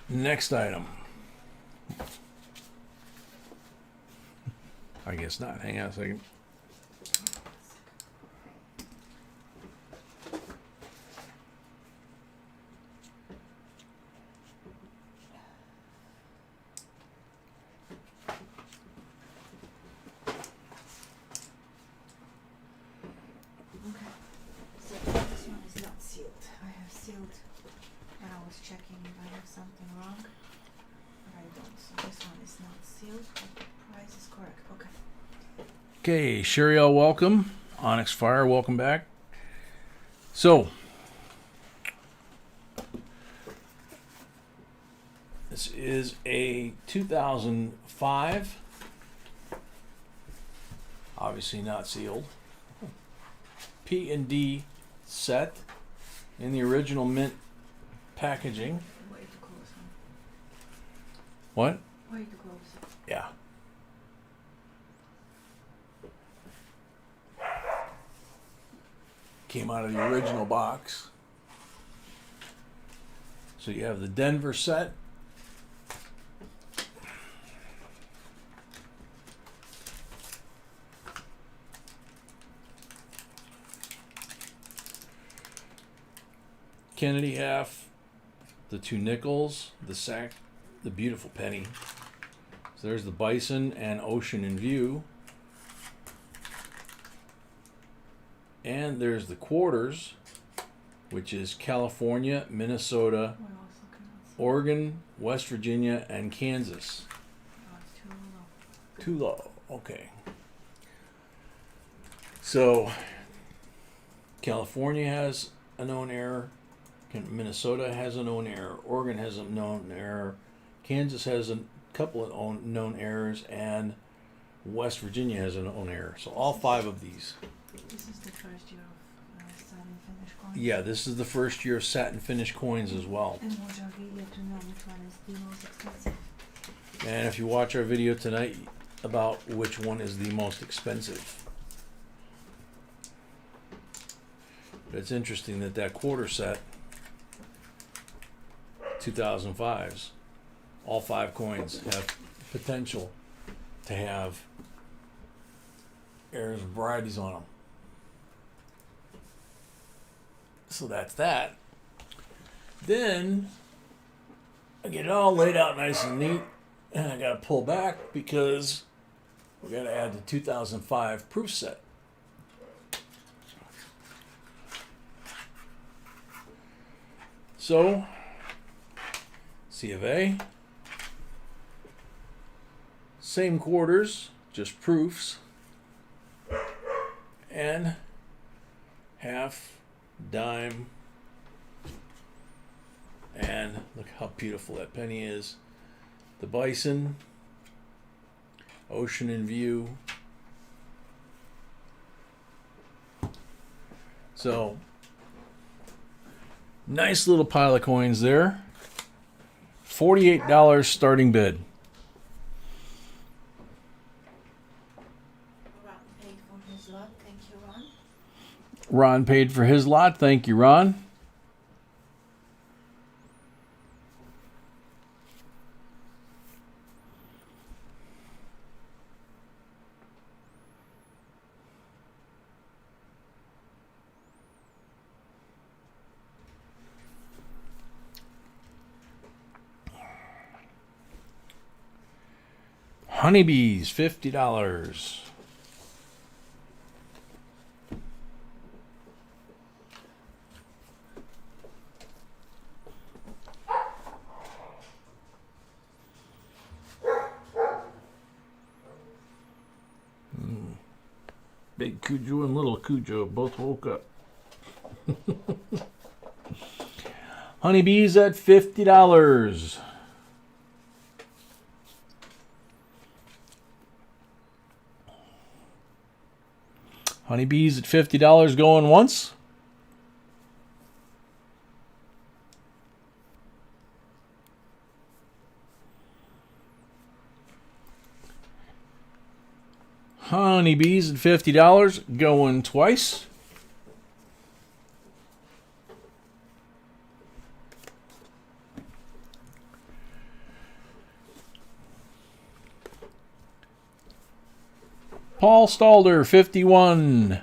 Next item. I guess not. Hang on a second. Okay, Sheriel, welcome. Onyx Fire, welcome back. So, this is a 2005, obviously not sealed, P&D set in the original mint packaging. Way too close, huh? What? Way too close. Yeah. Came out of the original box. So you have the Denver set. Kennedy half, the 2 nickels, the sack, the beautiful penny. So there's the bison and ocean in view. And there's the quarters, which is California, Minnesota, Oregon, West Virginia, and Kansas. Oh, it's too low. Too low. Okay. So, California has a known error. Minnesota has a known error. Oregon has a known error. Kansas has a couple of known errors. And West Virginia has a known error. So, all 5 of these. This is the first year of satin finish coins. Yeah, this is the first year of satin finish coins as well. And watch our video to know which one is the most expensive. And if you watch our video tonight about which one is the most expensive. But it's interesting that that quarter set, 2005s, all 5 coins have potential to have errors and varieties on them. So that's that. Then I get it all laid out nice and neat, and I got to pull back because we got to add the 2005 proof set. So, C of A, same quarters, just proofs, and half, dime, and look how beautiful that penny is. The bison, ocean in view. So, nice little pile of coins there. $48 starting bid. Ron paid for his lot. Thank you, Ron. Ron paid for his lot. Thank you, Ron. Honeybees, $50. Big Cujo and little Cujo both woke up. Honeybees at $50. Honeybees at $50 going once. Honeybees at $50 going twice. Paul Stalder, 51.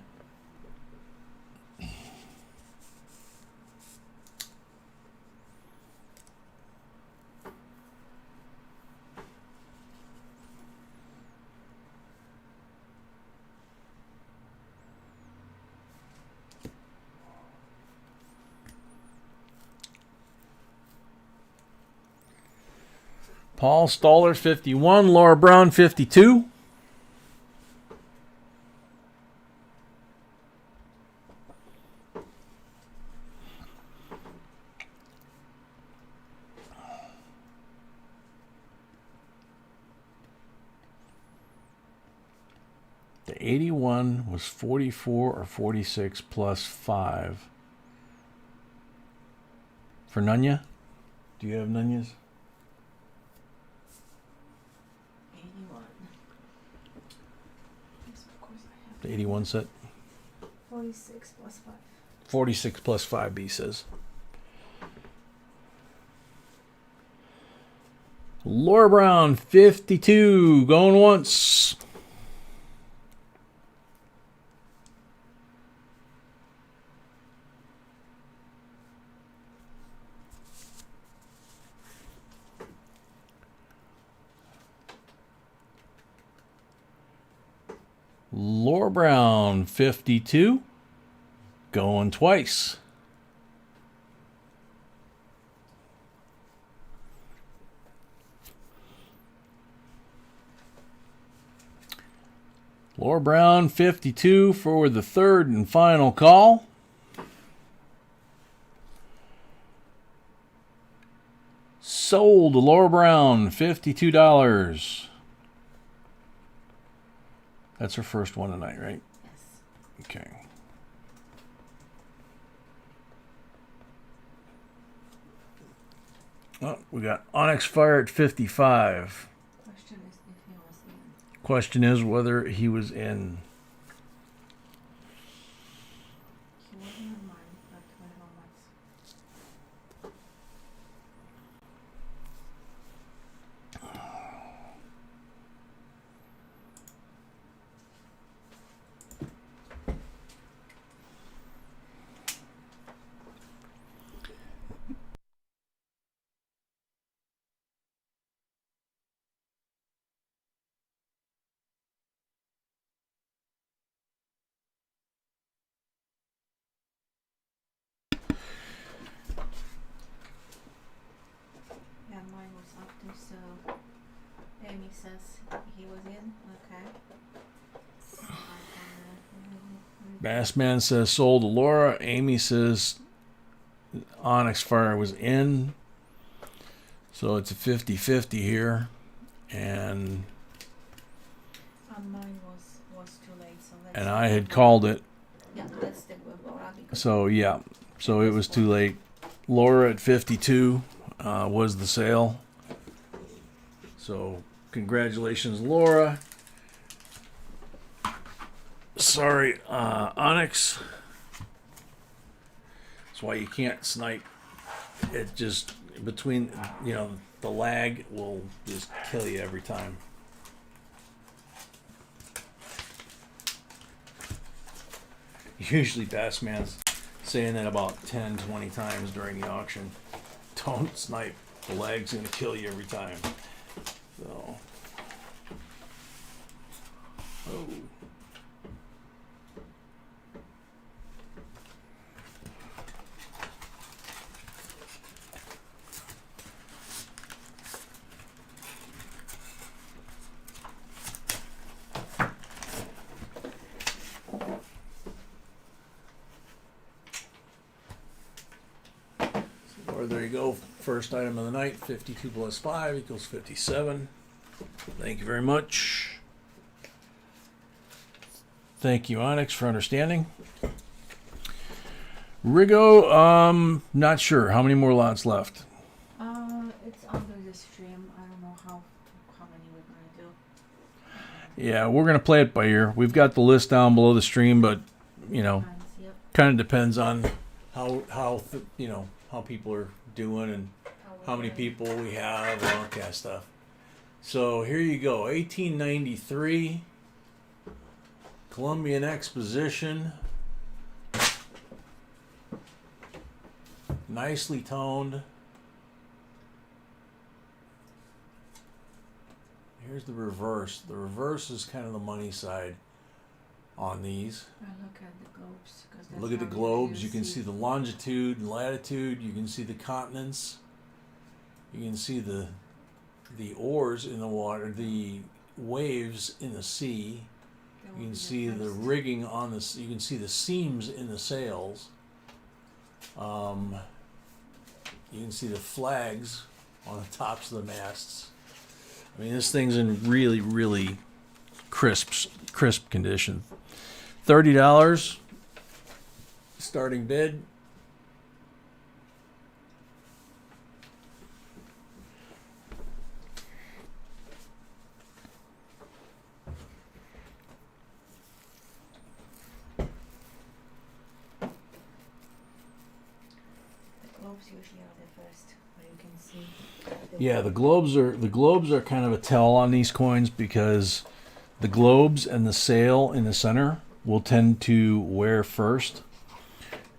Paul Stalder, 51. Laura Brown, 52. The 81 was 44 or 46 plus 5. For Nunya? Do you have Nunyas? 81. Yes, of course I have. The 81 set? 46 plus 5. 46 plus 5, B says. Laura Brown, 52. Going once. Laura Brown, 52. Going twice. Laura Brown, 52 for the third and final call. Sold to Laura Brown, $52. That's her first one tonight, right? Yes. Okay. Oh, we got Onyx Fire at 55. Question is if he was in. Question is whether he was in. He wasn't on mine, but whatever was. says he was in. Okay. Bassman says sold to Laura. Amy says Onyx Fire was in. So it's a 50-50 here. And Mine was too late, so let's. and I had called it. Yeah, let's stick with Laura because. So yeah. So it was too late. Laura at 52 was the sale. So congratulations, Laura. Sorry, Onyx. That's why you can't snipe. It just, between, the lag will just kill you every time. Usually Bassman's saying that about 10, 20 times during the auction. Don't snipe. The lag's going to kill you every time. So. Oh. There you go. First item of the night, 52 plus 5 equals 57. Thank you very much. Thank you, Onyx, for understanding. Rigo, not sure. How many more lots left? It's under the stream. I don't know how many we're gonna do. Yeah, we're gonna play it by ear. We've got the list down below the stream, but Yep. kind of depends on how people are doing and how many people we have and all that kind of stuff. So here you go, 1893, Columbian Exposition, nicely toned. Here's the reverse. The reverse is kind of the money side on these. I look at the globes. Look at the globes. You can see the longitude and latitude. You can see the continents. You can see the oars in the water, the waves in the sea. You can see the rigging on the. You can see the seams in the sails. You can see the flags on the tops of the masts. I mean, this thing's in really, really crisp condition. $30 starting bid. Globes usually are the first, where you can see. Yeah, the globes are kind of a tell on these coins because the globes and the sail in the center will tend to wear first.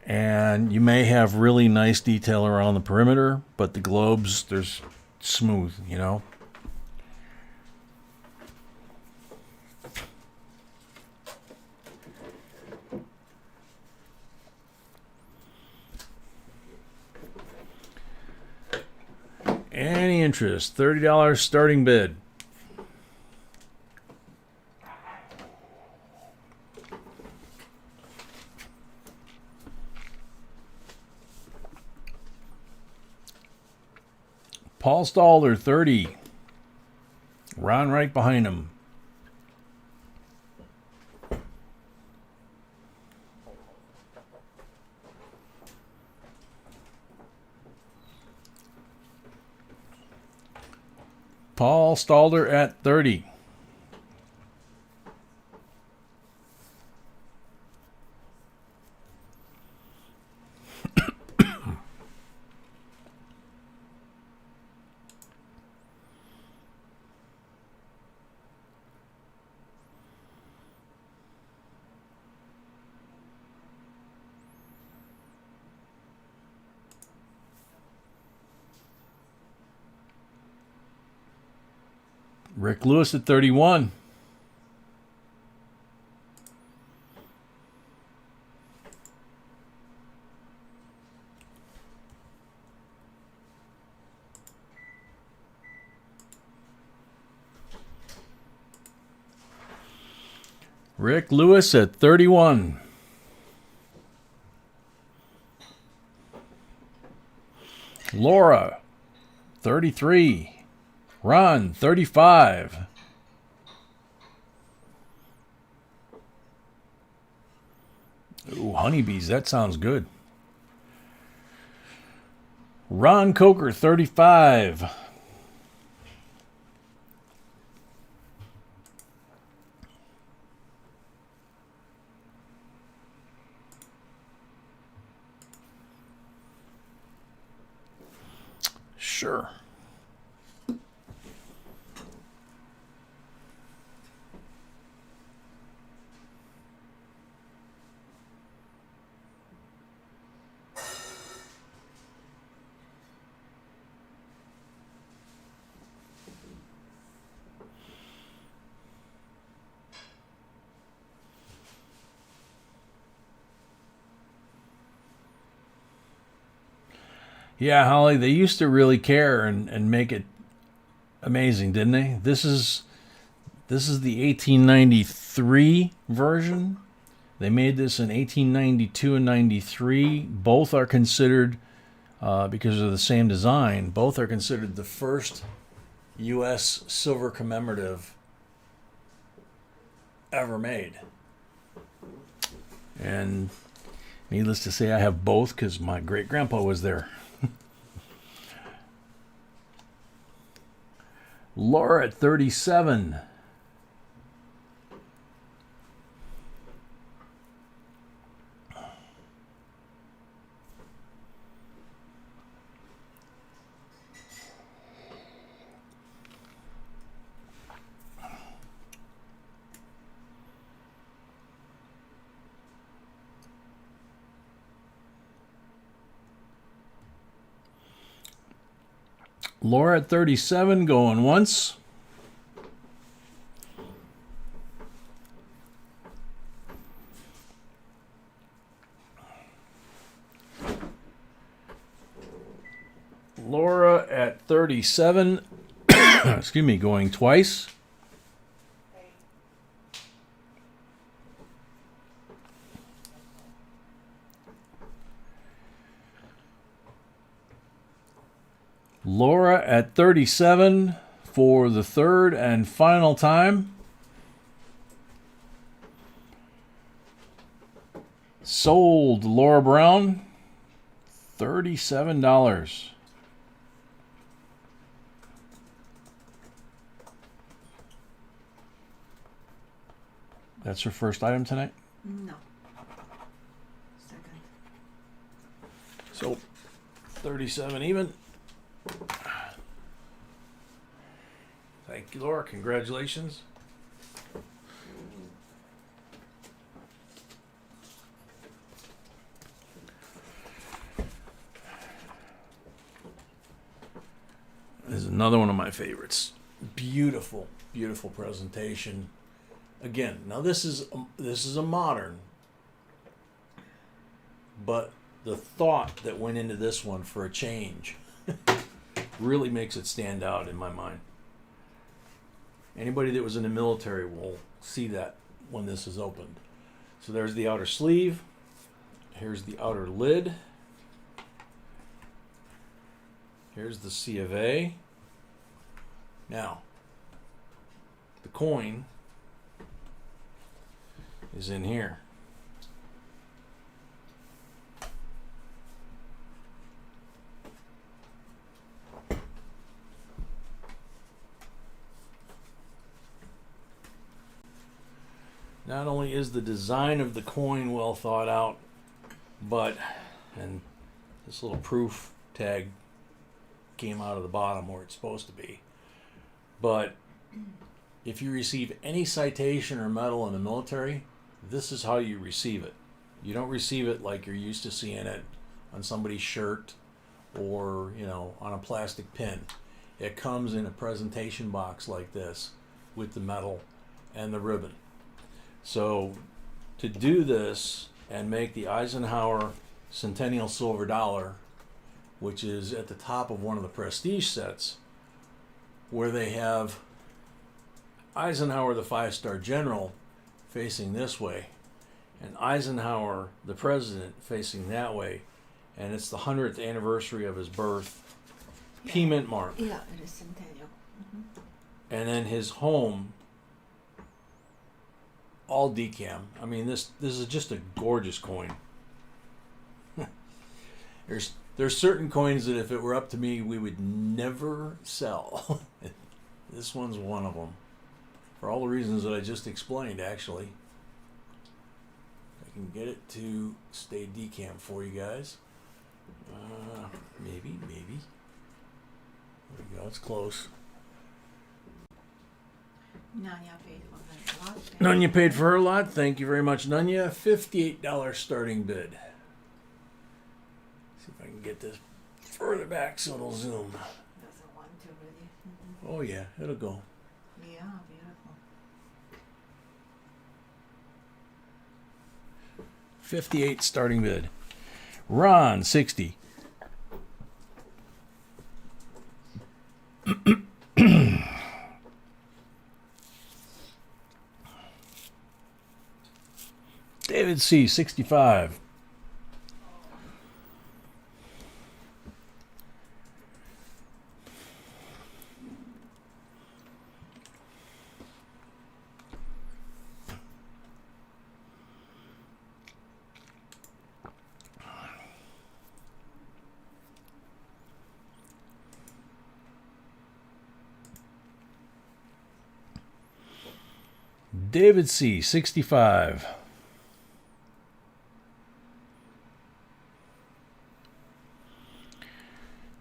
And you may have really nice detail around the perimeter, but the globes, there's smooth, Any interest? $30 starting bid. Paul Stalder, 30. Ron right behind him. Paul Stalder at 30. Rick Lewis at 31. Rick Lewis at 31. Laura, 33. Ron, 35. Ooh, honeybees, that sounds good. Ron Coker, 35. Sure. Yeah, Holly, they used to really care and make it amazing, didn't they? This is the 1893 version. They made this in 1892 and 93. Both are considered, because of the same design, both are considered the first U.S. silver commemorative ever made. And needless to say, I have both because my great-grandpa was there. Laura at 37. Laura at 37 going once. Laura at 37, excuse me, going twice. Laura at 37 for the third and final time. Sold Laura Brown, $37. That's your first item tonight? No. Second. So, 37 even. Thank you, Laura. Congratulations. This is another one of my favorites. Beautiful, beautiful presentation. Again, now this is a modern, but the thought that went into this one for a change really makes it stand out in my mind. Anybody that was in the military will see that when this is opened. So there's the outer sleeve. Here's the outer lid. Here's the C of A. Now, the coin is in here. Not only is the design of the coin well thought out, but, and this little proof tag came out of the bottom where it's supposed to be, but if you receive any citation or medal in the military, this is how you receive it. You don't receive it like you're used to seeing it on somebody's shirt or, on a plastic pin. It comes in a presentation box like this with the medal and the ribbon. So to do this and make the Eisenhower Centennial Silver Dollar, which is at the top of one of the prestige sets, where they have Eisenhower the 5-star general facing this way, and Eisenhower, the president, facing that way, and it's the 100th anniversary of his birth. P mint mark. Yeah, it is centennial. And then his home, all decam. I mean, this is just a gorgeous coin. There's certain coins that if it were up to me, we would never sell. This one's one of them, for all the reasons that I just explained. Actually, I can get it to stay decam for you guys. Maybe. There we go. It's close. Nanya paid for her lot. Nunya paid for her lot. Thank you very much, Nunya. $58 starting bid. See if I can get this further back so it'll zoom. Doesn't want to really. Oh yeah, it'll go. Yeah, beautiful. 58 starting bid. Ron, 60. David C, 65. David C, 65.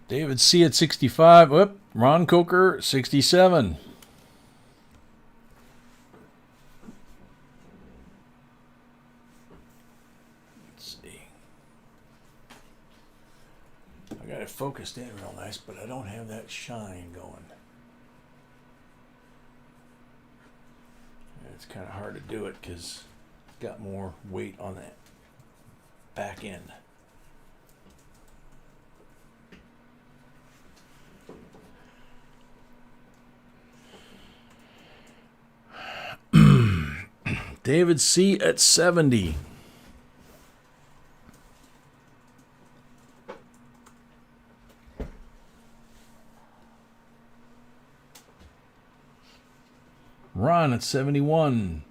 David C at 65. Whoop. Ron Coker, 67. Let's see. I got it focused in real nice, but I don't have that shine going. It's kind of hard to do it because it's got more weight on that back end. David C at 70. Ron at 71.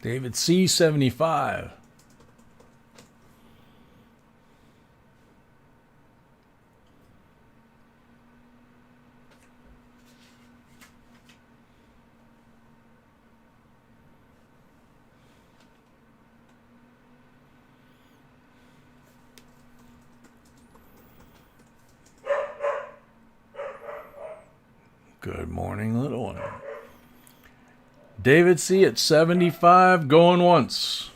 David C, 75. Good morning, little one. David C at 75, going once.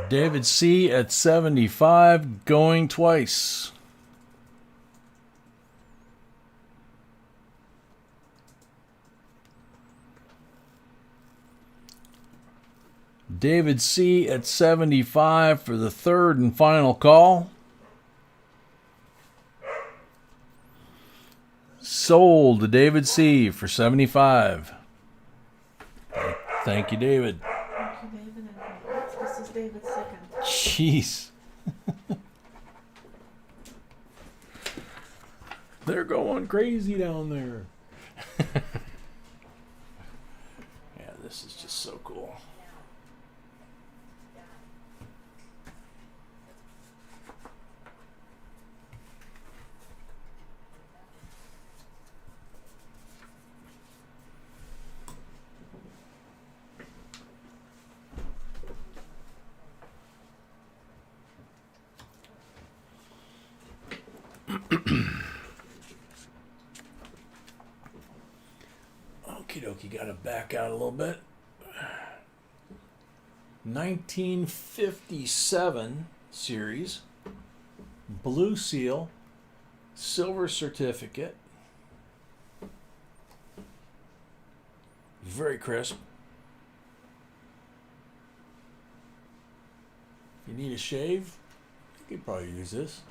David C at 75, going twice. David C at 75 for the third and final call. Sold to David C for 75. Thank you, David. Thank you, David. And this is David's second. Jeez. They're going crazy down there. Yeah, this is just so cool. Okie dokie, got to back out a little bit. 1957 series, blue seal, silver certificate. Very crisp. If you need a shave, you could probably use this.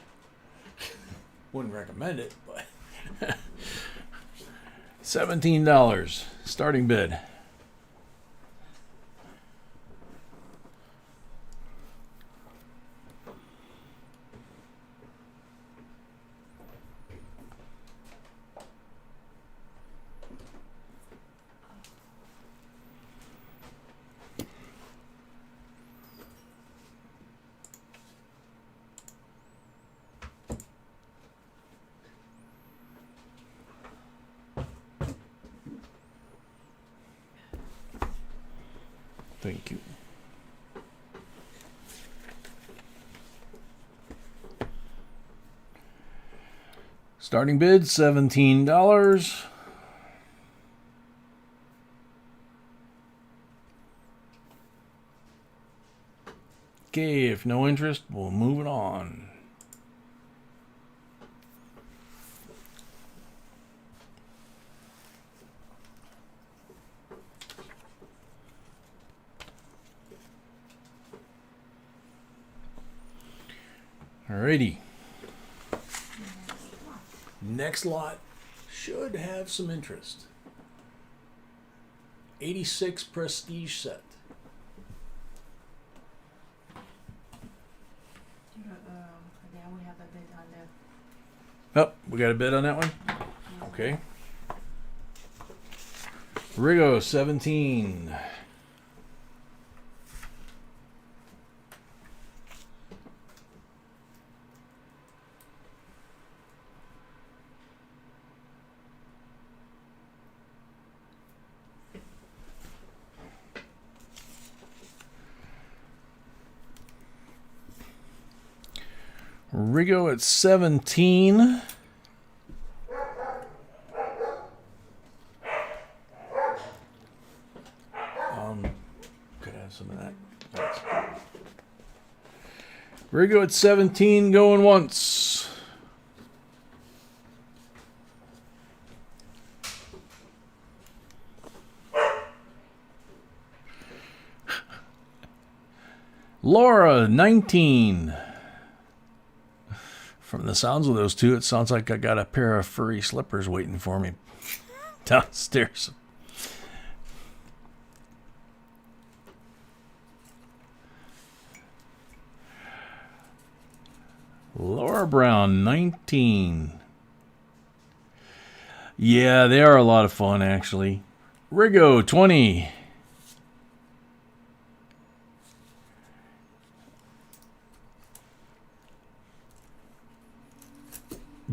Wouldn't recommend it, but $17 starting bid. Thank you. Starting bid, $17. Okay, if no interest, we'll move it on. Alrighty. Next lot should have some interest. 86 prestige set. Then we have a bid on the. Oh, we got a bid on that one? Okay. Rigo 17. Rigo at 17. Could have some of that. Thanks. Rigo at 17, going once. Laura, 19. From the sounds of those two, it sounds like I got a pair of furry slippers waiting for me downstairs. Laura Brown, 19. Yeah, they are a lot of fun, actually. Rigo, 20.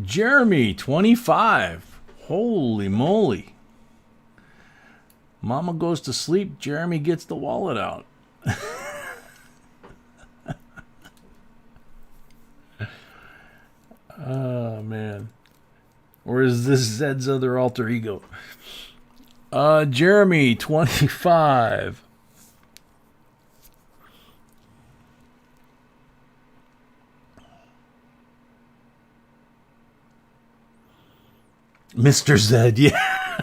Jeremy, 25. Holy moly. Mama goes to sleep, Jeremy gets the wallet out. Oh, man. Or is this Zed's other alter ego? Jeremy, 25. Mr. Zed, yeah.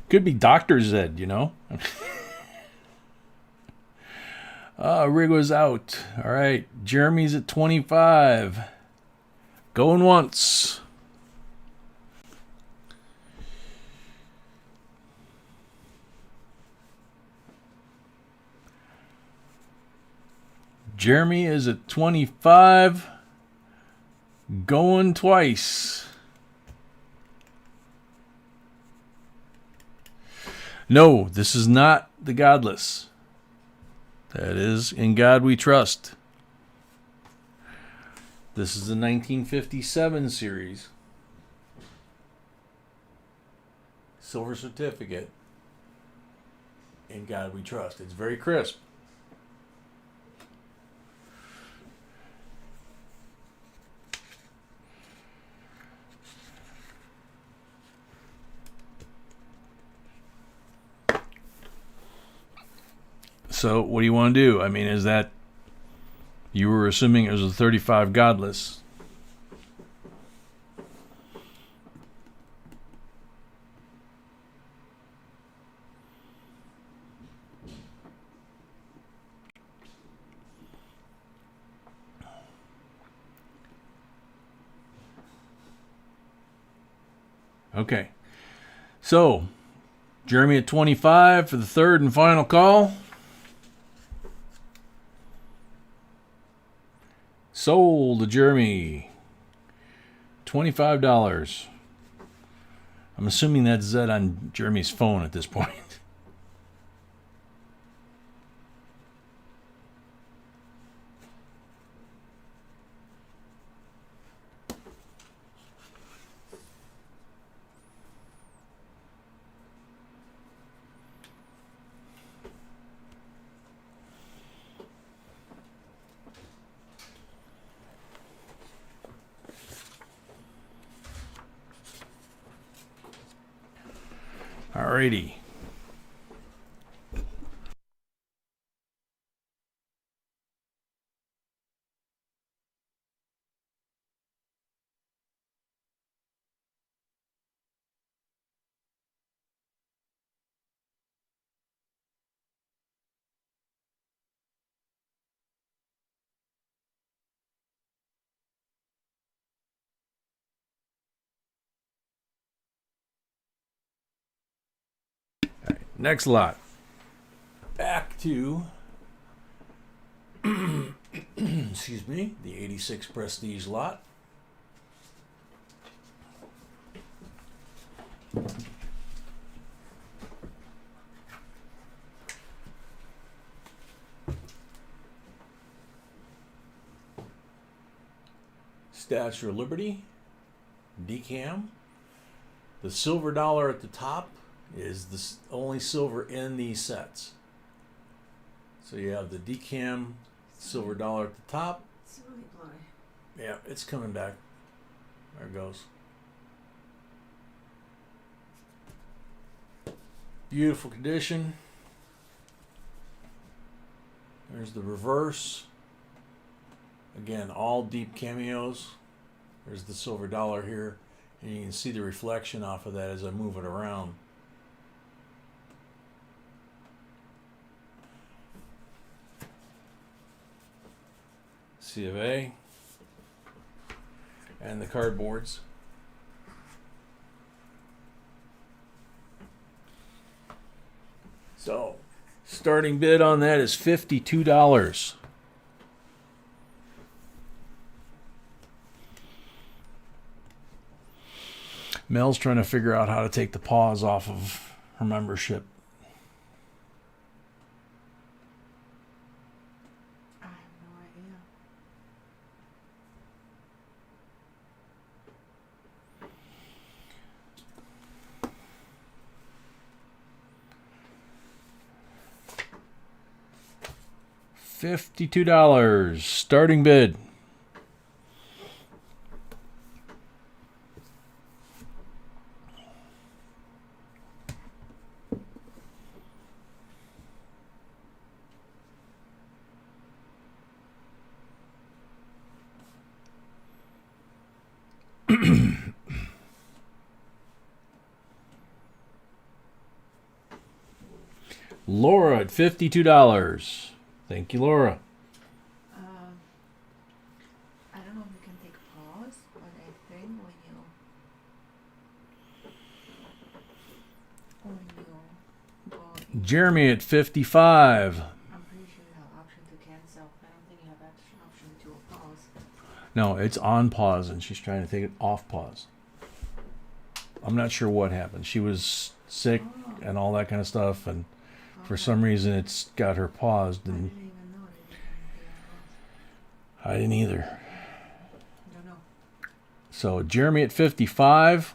Could be Dr. Zed, you know. Rigo's out. All right. Jeremy's at 25. Going once. Jeremy is at 25. Going twice. No, this is not the Godless. That is In God We Trust. This is the 1957 series. Silver certificate. In God We Trust. It's very crisp. So what do you want to do? I mean, is that, you were assuming it was a 35 godless. Okay. So, Jeremy at 25 for the third and final call. Sold to Jeremy. $25. I'm assuming that's Zed on Jeremy's phone at this point. Alrighty. Next lot. Back to excuse me, the 86 Prestige lot. Statue of Liberty, decam. The silver dollar at the top is the only silver in these sets. So you have the decam silver dollar at the top. It's really blurry. Yeah, it's coming back. There it goes. Beautiful condition. There's the reverse. Again, all deep cameos. There's the silver dollar here. And you can see the reflection off of that as I move it around. C of A. And the cardboards. So, starting bid on that is $52. Mel's trying to figure out how to take the pause off of her membership. I have no idea. $52. Starting bid. Laura at $52. Thank you, Laura. I don't know if you can take pause, but I think when you go in, Jeremy at 55. I'm pretty sure you have option to cancel. I don't think you have option to pause. No, it's on pause, and she's trying to take it off pause. I'm not sure what happened. She was sick and all that kind of stuff, and for some reason it's got her paused, I and didn't even know that you can I didn't either. I don't know. So Jeremy at 55.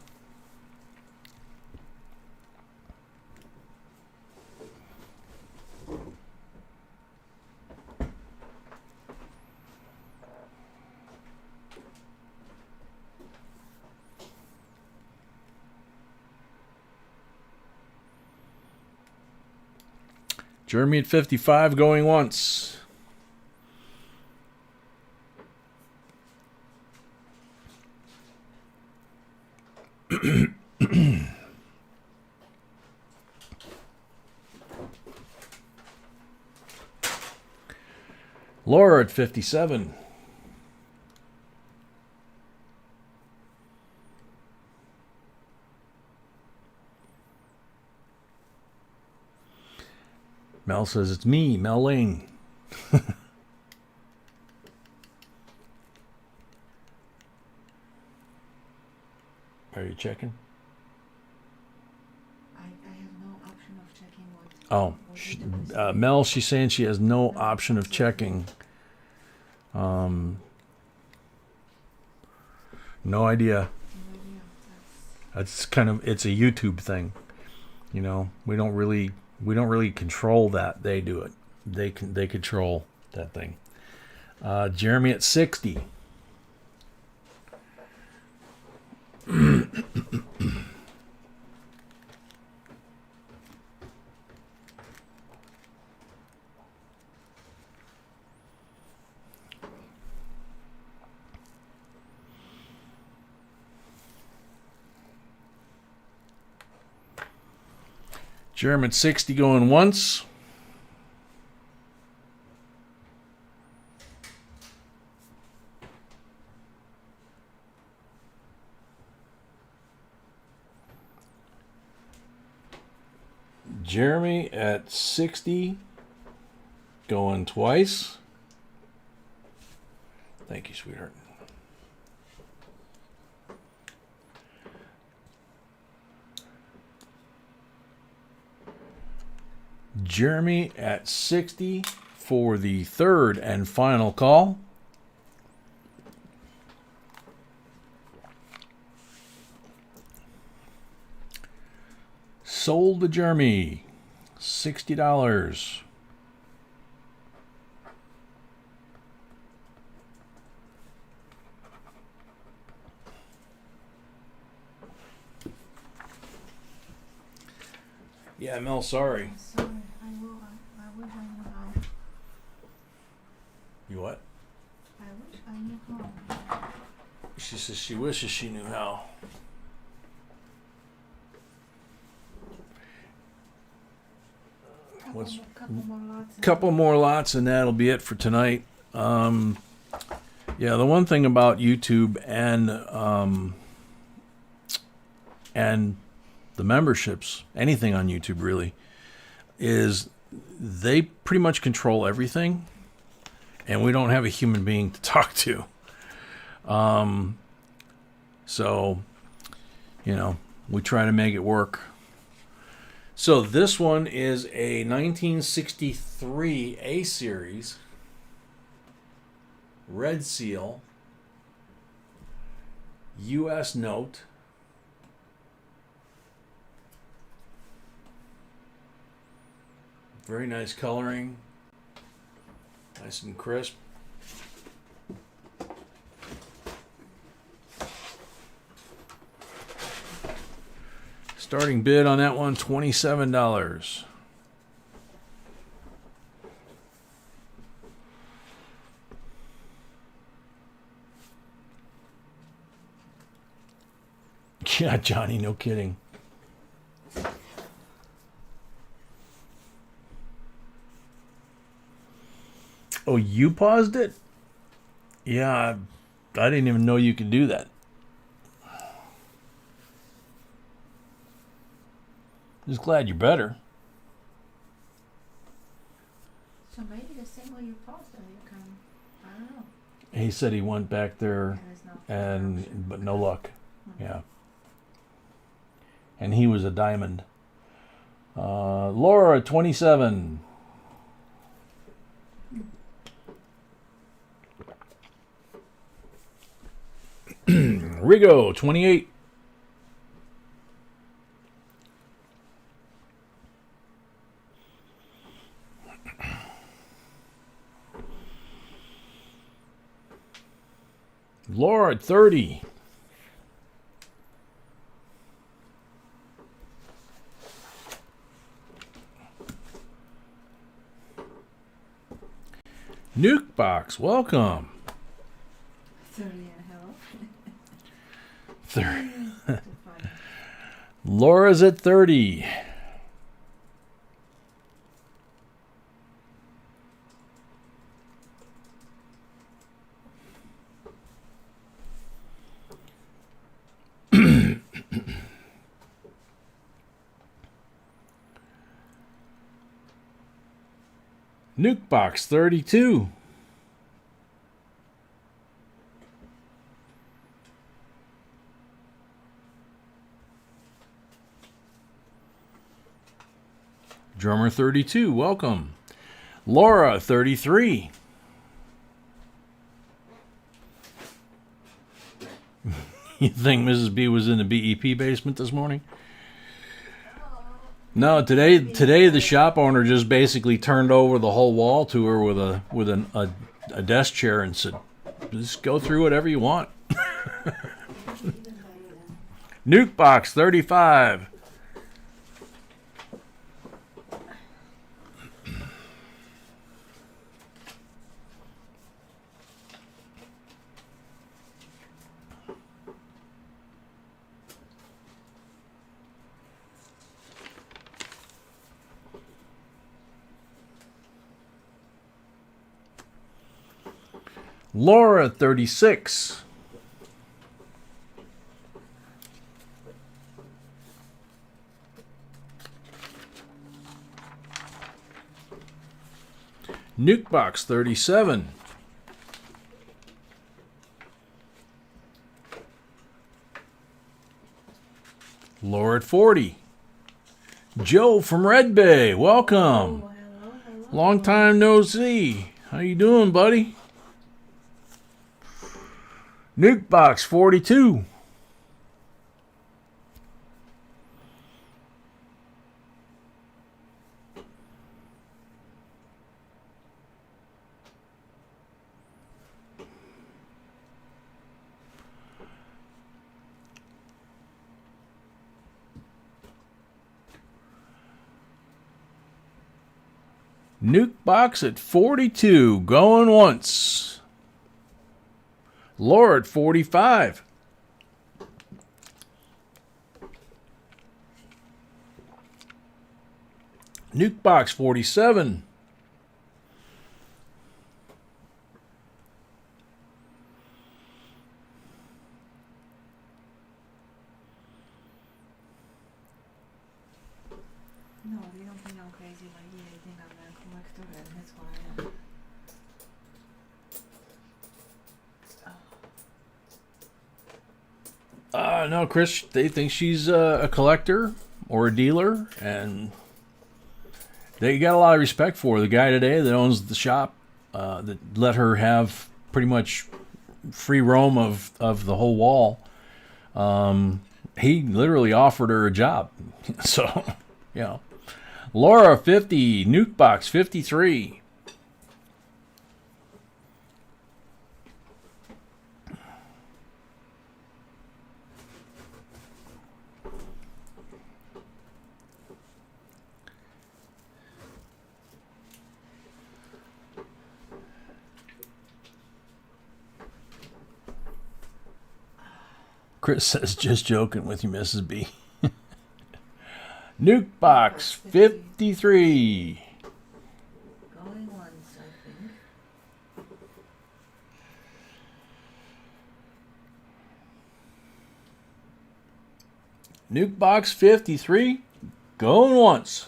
Jeremy at 55 going once. Laura at 57. Mel says, it's me, Mel Lane. Are you checking? I have no option of checking what. Oh, Mel, she's saying she has no option of checking. No idea. That's kind of, it's a YouTube thing. You know, we don't really control that. They do it. They control that thing. Jeremy at 60. Jeremy at 60 going once. Jeremy at 60 going twice. Thank you, sweetheart. Jeremy at 60 for the third and final call. Sold to Jeremy, $60. Yeah, Mel, sorry. Sorry, I wish I knew how. You what? I wish I knew how. She says she wishes she knew how. Couple more lots and that'll be it for tonight. Yeah, the one thing about YouTube and the memberships, anything on YouTube really, is they pretty much control everything, and we don't have a human being to talk to. So, you know, we try to make it work. So this one is a 1963 A series red seal U.S. note. Very nice coloring, nice and crisp. Starting bid on that one, $27. Yeah, Johnny, no kidding. Oh, you paused it? Yeah, I didn't even know you could do that. Just glad you're better. So maybe the same way you paused it, you can, I don't know. He said he went back there but no luck. Mm-hmm. Yeah. And he was a diamond. Laura, 27. Rigo, 28. Laura at 30. Nuke Box, welcome. 30 and a half. Laura's at 30. Nuke Box 32. Drummer 32, welcome. Laura 33. You think Mrs. B was in the BEP basement this morning? No, today the shop owner just basically turned over the whole wall to her with a desk chair and said, "Just go through whatever you want." Nuke Box 35. Laura 36. Nuke Box 37. Laura at 40. Joe from Red Bay, welcome. Hello. Long time no see. How you doing, buddy? Nuke Box 42. Nuke Box at 42, going once. Laura at 45. Nuke Box 47. No, you don't think I'm crazy, but yeah, you think I'm a collector, and that's what I am. No, Chris, they think she's a collector or a dealer, and they got a lot of respect for her. The guy today that owns the shop that let her have pretty much free roam of the whole wall. He literally offered her a job. So, you know. Laura 50, Nuke Box 53. Chris says, just joking with you, Mrs. B. Nuke Box 53. Going once, I think. Nuke Box 53. Going once.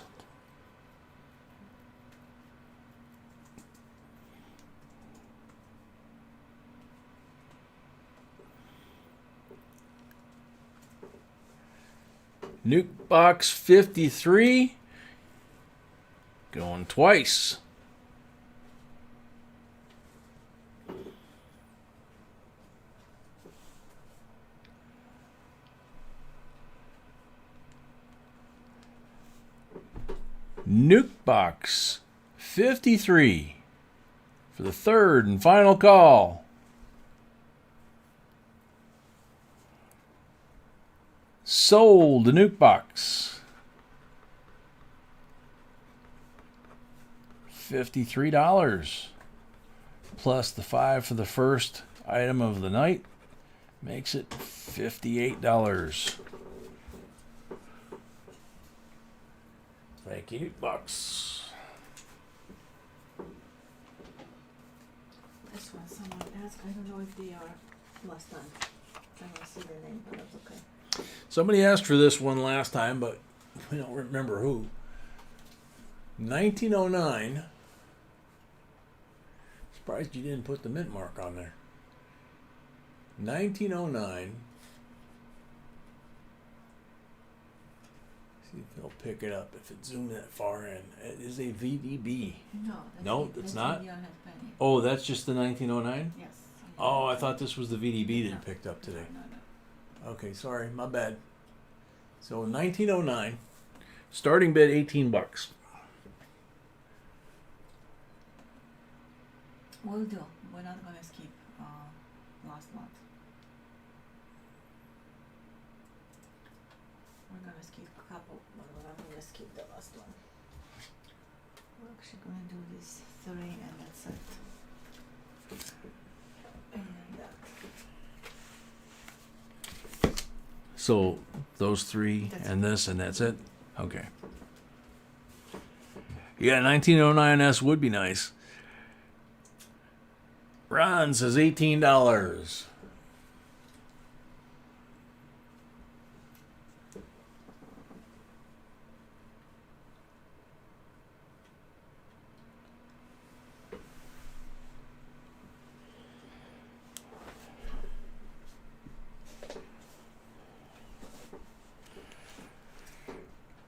Nuke Box 53. Going twice. Nuke Box 53 for the third and final call. Sold the Nuke Box. $53. plus the 5 for the first item of the night makes it $58. Thank you, $8. This one, someone asked, I don't know if they are last time. I don't see the name, but that's okay. Somebody asked for this one last time, but we don't remember who. 1909. Surprised you didn't put the mint mark on there. 1909. See if it'll pick it up if it zooms that far in. It is a VDB. No, it's not? Oh, that's just the 1909? Yes. Oh, I thought this was the VDB that you picked up today. No. Okay, sorry, my bad. So 1909, starting bid $18. We'll do. We're not gonna skip last month. We're gonna skip a couple, but we're not gonna skip the last one. We're actually gonna do these 3 and that's it. And that. So those 3 and this and that's it? Okay. Yeah, 1909S would be nice. Ron says $18.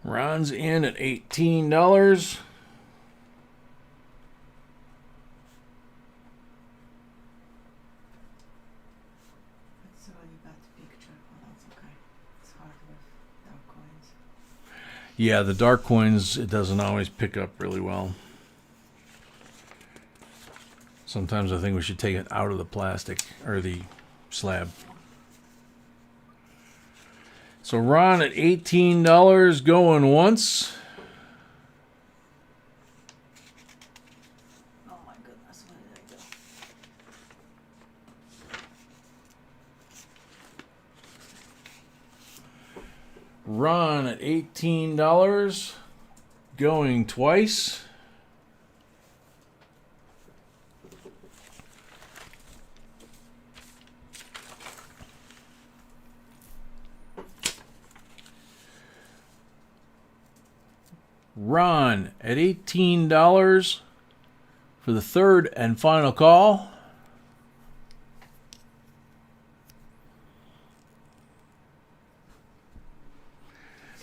Ron's in at $18. It's a really bad picture, but that's okay. It's hard with dark coins. Yeah, the dark coins, it doesn't always pick up really well. Sometimes I think we should take it out of the plastic or the slab. So Ron at $18 going once. Oh my goodness, what did I do? Ron at $18 going twice. Ron at $18 for the third and final call.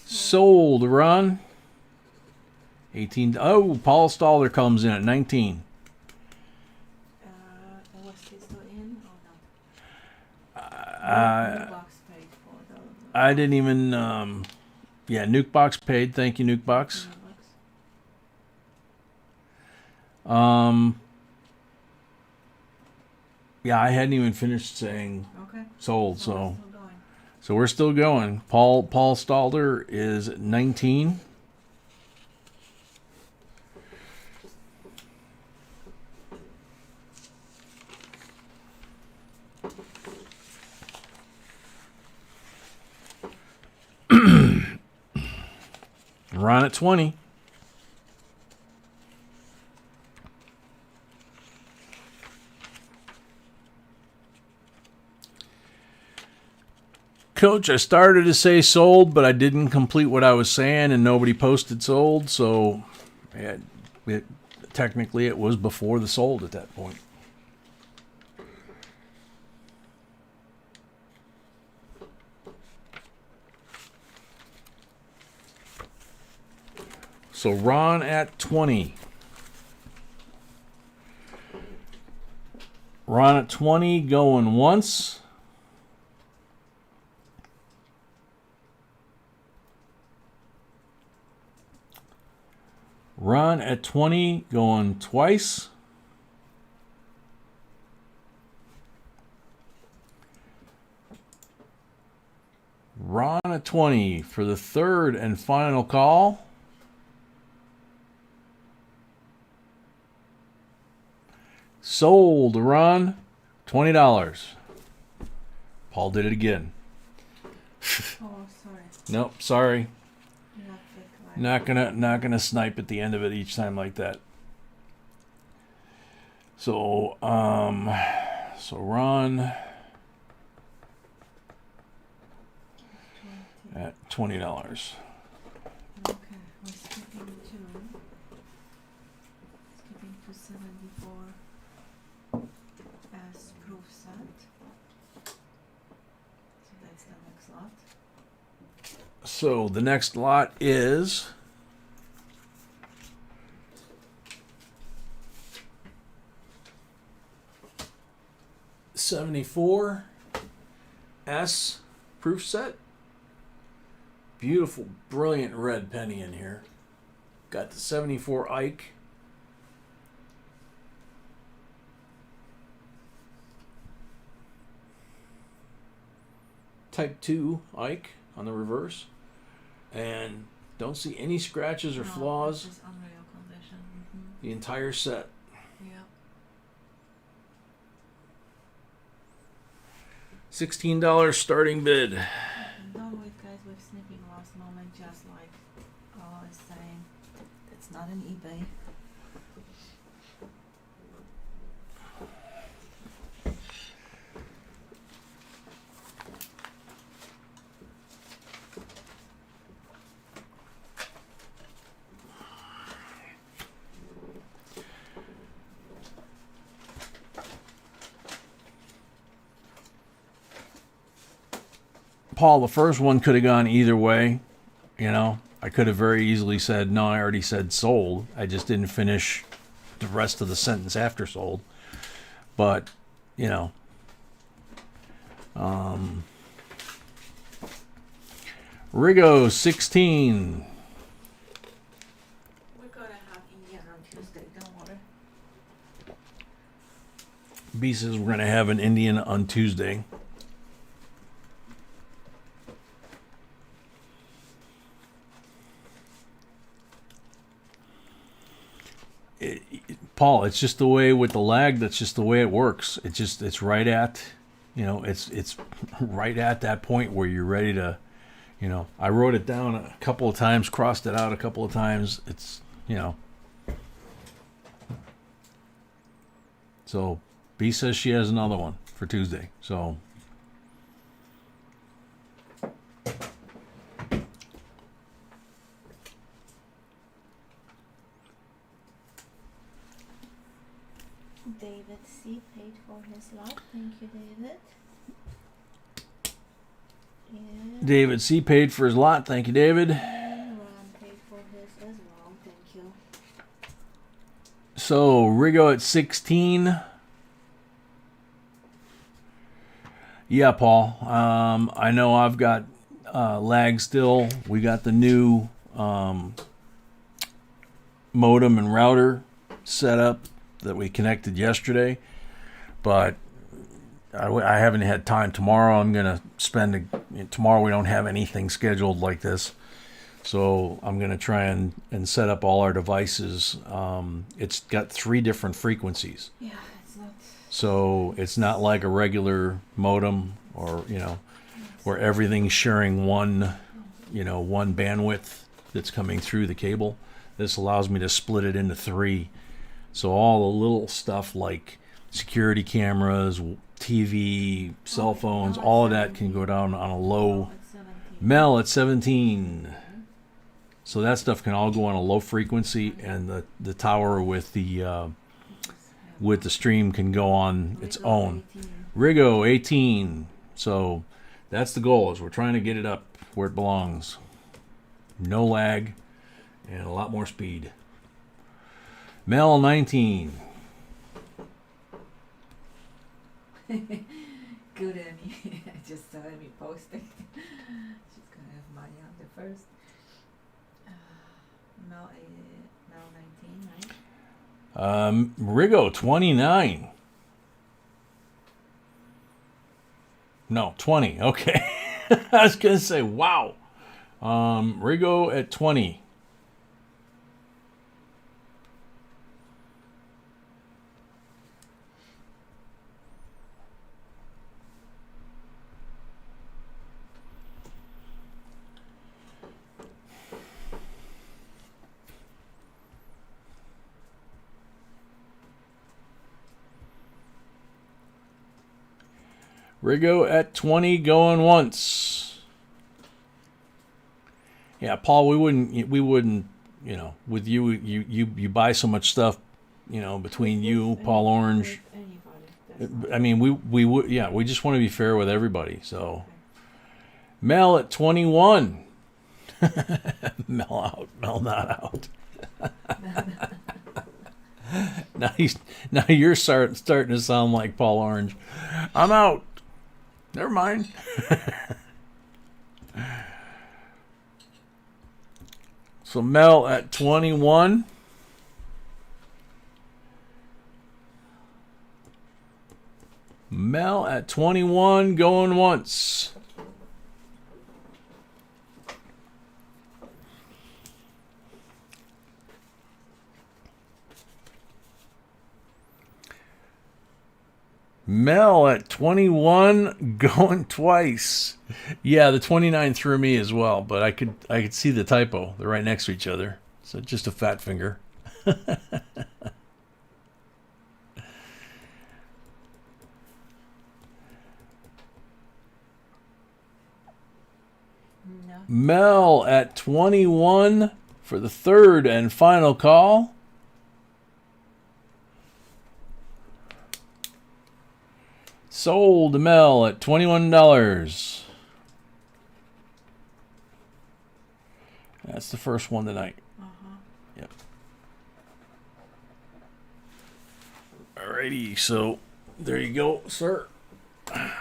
Sold, Ron. 18. Oh, Paul Stalder comes in at 19. Was he still in or not? Box paid for the I didn't even. Yeah, Nuke Box paid. Thank you, Nuke Box. Yeah, I hadn't even finished saying Okay. sold, So so we're still going. so we're still going. Paul Stalder is at 19. Ron at 20. Coach, I started to say sold, but I didn't complete what I was saying, and nobody posted sold, so technically it was before the sold at that point. So Ron at 20. Ron at 20 going once. Ron at 20 going twice. Ron at 20 for the third and final call. Sold, Ron. $20. Paul did it again. Oh, sorry. Nope, sorry. Not fake Not gonna snipe at the end of it each time like that. So Ron at $20. Okay, we're skipping to 74 as proof set. So that's the next lot. So the next lot is $74 S proof set. Beautiful, brilliant red penny in here. Got the 74 Ike. Type 2 Ike on the reverse. And don't see any scratches or flaws. This is unreal condition. The entire set. Yeah. $16 starting bid. Don't wait, guys, with snipping last moment, just like I was saying, it's not an eBay. Paul, the first one could have gone either way. You know, I could have very easily said, no, I already said sold. I just didn't finish the rest of the sentence after sold. But, you know, Rigo 16. We're gonna have Indian on Tuesday, don't worry. B says we're going to have an Indian on Tuesday. Paul, it's just the way with the lag. That's just the way it works. It's right at, you know, it's right at that point where you're ready to, you know. I wrote it down a couple of times, crossed it out a couple of times. It's, you know. So B says she has another one for Tuesday. So. David C. paid for his lot. Thank you, David. And David C. paid for his lot. Thank you, David. Ron paid for his as well. Thank you. So Rigo at 16. Yeah, Paul. I know I've got lag still. We got the new modem and router set up that we connected yesterday, but I haven't had time. Tomorrow I'm gonna spend tomorrow we don't have anything scheduled like this, so I'm gonna try and set up all our devices. It's got 3 different frequencies, Yeah, it's not. so it's not like a regular modem, or you know, where everything's sharing one bandwidth that's coming through the cable. This allows me to split it into 3. So all the little stuff like security cameras, TV, cell phones, all of that can go down on a low. It's 17. Mel at 17. So that stuff can all go on a low frequency, and the tower with the stream can go on its own. 18. Rigo 18. So that's the goal, is we're trying to get it up where it belongs. No lag and a lot more speed. Mel 19. Good, Emmy. I just saw Emmy posting. She's gonna have money on the first. Mel 19, right? Rigo 29. No, 20. Okay. I was gonna say, wow. Rigo at 20. Rigo at 20 going once. Yeah, Paul, we wouldn't, you know, with you, you buy so much stuff, you know, between you, Paul Orange. I mean, we would, yeah, we just want to be fair with everybody. So, Mel at 21. Mel out, Mel not out. Now you're starting to sound like Paul Orange. I'm out. Never mind. So Mel at 21. Mel at 21 going once. Mel at 21 going twice. Yeah, the 29 threw me as well, but I could see the typo. They're right next to each other. So just a fat finger. No. Mel at 21 for the third and final call. Sold to Mel at $21. That's the first one tonight. Yep. Alrighty, so there you go, sir. Okay,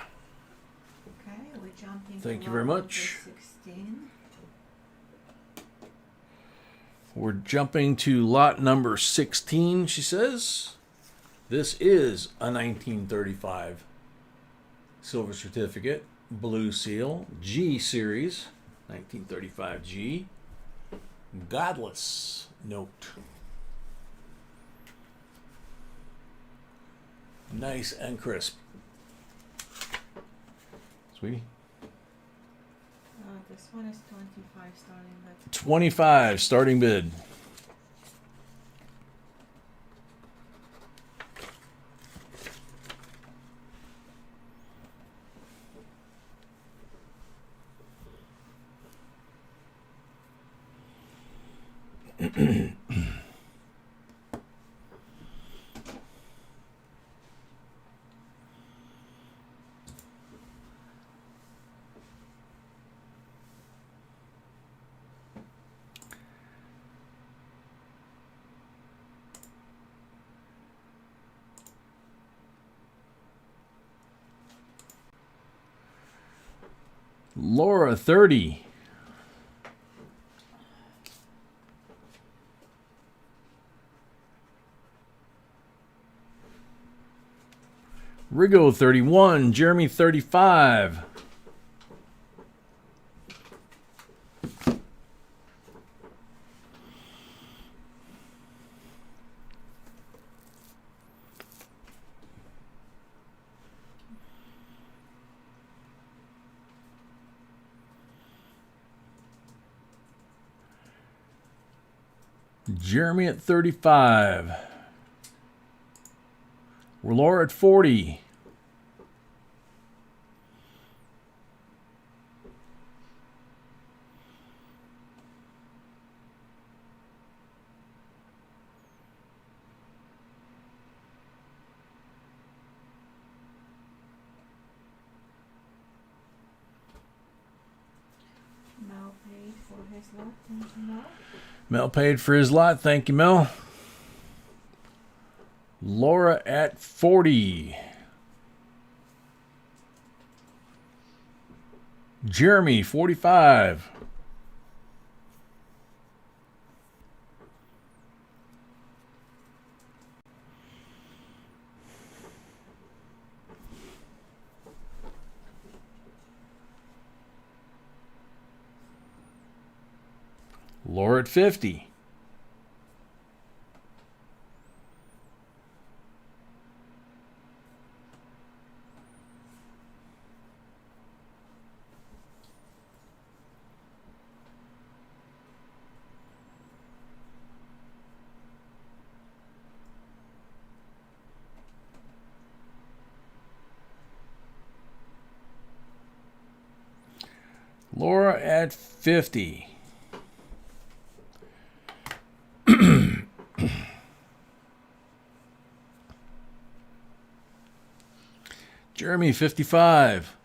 we're jumping. Thank to you very lot much. number 16. We're jumping to lot number 16, she says. This is a 1935 silver certificate, blue seal, G series, 1935 G, godless note. Nice and crisp. Sweetie? This one is 25 starting, but 25 starting bid. Laura 30. Rigo 31, Jeremy 35. Jeremy at 35. We're Laura at 40. Mel paid for his lot. Thank you, Mel. Mel paid for his lot. Thank you, Mel. Laura at 40. Jeremy, 45. Laura at 50. Laura at 50. Jeremy, 55.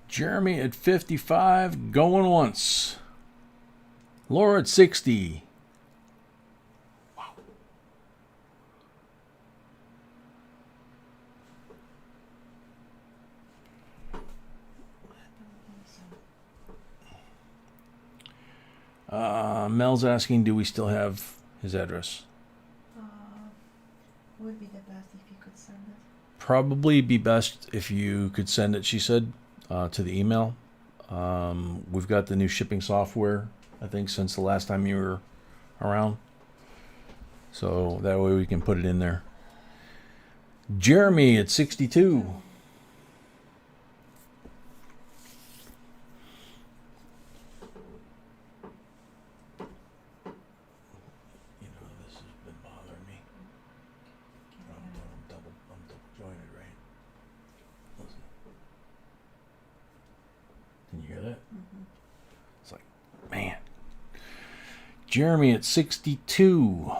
Jeremy at 55, going once. Laura at 60. Wow. Mel's asking, do we still have his address? Would be the best if you could send it. Probably be best if you could send it, she said, to the email. We've got the new shipping software, I think, since the last time you were around. So that way we can put it in there. Jeremy at 62. Jeremy at 62.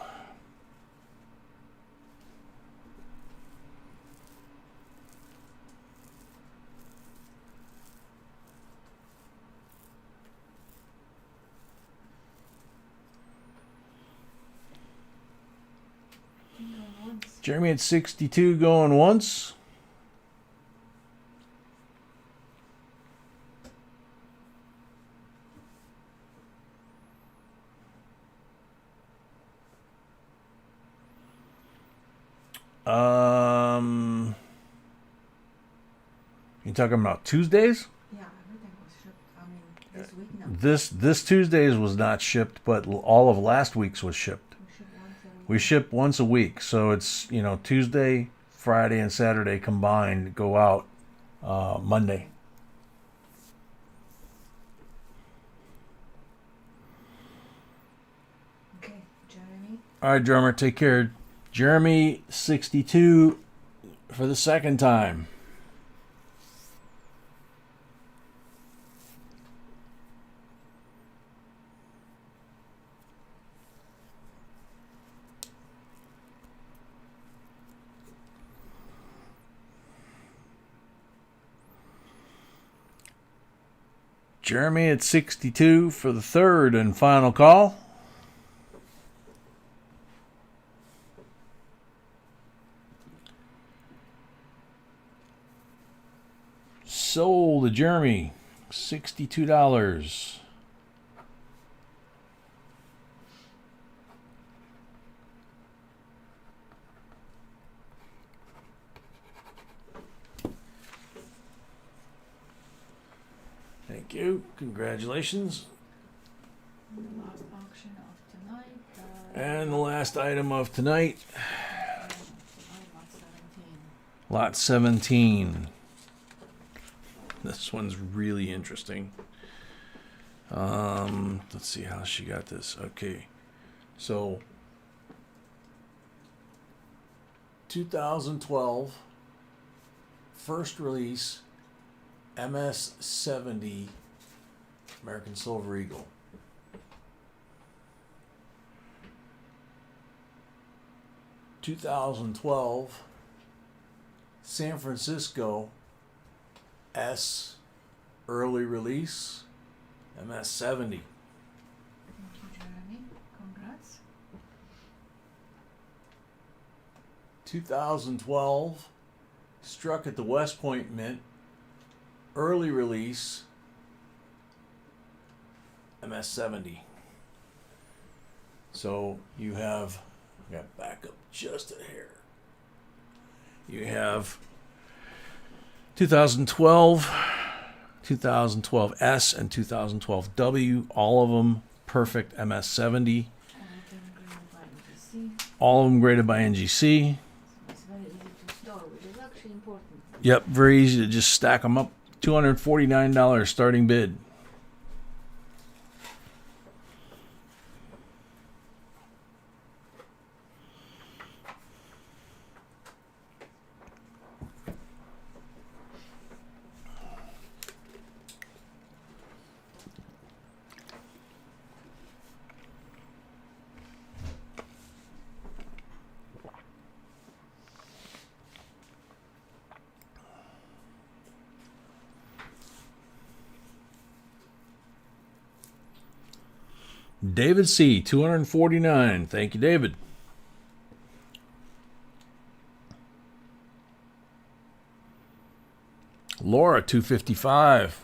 Jeremy at 62 going once. You talking about Tuesdays? Yeah, everything was shipped. I mean, this week now. This Tuesdays was not shipped, but all of last week's was shipped. We ship once a week, so it's, you know, Tuesday, Friday, and Saturday combined go out Monday. Okay, Jeremy. All right, drummer, take care. Jeremy, 62 for the second time. Jeremy at 62 for the third and final call. Sold to Jeremy, $62. Thank you. Congratulations. The last auction of tonight. And the last item of tonight. Lot 17. This one's really interesting. Let's see how she got this. Okay. So 2012 first release MS-70 American Silver Eagle. (2012) San Francisco S early release MS-70. Thank you, Jeremy. Congrats. 2012 struck at the West Point Mint early release MS-70. So you have, got back up just a hair. You have 2012, 2012S, and 2012W, all of them perfect MS-70. All of them graded by NGC. It's very easy to store, which is actually important. Yep, very easy to just stack them up $249 starting bid. David C, 249. Thank you, David. Laura, 255.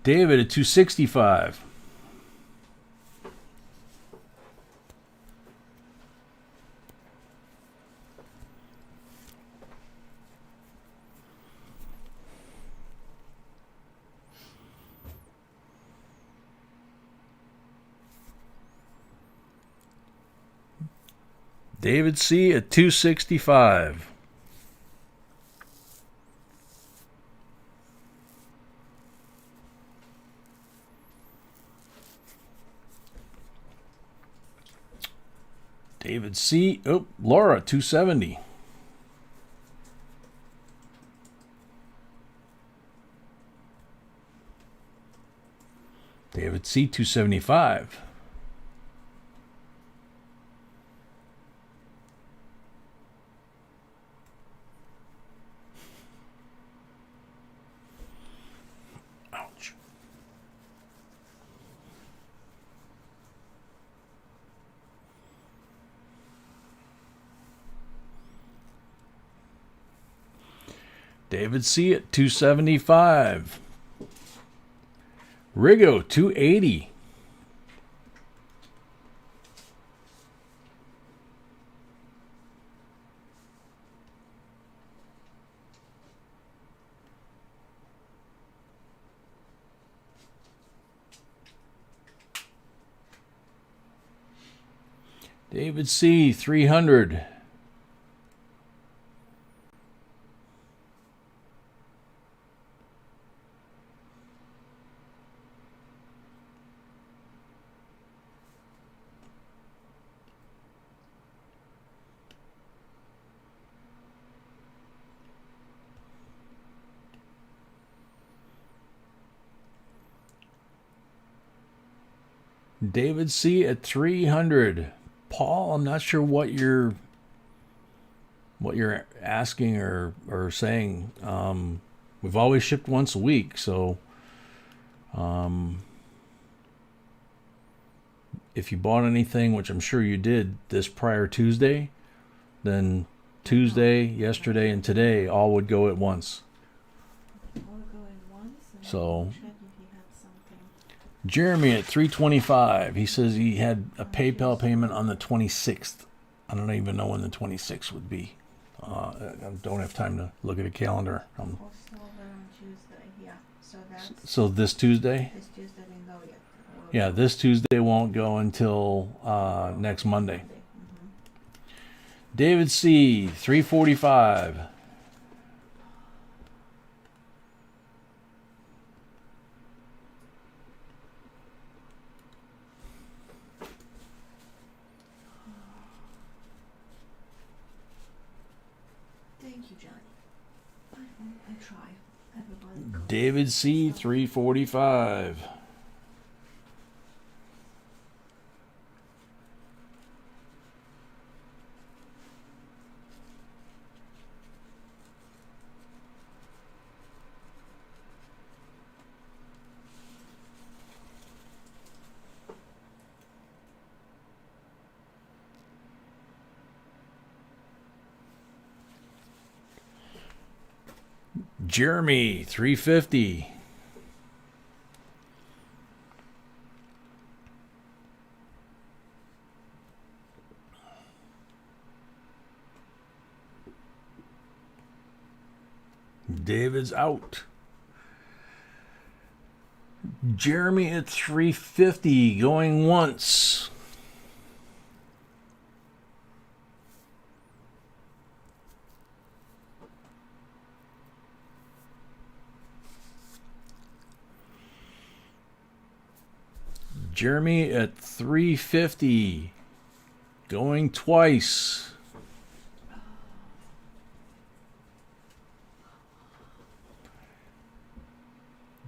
David at 265. David C at 265. David C. Oh, Laura, 270. David C, 275. Ouch. David C at 275. Rigo, 280. David C, 300. David C at 300. Paul, I'm not sure what you're asking or saying. We've always shipped once a week, so if you bought anything, which I'm sure you did this prior Tuesday, then Tuesday, yesterday, and today all would go at once. All go at once. And So check if you have something. Jeremy at 325. He says he had a PayPal payment on the 26th. I don't even know when the 26th would be. I don't have time to look at a calendar. Also over on Tuesday, yeah. So that's So this Tuesday? this Tuesday didn't go yet. Yeah, this Tuesday won't go until next Monday. Mm-hmm. David C, 345. Thank you, Johnny. I try. Everybody. David C, 345. Jeremy, 350. David's out. Jeremy at 350 going once. Jeremy at 350 going twice.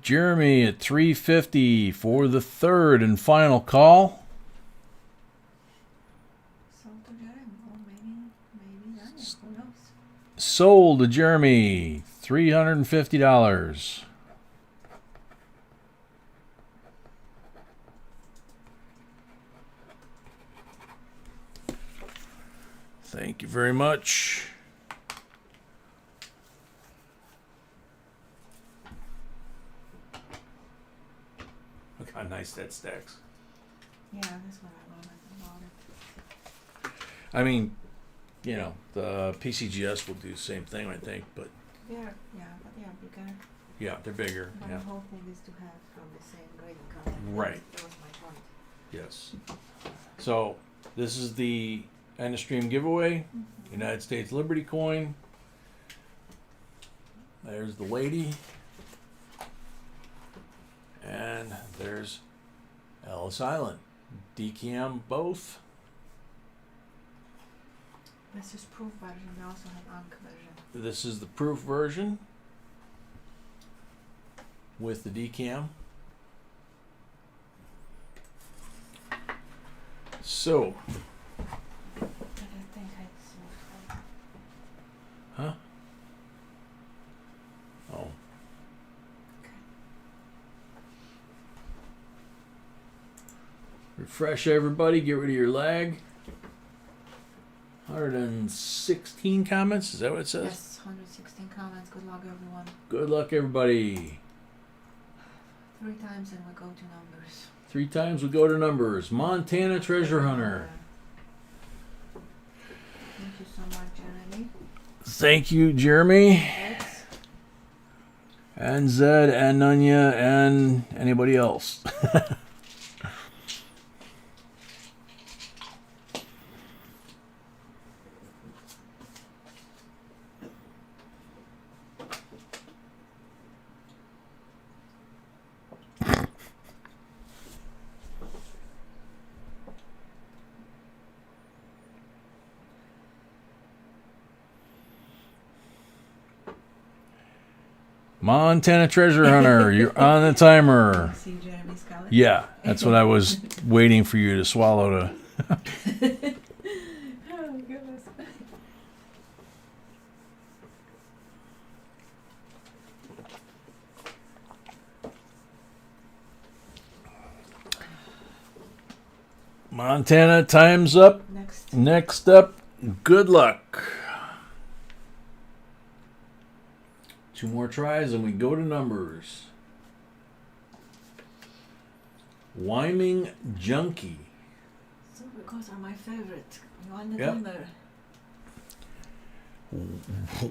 Jeremy at 350 for the third and final call. Sold to Jeremy, or maybe Lana, who knows? Sold to Jeremy, $350. Thank you very much. Look how nice that stacks. Yeah, that's what I love about it. I mean, you know, the PCGS will do the same thing, I think, but But they are bigger. yeah, they're bigger. But Yeah. the whole thing is to have from the same grading company. Right. That was my point. Yes. So this is the end of stream giveaway. United States Liberty coin. There's the lady. And there's Ellis Island. DCAM both. This is proof version. We also have Ankh version. This is the proof version with the DCAM. So, But I think I huh? Oh. Okay. Refresh everybody, get rid of your lag. 116 comments, is that what it says? Yes, 116 comments. Good luck, everyone. Good luck, everybody. 3 times and we go to numbers. 3 times we go to numbers. Montana Treasure Hunter. Thank you so much, Jeremy. Thank you, Jeremy. X. And Zed and Nunya and anybody else. Montana Treasure Hunter, you're on the timer. See Jeremy's color? Yeah, that's what I was waiting for you to swallow to. Oh, goodness. Montana, time's up. Next. Next up, good luck. 2 more tries and we go to numbers. Wyming Junkie. So because are my favorite. You want the Yep. timer?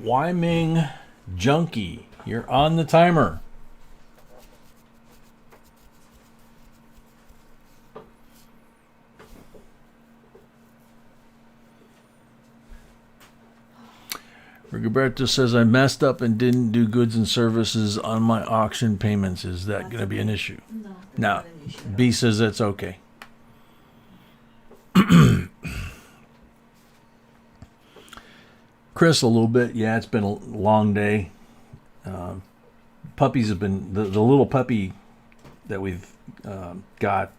Wyming Junkie, you're on the timer. Rigoberto says I messed up and didn't do goods and services on my auction payments. Is that going to be an issue? No. that's No. not an issue at all. B says that's okay. Chris, a little bit. Yeah, it's been a long day. Puppies have been the little puppy that we've got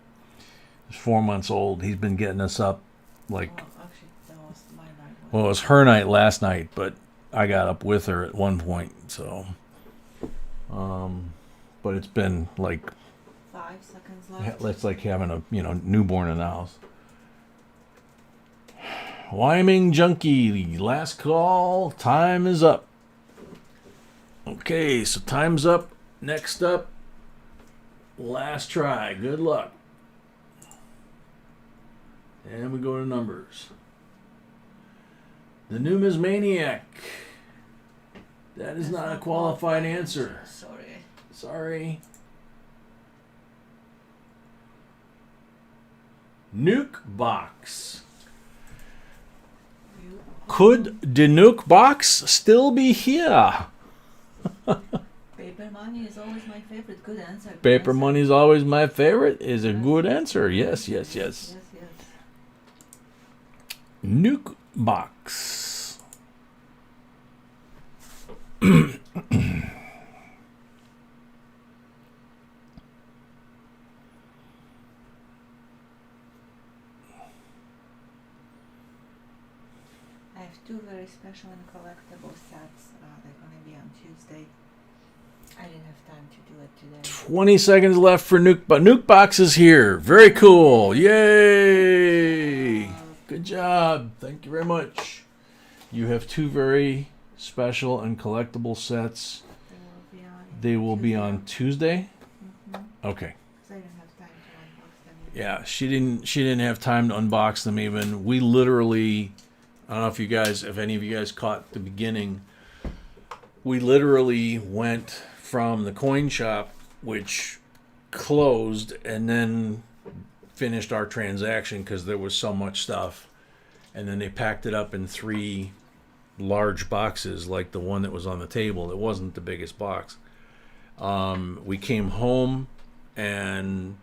is 4 months old. He's been getting us up like. Oh, actually, that was my night. Well, it was her night last night, but I got up with her at one point. So, but it's been like 5 seconds left. it's like having a newborn in the house. Wyming Junkie, last call. Time is up. Okay, so time's up. Next up, last try. Good luck. And we go to numbers. The Numismaniac. That is That's not a not qualified answer. Sorry. Sorry. Nuke box. You Could the nuke box still be here? paper money is always my favorite. Good answer. Good Paper answer. money is always my favorite. Is a good answer. Yes, yes, yes. Yes, yes. Nuke box. I have two very special and collectible sets. They're gonna be on Tuesday. I didn't have time to do it today. 20 seconds left for nuke. But nuke box is here. Very cool. Yay! Good job. Thank you very much. You have two very special and collectible sets. They will be on Tuesday. Mhm. Okay. 'Cause I didn't have time to unbox them. Yeah, she didn't have time to unbox them even. We literally, I don't know if any of you guys caught the beginning. We literally went from the coin shop, which closed, and then finished our transaction because there was so much stuff. And then they packed it up in 3 large boxes, like the one that was on the table. It wasn't the biggest box. We came home and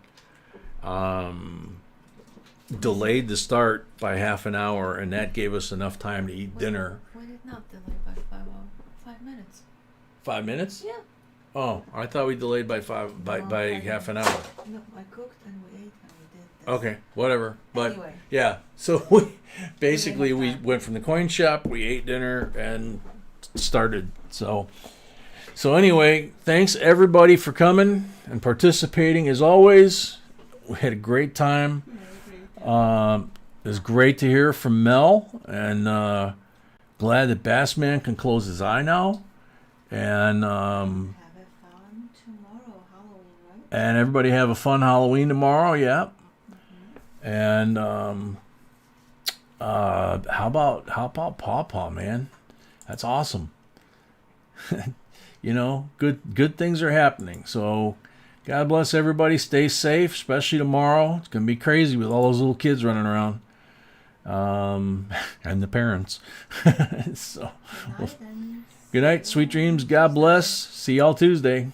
delayed the start by half an hour, and that gave us enough time to eat dinner. We did not delay by 5 minutes. 5 minutes? Yeah. Oh, I thought we delayed by half an hour. No, I cooked and we ate and we did this. Okay, whatever. But Anyway. yeah, so we basically have we time. went from the coin shop, we ate dinner, and started. So anyway, thanks everybody for coming and participating as always. We had a great time. It was great to hear from Mel, and glad that Bassman can close his eye now. And Have a fun tomorrow, Halloween, right? and everybody have a fun Halloween tomorrow. Yeah. And how about Pawpaw, man? That's awesome. You know, good things are happening. So God bless everybody. Stay safe, especially tomorrow. It's gonna be crazy with all those little kids running around, and the parents. So Good night and good night, sweet dreams. God bless. See y'all Tuesday.